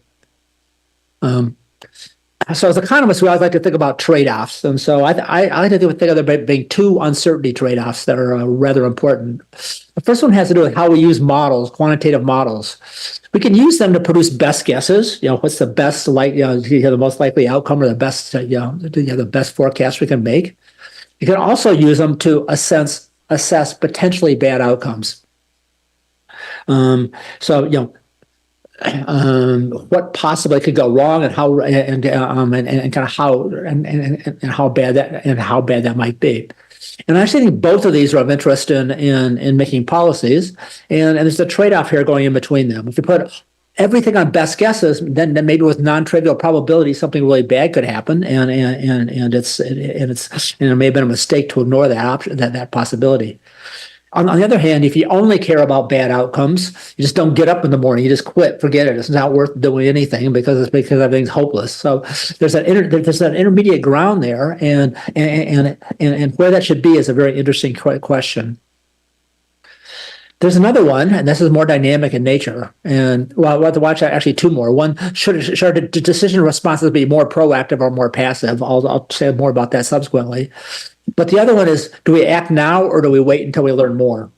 Q: So as economists, we always like to think about trade-offs. And so I like to think of there being two uncertainty trade-offs that are rather important. The first one has to do with how we use models, quantitative models. We can use them to produce best guesses. What's the best, the most likely outcome, or the best, the best forecast we can make. You can also use them to assess potentially bad outcomes. What possibly could go wrong, and how bad that might be. And I actually think both of these are of interest in making policies, and there's a trade-off here going in between them. If you put everything on best guesses, then maybe with non-trivial probability something really bad could happen, and it may have been a mistake to ignore that option, that possibility. On the other hand, if you only care about bad outcomes, you just don't get up in the morning. You just quit, forget it. It's not worth doing anything because everything's hopeless. So there's that intermediate ground there, and where that should be is a very interesting question. There's another one, and this is more dynamic in nature. And we'll have to watch actually two more. One, should the decision responses be more proactive or more passive? I'll say more about that subsequently. But the other one is, do we act now or do we wait until we learn more?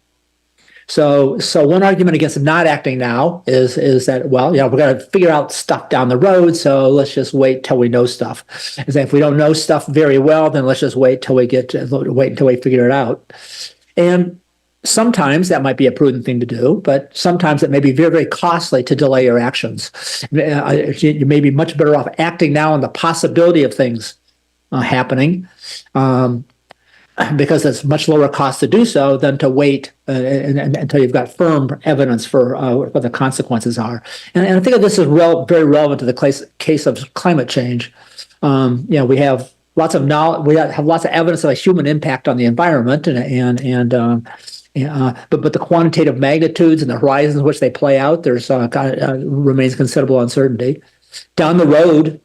Q: So one argument against not acting now is that, we're going to figure out stuff down the road, so let's just wait till we know stuff. Is that if we don't know stuff very well, then let's just wait until we figure it out. And sometimes that might be a prudent thing to do, but sometimes it may be very, very costly to delay your actions. You may be much better off acting now on the possibility of things happening, because it's much lower cost to do so than to wait until you've got firm evidence for what the consequences are. And I think this is very relevant to the case of climate change. We have lots of knowledge. We have lots of evidence of a human impact on the environment, but the quantitative magnitudes and the horizons in which they play out, there's remains considerable uncertainty. Down the road,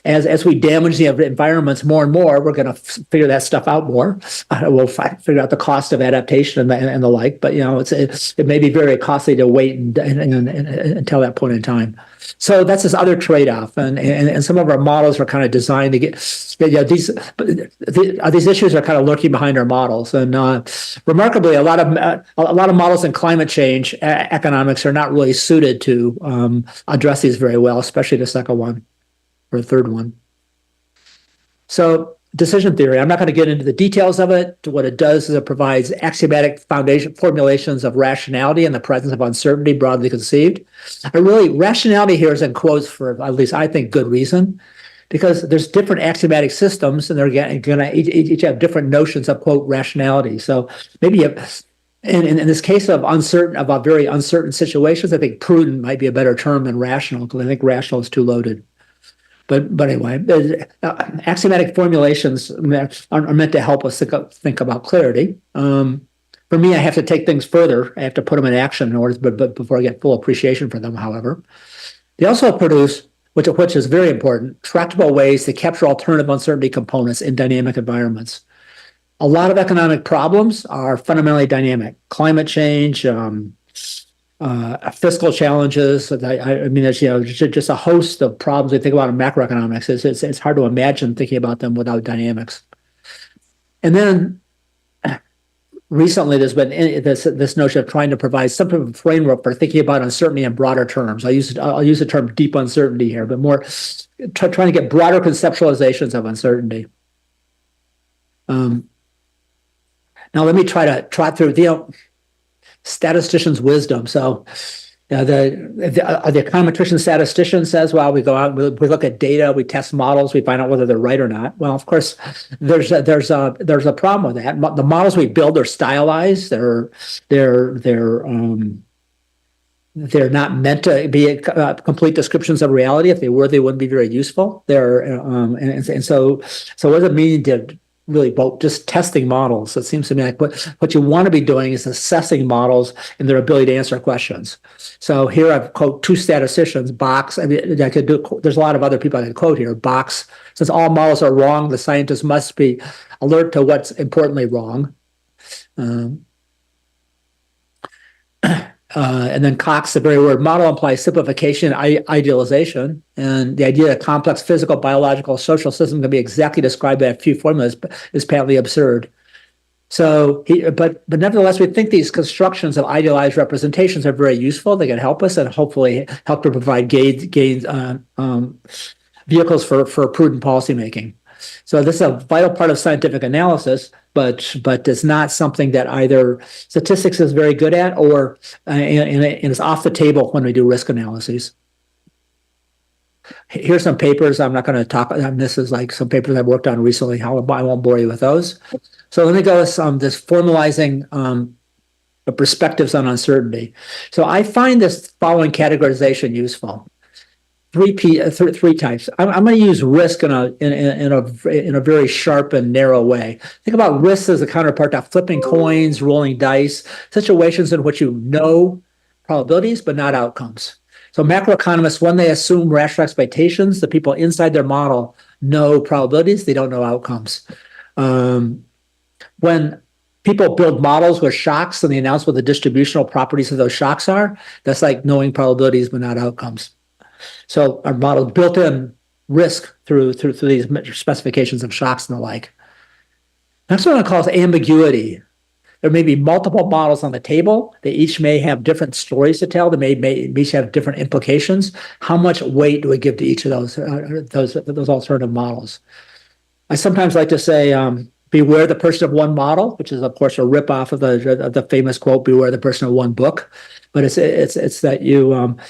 Q: as we damage the environments more and more, we're going to figure that stuff out more. We'll figure out the cost of adaptation and the like. But it may be very costly to wait until that point in time. So that's this other trade-off, and some of our models are kind of designed to get these issues are kind of lurking behind our models. And remarkably, a lot of models in climate change economics are not really suited to address these very well, especially the second one. Or a third one. So decision theory, I'm not going to get into the details of it. What it does is it provides axiomatic foundation formulations of rationality in the presence of uncertainty, broadly conceived. Rationality here is in quotes for, at least I think, good reason, because there's different axiomatic systems and they're going to each have different notions of, quote, rationality. So maybe in this case of very uncertain situations, I think prudent might be a better term than rational, because I think rational is too loaded. But anyway, axiomatic formulations are meant to help us think about clarity. For me, I have to take things further. I have to put them in action in order, but before I get full appreciation for them, however. They also produce, which is very important, tractable ways to capture alternative uncertainty components in dynamic environments. A lot of economic problems are fundamentally dynamic. Climate change, fiscal challenges. I mean, there's just a host of problems we think about in macroeconomics. It's hard to imagine thinking about them without dynamics. And then recently, there's been this notion of trying to provide some sort of framework for thinking about uncertainty in broader terms. I'll use the term deep uncertainty here, but more trying to get broader conceptualizations of uncertainty. Now, let me try to trot through statistician's wisdom. So, the econometrician statistician says, well, we go out, we look at data, we test models, we find out whether they're right or not. Well, of course, there's a problem with that. The models we build are stylized. They're not meant to be complete descriptions of reality. If they were, they wouldn't be very useful. So what does it mean to really just testing models? It seems to me like what you want to be doing is assessing models and their ability to answer questions. So here I've quote two statisticians, Box. I mean, there's a lot of other people I could quote here. Box, since all models are wrong, the scientists must be alert to what's importantly wrong. And then Cox, the very word model implies simplification and idealization. And the idea that a complex physical, biological, social system can be exactly described by a few formulas is patently absurd. So, but nevertheless, we think these constructions of idealized representations are very useful. They can help us and hopefully help to provide vehicles for prudent policymaking. So this is a vital part of scientific analysis, but it's not something that either statistics is very good at or and it's off the table when we do risk analyses. Here's some papers. I'm not going to talk. This is like some papers I've worked on recently. I won't bore you with those. So let me go with this formalizing the perspectives on uncertainty. So I find this following categorization useful. Three types. I'm going to use risk in a very sharp and narrow way. Think about risk as a counterpart to flipping coins, rolling dice, situations in which you know probabilities but not outcomes. So macroeconomists, when they assume rational expectations, the people inside their model know probabilities, they don't know outcomes. When people build models with shocks and they announce what the distributional properties of those shocks are, that's like knowing probabilities but not outcomes. So our model built in risk through these specifications of shocks and the like. Next one I call is ambiguity. There may be multiple models on the table. They each may have different stories to tell. They may each have different implications. How much weight do we give to each of those alternative models? I sometimes like to say, beware the person of one model, which is of course a ripoff of the famous quote, "Beware the person of one book." But it's that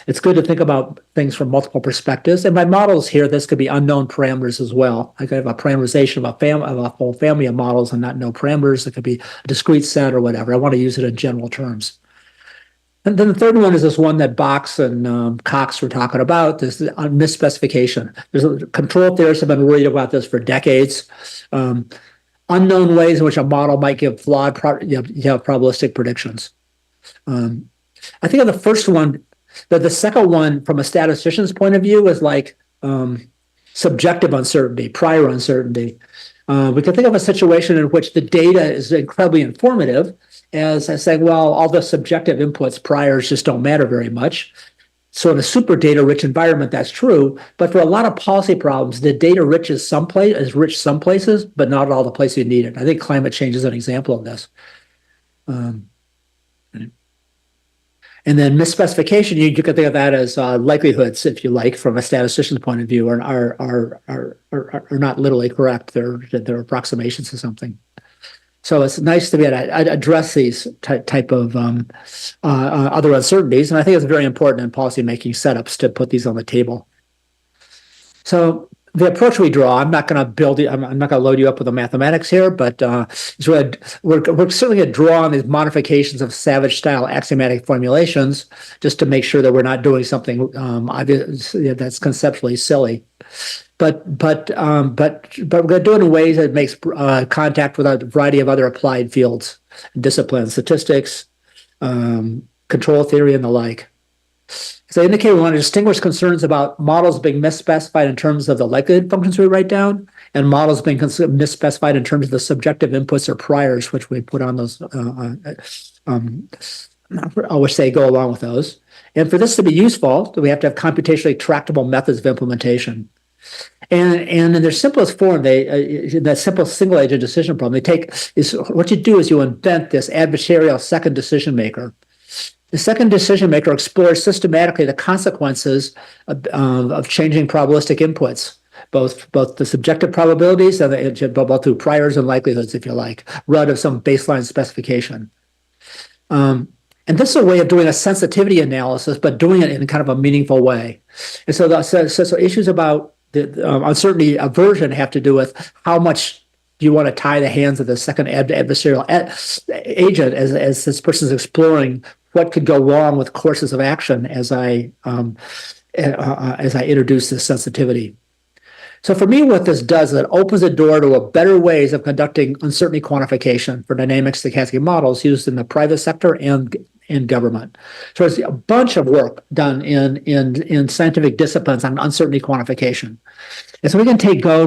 Q: it's good to think about things from multiple perspectives. And by models here, this could be unknown parameters as well. I could have a parameterization of a whole family of models and not know parameters. It could be a discrete set or whatever. I want to use it in general terms. And then the third one is this one that Box and Cox were talking about, this misspecification. Control theorists have been worried about this for decades. Unknown ways in which a model might give flawed probabilistic predictions. I think of the first one, the second one from a statistician's point of view is like subjective uncertainty, prior uncertainty. We can think of a situation in which the data is incredibly informative as saying, well, all the subjective inputs, priors just don't matter very much. So in a super data rich environment, that's true. But for a lot of policy problems, the data rich is some places, but not all the places you need it. I think climate change is an example of this. And then misspecification, you can think of that as likelihoods, if you like, from a statistician's point of view, are not literally correct. They're approximations to something. So it's nice to be able to address these type of other uncertainties, and I think it's very important in policymaking setups to put these on the table. So the approach we draw, I'm not going to load you up with the mathematics here, but we're certainly going to draw on these modifications of savage-style axiomatic formulations just to make sure that we're not doing something obvious that's conceptually silly. But we're going to do it in ways that makes contact with a variety of other applied fields, disciplines, statistics, control theory, and the like. As I indicated, we want to distinguish concerns about models being misspecified in terms of the likelihood functions we write down, and models being misspecified in terms of the subjective inputs or priors, which we put on those which they go along with those. And for this to be useful, we have to have computationally tractable methods of implementation. And in their simplest form, in that simple single-agent decision problem, what you do is you invent this adversarial second decision maker. The second decision maker explores systematically the consequences of changing probabilistic inputs, both the subjective probabilities and both through priors and likelihoods, if you like, rather of some baseline specification. And this is a way of doing a sensitivity analysis, but doing it in kind of a meaningful way. And so issues about the uncertainty aversion have to do with how much do you want to tie the hands of the second adversarial agent as this person's exploring what could go wrong with courses of action as I introduce this sensitivity. So for me, what this does is it opens the door to a better ways of conducting uncertainty quantification for dynamic stochastic models used in the private sector and in government. So there's a bunch of work done in scientific disciplines on uncertainty quantification. And so we can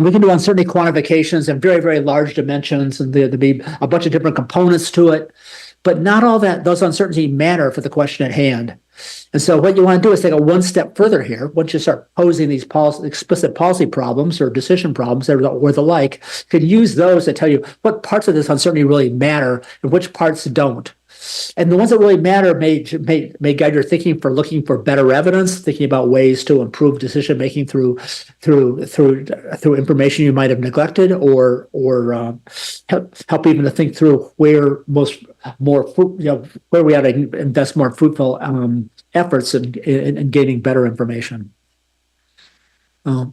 Q: we can do uncertainty quantifications in very, very large dimensions, and there'll be a bunch of different components to it. But not all those uncertainties matter for the question at hand. And so what you want to do is take a one step further here. Once you start posing these explicit policy problems or decision problems or the like, you can use those to tell you what parts of this uncertainty really matter and which parts don't. And the ones that really matter may guide your thinking for looking for better evidence, thinking about ways to improve decision making through information you might have neglected, or help even to think through where where we ought to invest more fruitful efforts in gaining better information.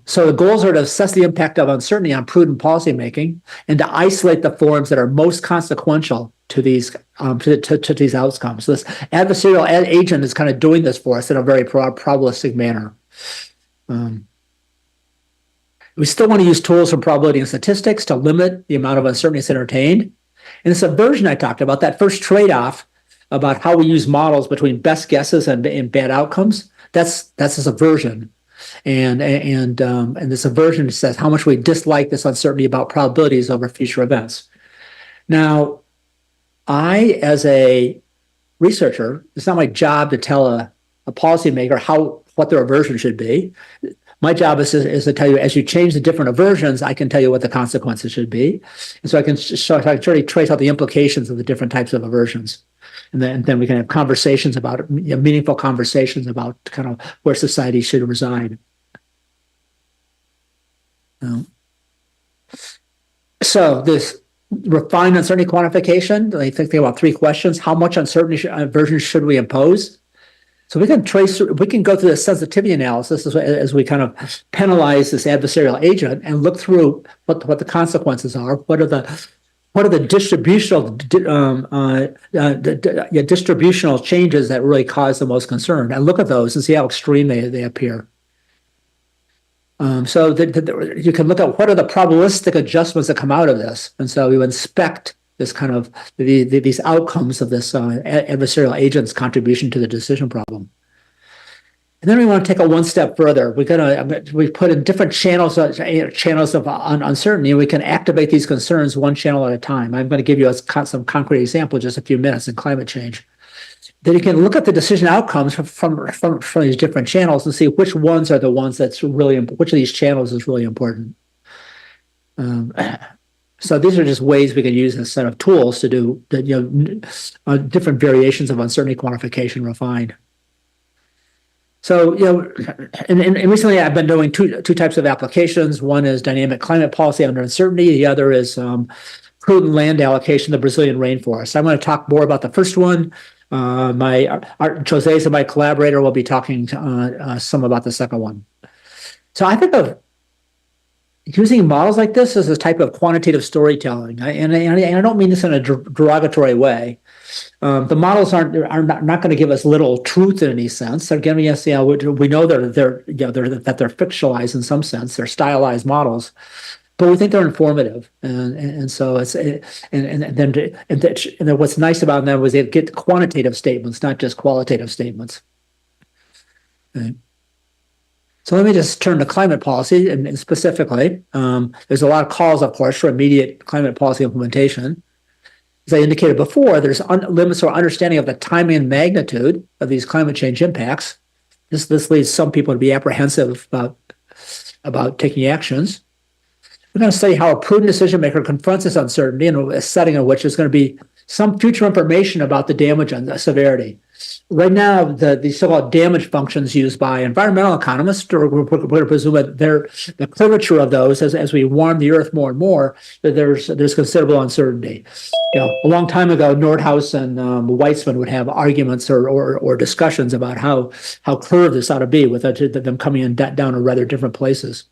Q: So the goals are to assess the impact of uncertainty on prudent policymaking and to isolate the forms that are most consequential to these these outcomes. So this adversarial agent is kind of doing this for us in a very probabilistic manner. We still want to use tools from probability and statistics to limit the amount of uncertainty that's entertained. And this aversion I talked about, that first trade-off about how we use models between best guesses and bad outcomes, that's this aversion. And this aversion says how much we dislike this uncertainty about probabilities over future events. Now, I, as a researcher, it's not my job to tell a policymaker what their aversion should be. My job is to tell you, as you change the different aversions, I can tell you what the consequences should be. And so I can try to trace out the implications of the different types of aversions. And then we can have conversations about it, meaningful conversations about kind of where society should reside. So this refined uncertainty quantification, I think about three questions. How much uncertainty aversion should we impose? So we can go through the sensitivity analysis as we kind of penalize this adversarial agent and look through what the consequences are. What are the distributional changes that really cause the most concern, and look at those and see how extreme they appear. So you can look at what are the probabilistic adjustments that come out of this, and so you inspect this kind of these outcomes of this adversarial agent's contribution to the decision problem. And then we want to take it one step further. We put in different channels of uncertainty, and we can activate these concerns one channel at a time. I'm going to give you some concrete example in just a few minutes in climate change. Then you can look at the decision outcomes from these different channels and see which ones are the ones which of these channels is really important. So these are just ways we can use this set of tools to do different variations of uncertainty quantification refined. So, and recently I've been doing two types of applications. One is dynamic climate policy under uncertainty. The other is prudent land allocation in the Brazilian rainforest. I'm going to talk more about the first one. José and my collaborator will be talking some about the second one. So I think of using models like this as a type of quantitative storytelling, and I don't mean this in a derogatory way. The models are not going to give us literal truth in any sense. They're giving us, we know that they're fictionalized in some sense. They're stylized models, but we think they're informative. And so then what's nice about them was they get quantitative statements, not just qualitative statements. Okay. So let me just turn to climate policy, and specifically, there's a lot of calls, of course, for immediate climate policy implementation. as I indicated before, there's limits to our understanding of the timing and magnitude of these climate change impacts. This leads some people to be apprehensive about taking actions. We're going to study how a prudent decision maker confronts this uncertainty in a setting in which there's going to be some future information about the damage and the severity. Right now, the so-called damage functions used by environmental economists, or we're going to presume that the curvature of those as we warm the earth more and more, that there's considerable uncertainty. A long time ago, Nordhaus and Weitzman would have arguments or discussions about how curved this ought to be, with them coming in down in rather different places.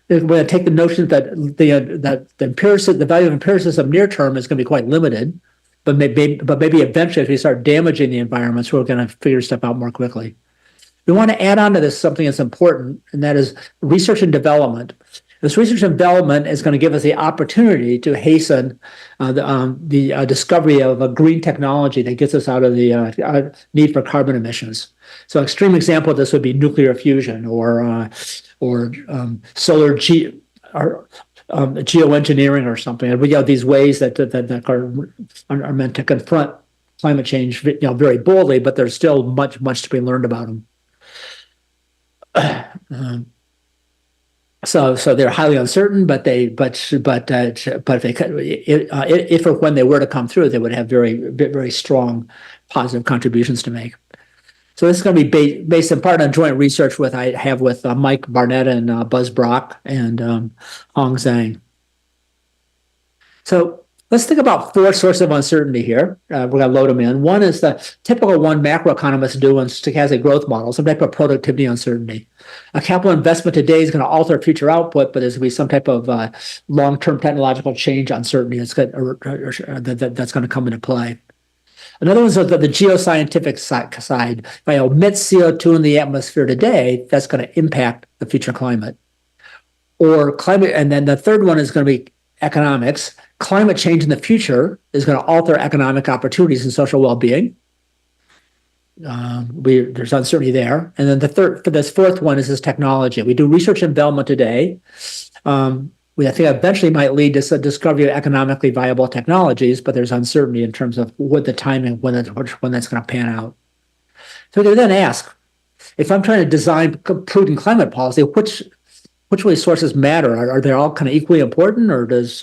Q: We're going to take the notion that the value of empiricism near term is going to be quite limited, but maybe eventually, if we start damaging the environments, we're going to figure stuff out more quickly. We want to add on to this something that's important, and that is research and development. This research and development is going to give us the opportunity to hasten the discovery of a green technology that gets us out of the need for carbon emissions. So, an extreme example of this would be nuclear fusion or solar geoengineering or something. And we have these ways that are meant to confront climate change, very boldly, but there's still much to be learned about them. So they're highly uncertain, but if or when they were to come through, they would have very strong positive contributions to make. So this is going to be based in part on joint research I have with Mike Barnett and Buzz Brock and Hong Zhang. So let's think about 4 sources of uncertainty here. We're going to load them in. One is the typical one macroeconomists do in stochastic growth models, some type of productivity uncertainty. A capital investment today is going to alter future output, but there's going to be some type of long-term technological change uncertainty that's going to come into play. Another one is the geoscientific side. If I emit CO2 in the atmosphere today, that's going to impact the future climate. Or climate, and then the third one is going to be economics. Climate change in the future is going to alter economic opportunities and social well-being. There's uncertainty there. And then this fourth one is this technology. We do research and development today. I think eventually might lead to some discovery of economically viable technologies, but there's uncertainty in terms of what the timing, when that's going to pan out. So we can then ask, if I'm trying to design prudent climate policy, which of these sources matter? Are they all kind of equally important, or does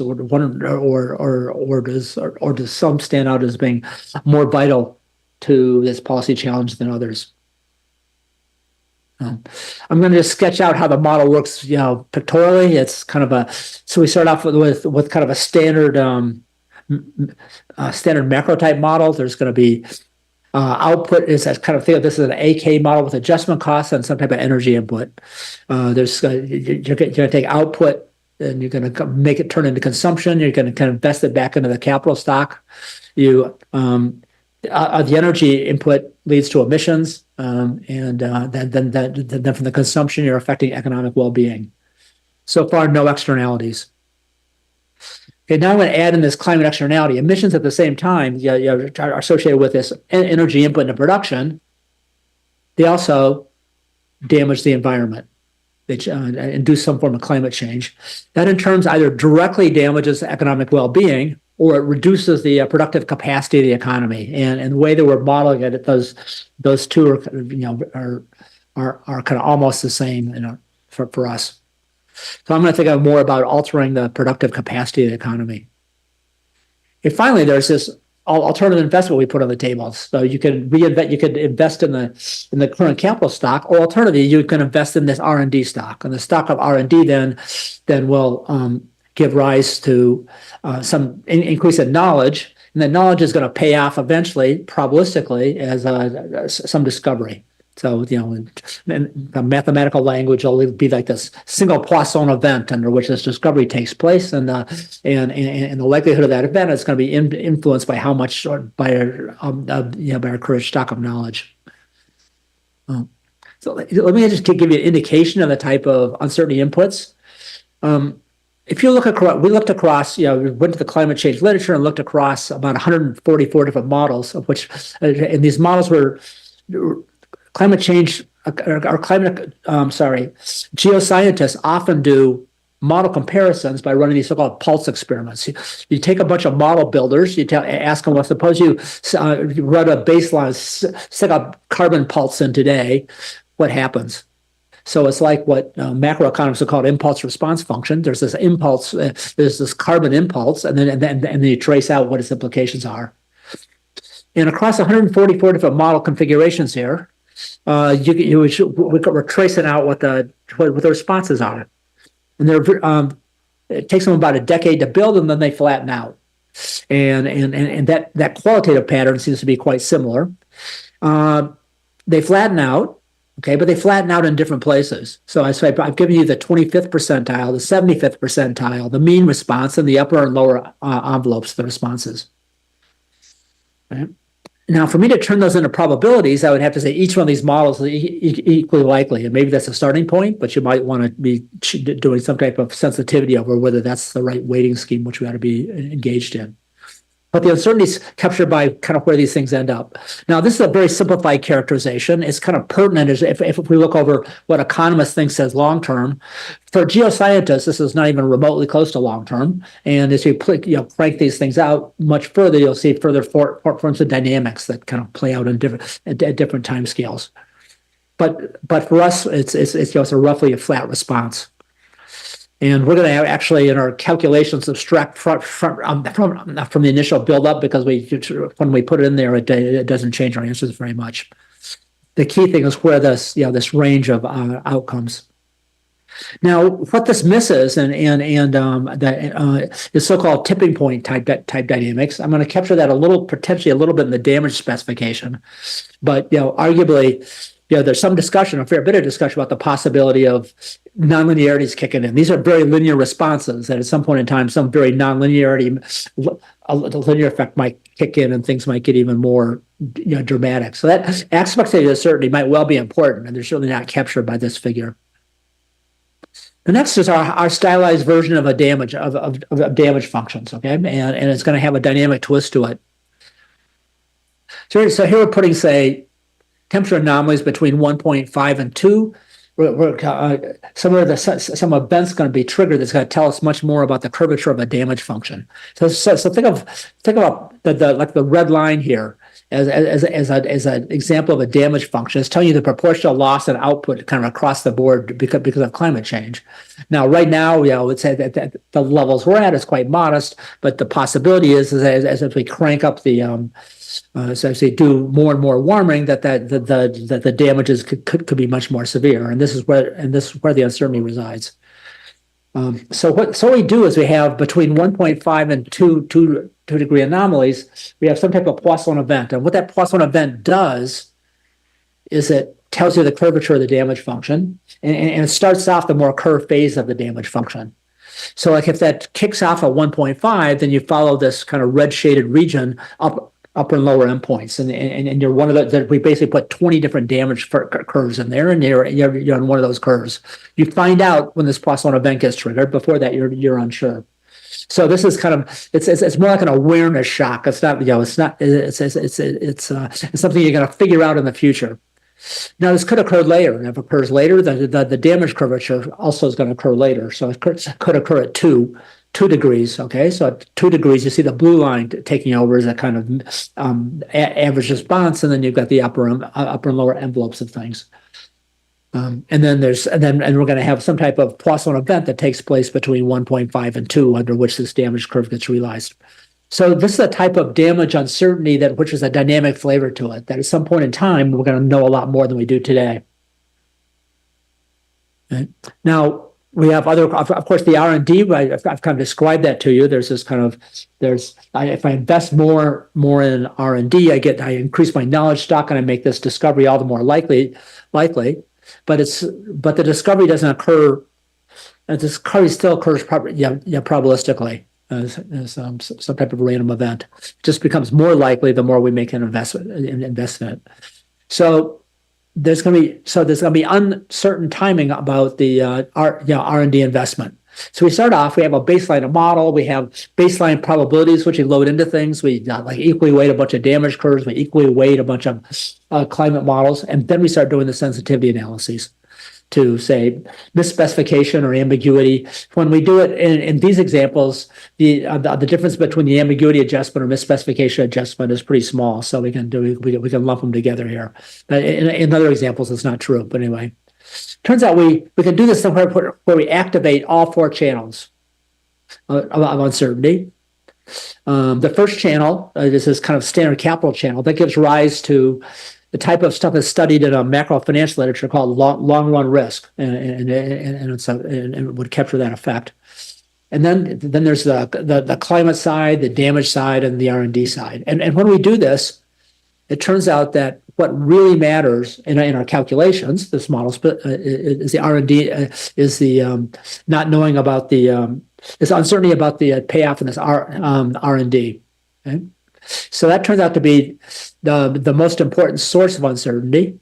Q: some stand out as being more vital to this policy challenge than others? I'm going to just sketch out how the model works, pictorially. It's kind of so we start off with kind of a standard macro type model. There's going to be output is that kind of think of this as an AK model with adjustment costs and some type of energy input. You're going to take output and you're going to make it turn into consumption. You're going to kind of invest it back into the capital stock. The energy input leads to emissions, and then from the consumption, you're affecting economic well-being. So far, no externalities. Okay, now I'm going to add in this climate externality. Emissions at the same time are associated with this energy input into production. They also damage the environment. They induce some form of climate change. That in turn either directly damages economic well-being or it reduces the productive capacity of the economy. And the way that we're modeling it, those two are kind of almost the same, for us. So I'm going to think more about altering the productive capacity of the economy. And finally, there's this alternative investment we put on the table. So you can invest in the current capital stock, or alternatively, you can invest in this R&D stock. And the stock of R&D then will give rise to some increase in knowledge, and the knowledge is going to pay off eventually, probabilistically, as some discovery. So, in the mathematical language, it'll be like this single Poisson event under which this discovery takes place, and the likelihood of that event is going to be influenced by how much by our current stock of knowledge. So let me just give you an indication of the type of uncertainty inputs. If you look across, we looked across, we went to the climate change literature and looked across about 144 different models, of which, and these models were climate change, geoscientists often do model comparisons by running these so-called pulse experiments. You take a bunch of model builders, ask them, well, suppose you run a baseline, stick a carbon pulse in today, what happens? So it's like what macroeconomists have called impulse response function. There's this impulse, there's this carbon impulse, and then you trace out what its implications are. And across 144 different model configurations here, we're tracing out what the responses are. And it takes them about a decade to build them, then they flatten out. And that qualitative pattern seems to be quite similar. They flatten out, okay, but they flatten out in different places. So I've given you the 25th percentile, the 75th percentile, the mean response, and the upper and lower envelopes of the responses. Right? Now, for me to turn those into probabilities, I would have to say each one of these models is equally likely. And maybe that's a starting point, but you might want to be doing some type of sensitivity over whether that's the right weighting scheme which we ought to be engaged in. But the uncertainty is captured by kind of where these things end up. Now, this is a very simplified characterization. It's kind of pertinent if we look over what economists think says long-term. For geoscientists, this is not even remotely close to long-term. And as you crank these things out much further, you'll see further forms of dynamics that kind of play out at different time scales. But for us, it's a roughly a flat response. And we're going to actually, in our calculations, abstract from the initial build-up because when we put it in there, it doesn't change our answers very much. The key thing is where this range of outcomes. Now, what this misses and is so-called tipping point type dynamics. I'm going to capture that potentially a little bit in the damage specification, but arguably. There's some discussion, a fair bit of discussion about the possibility of nonlinearities kicking in. These are very linear responses that at some point in time, some very nonlinearity, the linear effect might kick in and things might get even more dramatic. So that aspect of uncertainty might well be important, and they're certainly not captured by this figure. The next is our stylized version of a damage of damage functions, okay? And it's going to have a dynamic twist to it. So here we're putting, say, temperature anomalies between 1.5 and 2. Some events going to be triggered that's going to tell us much more about the curvature of a damage function. So think about the red line here as an example of a damage function. It's telling you the proportional loss in output kind of across the board because of climate change. Now, right now, let's say that the levels we're at is quite modest, but the possibility is as if we crank up the so as they do more and more warming, that the damages could be much more severe, and this is where the uncertainty resides. So what we do is we have between 1.5 and 2 degree anomalies. We have some type of Poisson event, and what that Poisson event does is it tells you the curvature of the damage function, and it starts off the more curved phase of the damage function. So, like if that kicks off at 1.5, then you follow this kind of red shaded region upper and lower endpoints, and you're one of the. We basically put 20 different damage curves in there, and you're on one of those curves. You find out when this Poisson event gets triggered. Before that, you're unsure. So this is kind of it's more like an awareness shock. It's not it's something you're going to figure out in the future. Now this could occur later, and if it occurs later, the damage curvature also is going to occur later. So it could occur at 2 degrees, okay? So at 2 degrees, you see the blue line taking over as a kind of average response, and then you've got the upper and lower envelopes of things. And then we're going to have some type of Poisson event that takes place between 1.5 and 2, under which this damage curve gets realized. So this is a type of damage uncertainty which is a dynamic flavor to it, that at some point in time, we're going to know a lot more than we do today. Okay. Now, we have of course, the R&D, I've kind of described that to you. There's this kind of, if I invest more in R&D, I increase my knowledge stock and I make this discovery all the more likely. But the discovery doesn't occur, the discovery still occurs probabilistically as some type of random event. It just becomes more likely the more we make an investment in it. So there's going to be uncertain timing about the R&D investment. So we start off, we have a baseline, a model, we have baseline probabilities, which we load into things. We equally weight a bunch of damage curves, we equally weight a bunch of climate models, and then we start doing the sensitivity analyses. to say misspecification or ambiguity. When we do it in these examples, the difference between the ambiguity adjustment or misspecification adjustment is pretty small, so we can lump them together here. But in other examples, it's not true. But anyway, turns out we can do this somewhere where we activate all 4 channels of uncertainty. The first channel is this kind of standard capital channel that gives rise to the type of stuff that's studied in a macro finance literature called long run risk, and it would capture that effect. And then there's the climate side, the damage side, and the R&D side. And when we do this, it turns out that what really matters in our calculations, this model is the R&D, is the not knowing about the is uncertainty about the payoff in this R&D. Okay? So that turns out to be the most important source of uncertainty.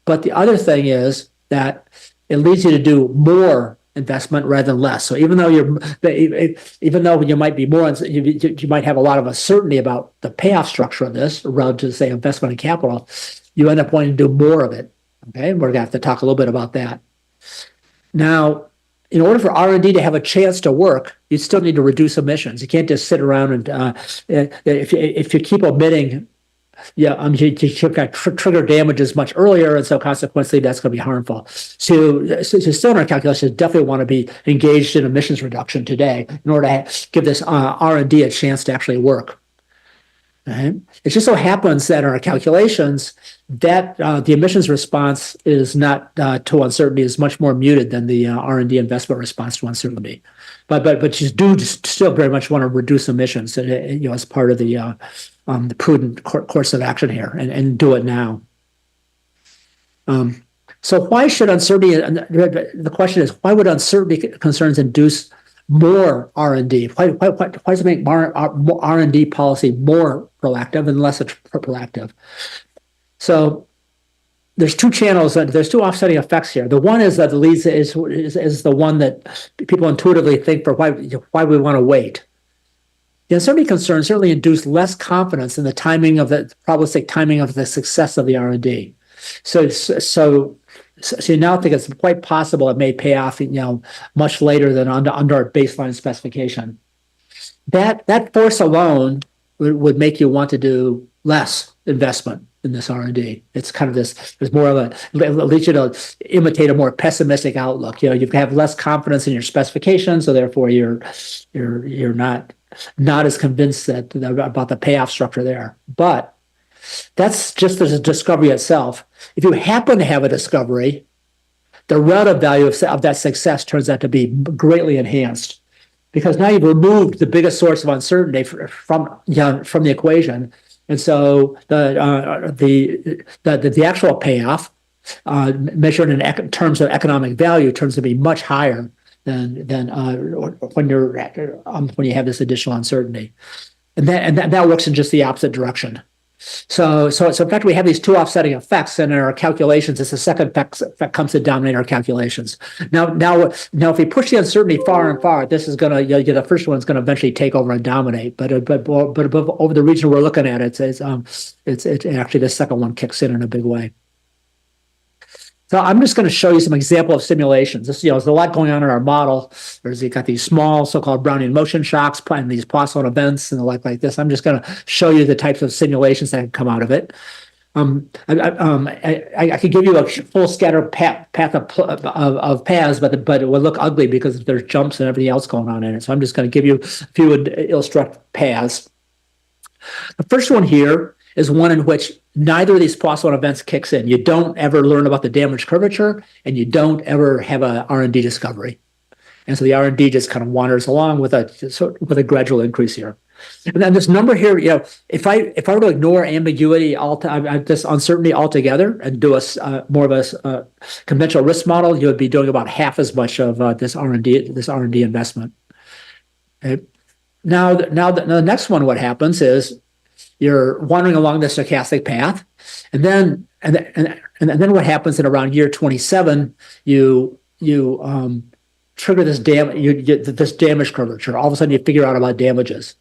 Q: But the other thing is that it leads you to do more investment rather than less. So even though you might be more, you might have a lot of uncertainty about the payoff structure of this relative to, say, investment in capital, you end up wanting to do more of it. Okay, and we're going to have to talk a little bit about that. Now, in order for R&D to have a chance to work, you still need to reduce emissions. You can't just sit around and if you keep omitting, you got trigger damages much earlier, and so consequently that's going to be harmful. So still in our calculations, definitely want to be engaged in emissions reduction today in order to give this R&D a chance to actually work. Right? It just so happens that in our calculations that the emissions response is not to uncertainty is much more muted than the R&D investment response to uncertainty. But you do still very much want to reduce emissions, as part of the prudent course of action here, and do it now. So why should uncertainty? The question is, why would uncertainty concerns induce more R&D? Why does it make R&D policy more proactive and less proactive? So there's 2 channels, there's 2 offsetting effects here. The one is that leads is the one that people intuitively think for why we want to wait. The uncertainty concerns certainly induce less confidence in the probabilistic timing of the success of the R&D. So you now think it's quite possible it may pay off, much later than under our baseline specification. That force alone would make you want to do less investment in this R&D. It's kind of there's more of it leads you to imitate a more pessimistic outlook. You have less confidence in your specification, so therefore you're not as convinced about the payoff structure there. But that's just the discovery itself. If you happen to have a discovery, the relative value of that success turns out to be greatly enhanced, because now you've removed the biggest source of uncertainty from the equation, and so the actual payoff measured in terms of economic value turns to be much higher than when you have this additional uncertainty, and that works in just the opposite direction. So in fact, we have these 2 offsetting effects, and in our calculations, it's the second effect comes to dominate our calculations. Now, if we push the uncertainty far and far, this is going to, the first one's going to eventually take over and dominate. But above over the region we're looking at, it's actually the second one kicks in a big way. So I'm just going to show you some example of simulations. There's a lot going on in our model. You've got these small so-called Brownian motion shocks and these Poisson events and the like this. I'm just going to show you the types of simulations that can come out of it. I could give you a full scatter path of paths, but it would look ugly because there's jumps and everything else going on in it. So I'm just going to give you a few illustrative paths. The first one here is one in which neither of these Poisson events kicks in. You don't ever learn about the damage curvature, and you don't ever have a R&D discovery. And so the R&D just kind of wanders along with a gradual increase here. And then this number here, if I were to ignore ambiguity, this uncertainty altogether, and do more of a conventional risk model, you would be doing about half as much of this R&D investment. Okay. Now the next one, what happens is you're wandering along this stochastic path, and then what happens in around year 27, you trigger this damage curvature. All of a sudden, you figure out about damages.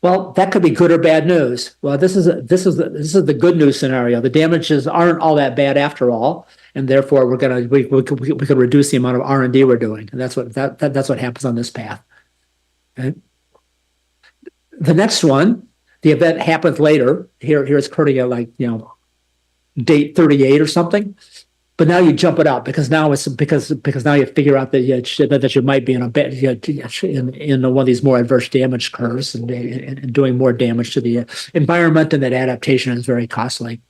Q: Well, that could be good or bad news. Well, this is the good news scenario. The damages aren't all that bad after all, and therefore we could reduce the amount of R&D we're doing, and that's what happens on this path. Okay. The next one, the event happens later. Here it's occurring at like date 38 or something. But now you jump it up because now you figure out that you might be in one of these more adverse damage curves and doing more damage to the environment, and that adaptation is very costly.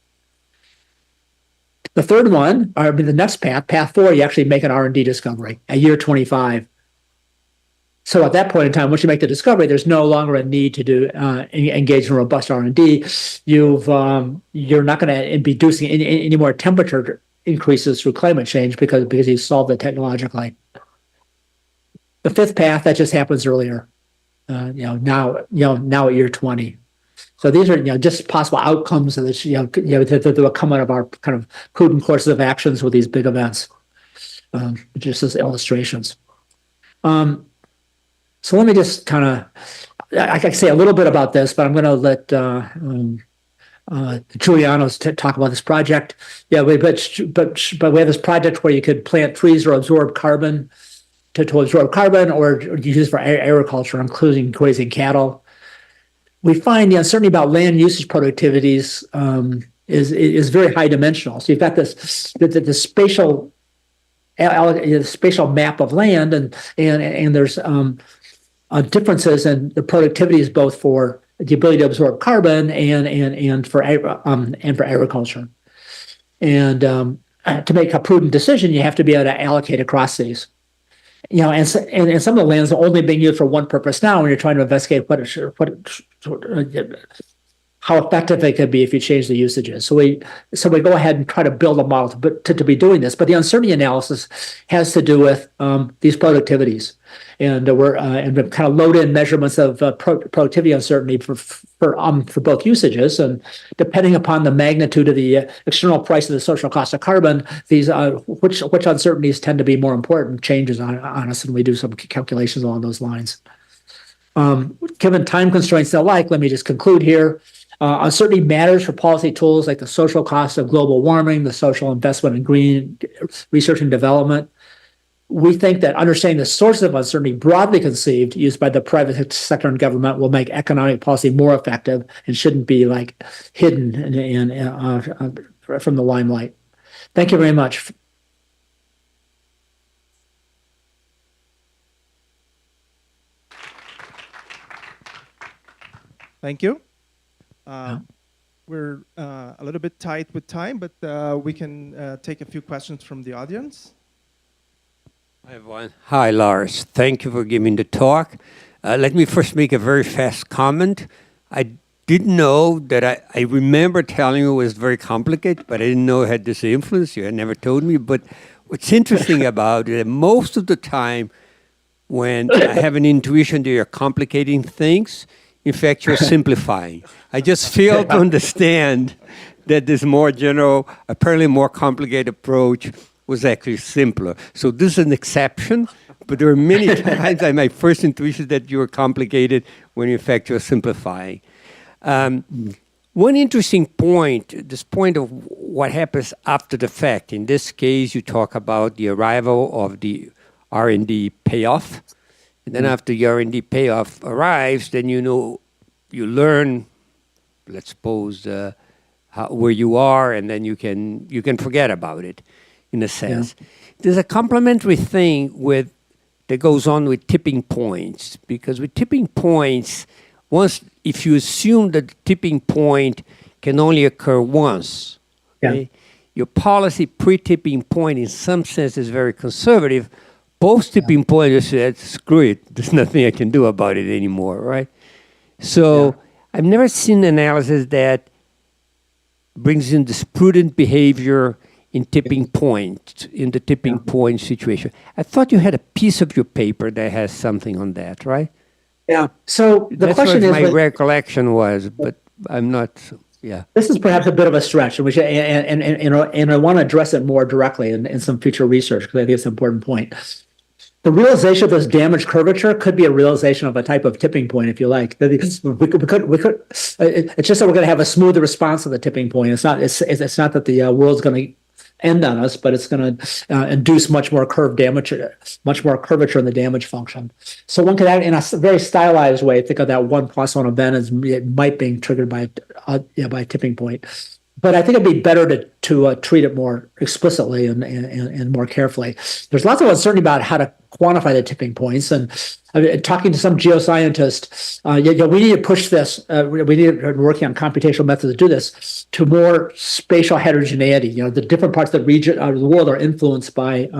Q: The third one, the next path 4, you actually make an R&D discovery at year 25. So at that point in time, once you make the discovery, there's no longer a need to engage in robust R&D. You're not going to be inducing any more temperature increases through climate change because you solved it technologically. The fifth path, that just happens earlier, now at year 20. So these are just possible outcomes of this, that will come out of our kind of prudent courses of actions with these big events, just as illustrations. So let me just kind of, I can say a little bit about this, but I'm going to let Giuliano's talk about this project. Yeah, but we have this project where you could plant trees or absorb carbon to absorb carbon, or use for agriculture, including grazing cattle. We find the uncertainty about land usage productivities is very high dimensional. So you've got the spatial map of land, and there's differences in the productivities both for the ability to absorb carbon and for agriculture. And to make a prudent decision, you have to be able to allocate across these. And some of the lands are only being used for one purpose now, when you're trying to investigate how effective it could be if you change the usages. So we go ahead and try to build a model to be doing this. But the uncertainty analysis has to do with these productivities, and we're kind of load in measurements of productivity uncertainty for both usages. And depending upon the magnitude of the external price of the social cost of carbon, these which uncertainties tend to be more important changes on us, and we do some calculations along those lines. Given time constraints and the like, let me just conclude here. Uncertainty matters for policy tools like the social cost of global warming, the social investment in green research and development. We think that understanding the sources of uncertainty, broadly conceived, used by the private sector and government, will make economic policy more effective and shouldn't be like hidden from the limelight. Thank you very much.
P: Thank you. We're a little bit tight with time, but we can take a few questions from the audience.
H: I have one. Hi, Lars. Thank you for giving the talk. Let me first make a very fast comment. I didn't know that I remember telling you it was very complicated, but I didn't know it had this influence. You had never told me. But what's interesting about it, most of the time when I have an intuition that you're complicating things, in fact, you're simplifying. I just fail to understand that this more general, apparently more complicated approach was actually simpler. So this is an exception, but there are many times my first intuition that you were complicated when in fact you're simplifying. One interesting point, this point of what happens after the fact. In this case, you talk about the arrival of the R&D payoff. And then after the R&D payoff arrives, then you learn, let's suppose, where you are, and then you can forget about it, in a sense. Yeah. There's a complementary thing that goes on with tipping points, because with tipping points, if you assume that the tipping point can only occur once, okay, your policy pre-tipping point in some sense is very conservative. Post-tipping point, you said, screw it, there's nothing I can do about it anymore, right? So I've never seen analysis that brings in this prudent behavior in the tipping point situation. I thought you had a piece of your paper that has something on that, right?
Q: Yeah. So the
H: That's
Q: question
H: what
Q: is,
H: my recollection was, but I'm not. Yeah.
Q: This is perhaps a bit of a stretch, and I want to address it more directly in some future research, because I think it's an important point. the realization of this damage curvature could be a realization of a type of tipping point, if you like. It's just that we're going to have a smoother response to the tipping point. It's not that the world's going to end on us, but it's going to induce much more curvature in the damage function. So one could, in a very stylized way, think of that 1 + 1 event as it might being triggered by a tipping point. But I think it'd be better to treat it more explicitly and more carefully. There's lots of uncertainty about how to quantify the tipping points. And talking to some geoscientists, we need to push this. We need to working on computational methods to do this to more spatial heterogeneity. The different parts of the region of the world are influenced by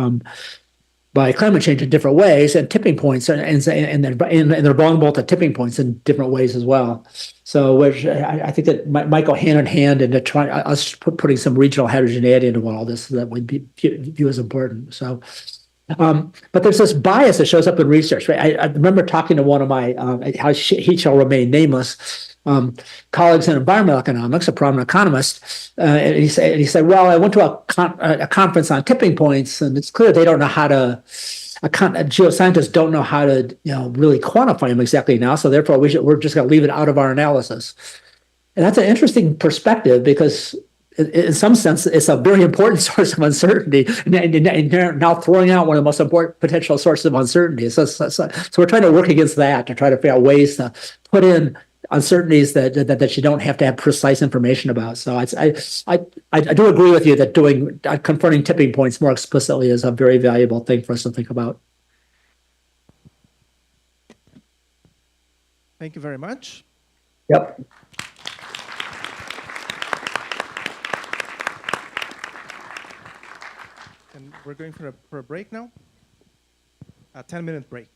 Q: climate change in different ways, and tipping points, and they're vulnerable to tipping points in different ways as well. So, which I think that might go hand in hand into trying us putting some regional heterogeneity into all this that would be view as important. So, but there's this bias that shows up in research. Right? I remember talking to one of my he shall remain nameless colleagues in environmental economics, a prominent economist, and he said, well, I went to a conference on tipping points, and it's clear they don't know how to. Geoscientists don't know how to, really quantify them exactly now. So therefore, we're just going to leave it out of our analysis. And that's an interesting perspective because, in some sense, it's a very important source of uncertainty. And now throwing out one of the most important potential sources of uncertainty. So we're trying to work against that to try to figure out ways to put in uncertainties that you don't have to have precise information about. So I do agree with you that confronting tipping points more explicitly is a very valuable thing for us to think about.
P: Thank you very much.
Q: Yep.
P: And we're going for a break now. A 10-minute break.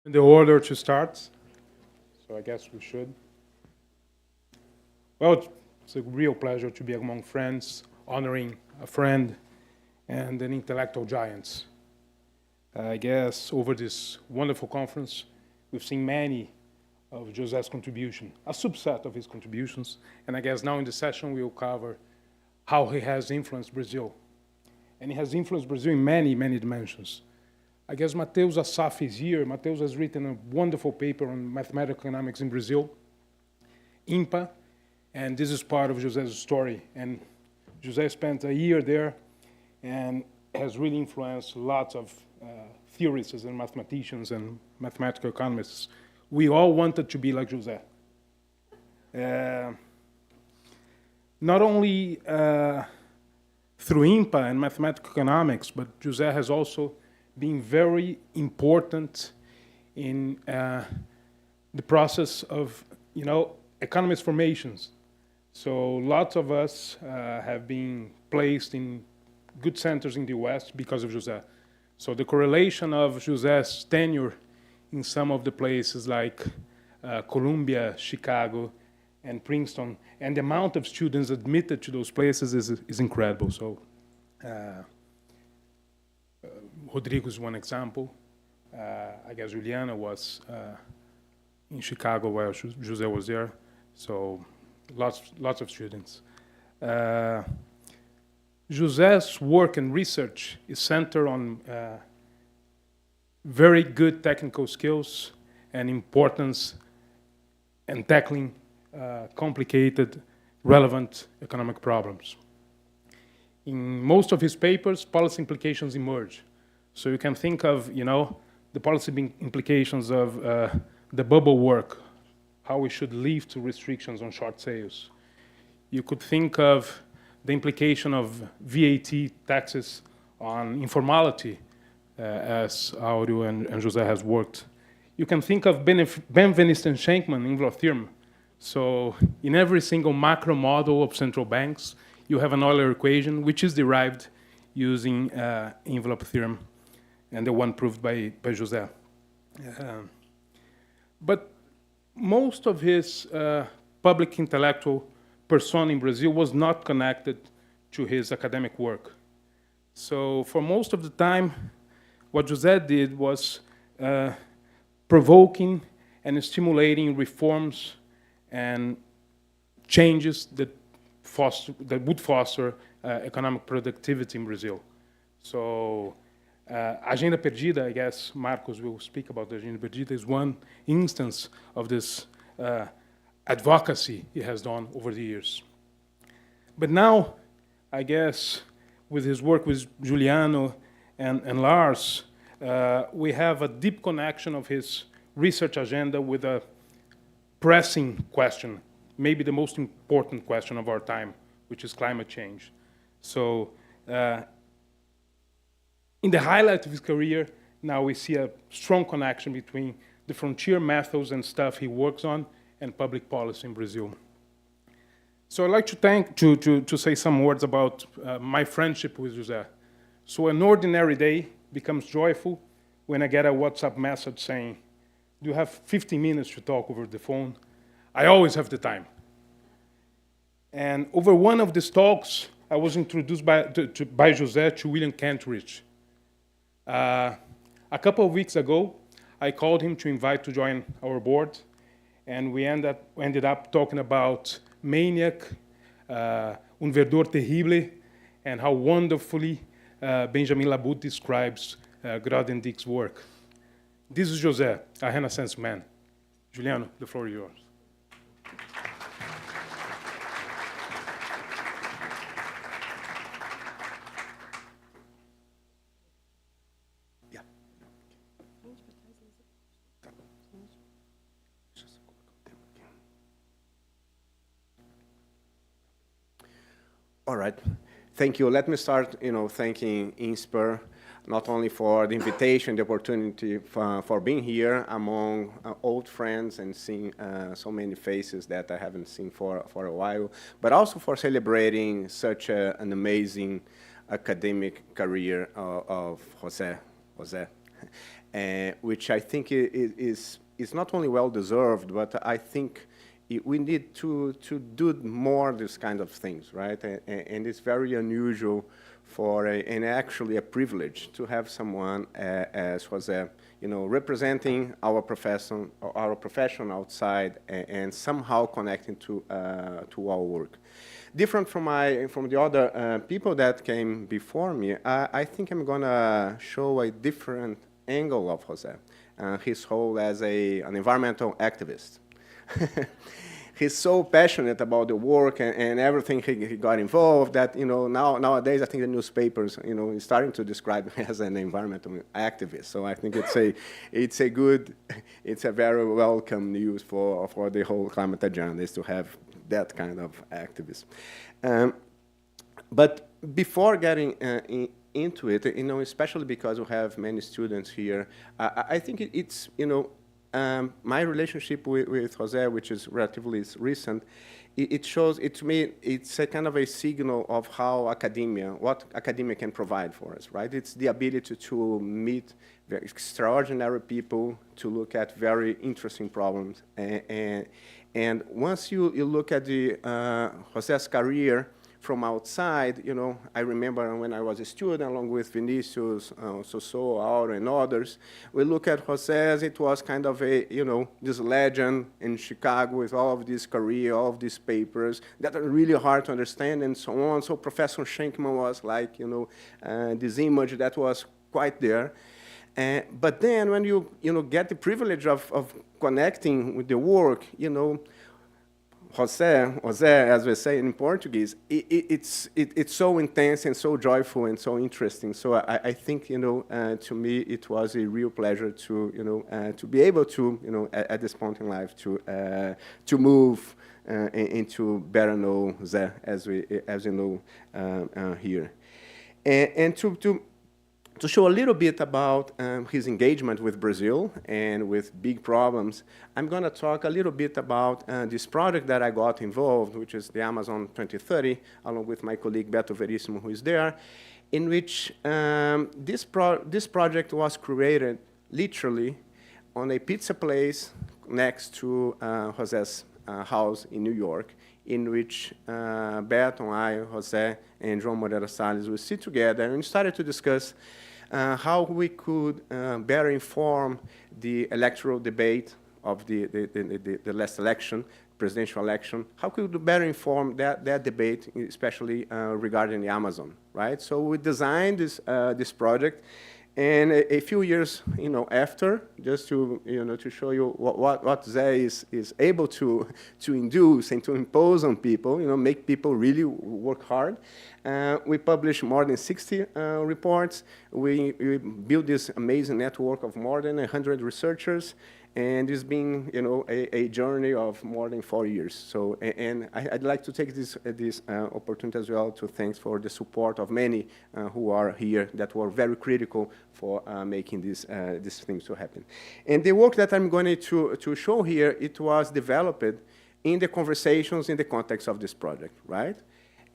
I: In the order to start, so I guess we should. Well, it's a real pleasure to be among friends, honoring a friend and an intellectual giant. I guess over this wonderful conference, we've seen many of José's contribution, a subset of his contributions, and I guess now in the session we will cover how he has influenced Brazil. And he has influenced Brazil in many, many dimensions. I guess Mateus Assaf is here. Mateus has written a wonderful paper on mathematical economics in Brazil, IMPA, and this is part of José's story. And José spent a year there and has really influenced lots of theorists and mathematicians and mathematical economists. We all wanted to be like José. Not only through IMPA and mathematical economics, but José has also been very important in the process of, economist formations. So lots of us have been placed in good centers in the West because of José. So the correlation of José's tenure in some of the places like Columbia, Chicago, and Princeton, and the amount of students admitted to those places is incredible. So Rodrigo is one example. I guess Juliana was in Chicago while José was there. So lots of students. José's work and research is centered on very good technical skills and importance and tackling complicated, relevant economic problems. In most of his papers, policy implications emerge. So you can think of, the policy implications of the bubble work, how we should lift restrictions on short sales. You could think of the implication of VAT taxes on informality, as Aureo and José has worked. You can think of Benveniste and Scheinkman envelope theorem. So in every single macro model of central banks, you have an Euler equation, which is derived using envelope theorem, and the one proved by José. But most of his public intellectual persona in Brazil was not connected to his academic work. So for most of the time, what José did was provoking and stimulating reforms and changes that would foster economic productivity in Brazil. So Agenda Perdida, I guess Marcos will speak about the Agenda Perdida, is one instance of this advocacy he has done over the years. But now, I guess, with his work with Juliano and Lars, we have a deep connection of his research agenda with a pressing question, maybe the most important question of our time, which is climate change. So in the highlight of his career, now we see a strong connection between the frontier methods and stuff he works on and public policy in Brazil. So I'd like to say some words about my friendship with José. So an ordinary day becomes joyful when I get a WhatsApp message saying, "Do you have 15 minutes to talk over the phone?" I always have the time. And over one of these talks, I was introduced by José to William Kentridge. A couple of weeks ago, I called him to invite to join our board, and we ended up talking about Maniac, Un Verdor Terrible, and how wonderfully Benjamin Labute describes Grothendieck's work. This is José, a Renaissance man. Juliano, the floor is yours.
F: All right. Thank you. Let me start, thanking Insper, not only for the invitation, the opportunity for being here among old friends and seeing so many faces that I haven't seen for a while, but also for celebrating such an amazing academic career of José, which I think is not only well-deserved, but I think we need to do more this kind of things, right? And it's very unusual and actually a privilege to have someone as José, representing our profession outside and somehow connecting to our work. Different from the other people that came before me, I think I'm gonna show a different angle of José, his role as an environmental activist. He's so passionate about the work and everything he got involved that, nowadays I think the newspapers, is starting to describe him as an environmental activist. So I think it's a very welcome news for the whole climate agenda is to have that kind of activist. But before getting into it, especially because we have many students here, I think it's, my relationship with José, which is relatively recent, it shows, to me, it's a kind of a signal of what academia can provide for us, right? It's the ability to meet very extraordinary people, to look at very interesting problems. And once you look at José's career from outside, I remember when I was a student, along with Vinicius, Soso, Auro, and others, we look at José as it was kind of this legend in Chicago with all of this career, all of these papers that are really hard to understand and so on. So Professor Scheinkman was like, this image that was quite there. But then when you get the privilege of connecting with the work, José, as we say in Portuguese, it's so intense and so joyful and so interesting. So I think, to me, it was a real pleasure to be able to, at this point in life, to move and to better know Zé as we know here, and to show a little bit about his engagement with Brazil and with big problems, I'm going to talk a little bit about this project that I got involved, which is the Amazon 2030, along with my colleague Beto Verissimo, who is there, in which this project was created literally on a pizza place next to José's house in New York, in which Beto, I, José, and João Moreira Salles will sit together and started to discuss how we could better inform the electoral debate of the last election, presidential election. How could we better inform that debate, especially regarding the Amazon, right? So we designed this project, and a few years, after, just to show you what Zé is able to induce and to impose on people, make people really work hard. We published more than 60 reports. We built this amazing network of more than 100 researchers, and it's been, a journey of more than 4 years. So, and I'd like to take this opportunity as well to thank for the support of many who are here that were very critical for making these things to happen. And the work that I'm going to show here, it was developed in the conversations in the context of this project, right?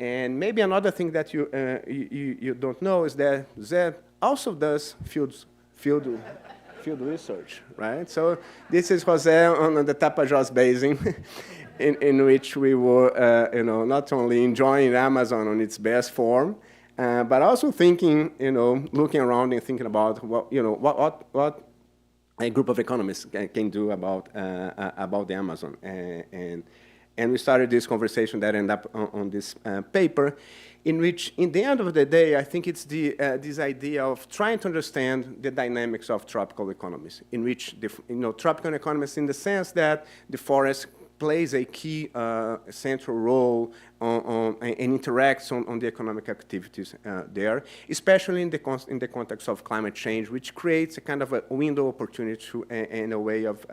F: And maybe another thing that you don't know is that José also does field research, right? So this is José on the Tapajós Basin, in which we were, not only enjoying Amazon on its best form, but also thinking, looking around and thinking about what a group of economists can do about the Amazon. And we started this conversation that ended up on this paper, in which, in the end of the day, I think it's this idea of trying to understand the dynamics of tropical economies, in which tropical economies, in the sense that the forest plays a key central role and interacts on the economic activities there, especially in the context of climate change, which creates a kind of a window opportunity and a way of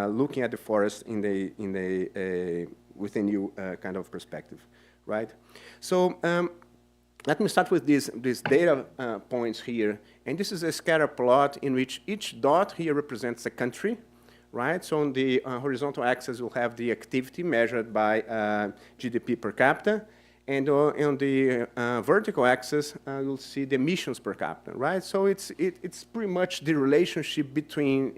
F: looking at the forest with a new kind of perspective, right? So let me start with these data points here. And this is a scatter plot in which each dot here represents a country, right? So on the horizontal axis, we'll have the activity measured by GDP per capita. And on the vertical axis, you'll see the emissions per capita, right? So it's pretty much the relationship between,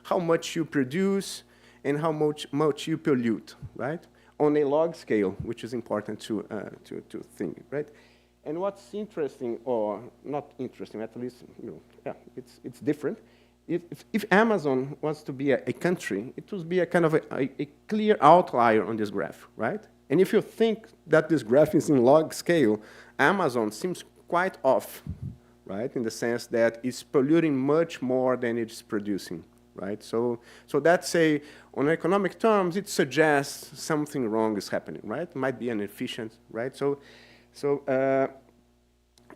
F: how much you produce and how much you pollute, right? On a log scale, which is important to think, right? And what's interesting, or not interesting, at least, it's different. If Amazon wants to be a country, it would be a kind of a clear outlier on this graph, right? And if you think that this graph is in log scale, Amazon seems quite off, right? In the sense that it's polluting much more than it's producing, right? So that's on economic terms, it suggests something wrong is happening, right? It might be inefficient, right? So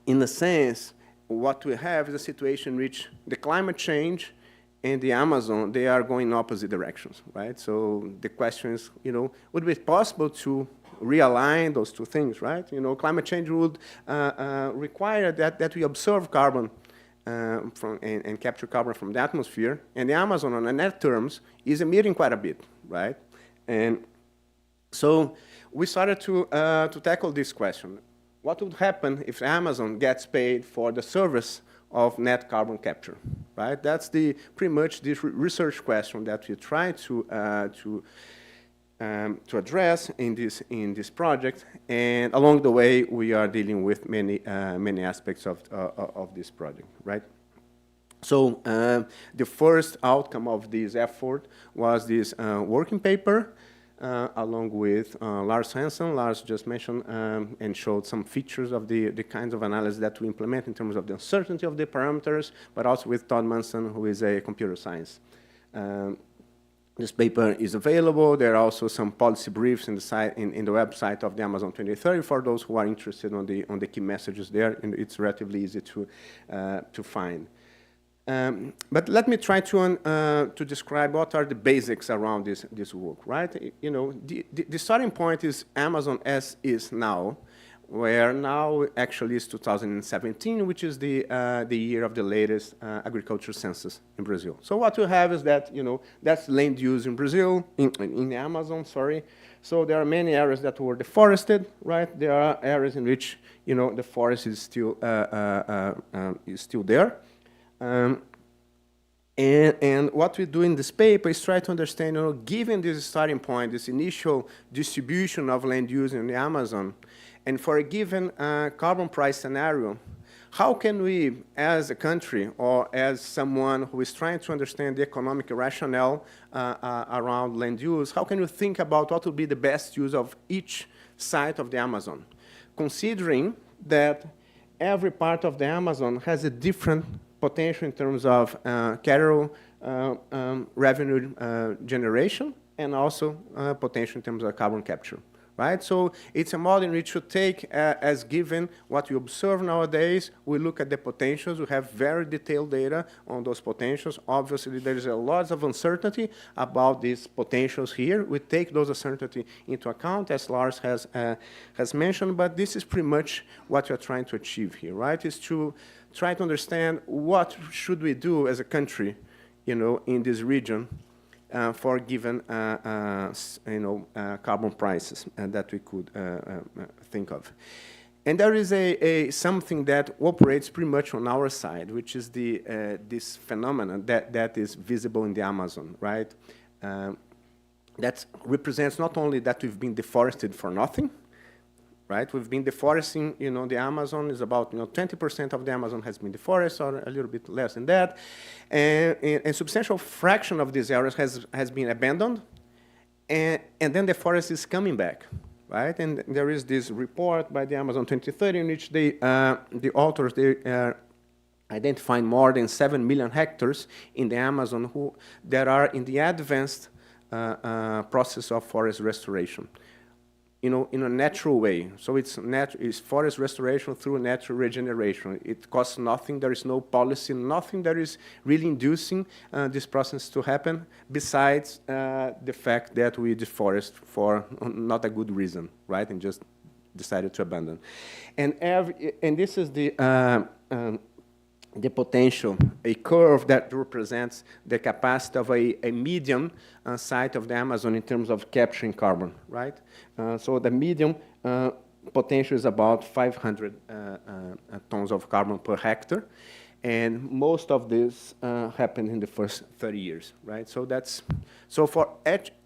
F: in a sense, what we have is a situation in which the climate change and the Amazon, they are going in opposite directions, right? So the question is, would it be possible to realign those two things, right? Climate change would require that we absorb carbon and capture carbon from the atmosphere, and the Amazon, on a net terms, is emitting quite a bit, right? And so we started to tackle this question. What would happen if Amazon gets paid for the service of net carbon capture, right? That's pretty much the research question that we try to address in this project. And along the way, we are dealing with many aspects of this project, right? So the first outcome of this effort was this working paper, along with Lars Hansen. Lars just mentioned and showed some features of the kinds of analysis that we implement in terms of the uncertainty of the parameters, but also with Todd Munson, who is a computer science. This paper is available. There are also some policy briefs in the website of the Amazon 2030 for those who are interested on the key messages there, and it's relatively easy to find. But let me try to describe what are the basics around this work, right? The starting point is Amazon as is now, where now actually is 2017, which is the year of the latest agriculture census in Brazil. So what you have is that, that's land use in Brazil, in the Amazon, sorry. So there are many areas that were deforested, right? There are areas in which, the forest is still there. And what we do in this paper is try to understand, given this starting point, this initial distribution of land use in the Amazon, and for a given carbon price scenario, how can we, as a country or as someone who is trying to understand the economic rationale around land use, how can you think about what would be the best use of each site of the Amazon, considering that every part of the Amazon has a different potential in terms of cattle revenue generation, and also potential in terms of carbon capture, right? So it's a model in which you take as given what you observe nowadays. We look at the potentials. We have very detailed data on those potentials. Obviously, there is a lot of uncertainty about these potentials here. We take those uncertainty into account, as Lars has mentioned, but this is pretty much what we're trying to achieve here, right? Is to try to understand what should we do as a country, in this region, for given carbon prices that we could think of. And there is something that operates pretty much on our side, which is this phenomenon that is visible in the Amazon, right? That represents not only that we've been deforested for nothing, right? We've been deforesting, the Amazon is about, 20% of the Amazon has been deforested, or a little bit less than that. And a substantial fraction of these areas has been abandoned, and then the forest is coming back, right? And there is this report by the Amazon 2030 in which the authors, identifying more than 7 million hectares in the Amazon that are in the advanced process of forest restoration, in a natural way. So it's forest restoration through natural regeneration. It costs nothing. There is no policy, nothing that is really inducing this process to happen, besides the fact that we deforest for not a good reason, right? And just decided to abandon. And this is the potential, a curve that represents the capacity of a medium site of the Amazon in terms of capturing carbon, right? So the medium potential is about 500 tons of carbon per hectare, and most of this happened in the first 30 years, right? So for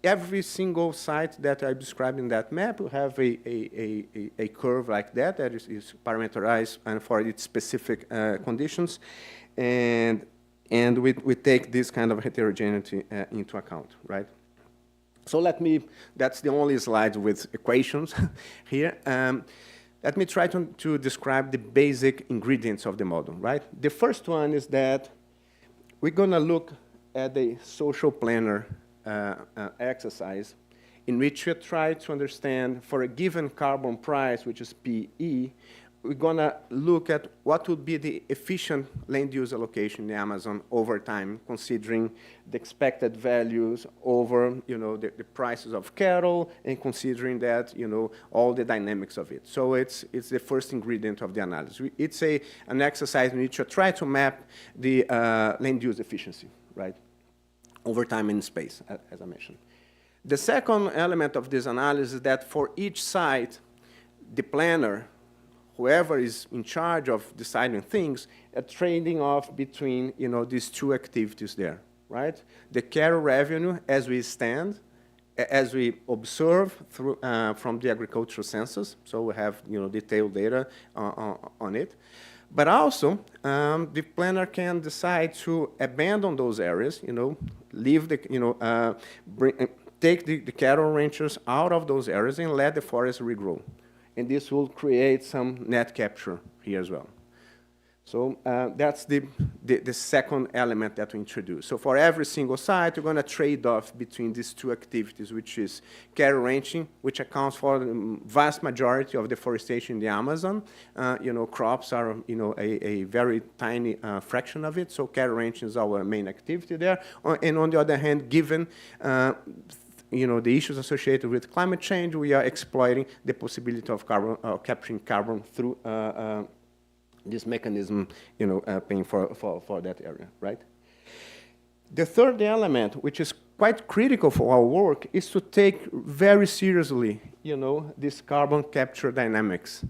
F: every single site that I described in that map, we have a curve like that is parameterized and for its specific conditions, and we take this kind of heterogeneity into account, right? So that's the only slide with equations here. Let me try to describe the basic ingredients of the model, right? The first one is that we're going to look at the social planner exercise in which we try to understand for a given carbon price, which is PE, we're going to look at what would be the efficient land use allocation in the Amazon over time, considering the expected values over, the prices of cattle, and considering that, all the dynamics of it. So it's the first ingredient of the analysis. It's an exercise in which you try to map the land use efficiency, right, over time in space, as I mentioned. The second element of this analysis is that for each site, the planner, whoever is in charge of deciding things, a trading off between, these two activities there, right? The cattle revenue as we stand, as we observe through, from the agricultural census, so we have, detailed data on it. But also, the planner can decide to abandon those areas, leave the, take the cattle ranchers out of those areas and let the forest regrow. And this will create some net capture here as well. So that's the second element that we introduce. So for every single site, we're going to trade off between these two activities, which is cattle ranching, which accounts for the vast majority of deforestation in the Amazon. Crops are, a very tiny fraction of it. So cattle ranching is our main activity there. And on the other hand, given the issues associated with climate change, we are exploiting the possibility of capturing carbon through this mechanism, paying for that area, right? The third element, which is quite critical for our work, is to take very seriously, this carbon capture dynamics.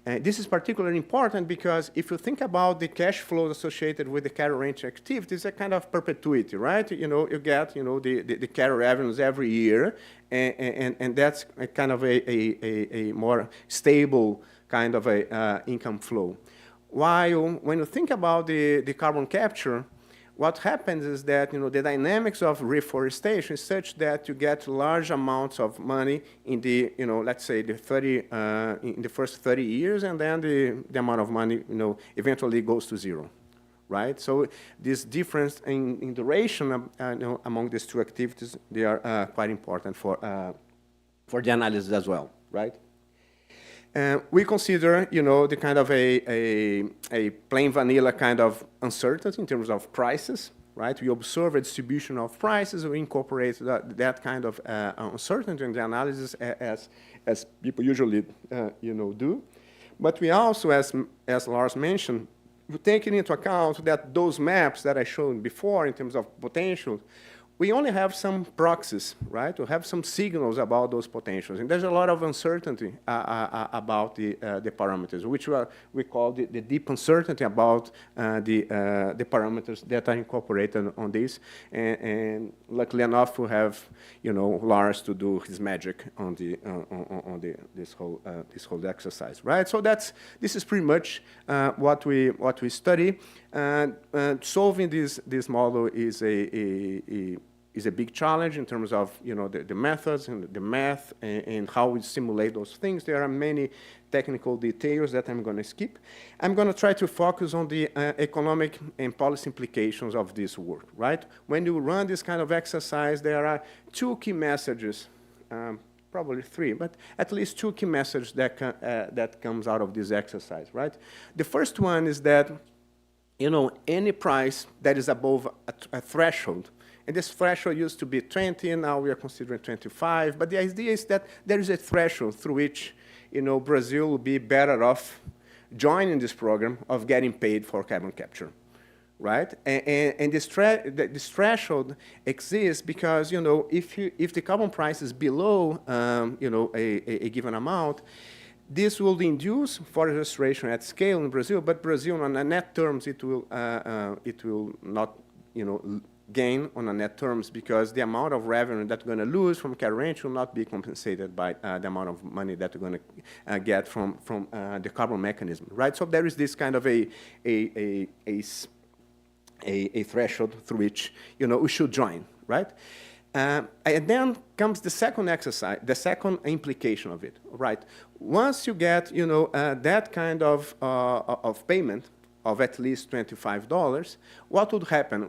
F: This is particularly important because if you think about the cash flows associated with the cattle ranch activity, it's a kind of perpetuity, right? You get, the cattle revenues every year, and that's a kind of a more stable kind of a income flow. While when you think about the carbon capture, what happens is that the dynamics of reforestation is such that you get large amounts of money in the let's say the in the first 30 years, and then the amount of money eventually goes to zero, right? So this difference in duration among these two activities, they are quite important for the analysis as well, right? We consider, the kind of a plain vanilla kind of uncertainty in terms of prices, right? We observe a distribution of prices. We incorporate that kind of uncertainty in the analysis as people usually, do. But we also, as Lars mentioned, we take into account that those maps that I showed before in terms of potential we only have some proxies, right? We have some signals about those potentials. And there's a lot of uncertainty about the parameters, which we call the deep uncertainty about the parameters that are incorporated on this. And luckily enough, we have, Lars to do his magic on this whole exercise, right? So this is pretty much what we study. Solving this model is a big challenge in terms of the methods and the math and how we simulate those things. There are many technical details that I'm going to skip. I'm going to try to focus on the economic and policy implications of this work, right? When you run this kind of exercise, there are two key messages, probably three, but at least two key messages that comes out of this exercise, right? The first one is that any price that is above a threshold, and this threshold used to be 20, and now we are considering 25, but the idea is that there is a threshold through which Brazil will be better off joining this program of getting paid for carbon capture, right? And this threshold exists because if the carbon price is below a given amount, this will induce forest restoration at scale in Brazil, but Brazil on a net terms it will not gain on a net terms because the amount of revenue that we're going to lose from cattle ranch will not be compensated by the amount of money that we're going to get from the carbon mechanism, right? So there is this kind of a threshold through which we should join, right? And then comes the second exercise, the second implication of it, right? Once you get that kind of payment of at least $25, what would happen?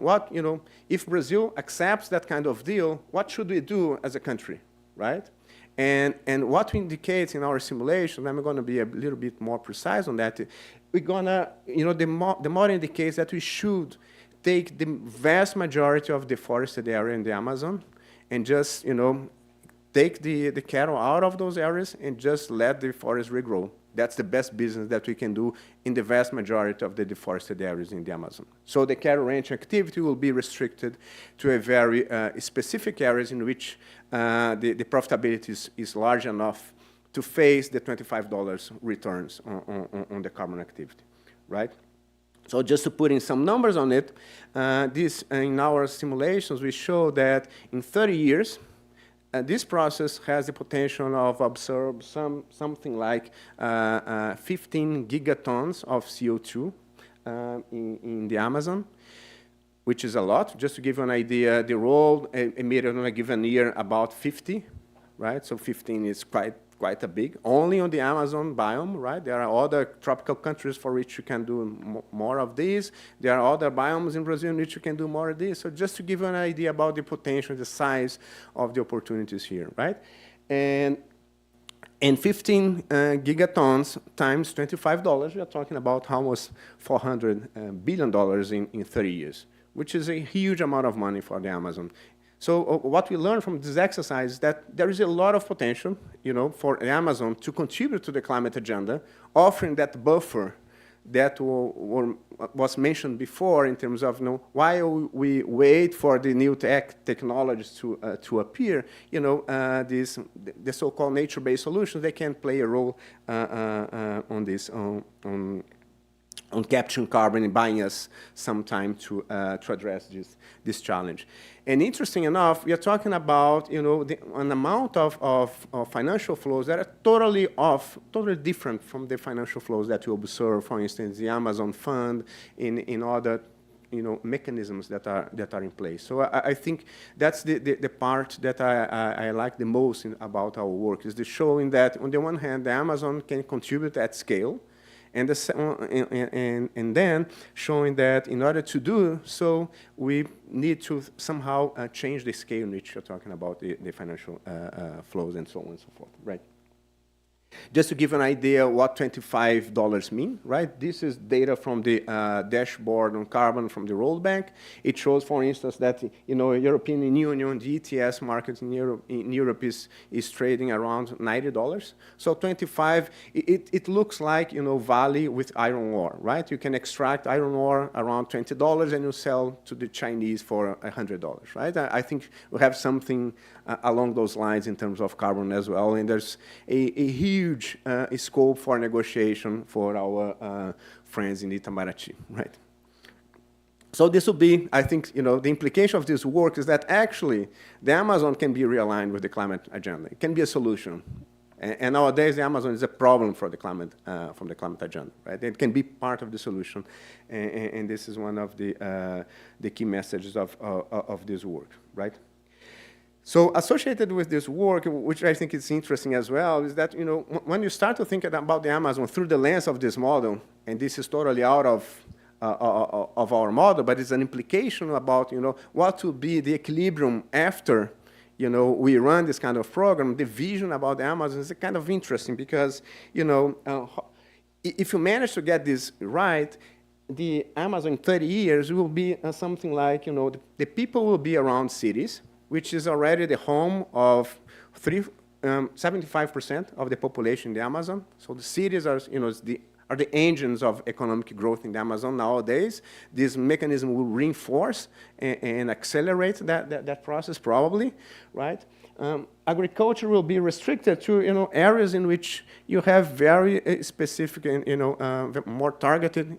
F: If Brazil accepts that kind of deal, what should we do as a country, right? And what we indicate in our simulation, I'm going to be a little bit more precise on that. We're going to, the model indicates that we should take the vast majority of the forested area in the Amazon and just, take the cattle out of those areas and just let the forest regrow. That's the best business that we can do in the vast majority of the deforested areas in the Amazon. So the cattle ranch activity will be restricted to a very specific areas in which the profitability is large enough to face the $25 returns on the carbon activity, right? So just to put in some numbers on it, in our simulations, we show that in 30 years, this process has the potential of absorb something like 15 gigatons of CO2 in the Amazon, which is a lot. Just to give you an idea, the road emitted in a given year about 50, right? So 15 is quite a big, only on the Amazon biome, right? There are other tropical countries for which you can do more of these. There are other biomes in Brazil in which you can do more of this. So just to give you an idea about the potential, the size of the opportunities here, right? And 15 gigatons times $25, we are talking about almost $400 billion in 30 years, which is a huge amount of money for the Amazon. So what we learned from this exercise is that there is a lot of potential, for the Amazon to contribute to the climate agenda, offering that buffer that was mentioned before in terms of, while we wait for the new technologies to appear, the so-called nature-based solutions, they can play a role on this, on capturing carbon and buying us some time to address this challenge. And interesting enough, we are talking about an amount of financial flows that are totally different from the financial flows that you observe, for instance, the Amazon Fund, in other mechanisms that are in place. So I think that's the part that I like the most about our work, is the showing that on the one hand, the Amazon can contribute at scale, and then showing that in order to do so, we need to somehow change the scale in which you're talking about the financial flows and so on and so forth, right? Just to give an idea what $25 mean, right? This is data from the dashboard on carbon from the World Bank. It shows, for instance, that European Union, the ETS market in Europe is trading around $90. So 25, it looks like Vale with iron ore, right? You can extract iron ore around $20 and you sell to the Chinese for $100, right? I think we have something along those lines in terms of carbon as well, and there's a huge scope for negotiation for our friends in Itamaraty, right? So this will be, I think, the implication of this work is that actually the Amazon can be realigned with the climate agenda. It can be a solution. And nowadays, the Amazon is a problem for the climate, from the climate agenda, right? It can be part of the solution, and this is one of the key messages of this work, right? So associated with this work, which I think is interesting as well, is that when you start to think about the Amazon through the lens of this model, and this is totally out of our model, but it's an implication about what will be the equilibrium after we run this kind of program. The vision about the Amazon is kind of interesting because if you manage to get this right, the Amazon in 30 years will be something like the people will be around cities, which is already the home of 75% of the population in the Amazon. So the cities are, are the engines of economic growth in the Amazon nowadays. This mechanism will reinforce and accelerate that process probably, right? Agriculture will be restricted to areas in which you have very specific and more targeted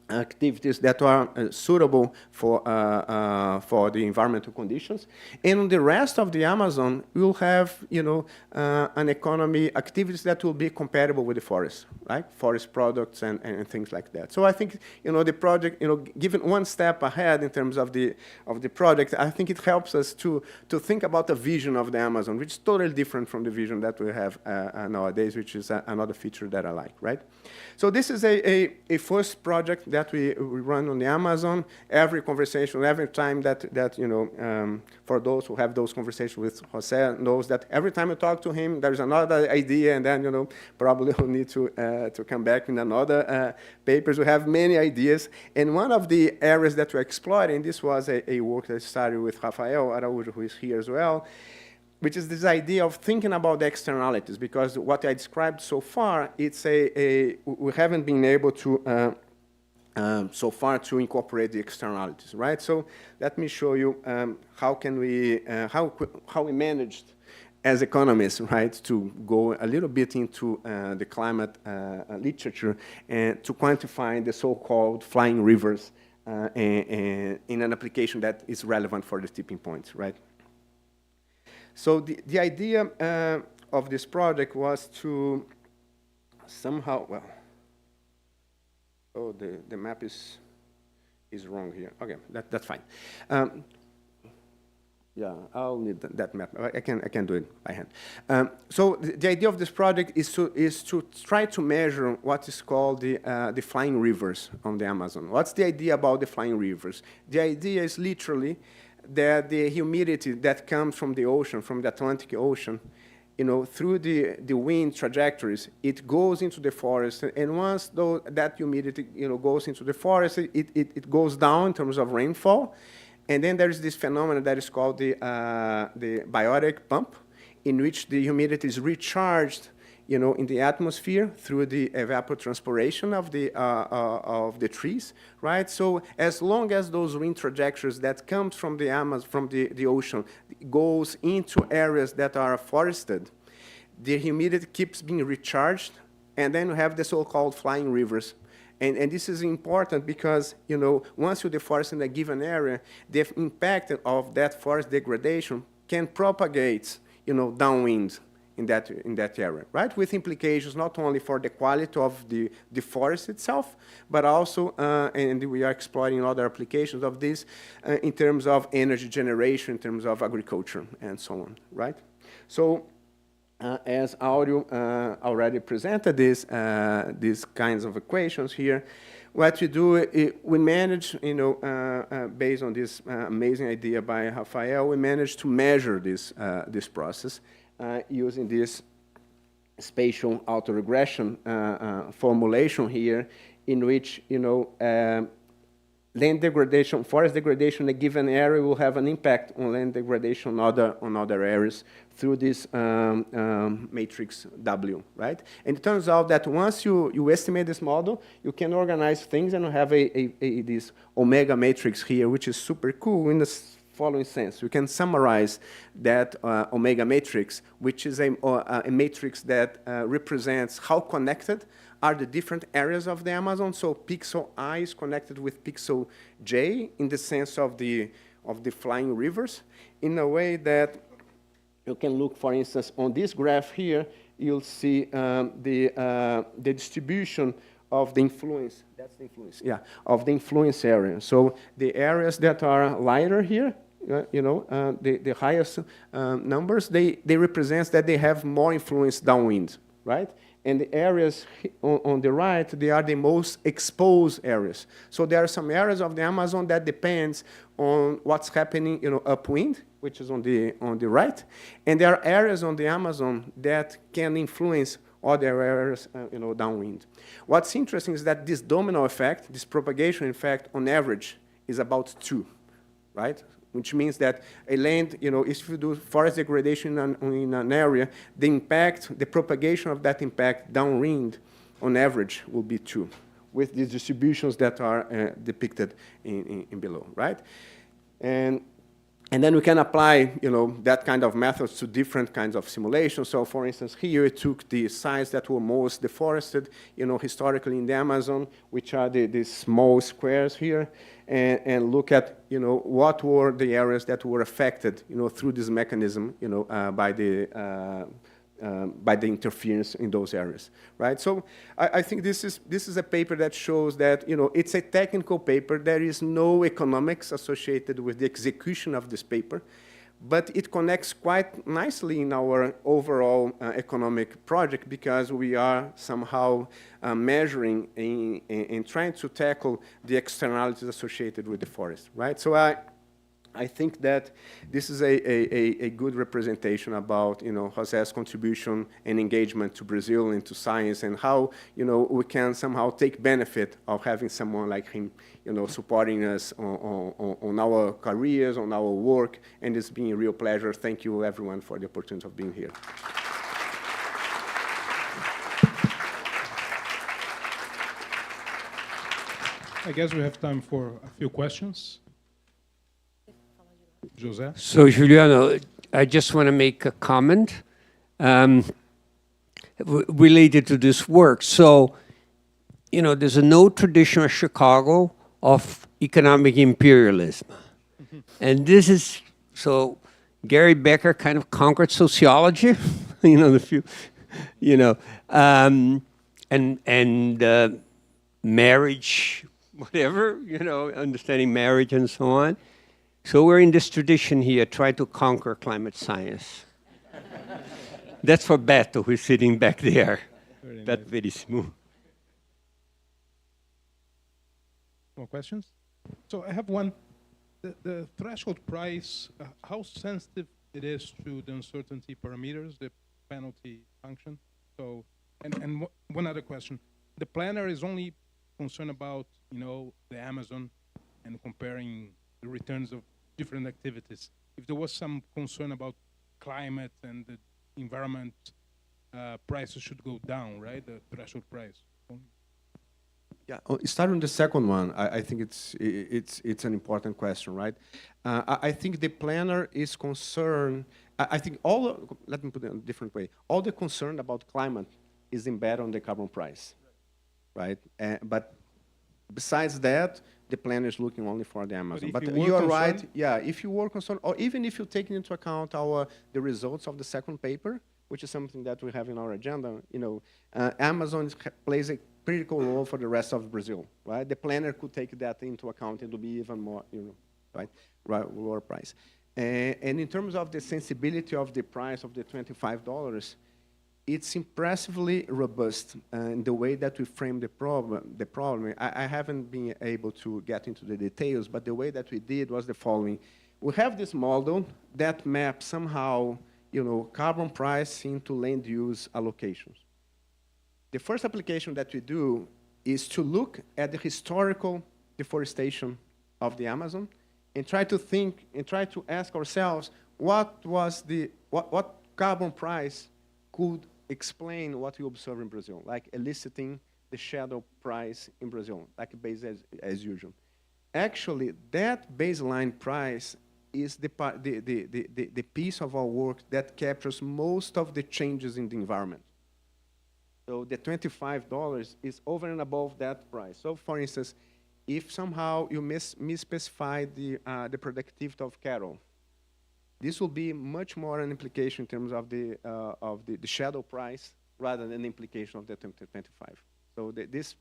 F: activities that are suitable for the environmental conditions. And the rest of the Amazon will have, an economy activities that will be compatible with the forest, right? Forest products and things like that. So I think, the project, given one step ahead in terms of the project, I think it helps us to think about the vision of the Amazon, which is totally different from the vision that we have nowadays, which is another feature that I like, right? So this is a first project that we run on the Amazon. Every conversation, every time that for those who have those conversations with José, knows that every time you talk to him, there's another idea, and then probably we'll need to come back in another papers. We have many ideas, and one of the areas that we're exploring, this was a work that started with Rafael Araújo, who is here as well, which is this idea of thinking about the externalities, because what I described so far, it's we haven't been able to so far to incorporate the externalities, right? So let me show you how we managed as economists, right, to go a little bit into the climate literature and to quantify the so-called flying rivers in an application that is relevant for the tipping points, right? So the idea of this project was to somehow, well, oh, the map is wrong here. Okay, that's fine. Yeah, I'll need that map. I can do it by hand. So the idea of this project is to try to measure what is called the flying rivers on the Amazon. What's the idea about the flying rivers? The idea is literally that the humidity that comes from the ocean, from the Atlantic Ocean, through the wind trajectories, it goes into the forest, and once that humidity, goes into the forest, it goes down in terms of rainfall, and then there's this phenomenon that is called the biotic pump, in which the humidity is recharged, in the atmosphere through the evapotranspiration of the trees, right? So as long as those wind trajectories that comes from the Amazon, from the ocean, goes into areas that are forested, the humidity keeps being recharged, and then you have the so-called flying rivers. And this is important because, once you deforest in a given area, the impact of that forest degradation can propagate, downwind in that area, right? With implications not only for the quality of the forest itself, but also, and we are exploring other applications of this in terms of energy generation, in terms of agriculture, and so on, right? So, as Audio already presented these kinds of equations here, what we do, we manage, based on this amazing idea by Rafael, we managed to measure this process using this spatial autoregression formulation here, in which, land degradation, forest degradation in a given area will have an impact on land degradation on other areas through this matrix W, right? And it turns out that once you estimate this model, you can organize things and have this omega matrix here, which is super cool in the following sense. We can summarize that omega matrix, which is a matrix that represents how connected are the different areas of the Amazon. So pixel I is connected with pixel J in the sense of the flying rivers, in a way that you can look, for instance, on this graph here, you'll see the distribution of the influence. That's the influence, yeah, of the influence area. So the areas that are lighter here, the highest numbers, they represent that they have more influence downwind, right? And the areas on the right, they are the most exposed areas. So there are some areas of the Amazon that depends on what's happening, upwind, which is on the right, and there are areas on the Amazon that can influence other areas, downwind. What's interesting is that this domino effect, this propagation effect, on average, is about 2, right? Which means that a land, if you do forest degradation in an area, the impact, the propagation of that impact downwind, on average, will be 2, with these distributions that are depicted in below, right? And then we can apply, that kind of methods to different kinds of simulations. So, for instance, here it took the sites that were most deforested, historically in the Amazon, which are the small squares here, and look at, what were the areas that were affected, through this mechanism, by the interference in those areas, right? So I think this is a paper that shows that, it's a technical paper. There is no economics associated with the execution of this paper, but it connects quite nicely in our overall economic project, because we are somehow measuring and trying to tackle the externalities associated with the forest, right? So I think that this is a good representation about, José's contribution and engagement to Brazil and to science, and how, we can somehow take benefit of having someone like him, supporting us on our careers, on our work, and it's been a real pleasure. Thank you, everyone, for the opportunity of being here.
I: I guess we have time for a few questions. José?
H: So, Juliano, I just want to make a comment related to this work. So, there's no tradition in Chicago of economic imperialism. And this is, so Gary Becker kind of conquered sociology, and marriage, whatever, understanding marriage and so on. So we're in this tradition here, try to conquer climate science. That's for Beto, who's sitting back there. Beto Verissimo.
I: More questions? So I have one. The threshold price, how sensitive it is to the uncertainty parameters, the penalty function? So, and one other question. The planner is only concerned about, the Amazon and comparing the returns of different activities. If there was some concern about climate and the environment, prices should go down, right? The threshold price.
F: Yeah, starting with the second one, I think it's an important question, right? I think the planner is concerned. I think let me put it in a different way. All the concern about climate is embedded on the carbon price, right? But besides that, the planner is looking only for the Amazon. But you are right. Yeah, if you were concerned, or even if you take into account the results of the second paper, which is something that we have in our agenda, Amazon plays a critical role for the rest of Brazil, right? The planner could take that into account and it will be even more, right, lower price. And in terms of the sensibility of the price of the $25, it's impressively robust in the way that we frame the problem. I haven't been able to get into the details, but the way that we did was the following. We have this model that maps somehow, carbon price into land use allocations. The first application that we do is to look at the historical deforestation of the Amazon and try to think and try to ask ourselves what carbon price could explain what we observe in Brazil, like eliciting the shadow price in Brazil, like base as usual. Actually, that baseline price is the piece of our work that captures most of the changes in the environment. So the $25 is over and above that price. So for instance, if somehow you misspecify the productivity of cattle, this will be much more an implication in terms of the shadow price rather than the implication of the 25. So this,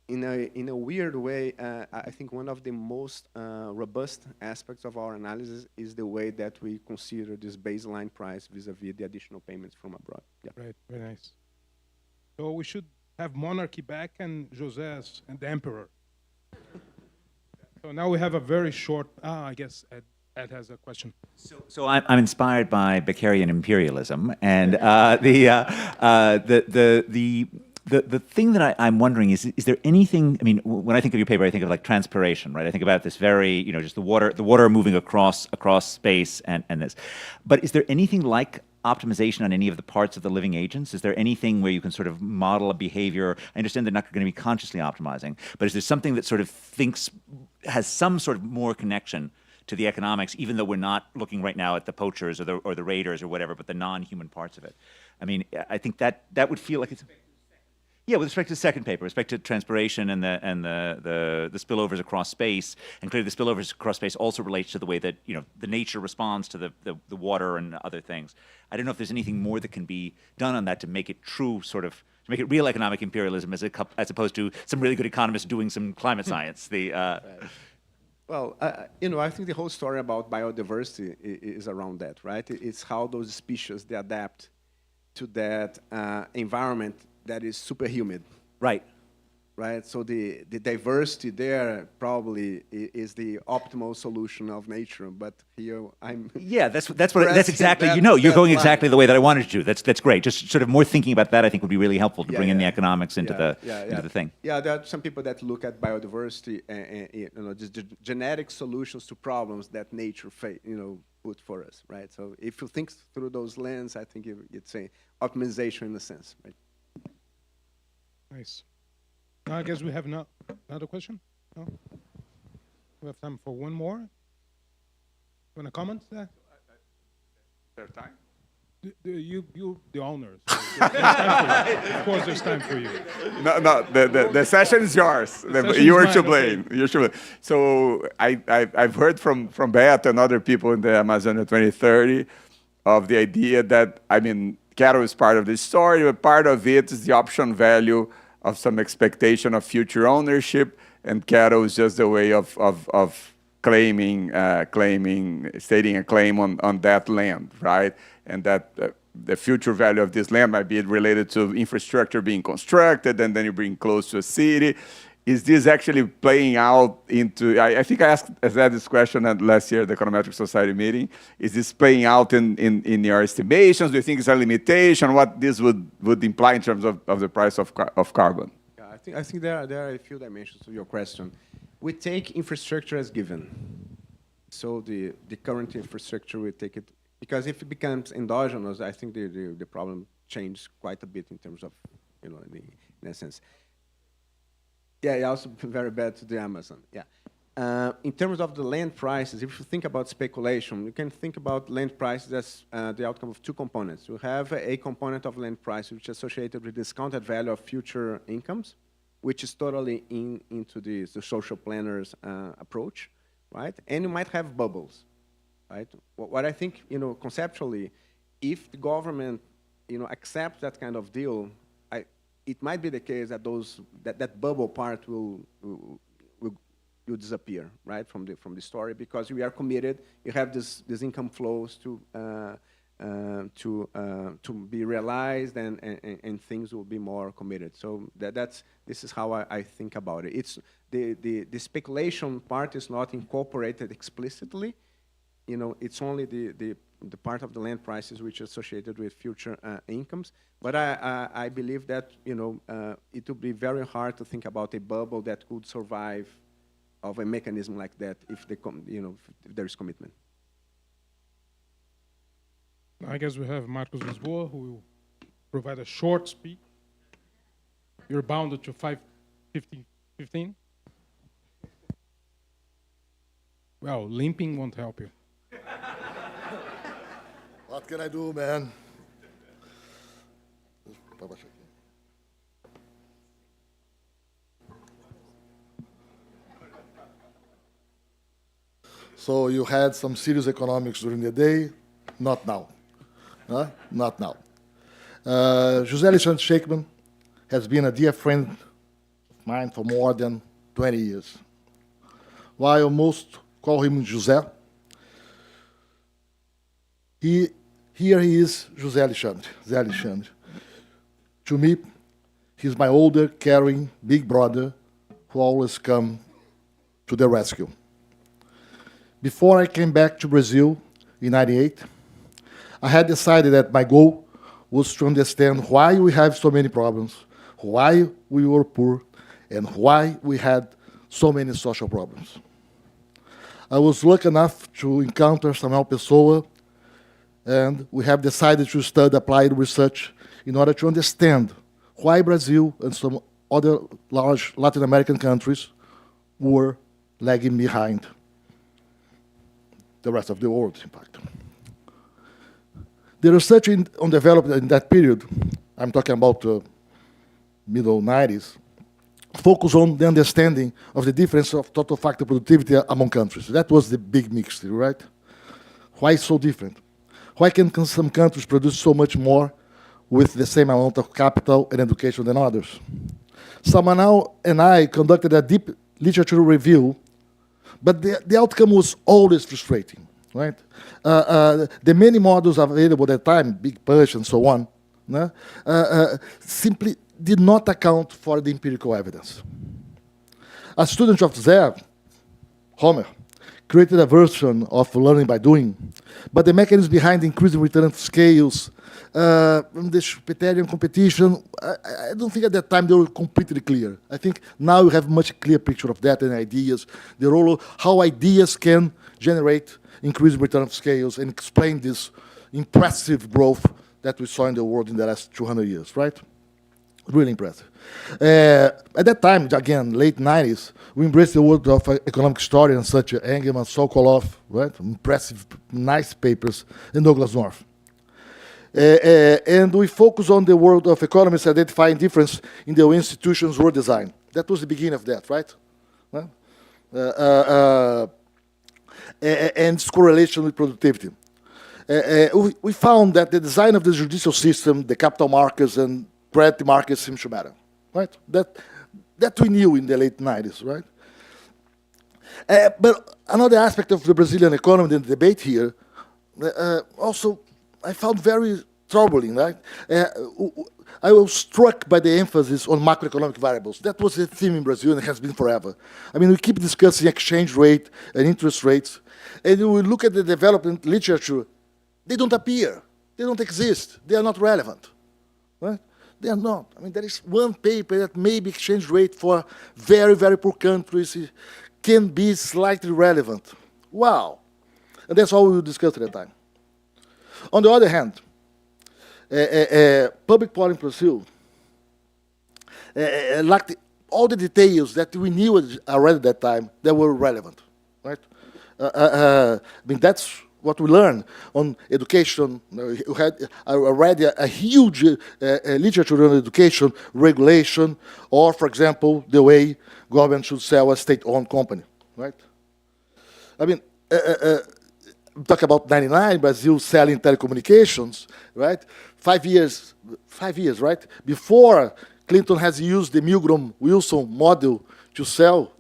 F: in a weird way, I think one of the most robust aspects of our analysis is the way that we consider this baseline price vis-a-vis the additional payments from abroad. Yeah.
I: Right, very nice. So we should have monarchy back and José and the emperor. So now we have a very short, I guess Ed has a question.
G: So I'm inspired by Beckerian imperialism, and the thing that I'm wondering is there anything? I mean, when I think of your paper, I think of like transpiration, right? I think about this very, just the water moving across space and this. But is there anything like optimization on any of the parts of the living agents? Is there anything where you can sort of model a behavior? I understand they're not going to be consciously optimizing, but is there something that sort of has some sort of more connection to the economics, even though we're not looking right now at the poachers or the raiders or whatever, but the non-human parts of it? I mean, I think that would feel like it's... Yeah, with respect to the second paper, with respect to transpiration and the spillovers across space, and clearly the spillovers across space also relates to the way that the nature responds to the water and other things. I don't know if there's anything more that can be done on that to make it true, sort of, to make it real economic imperialism as opposed to some really good economists doing some climate science.
F: Well, I think the whole story about biodiversity is around that, right? It's how those species, they adapt to that environment that is super humid.
G: Right.
F: Right. So the diversity there probably is the optimal solution of nature. But here I'm.
G: Yeah, that's exactly you're going exactly the way that I wanted to. That's great. Just sort of more thinking about that, I think, would be really helpful to bring in the economics into the thing.
F: Yeah, there are some people that look at biodiversity and just genetic solutions to problems that nature put for us. Right. So if you think through those lenses, I think it's a optimization in a sense. Right.
I: Nice. Now I guess we have another question? No? We have time for one more. You want to comment there?
B: There's time?
I: You the honors. So there's time for you. Of course, there's time for you.
B: No, the session is yours. You are to blame. Okay. You're to blame. So I've heard from Beto and other people in the Amazonia 2030 of the idea that, cattle is part of the story, but part of it is the option value of some expectation of future ownership, and cattle is just a way of stating a claim on that land, right? And that the future value of this land might be related to infrastructure being constructed, and then you bring close to a city. Is this actually playing out into, I think I asked this question at last year at the Econometric Society meeting, is this playing out in your estimations? Do you think it's a limitation? What this would imply in terms of the price of carbon?
F: Yeah, I think there are a few dimensions to your question. We take infrastructure as given. So the current infrastructure, we take it, because if it becomes endogenous, I think the problem changes quite a bit in terms of, in essence. Yeah, also very bad to the Amazon. Yeah. In terms of the land prices, if you think about speculation, you can think about land prices as the outcome of two components. You have a component of land price which is associated with discounted value of future incomes, which is totally into the social planners' approach, right? And you might have bubbles, right? What I think, conceptually, if the government, accepts that kind of deal, it might be the case that that bubble part will disappear, right, from the story, because we are committed. You have this income flows to be realized, and things will be more committed. So this is how I think about it. It's the speculation part is not incorporated explicitly. It's only the the part of the land prices which is associated with future incomes. But I believe that, you know, it would be very hard to think about a bubble that could survive of a mechanism like that if if there is commitment.
I: I guess we have Marcos Lisboa, who will provide a short speech. You're bounded to 5:15. Well, limping won't help you.
R: What can I do, man? So you had some serious economics during the day, not now. Not now. José Alexandre Scheinkman has been a dear friend of mine for more than 20 years. While most call him José, here he is José Alexandre. To me, he's my older, caring, big brother who always comes to the rescue. Before I came back to Brazil in '98, I had decided that my goal was to understand why we have so many problems, why we were poor, and why we had so many social problems. I was lucky enough to encounter Samuel Pessoa, and we have decided to study applied research in order to understand why Brazil and some other large Latin American countries were lagging behind the rest of the world, in fact. The research on development in that period, I'm talking about middle 90s, focused on the understanding of the difference of total factor productivity among countries. That was the big mixture, right? Why so different? Why can some countries produce so much more with the same amount of capital and education than others? Samuel and I conducted a deep literature review, but the outcome was always frustrating, right? The many models available at the time, Big Push and so on, simply did not account for the empirical evidence. A student of José, Homer, created a version of learning by doing, but the mechanisms behind increasing return of scales, the Schumpeterian competition, I don't think at that time they were completely clear. I think now you have a much clearer picture of that and ideas, the role of how ideas can generate increased return of scales and explain this impressive growth that we saw in the world in the last 200 years, right? Really impressive. At that time, again, late 90s, we embraced the work of economic historians such as Engelman, Sokolov, right? Impressive, nice papers, and Douglas North. And we focus on the world of economists identifying difference in the way institutions were designed. That was the beginning of that, right? And its correlation with productivity. We found that the design of the judicial system, the capital markets, and credit markets seem to matter, right? That we knew in the late 90s, right? But another aspect of the Brazilian economy, the debate here, also I found very troubling, right? I was struck by the emphasis on macroeconomic variables. That was the theme in Brazil and it has been forever. I mean, we keep discussing exchange rate and interest rates, and when we look at the development literature, they don't appear. They don't exist. They are not relevant, right? They are not. I mean, there is one paper that maybe exchange rate for very, very poor countries can be slightly relevant. Wow. And that's all we will discuss at the time. On the other hand, public policy in Brazil lacked all the details that we knew already at that time that were relevant, right? I mean, that's what we learned on education. We had already a huge literature on education, regulation, or, for example, the way government should sell a state-owned company, right? I mean, talk about 99, Brazil selling telecommunications, right? 5 years, right? Before Clinton has used the Milgram-Wilson model to sell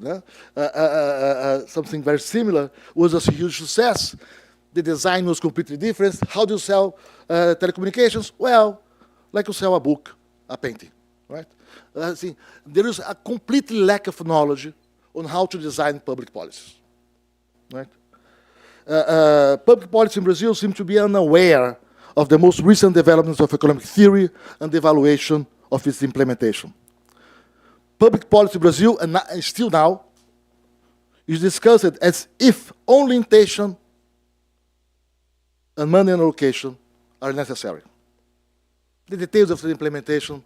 R: something very similar, was a huge success. The design was completely different. How do you sell telecommunications? Well, like you sell a book, a painting, right? See, there is a complete lack of knowledge on how to design public policies, right? Public policy in Brazil seems to be unaware of the most recent developments of economic theory and the evaluation of its implementation. Public policy in Brazil, and still now, is discussed as if only intention and money and allocation are necessary. The details of the implementation,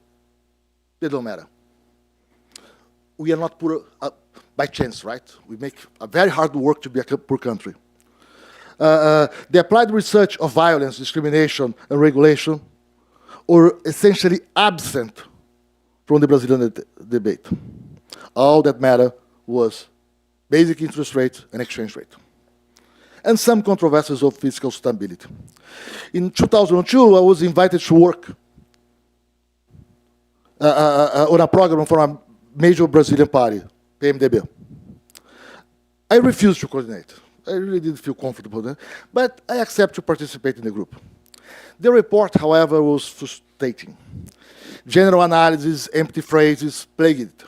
R: they don't matter. We are not poor by chance, right? We make a very hard work to be a poor country. The applied research of violence, discrimination, and regulation are essentially absent from the Brazilian debate. All that mattered was basic interest rate and exchange rate, and some controversies of fiscal stability. In 2002, I was invited to work on a program for a major Brazilian party, PMDB. I refused to coordinate. I really didn't feel comfortable there, but I accepted to participate in the group. The report, however, was frustrating. General analysis, empty phrases plagued it.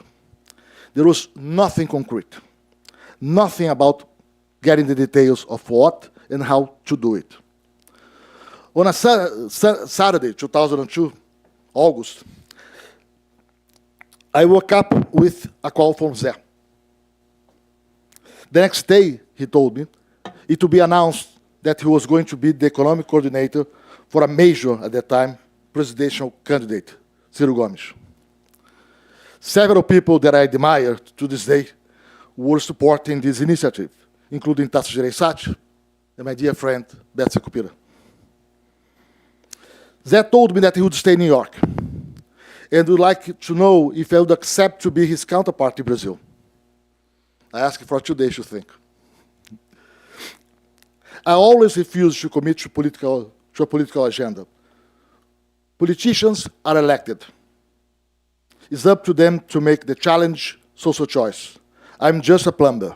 R: There was nothing concrete, nothing about getting the details of what and how to do it. On a Saturday, 2002, August, I woke up with a call from Zé. The next day, he told me, it would be announced that he was going to be the economic coordinator for a major, at that time, presidential candidate, Ciro Gomes. Several people that I admire to this day were supporting this initiative, including Tasso Gereissati and my dear friend, Betsy Cupira. Zé told me that he would stay in New York and would like to know if I would accept to be his counterpart in Brazil. I asked for 2 days to think. I always refuse to commit to a political agenda. Politicians are elected. It's up to them to make the challenge social choice. I'm just a plumber.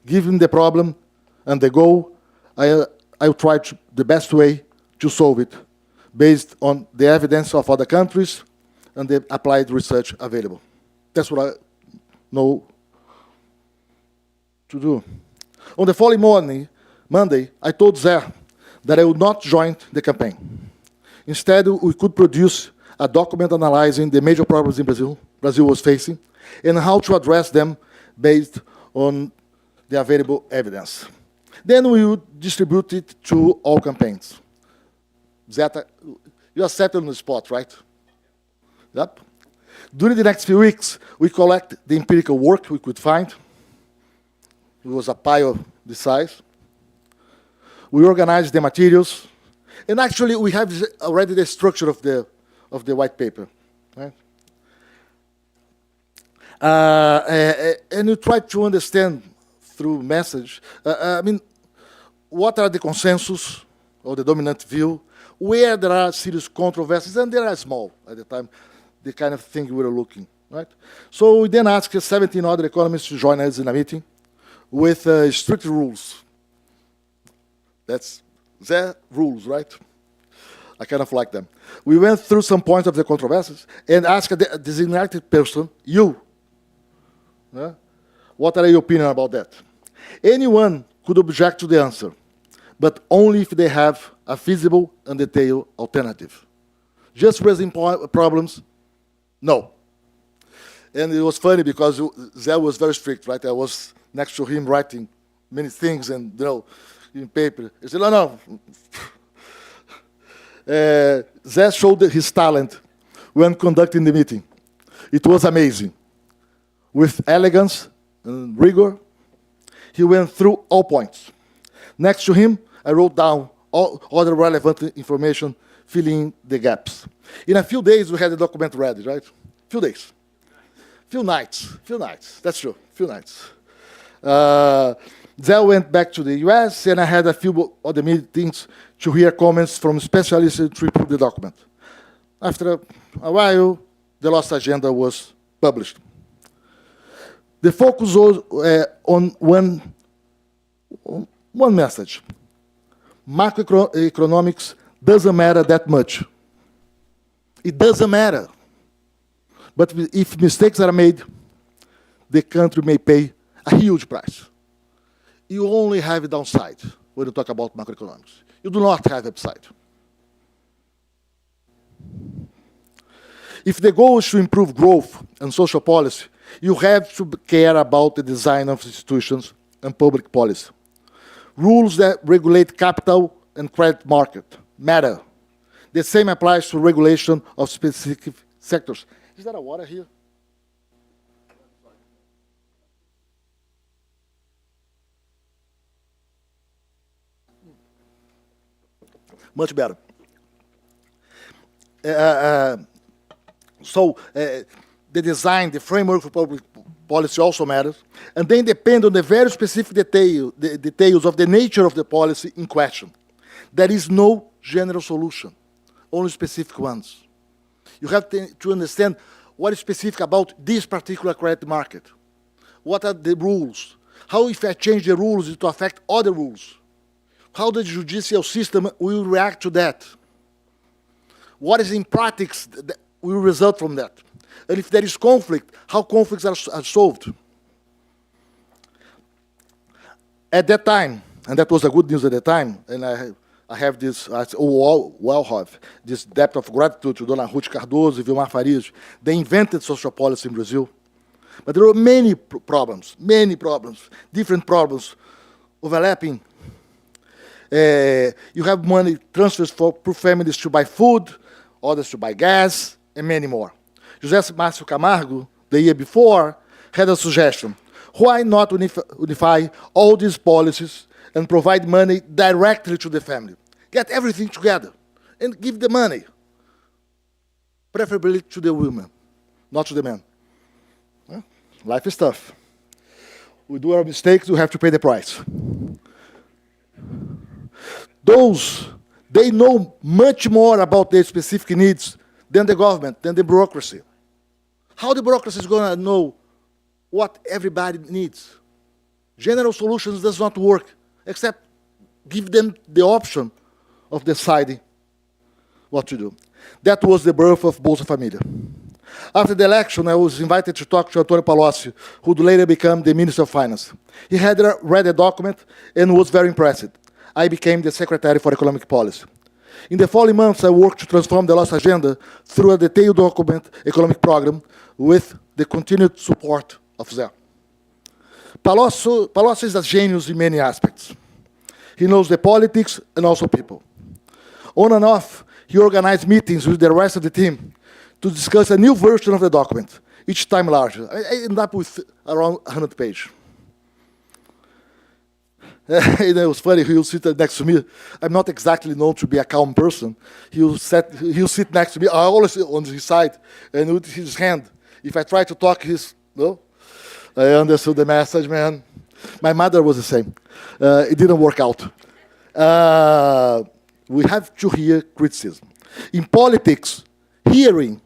R: Given the problem and the goal, I'll try the best way to solve it, based on the evidence of other countries and the applied research available. That's what I know to do. On the following morning, Monday, I told Zé that I would not join the campaign. Instead, we could produce a document analyzing the major problems in Brazil was facing, and how to address them based on the available evidence. Then we would distribute it to all campaigns. Zé, you are set on the spot, right? Yep. During the next few weeks, we collect the empirical work we could find. It was a pile this size. We organized the materials, and actually we have already the structure of the white paper, right? And you try to understand through message, what are the consensus or the dominant view, where there are serious controversies, and there are small at the time, the kind of thing we were looking, right? So we then asked 17 other economists to join us in a meeting with strict rules. That's their rules, right? I kind of like them. We went through some points of the controversies and asked a designated person, you, what are your opinion about that? Anyone could object to the answer, but only if they have a feasible and detailed alternative. Just raising problems, no. And it was funny because Zé was very strict, right? I was next to him writing many things and, in paper. He said, no. Zé showed his talent when conducting the meeting. It was amazing. With elegance and rigor, he went through all points. Next to him, I wrote down all the relevant information, filling in the gaps. In a few days, we had the document ready, right? Few days. Few nights. That's true, few nights. Zé went back to the US, and I had a few other meetings to hear comments from specialists to improve the document. After a while, the lost agenda was published. The focus was on one message. Macroeconomics doesn't matter that much. It doesn't matter. But if mistakes are made, the country may pay a huge price. You only have a downside. when you talk about macroeconomics. You do not have upside. If the goal is to improve growth and social policy, you have to care about the design of institutions and public policy. Rules that regulate capital and credit market matter. The same applies to regulation of specific sectors. Is there a water here? Much better. So the design, the framework for public policy also matters, and they depend on the very specific details of the nature of the policy in question. There is no general solution, only specific ones. You have to understand what is specific about this particular credit market. What are the rules? How, if I change the rules, it will affect other rules? How the judicial system will react to that? What is in practice that will result from that? And if there is conflict, how conflicts are solved? At that time, and that was a good news at the time, and I have this, have this debt of gratitude to Dona Ruth Cardoso and Vilmar Farias. They invented social policy in Brazil. But there were many problems, different problems, overlapping. You have money transfers for families to buy food, others to buy gas, and many more. José Márcio Camargo, the year before, had a suggestion. Why not unify all these policies and provide money directly to the family? Get everything together and give the money, preferably to the women, not to the men. Life is tough. We do our mistakes, we have to pay the price. They know much more about their specific needs than the government, than the bureaucracy. How the bureaucracy is going to know what everybody needs? General solutions does not work, except give them the option of deciding what to do. That was the birth of Bolsa Família. After the election, I was invited to talk to Antonio Palocci, who would later become the Minister of Finance. He had read the document and was very impressed. I became the Secretary for Economic Policy. In the following months, I worked to transform the lost agenda through a detailed document economic program with the continued support of Zé. Palocci is a genius in many aspects. He knows the politics and also people. On and off, he organized meetings with the rest of the team to discuss a new version of the document, each time larger. I ended up with around 100 pages. It was funny, he'll sit next to me. I'm not exactly known to be a calm person. He'll sit next to me, I always on his side, and with his hand. If I try to talk, I understood the message, man. My mother was the same. It didn't work out. We have to hear criticism. In politics, hearing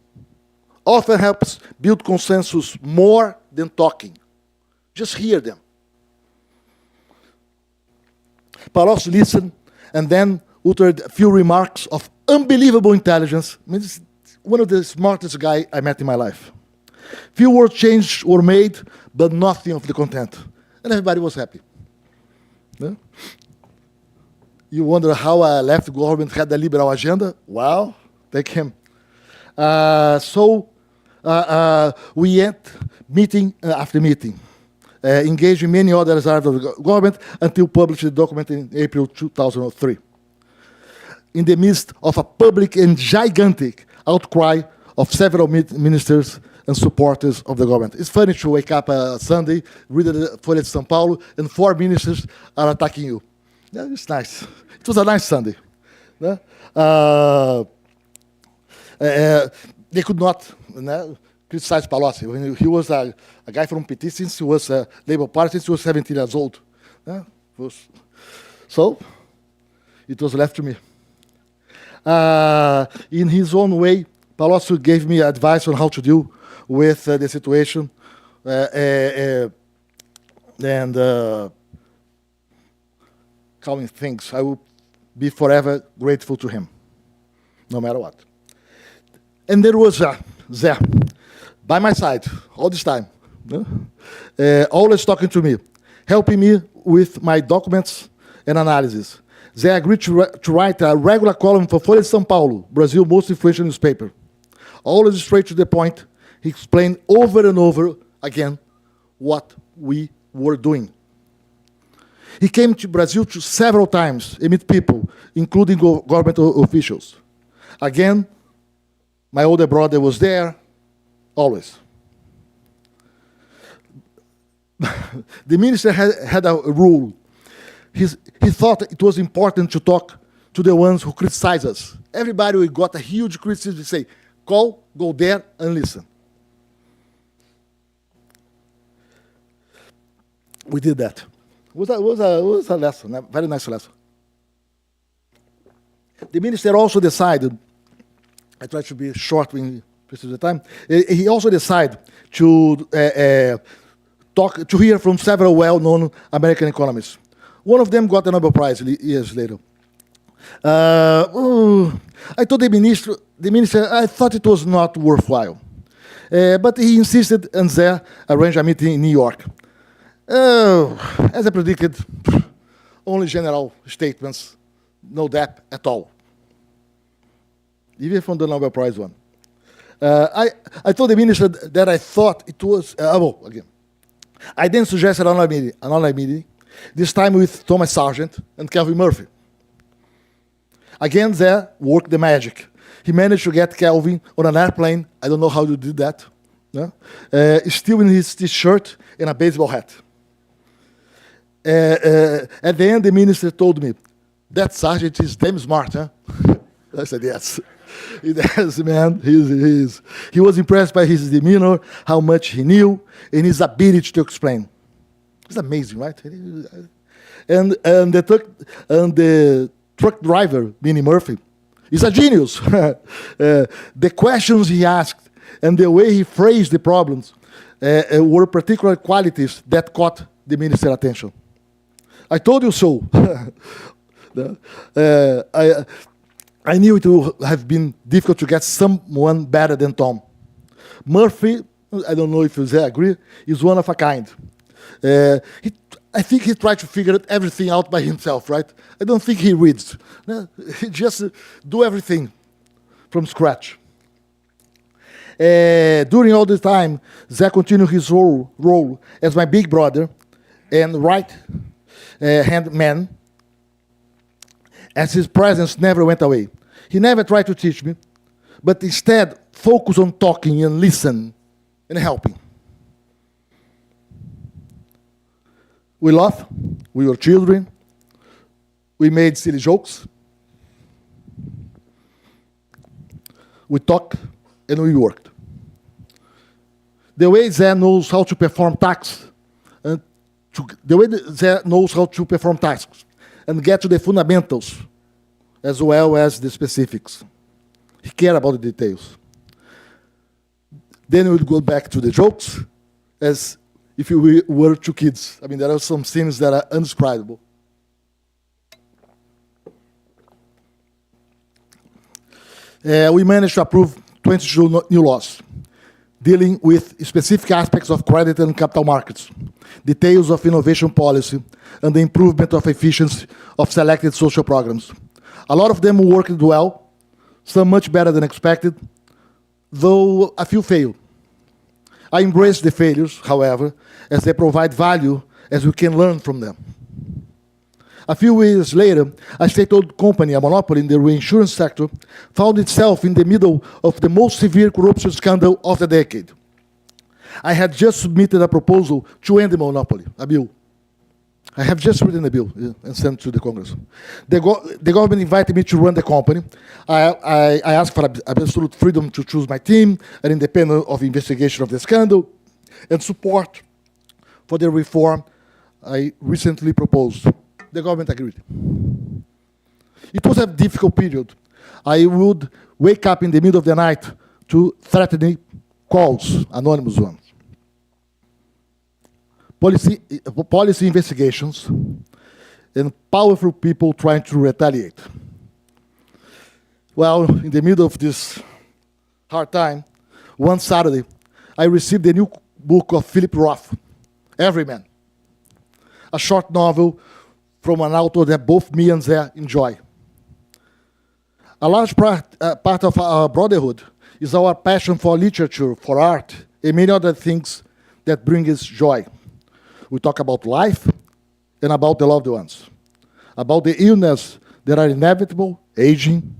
R: often helps build consensus more than talking. Just hear them. Palocci listened and then uttered a few remarks of unbelievable intelligence. I mean, he's one of the smartest guys I met in my life. Few word changes were made, but nothing of the content. And everybody was happy. Yeah? You wonder how a left government had a liberal agenda? Well, take him. We went meeting after meeting, engaging many other areas of the government until published the document in April 2003. In the midst of a public and gigantic outcry of several ministers and supporters of the government. It's funny to wake up Sunday, read the Folha de São Paulo, and 4 ministers are attacking you. Yeah, it's nice. It was a nice Sunday. Yeah? They could not criticize Palocci. He was a guy from PT since he was a Labour Party since he was 17 years old. Yeah? So, it was left to me. In his own way, Palocci gave me advice on how to deal with the situation and calming things. I will be forever grateful to him, no matter what. And there was Zé, by my side all this time, always talking to me, helping me with my documents and analysis. They agreed to write a regular column for Folha de São Paulo, Brazil's most influential newspaper. Always straight to the point, he explained over and over again what we were doing. He came to Brazil several times and meet people, including government officials. Again, my older brother was there, always. The minister had a rule. He thought it was important to talk to the ones who criticize us. Everybody who got a huge criticism, say, call, go there, and listen. We did that. It was a lesson, a very nice lesson. The minister also decided, I try to be short when the time, he also decided to hear from several well-known American economists. One of them got a Nobel Prize years later. I told the minister I thought it was not worthwhile. But he insisted, and Zé arranged a meeting in New York. As I predicted, only general statements, no depth at all. Even from the Nobel Prize one. I told the minister that I thought it was, again. I then suggested another meeting, this time with Thomas Sargent and Kelvin Murphy. Again, Zé worked the magic. He managed to get Kelvin on an airplane. I don't know how you did that. No? Still in his t-shirt and a baseball hat. At the end, the minister told me, that Sargent is damn smart, huh? I said, yes. Yes, man. He was impressed by his demeanor, how much he knew, and his ability to explain. It's amazing, right? And the truck driver, Minnie Murphy, is a genius. The questions he asked and the way he phrased the problems were particular qualities that caught the minister's attention. I told you so. I knew it would have been difficult to get someone better than Tom. Murphy, I don't know if you agree, is one of a kind. I think he tried to figure everything out by himself, right? I don't think he reads. He just do everything from scratch. During all this time, Zé continued his role as my big brother and right-hand man, as his presence never went away. He never tried to teach me, but instead focused on talking and listening and helping. We laughed, we were children, we made silly jokes, we talked, and we worked. The way Zé knows how to perform tasks, and get to the fundamentals, as well as the specifics. He cared about the details. Then we would go back to the jokes, as if we were two kids. I mean, there are some scenes that are indescribable. We managed to approve 22 new laws, dealing with specific aspects of credit and capital markets, details of innovation policy, and the improvement of efficiency of selected social programs. A lot of them worked well, some much better than expected, though a few failed. I embrace the failures, however, as they provide value as we can learn from them. A few years later, a state-owned company, a monopoly in the reinsurance sector, found itself in the middle of the most severe corruption scandal of the decade. I had just submitted a proposal to end the monopoly, a bill. I have just written a bill and sent to the Congress. The government invited me to run the company. I asked for absolute freedom to choose my team, an independent of investigation of the scandal, and support for the reform I recently proposed. The government agreed. It was a difficult period. I would wake up in the middle of the night to threatening calls, anonymous ones. Policy investigations, and powerful people trying to retaliate. Well, in the middle of this hard time, one Saturday, I received the new book of Philip Roth, Everyman, a short novel from an author that both me and Zé enjoy. A large part of our brotherhood is our passion for literature, for art, and many other things that bring us joy. We talk about life and about the loved ones, about the illness that are inevitable, aging,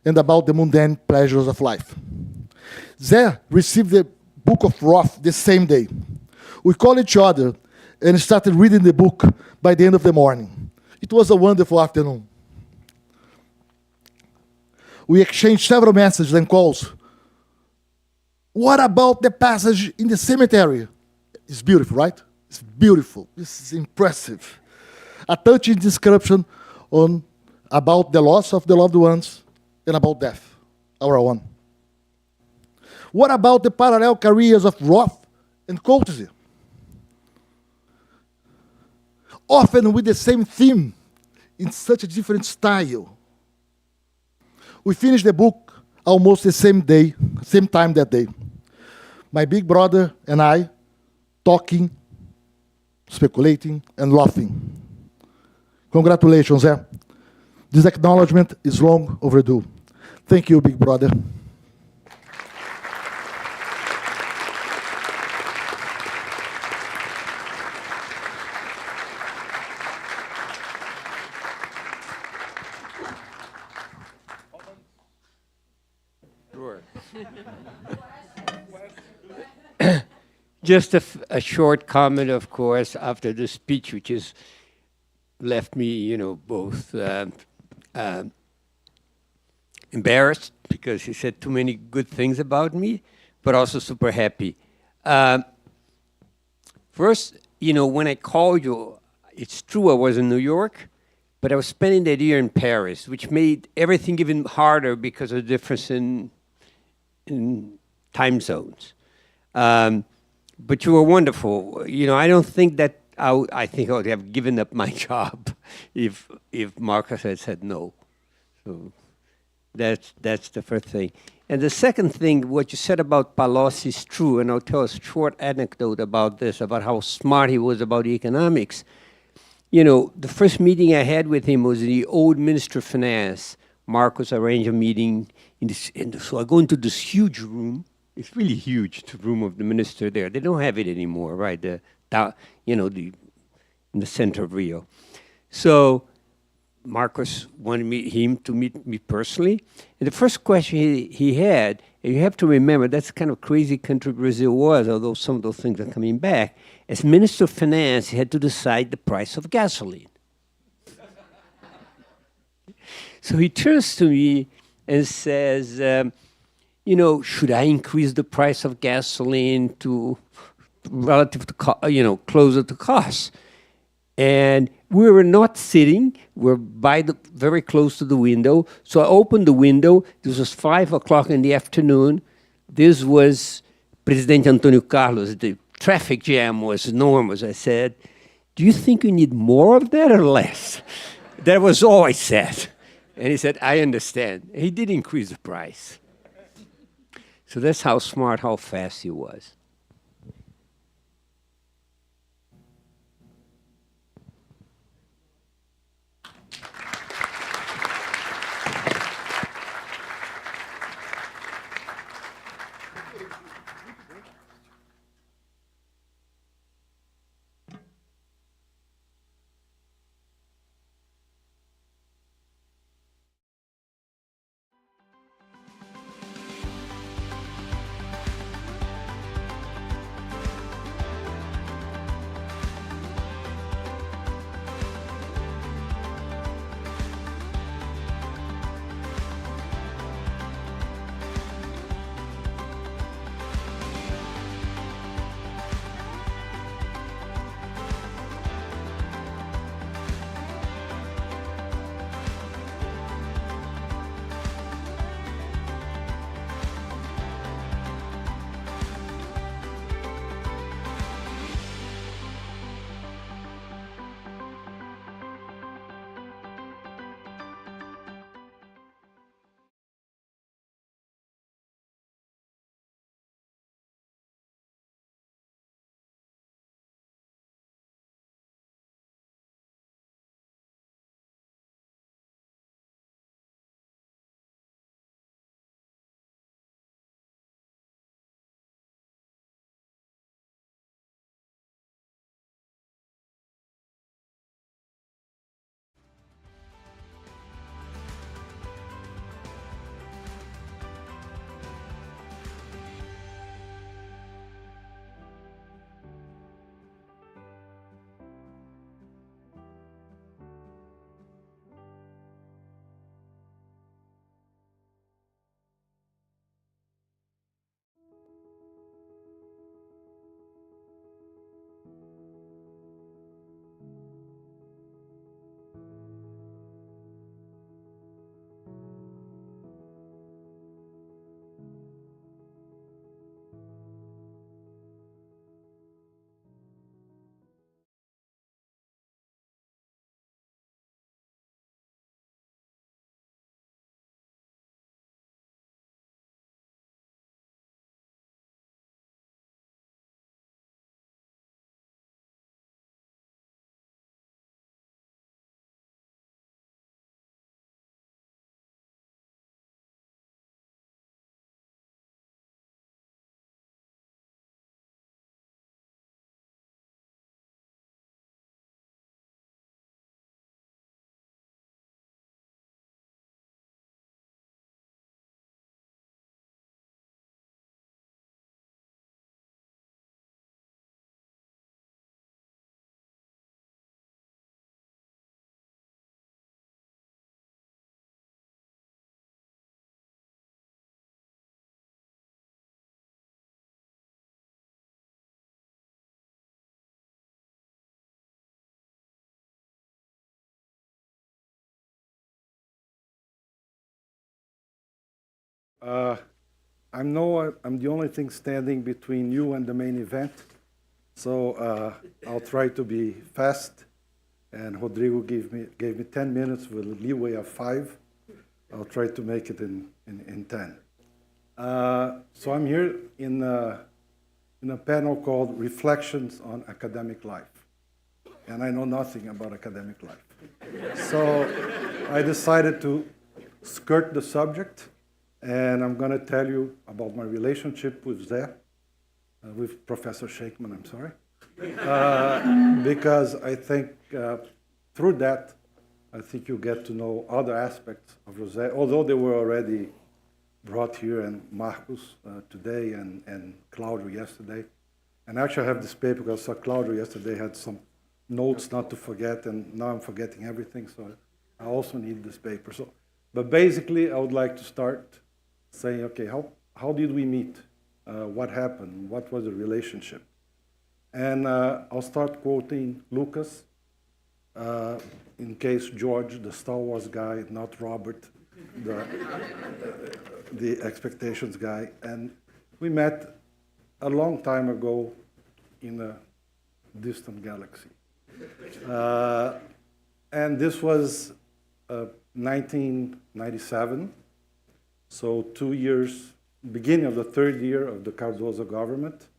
R: and about the mundane pleasures of life. Zé received the book of Roth the same day. We called each other and started reading the book by the end of the morning. It was a wonderful afternoon. We exchanged several messages and calls. What about the passage in the cemetery? It's beautiful, right? It's beautiful. This is impressive. A touching description about the loss of the loved ones and about death, our own. What about the parallel careers of Roth and Coetzee? Often with the same theme, in such a different style. We finished the book almost the same time that day. My big brother and I talking, speculating, and laughing. Congratulations, Zé. This acknowledgement is long overdue. Thank you, big brother.
H: Just a short comment, of course, after the speech, which has left me, both embarrassed because he said too many good things about me, but also super happy. First, when I called you, it's true I was in New York, but I was spending that year in Paris, which made everything even harder because of the difference in time zones. But you were wonderful. I don't think that I think I would have given up my job if Marcus had said no. So that's the first thing. And the second thing, what you said about Palocci is true, and I'll tell a short anecdote about this, about how smart he was about economics. The first meeting I had with him was the old Minister of Finance. Marcus arranged a meeting, so I go into this huge room. It's really huge, the room of the minister there. They don't have it anymore, right? In the center of Rio. So Marcus wanted him to meet me personally. And the first question he had, and you have to remember, that's the kind of crazy country Brazil was, although some of those things are coming back. As Minister of Finance, he had to decide the price of gasoline. So he turns to me and says, should I increase the price of gasoline to relative to, closer to cost? And we were not sitting, we're very close to the window. So I opened the window. This was 5 o'clock in the afternoon. This was President Antonio Carlos. The traffic jam was enormous. I said, do you think you need more of that or less? That was all I said. And he said, I understand. He did increase the price. So that's how smart, how fast he was.
S: I know I'm the only thing standing between you and the main event, so I'll try to be fast. And Rodrigo gave me 10 minutes with a leeway of 5. I'll try to make it in 10. So I'm here in a panel called Reflections on Academic Life. And I know nothing about academic life. So I decided to skirt the subject, and I'm going to tell you about my relationship with José, with Professor Scheinkman, I'm sorry. Because I think through that, I think you get to know other aspects of José, although they were already brought here, and Marcos today, and Claudio yesterday. And actually I have this paper because I saw Claudio yesterday had some notes not to forget, and now I'm forgetting everything, so I also need this paper. So, but basically, I would like to start saying, okay, how did we meet? What happened? What was the relationship? And I'll start quoting Lucas, in case George, the Star Wars guy, not Robert, the expectations guy. And we met a long time ago in a distant galaxy. And this was 1997, so 2 years, beginning of the 3rd year of the Cardoso government.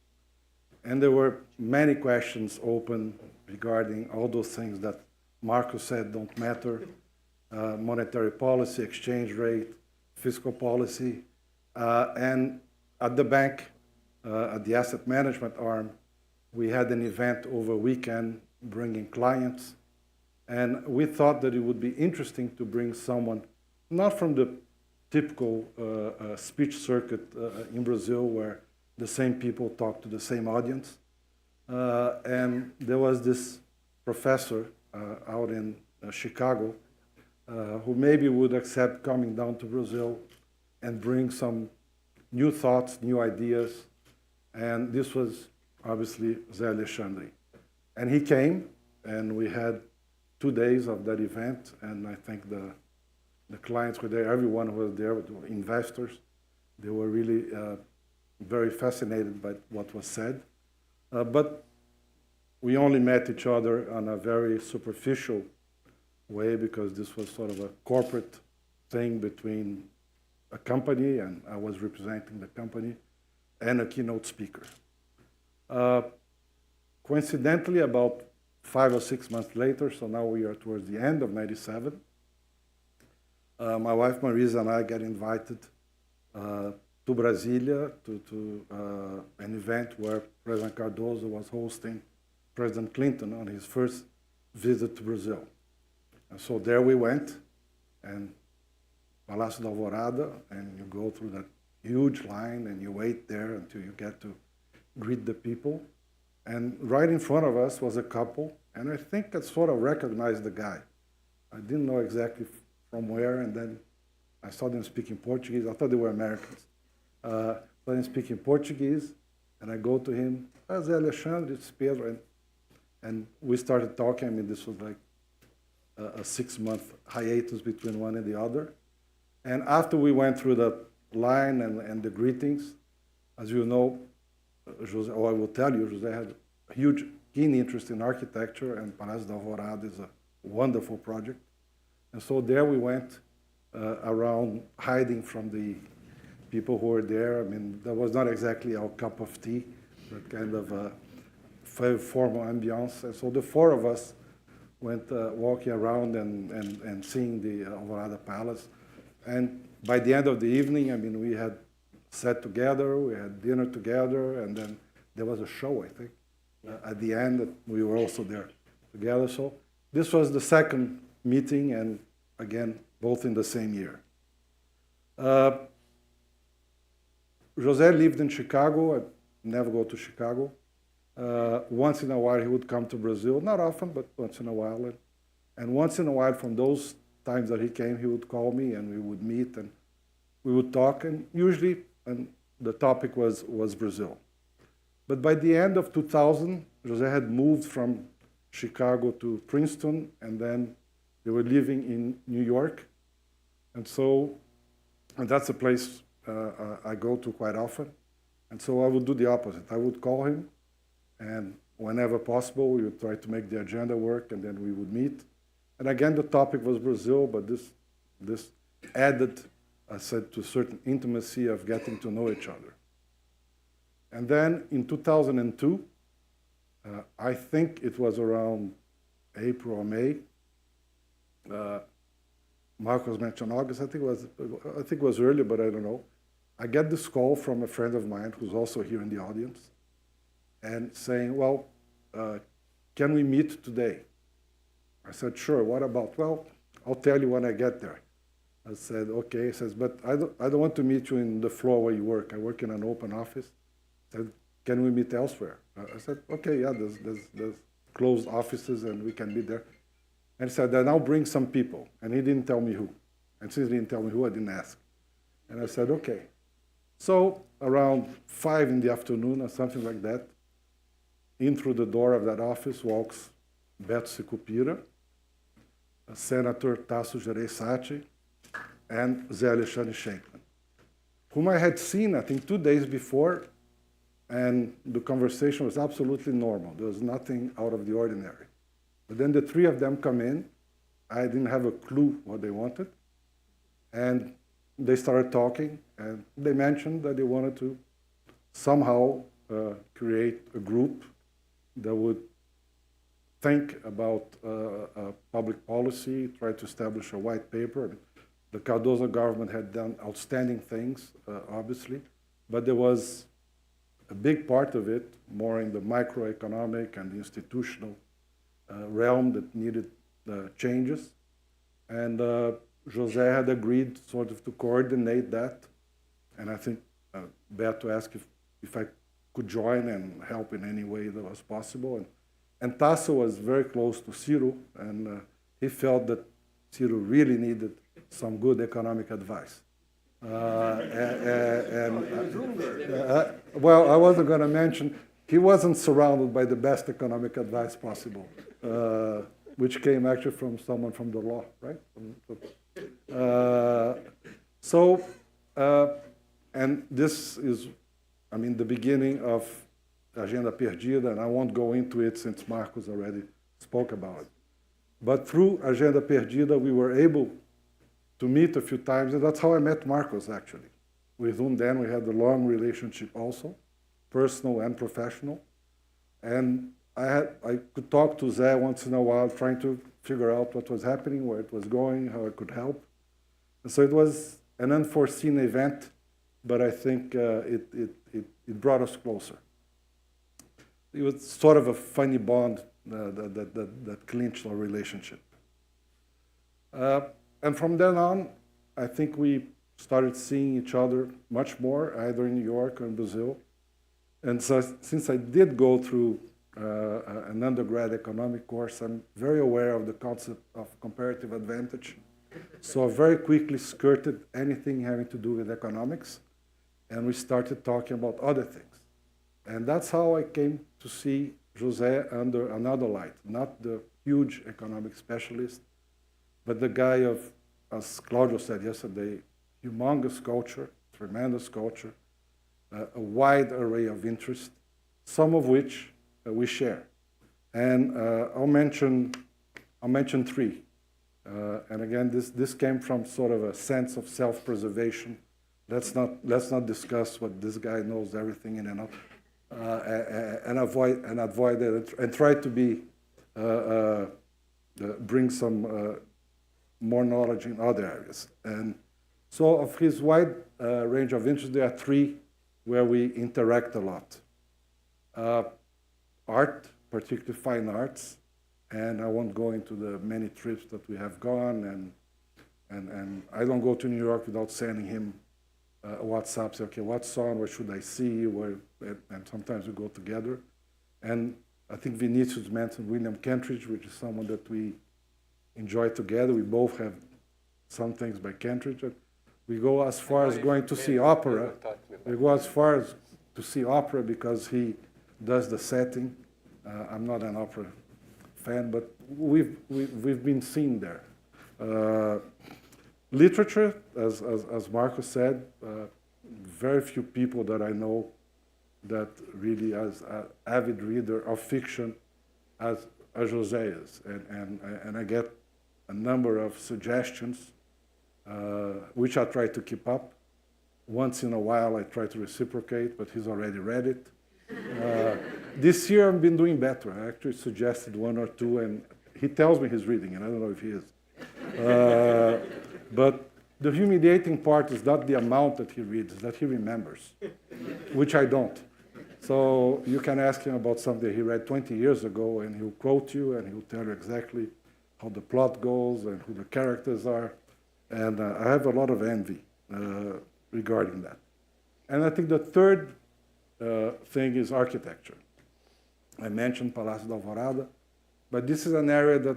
S: And there were many questions open regarding all those things that Marcos said don't matter, monetary policy, exchange rate, fiscal policy. And at the bank, at the asset management arm, we had an event over a weekend bringing clients. And we thought that it would be interesting to bring someone, not from the typical speech circuit in Brazil where the same people talk to the same audience. And there was this professor out in Chicago who maybe would accept coming down to Brazil and bring some new thoughts, new ideas. And this was obviously José Alexandre. And he came, and we had 2 days of that event, and I think the clients were there, everyone who was there, the investors, they were really very fascinated by what was said. But we only met each other on a very superficial way because this was sort of a corporate thing between a company, and I was representing the company, and a keynote speaker. Coincidentally, about 5 or 6 months later, so now we are towards the end of '97, my wife Marisa and I get invited to Brasilia to an event where President Cardoso was hosting President Clinton on his first visit to Brazil. And so there we went, and Palácio da Alvorada, and you go through that huge line, and you wait there until you get to greet the people. And right in front of us was a couple, and I think I sort of recognized the guy. I didn't know exactly from where, and then I saw them speaking Portuguese. I thought they were Americans. Saw them speaking Portuguese, and I go to him, José Alexandre, it's Pedro, and we started talking. I mean, this was like a 6-month hiatus between one and the other. And after we went through the line and the greetings, as you know, José, or I will tell you, José had a huge, keen interest in architecture, and Palácio da Alvorada is a wonderful project. And so there we went around hiding from the people who were there. I mean, that was not exactly our cup of tea, that kind of very formal ambiance. And so the 4 of us went walking around and seeing the Alvorada Palace. And by the end of the evening, I mean, we had sat together, we had dinner together, and then there was a show, I think, at the end that we were also there together. So this was the second meeting, and again, both in the same year. José lived in Chicago. I never go to Chicago. Once in a while, he would come to Brazil, not often, but once in a while. And once in a while, from those times that he came, he would call me, and we would meet, and we would talk, and usually the topic was Brazil. But by the end of 2000, José had moved from Chicago to Princeton, and then they were living in New York. And so, and that's a place I go to quite often. And so I would do the opposite. I would call him, and whenever possible, we would try to make the agenda work, and then we would meet. And again, the topic was Brazil, but this added, I said, to a certain intimacy of getting to know each other. And then in 2002, I think it was around April or May, Marcos mentioned August, I think it was earlier, but I don't know. I get this call from a friend of mine who's also here in the audience, and saying, well, can we meet today? I said, sure, what about? Well, I'll tell you when I get there. I said, okay. He says, but I don't want to meet you in the floor where you work. I work in an open office. I said, can we meet elsewhere? I said, okay, yeah, there's closed offices and we can be there. And he said, then I'll bring some people. And he didn't tell me who. And since he didn't tell me who, I didn't ask. And I said, okay. So around 5 in the afternoon or something like that, in through the door of that office walks Beto Sicupira, Senator Tasso Gereissati, and Zé Alexandre Scheinkman, whom I had seen, I think, 2 days before, and the conversation was absolutely normal. There was nothing out of the ordinary. But then the three of them come in. I didn't have a clue what they wanted. And they started talking, and they mentioned that they wanted to somehow create a group that would think about public policy, try to establish a white paper. The Cardoso government had done outstanding things, obviously, but there was a big part of it more in the microeconomic and the institutional realm that needed changes. And José had agreed sort of to coordinate that. And I think Beto asked if I could join and help in any way that was possible. And Tasso was very close to Ciro, and he felt that Ciro really needed some good economic advice. Well, I wasn't going to mention, he wasn't surrounded by the best economic advice possible, which came actually from someone from the law, right? And this is, I mean, the beginning of Agenda Perdida, and I won't go into it since Marcos already spoke about it. But through Agenda Perdida, we were able to meet a few times, and that's how I met Marcos, actually, with whom then we had a long relationship also, personal and professional. And I could talk to Zé once in a while, trying to figure out what was happening, where it was going, how I could help. And so it was an unforeseen event, but I think it brought us closer. It was sort of a funny bond that clinched our relationship. And from then on, I think we started seeing each other much more, either in New York or in Brazil. And so since I did go through an undergrad economic course, I'm very aware of the concept of comparative advantage. So I very quickly skirted anything having to do with economics, and we started talking about other things. And that's how I came to see José under another light, not the huge economic specialist, but the guy of, as Claudio said yesterday, humongous culture, tremendous culture, a wide array of interests, some of which we share. And I'll mention three. And again, this came from sort of a sense of self-preservation. Let's not discuss what this guy knows everything in and out, and avoid it, and try to be bring some more knowledge in other areas. And so of his wide range of interests, there are three where we interact a lot. Art, particularly fine arts, and I won't go into the many trips that we have gone, and I don't go to New York without sending him a WhatsApp, say, okay, what's on, what should I see, and sometimes we go together. And I think Vinicius mentioned William Kentridge, which is someone that we enjoy together. We both have some things by Kentridge. We go as far as going to see opera. We go as far as to see opera because he does the setting. I'm not an opera fan, but we've been seen there. Literature, as Marcos said, very few people that I know that really as an avid reader of fiction as José is. And I get a number of suggestions, which I try to keep up. Once in a while, I try to reciprocate, but he's already read it. This year, I've been doing better. I actually suggested one or two, and he tells me he's reading, and I don't know if he is. But the humiliating part is not the amount that he reads, it's that he remembers, which I don't. So you can ask him about something he read 20 years ago, and he'll quote you, and he'll tell you exactly how the plot goes and who the characters are. And I have a lot of envy regarding that. And I think the third thing is architecture. I mentioned Palácio da Alvorada, but this is an area that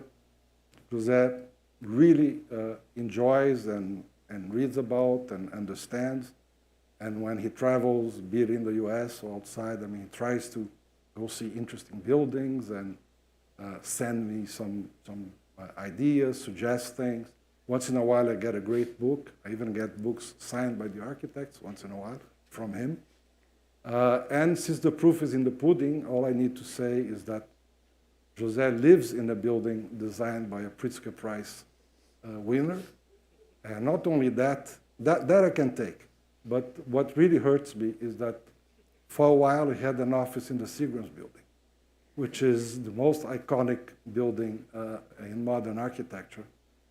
S: José really enjoys and reads about and understands. And when he travels, be it in the US or outside, I mean, he tries to go see interesting buildings and send me some ideas, suggest things. Once in a while, I get a great book. I even get books signed by the architects once in a while from him. And since the proof is in the pudding, all I need to say is that José lives in a building designed by a Pritzker Prize winner. And not only that I can take. But what really hurts me is that for a while he had an office in the Seagram's building, which is the most iconic building in modern architecture.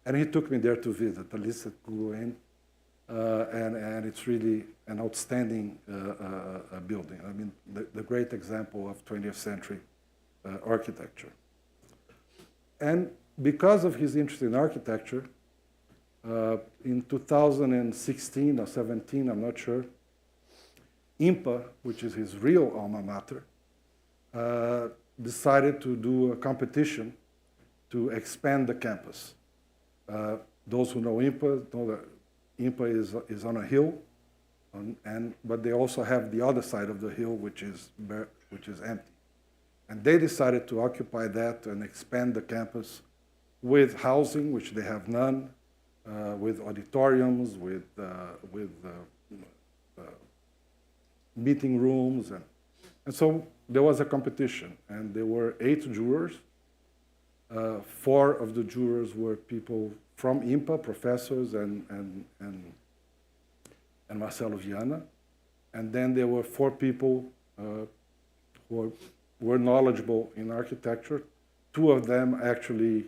S: And he took me there to visit, at least at Guguen. And it's really an outstanding building. I mean, the great example of 20th century architecture. And because of his interest in architecture, in 2016 or 17, I'm not sure, IMPA, which is his real alma mater, decided to do a competition to expand the campus. Those who know IMPA know that IMPA is on a hill, but they also have the other side of the hill, which is empty. And they decided to occupy that and expand the campus with housing, which they have none, with auditoriums, with meeting rooms. And so there was a competition, and there were 8 jurors. 4 of the jurors were people from IMPA, professors and Marcelo Viana. And then there were 4 people who were knowledgeable in architecture. 2 of them actually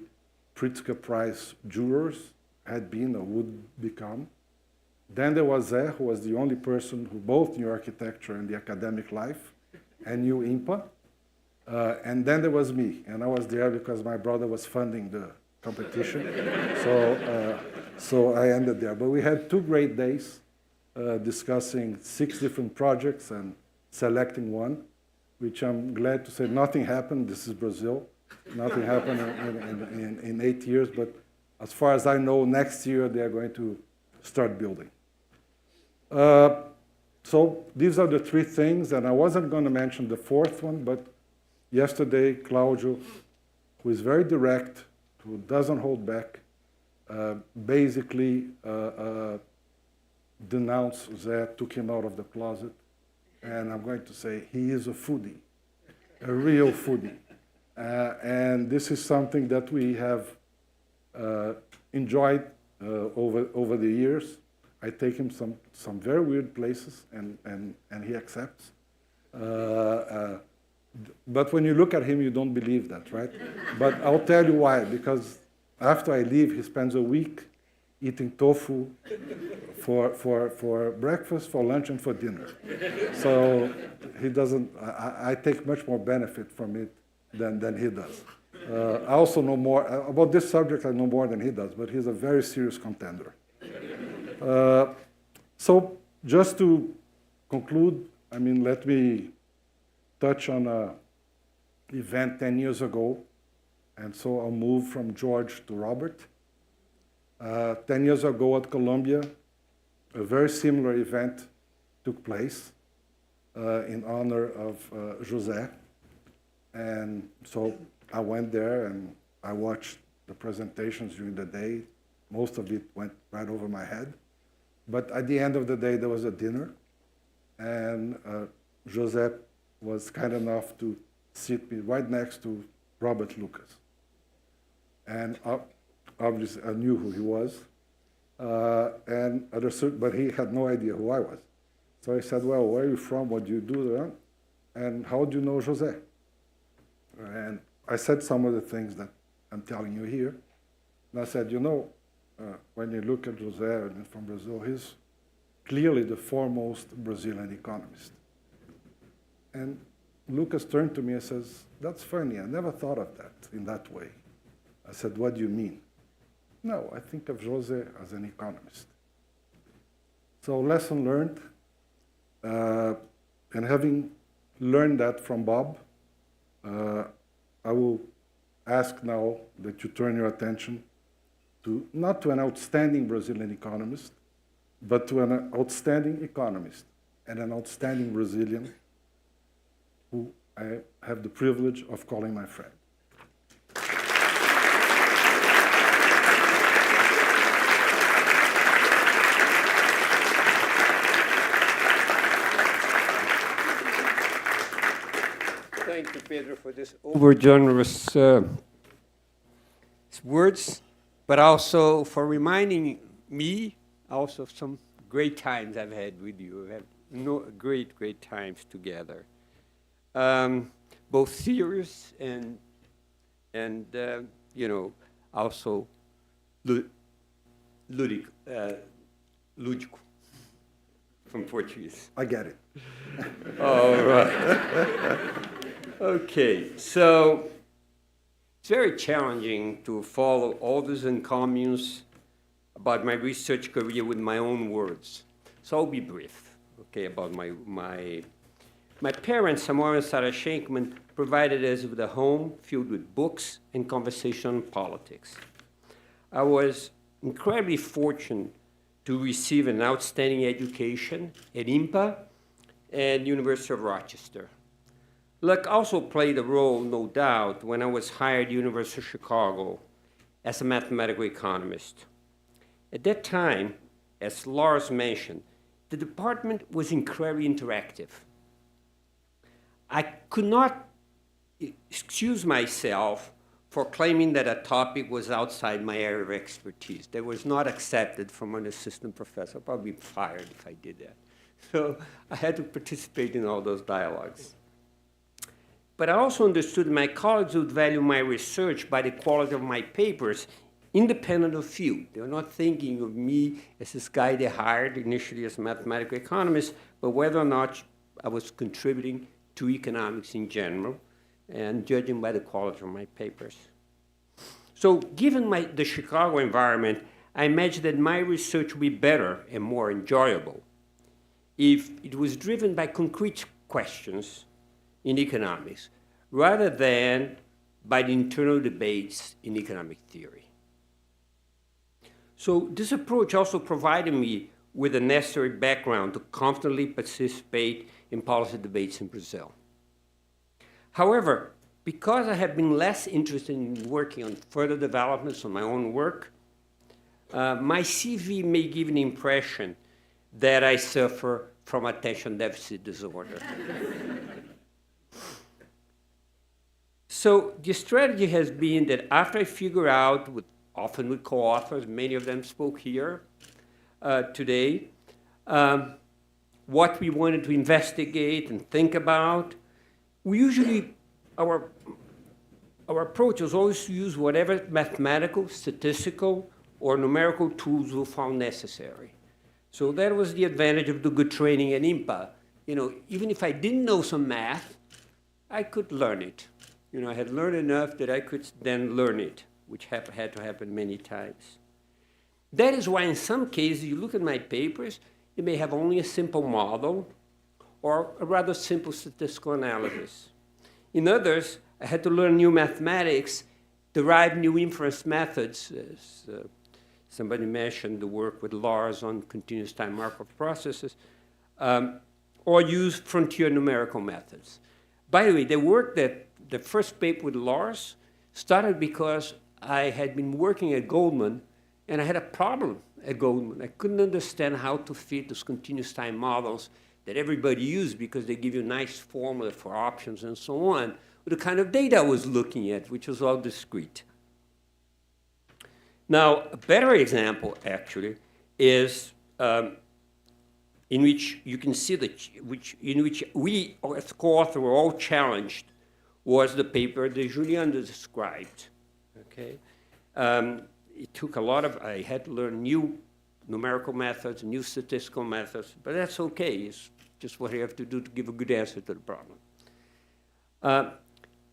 S: Pritzker Prize jurors, had been or would become. Then there was Zé, who was the only person who both knew architecture and the academic life and knew IMPA. And then there was me, and I was there because my brother was funding the competition. So I ended there. But we had 2 great days discussing 6 different projects and selecting one, which I'm glad to say nothing happened. This is Brazil. Nothing happened in 8 years, but as far as I know, next year they are going to start building. So these are the 3 things, and I wasn't going to mention the 4th one, but yesterday, Claudio, who is very direct, who doesn't hold back, basically denounced Zé, took him out of the closet, and I'm going to say he is a foodie, a real foodie. And this is something that we have enjoyed over the years. I take him some very weird places, and he accepts. But when you look at him, you don't believe that, right? But I'll tell you why. Because after I leave, he spends a week eating tofu for breakfast, for lunch, and for dinner. So he doesn't. I take much more benefit from it than he does. I also know more about this subject. I know more than he does, but he's a very serious contender. So just to conclude, I mean, let me touch on an event 10 years ago, and so I'll move from George to Robert. 10 years ago at Columbia, a very similar event took place in honor of José. And so I went there and I watched the presentations during the day. Most of it went right over my head. But at the end of the day, there was a dinner. And José was kind enough to sit me right next to Robert Lucas. And obviously I knew who he was, but he had no idea who I was. So I said, well, where are you from? What do you do there? And how do you know José? And I said some of the things that I'm telling you here. And I said, when you look at José from Brazil, he's clearly the foremost Brazilian economist. And Lucas turned to me and says, that's funny, I never thought of that in that way. I said, what do you mean? No, I think of José as an economist. So lesson learned, and having learned that from Bob, I will ask now that you turn your attention not to an outstanding Brazilian economist, but to an outstanding economist and an outstanding Brazilian who I have the privilege of calling my friend.
T: Thank you, Pedro, for this over-generous words, but also for reminding me also of some great times I've had with you. I've had great, great times together, both serious and also lúdico from Portuguese.
S: I get it.
T: All right. Okay, so it's very challenging to follow all these encomiums about my research career with my own words. So I'll be brief, okay, about my parents, Samuel and Sarah Scheinkman, provided us with a home filled with books and conversation on politics. I was incredibly fortunate to receive an outstanding education at IMPA and University of Rochester. Luck also played a role, no doubt, when I was hired at University of Chicago as a mathematical economist. At that time, as Lars mentioned, the department was incredibly interactive. I could not excuse myself for claiming that a topic was outside my area of expertise. That was not accepted from an assistant professor. I'd probably be fired if I did that. So I had to participate in all those dialogues. But I also understood my colleagues would value my research by the quality of my papers, independent of field. They were not thinking of me as this guy they hired initially as a mathematical economist, but whether or not I was contributing to economics in general, and judging by the quality of my papers. So given the Chicago environment, I imagined that my research would be better and more enjoyable if it was driven by concrete questions in economics, rather than by the internal debates in economic theory. So this approach also provided me with the necessary background to confidently participate in policy debates in Brazil. However, because I have been less interested in working on further developments on my own work, my CV may give an impression that I suffer from attention deficit disorder. So the strategy has been that after I figure out, often with co-authors, many of them spoke here today, what we wanted to investigate and think about, we usually, our approach was always to use whatever mathematical, statistical, or numerical tools we found necessary. So that was the advantage of the good training at IMPA. Even if I didn't know some math, I could learn it. I had learned enough that I could then learn it, which had to happen many times. That is why in some cases, you look at my papers, you may have only a simple model or a rather simple statistical analysis. In others, I had to learn new mathematics, derive new inference methods, as somebody mentioned the work with Lars on continuous time Markov processes, or use frontier numerical methods. By the way, the first paper with Lars started because I had been working at Goldman, and I had a problem at Goldman. I couldn't understand how to fit those continuous time models that everybody used because they give you a nice formula for options and so on, with the kind of data I was looking at, which was all discrete. Now, a better example, actually, is in which you can see in which we, as co-author, were all challenged, was the paper that Julian described. Okay, it took a lot of. I had to learn new numerical methods, new statistical methods, but that's okay. It's just what you have to do to give a good answer to the problem.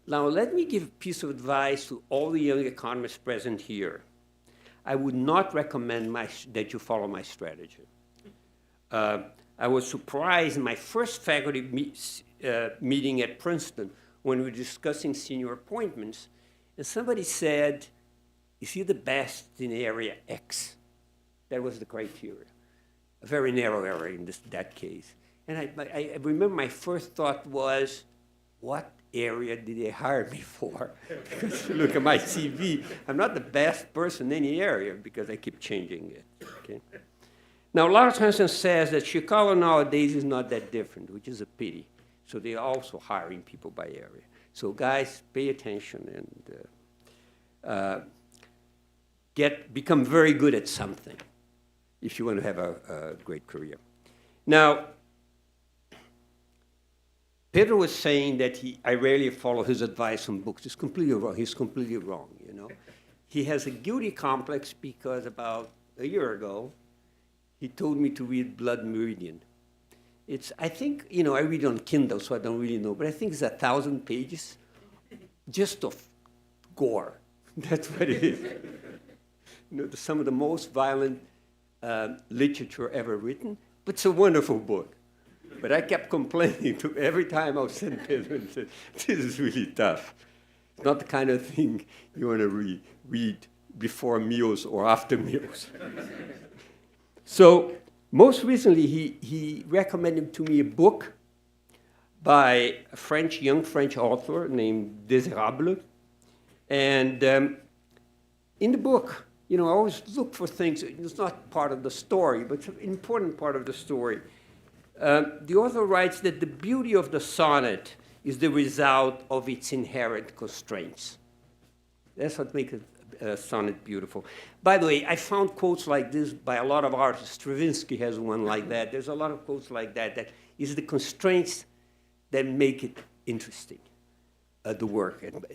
T: Now, let me give a piece of advice to all the young economists present here. I would not recommend that you follow my strategy. I was surprised in my first faculty meeting at Princeton when we were discussing senior appointments, and somebody said, is he the best in area X? That was the criteria. A very narrow area in that case. And I remember my first thought was, what area did they hire me for? Because if you look at my CV, I'm not the best person in any area because I keep changing it. Okay? Now, Lars Hansen says that Chicago nowadays is not that different, which is a pity. So they're also hiring people by area. So guys, pay attention and become very good at something if you want to have a great career. Now, Pedro was saying that I rarely follow his advice on books. It's completely wrong. He's completely wrong, you know. He has a guilty complex because about a year ago, he told me to read Blood Meridian. I think, you know, I read on Kindle, so I don't really know, but I think it's 1,000 pages just of gore. That's what it is. You know, some of the most violent literature ever written, but it's a wonderful book. But I kept complaining to every time I would send Pedro and said, this is really tough. It's not the kind of thing you want to read before meals or after meals. So most recently, he recommended to me a book by a young French author named Désirable. And in the book, you know, I always look for things. It's not part of the story, but it's an important part of the story. The author writes that the beauty of the sonnet is the result of its inherent constraints. That's what makes a sonnet beautiful. By the way, I found quotes like this by a lot of artists. Stravinsky has one like that. There's a lot of quotes like that. That is the constraints that make it interesting, the work, and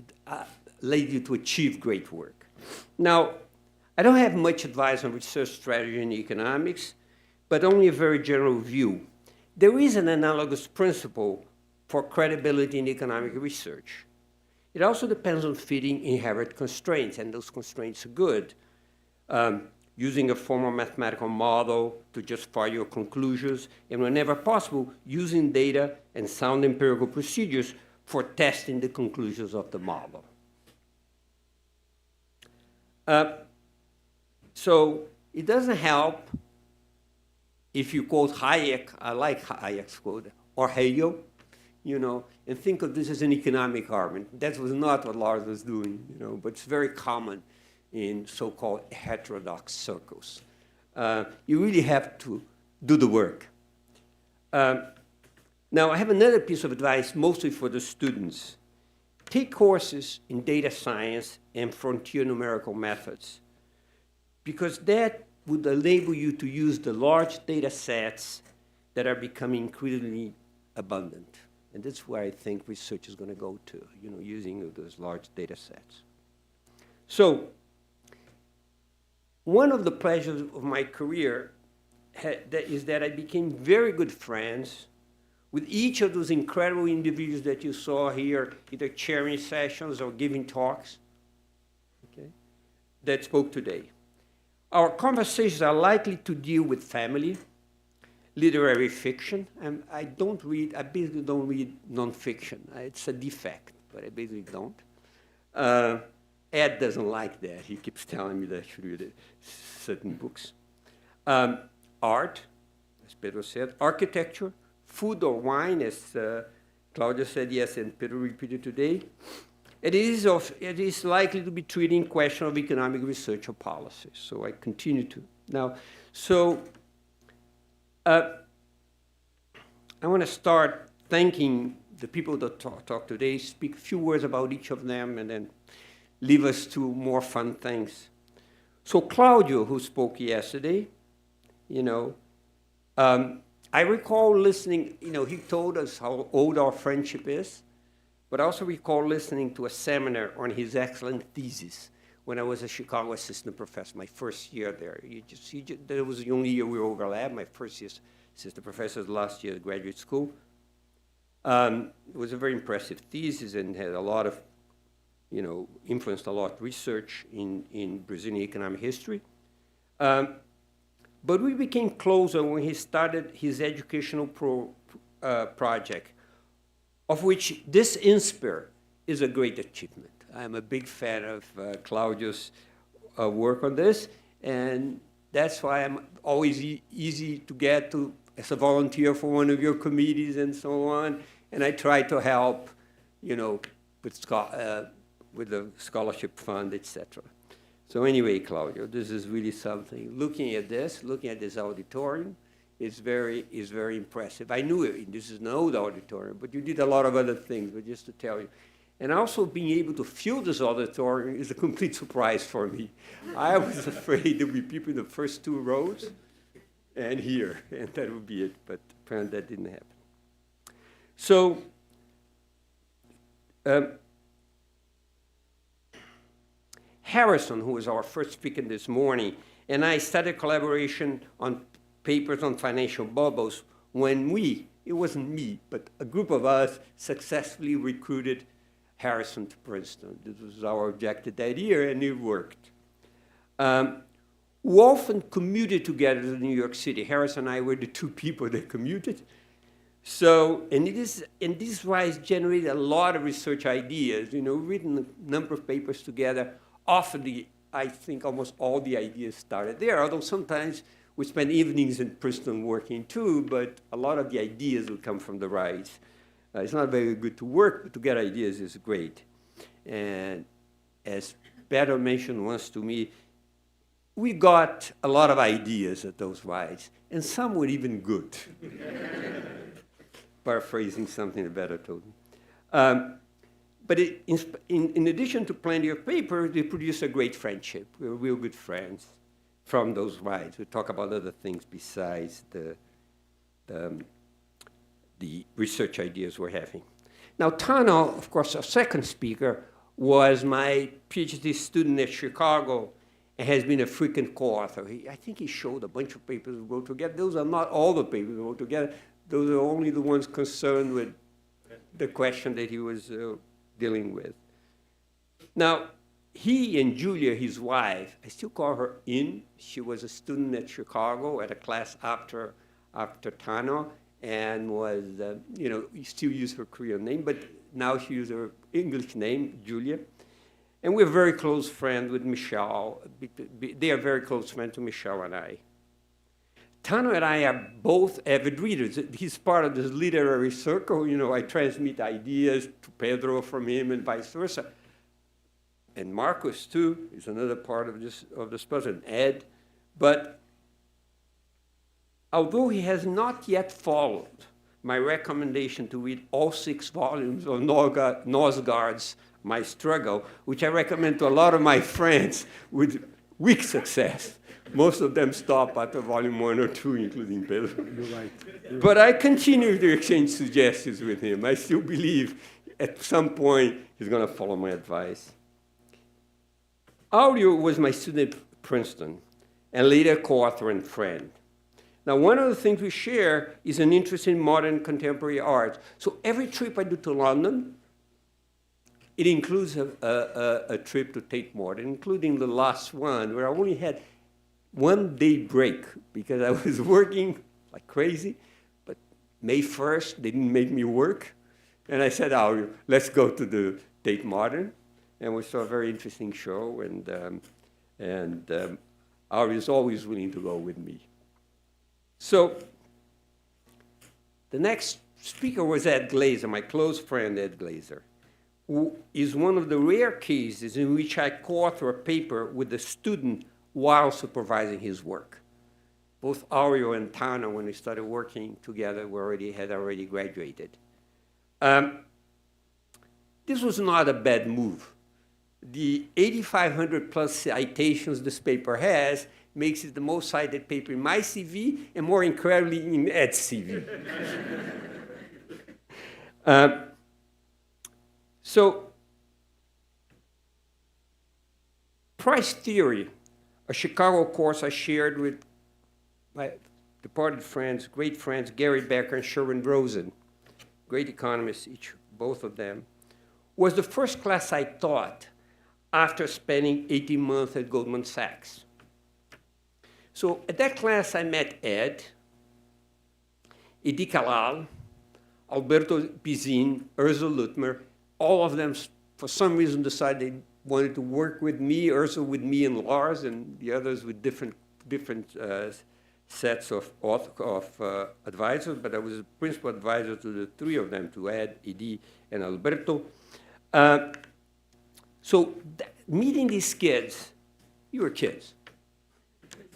T: lead you to achieve great work. Now, I don't have much advice on research strategy in economics, but only a very general view. There is an analogous principle for credibility in economic research. It also depends on fitting inherent constraints, and those constraints are good. Using a formal mathematical model to justify your conclusions, and whenever possible, using data and sound empirical procedures for testing the conclusions of the model. So it doesn't help if you quote Hayek, I like Hayek's quote, or Hegel, you know, and think of this as an economic argument. That was not what Lars was doing, you know, but it's very common in so-called heterodox circles. You really have to do the work. Now, I have another piece of advice, mostly for the students. Take courses in data science and frontier numerical methods, because that would enable you to use the large data sets that are becoming increasingly abundant. And that's where I think research is going to go to, you know, using those large data sets. So one of the pleasures of my career is that I became very good friends with each of those incredible individuals that you saw here, either chairing sessions or giving talks, okay, that spoke today. Our conversations are likely to deal with family, literary fiction, and I basically don't read nonfiction. It's a defect, but I basically don't. Ed doesn't like that. He keeps telling me that I should read certain books. Art, as Pedro said, architecture, food or wine, as Claudia said yes, and Pedro repeated today. It is likely to be treating question of economic research or policy. So I continue to. Now, so I want to start thanking the people that talk today, speak a few words about each of them, and then leave us to more fun things. So Claudio, who spoke yesterday, I recall listening, he told us how old our friendship is, but I also recall listening to a seminar on his excellent thesis when I was a Chicago assistant professor, my first year there. That was the only year we overlapped, my first year assistant professor, last year at graduate school. It was a very impressive thesis and had a lot of, influenced a lot of research in Brazilian economic history. But we became closer when he started his educational project, of which this Insper is a great achievement. I'm a big fan of Claudio's work on this, and that's why I'm always easy to get to as a volunteer for one of your committees and so on, and I try to help, with the scholarship fund, etc. So anyway, Claudio, this is really something. Looking at this auditorium, is very impressive. I knew it, this is an old auditorium, but you did a lot of other things, but just to tell you. And also being able to fill this auditorium is a complete surprise for me. I was afraid there would be people in the first 2 rows and here, and that would be it, but apparently that didn't happen. So, Harrison, who was our first speaker this morning, and I started collaboration on papers on financial bubbles when it wasn't me, but a group of us successfully recruited Harrison to Princeton. This was our objective that year, and it worked. We often commuted together to New York City. Harrison and I were the 2 people that commuted. So, and this rise generated a lot of research ideas, written a number of papers together. Often, I think almost all the ideas started there, although sometimes we spent evenings in Princeton working too, but a lot of the ideas would come from the rise. It's not very good to work, but to get ideas is great. And as Beto mentioned once to me, we got a lot of ideas at those rides, and some were even good. Paraphrasing something that Beto told me. But in addition to plenty of papers, they produced a great friendship. We were real good friends from those rides. We talk about other things besides the research ideas we're having. Now, Tano, of course, our second speaker, was my PhD student at Chicago and has been a frequent co-author. I think he showed a bunch of papers we wrote together. Those are not all the papers we wrote together. Those are only the ones concerned with the question that he was dealing with. Now, he and Julia, his wife, I still call her In. She was a student at Chicago at a class after Tano, and was, we still use her Korean name, but now she uses her English name, Julia. And we're very close friends with Michelle. They are very close friends to Michelle and I. Tano and I are both avid readers. He's part of this literary circle. I transmit ideas to Pedro from him and vice versa. And Marcus, too, is another part of this puzzle, and Ed. But although he has not yet followed my recommendation to read all 6 volumes of Nosgaard's My Struggle, which I recommend to a lot of my friends with weak success. Most of them stop after volume 1 or 2, including Pedro.
S: You're right.
T: But I continue to exchange suggestions with him. I still believe at some point he's going to follow my advice. Aureo was my student at Princeton and later co-author and friend. Now, one of the things we share is an interest in modern contemporary art. So every trip I do to London, it includes a trip to Tate Modern, including the last one, where I only had 1 day break because I was working like crazy. But May 1st, they didn't make me work. And I said, oh, let's go to the Tate Modern. And we saw a very interesting show. And Ari is always willing to go with me. So the next speaker was Ed Glazer, my close friend Ed Glazer, who is one of the rare cases in which I co-author a paper with a student while supervising his work. both Aureo and Tana, when we started working together, had already graduated. This was not a bad move. The 8,500 plus citations this paper has makes it the most cited paper in my CV and more incredibly in Ed's CV. So, price theory, a Chicago course I shared with my departed friends, great friends, Gary Becker and Sherwin Rosen, great economists, both of them, was the first class I taught after spending 18 months at Goldman Sachs. So at that class, I met Ed, Edi Kalal, Alberto Pizin, Ursula Lutmer. All of them, for some reason, decided they wanted to work with me, Ursula with me and Lars, and the others with different sets of advisors, but I was a principal advisor to the three of them, to Ed, Edi, and Alberto. So meeting these kids, you were kids,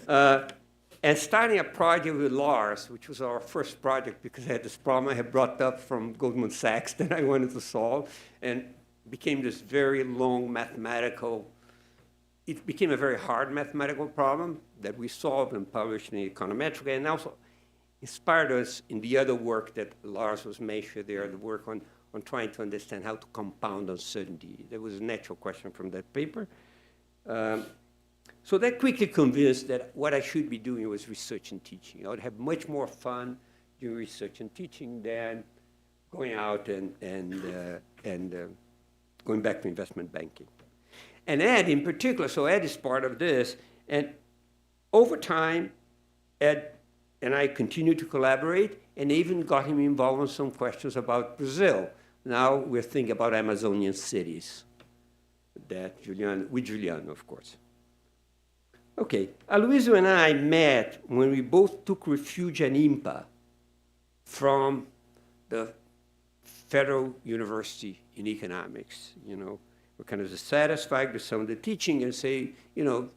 T: and starting a project with Lars, which was our first project because I had this problem I had brought up from Goldman Sachs that I wanted to solve, and became this very long mathematical, it became a very hard mathematical problem that we solved and published in Econometrica, and also inspired us in the other work that Lars was mentioning there, the work on trying to understand how to compound uncertainty. There was a natural question from that paper. So that quickly convinced that what I should be doing was research and teaching. I would have much more fun doing research and teaching than going out and going back to investment banking. And Ed in particular, so Ed is part of this, and over time, Ed and I continued to collaborate and even got him involved in some questions about Brazil. Now we're thinking about Amazonian cities, with Juliano, of course. Okay, Aloysio and I met when we both took refuge at IMPA from the Federal University in economics. You know, we're kind of dissatisfied with some of the teaching and say, you know,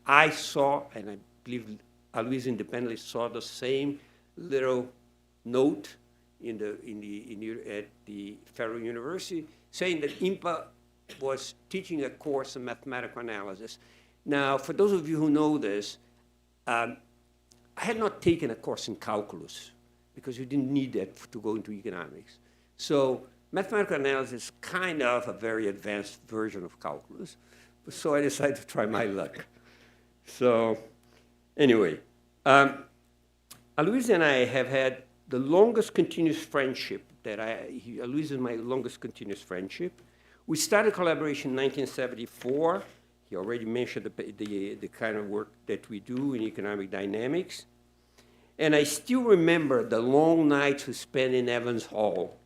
T: I saw, and I believe Aloysio independently saw the same little note at the Federal University saying that IMPA was teaching a course in mathematical analysis. Now, for those of you who know this, I had not taken a course in calculus because you didn't need that to go into economics. So mathematical analysis is kind of a very advanced version of calculus. So I decided to try my luck. So anyway, Aloysio and I have had the longest continuous friendship Aloysio is my longest continuous friendship. We started collaboration in 1974. He already mentioned the kind of work that we do in economic dynamics. And I still remember the long nights we spent in Evans Hall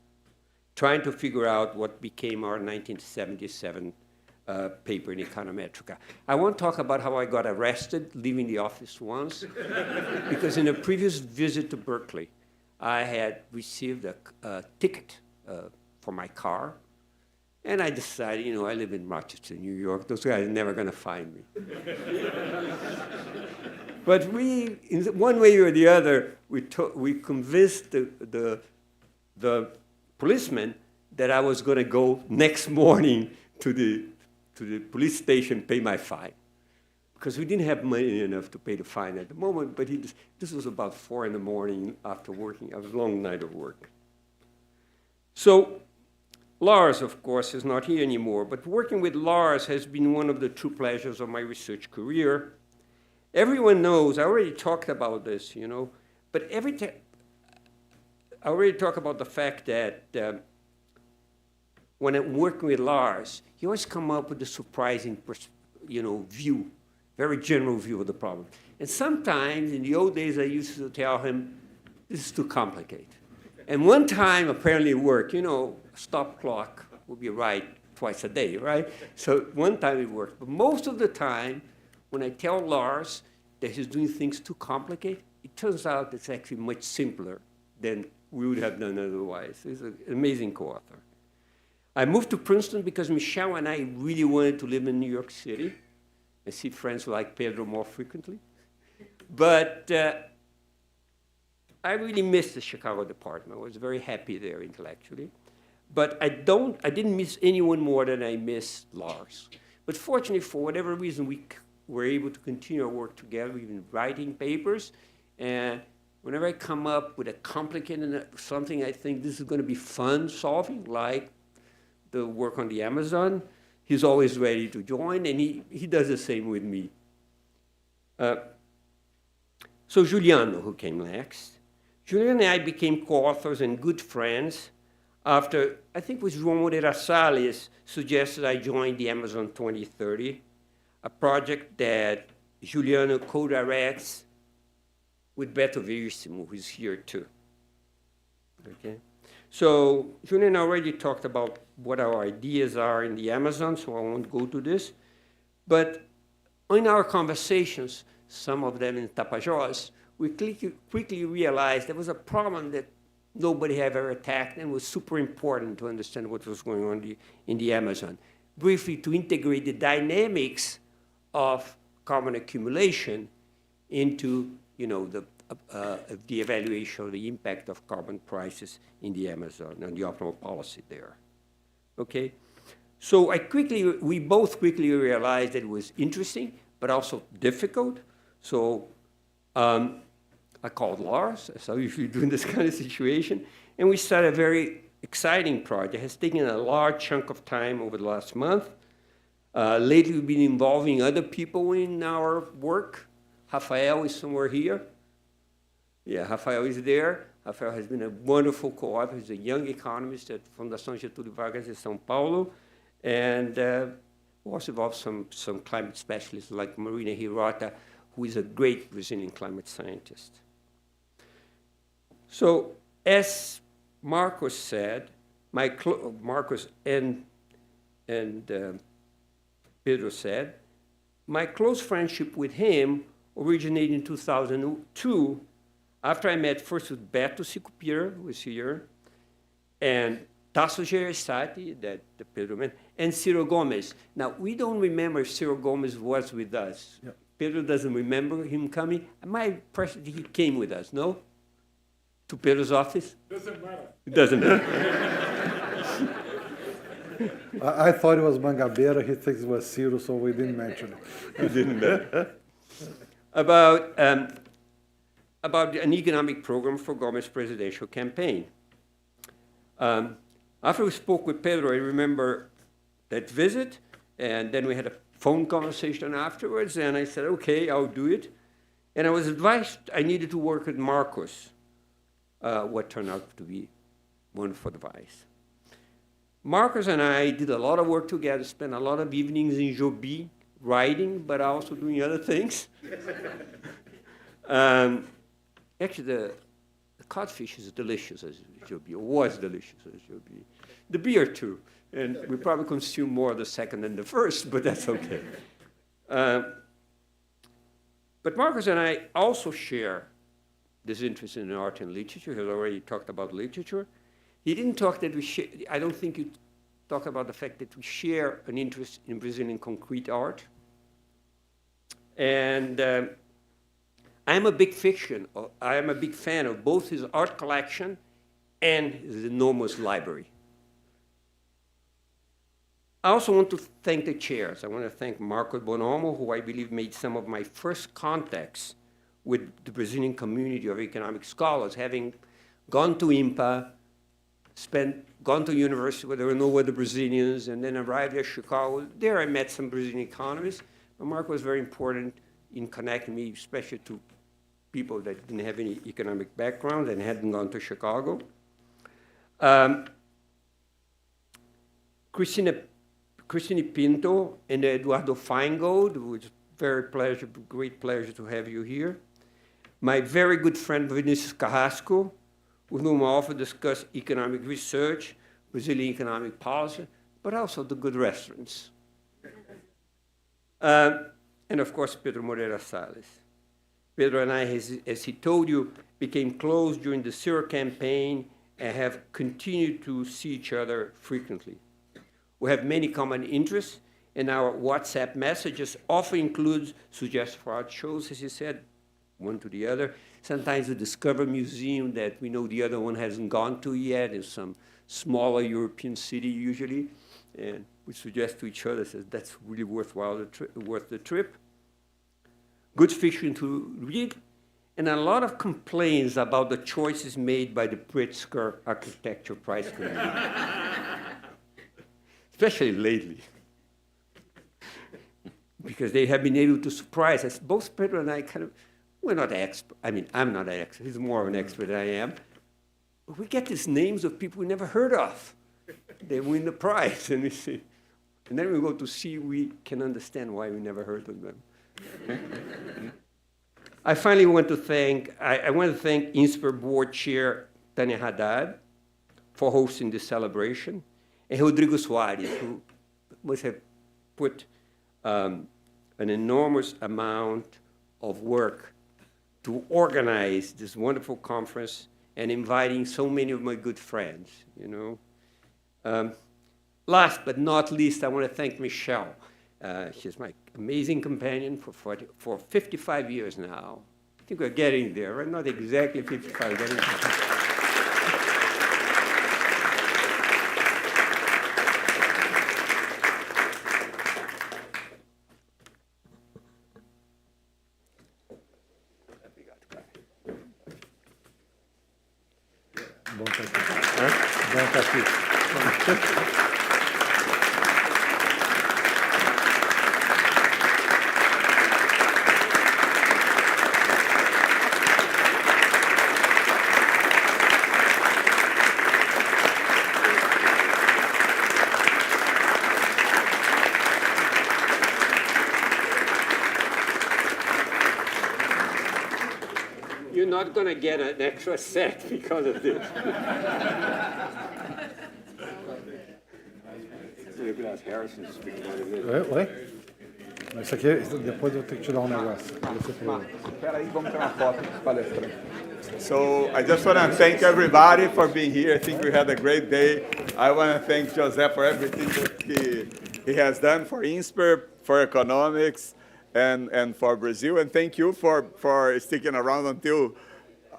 T: trying to figure out what became our 1977 paper in Econometrica. I won't talk about how I got arrested leaving the office once, because in a previous visit to Berkeley, I had received a ticket for my car. And I decided, you know, I live in Rochester, New York. Those guys are never going to find me. But we, in one way or the other, we convinced the policeman that I was going to go next morning to the police station, pay my fine. Because we didn't have money enough to pay the fine at the moment, but this was about 4 in the morning after working, a long night of work. So Lars, of course, is not here anymore, but working with Lars has been one of the true pleasures of my research career. Everyone knows, I already talked about this, you know, but every time, I already talked about the fact that when I'm working with Lars, he always come up with a surprising, view, very general view of the problem. And sometimes, in the old days, I used to tell him, this is too complicated. And one time, apparently it worked, you know, stop clock will be right twice a day, right? So one time it worked. But most of the time, when I tell Lars that he's doing things too complicated, it turns out it's actually much simpler than we would have done otherwise. He's an amazing co-author. I moved to Princeton because Michelle and I really wanted to live in New York City and see friends like Pedro more frequently. But I really missed the Chicago department. I was very happy there intellectually. But I didn't miss anyone more than I missed Lars. But fortunately, for whatever reason, we were able to continue our work together. We've been writing papers. And whenever I come up with a complicated something, I think this is going to be fun solving, like the work on the Amazon, he's always ready to join, and he does the same with me. So Juliano, who came next. Juliano and I became co-authors and good friends after, I think it was João Moreira Salles suggested I join the Amazon 2030, a project that Juliano co-directs with Beto Verissimo, who's here too. Okay? So Julian already talked about what our ideas are in the Amazon, so I won't go to this. But in our conversations, some of them in Tapajós, we quickly realized there was a problem that nobody had ever tackled and was super important to understand what was going on in the Amazon. Briefly, to integrate the dynamics of carbon accumulation into, the evaluation of the impact of carbon prices in the Amazon and the optimal policy there. Okay? So we both quickly realized that it was interesting, but also difficult. So I called Lars, as I usually do in this kind of situation, and we started a very exciting project. It has taken a large chunk of time over the last month. Lately, we've been involving other people in our work. Rafael is somewhere here. Yeah, Rafael is there. Rafael has been a wonderful co-author. He's a young economist at Fundação Getúlio Vargas in São Paulo. And we also involved some climate specialists like Marina Hirota, who is a great Brazilian climate scientist. So as Marcos said, Marcos and Pedro said, my close friendship with him originated in 2002, after I met first with Beto Sicupira, who was here, and Tasso Gereissati, that Pedro mentioned, and Ciro Gomes. Now, we don't remember if Ciro Gomes was with us. Yep. Pedro doesn't remember him coming. My impression he came with us, no? To Pedro's office?
S: Doesn't matter.
T: It doesn't matter.
S: I thought it was Mangabeira. He thinks it was Ciro, so we didn't mention it.
T: It didn't matter. About an economic program for Gomes' presidential campaign. After we spoke with Pedro, I remember that visit, and then we had a phone conversation afterwards, and I said, okay, I'll do it. And I was advised I needed to work with Marcos, what turned out to be wonderful advice. Marcos and I did a lot of work together, spent a lot of evenings in Joby, writing, but also doing other things. Actually, the codfish is delicious as Joby, or was delicious as Joby. The beer, too. And we probably consume more of the second than the first, but that's okay. But Marcos and I also share this interest in art and literature. He already talked about literature. He didn't talk that we share, I don't think he talked about the fact that we share an interest in Brazilian concrete art. And I'm a big fan of both his art collection and his enormous library. I also want to thank the chairs. I want to thank Marco Bonomo, who I believe made some of my first contacts with the Brazilian community of economic scholars, having gone to IMPA, gone to university where there were no other Brazilians, and then arrived at Chicago. There I met some Brazilian economists, but Marco was very important in connecting me, especially to people that didn't have any economic background and hadn't gone to Chicago. Christine Pinto and Eduardo Feingold, which is great pleasure to have you here. My very good friend Vinicius Carrasco, with whom I often discuss economic research, Brazilian economic policy, but also the good restaurants. And of course, Pedro Moreira Salles. Pedro and I, as he told you, became close during the Ciro campaign and have continued to see each other frequently. We have many common interests, and our WhatsApp messages often include suggestions for art shows, as he said. one to the other. Sometimes we discover a museum that we know the other one hasn't gone to yet in some smaller European city usually, and we suggest to each other, says, that's really worthwhile, worth the trip. Good fiction to read, and a lot of complaints about the choices made by the Pritzker Architecture Prize Committee, especially lately, because they have been able to surprise us. Both Pedro and I we're not experts. I mean, I'm not an expert. He's more of an expert than I am. But we get these names of people we never heard of. They win the prize, and we see. And then we go to see, we can understand why we never heard of them. I finally want to thank, I want to thank Insper board chair Tanya Haddad for hosting this celebration, and Rodrigo Soares, who must have put an enormous amount of work to organize this wonderful conference and inviting so many of my good friends, you know. Last but not least, I want to thank Michelle. She's my amazing companion for 55 years now. I think we're getting there, right? Not exactly 55, getting there.
S: Bom estar aqui. Bom estar aqui.
T: You're not going to get an extra set because of this.
S: Oi? Isso aqui, depois eu tenho que te dar negócio.
B: Espera aí, vamos tirar uma foto com os palestrantes. So I just want to thank everybody for being here. I think we had a great day. I want to thank José for everything that he has done for Insper, for economics, and for Brazil. And thank you for sticking around until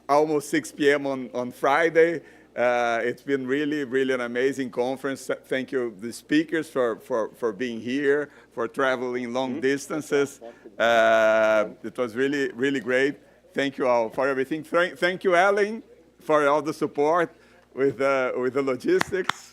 B: almost 6 p.m. on Friday. It's been really, really an amazing conference. Thank you, the speakers, for being here, for traveling long distances. It was really, really great. Thank you all for everything. Thank you, Ellen, for all the support with the logistics.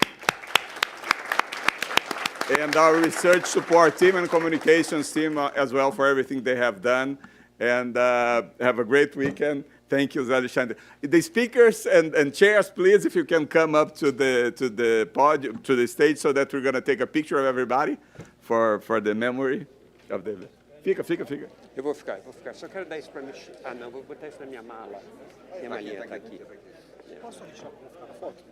B: And our research support team and communications team as well for everything they have done. And have a great weekend. Thank you, Alexandre. The speakers and chairs, please, if you can come up to the podium, to the stage, so that we're going to take a picture of everybody for the memory of the. Fica.
T: Eu vou ficar. Só quero dar isso para mim. Ah, não, vou botar isso na minha mala. Minha malinha está aqui.
P: Posso deixar para ficar na foto?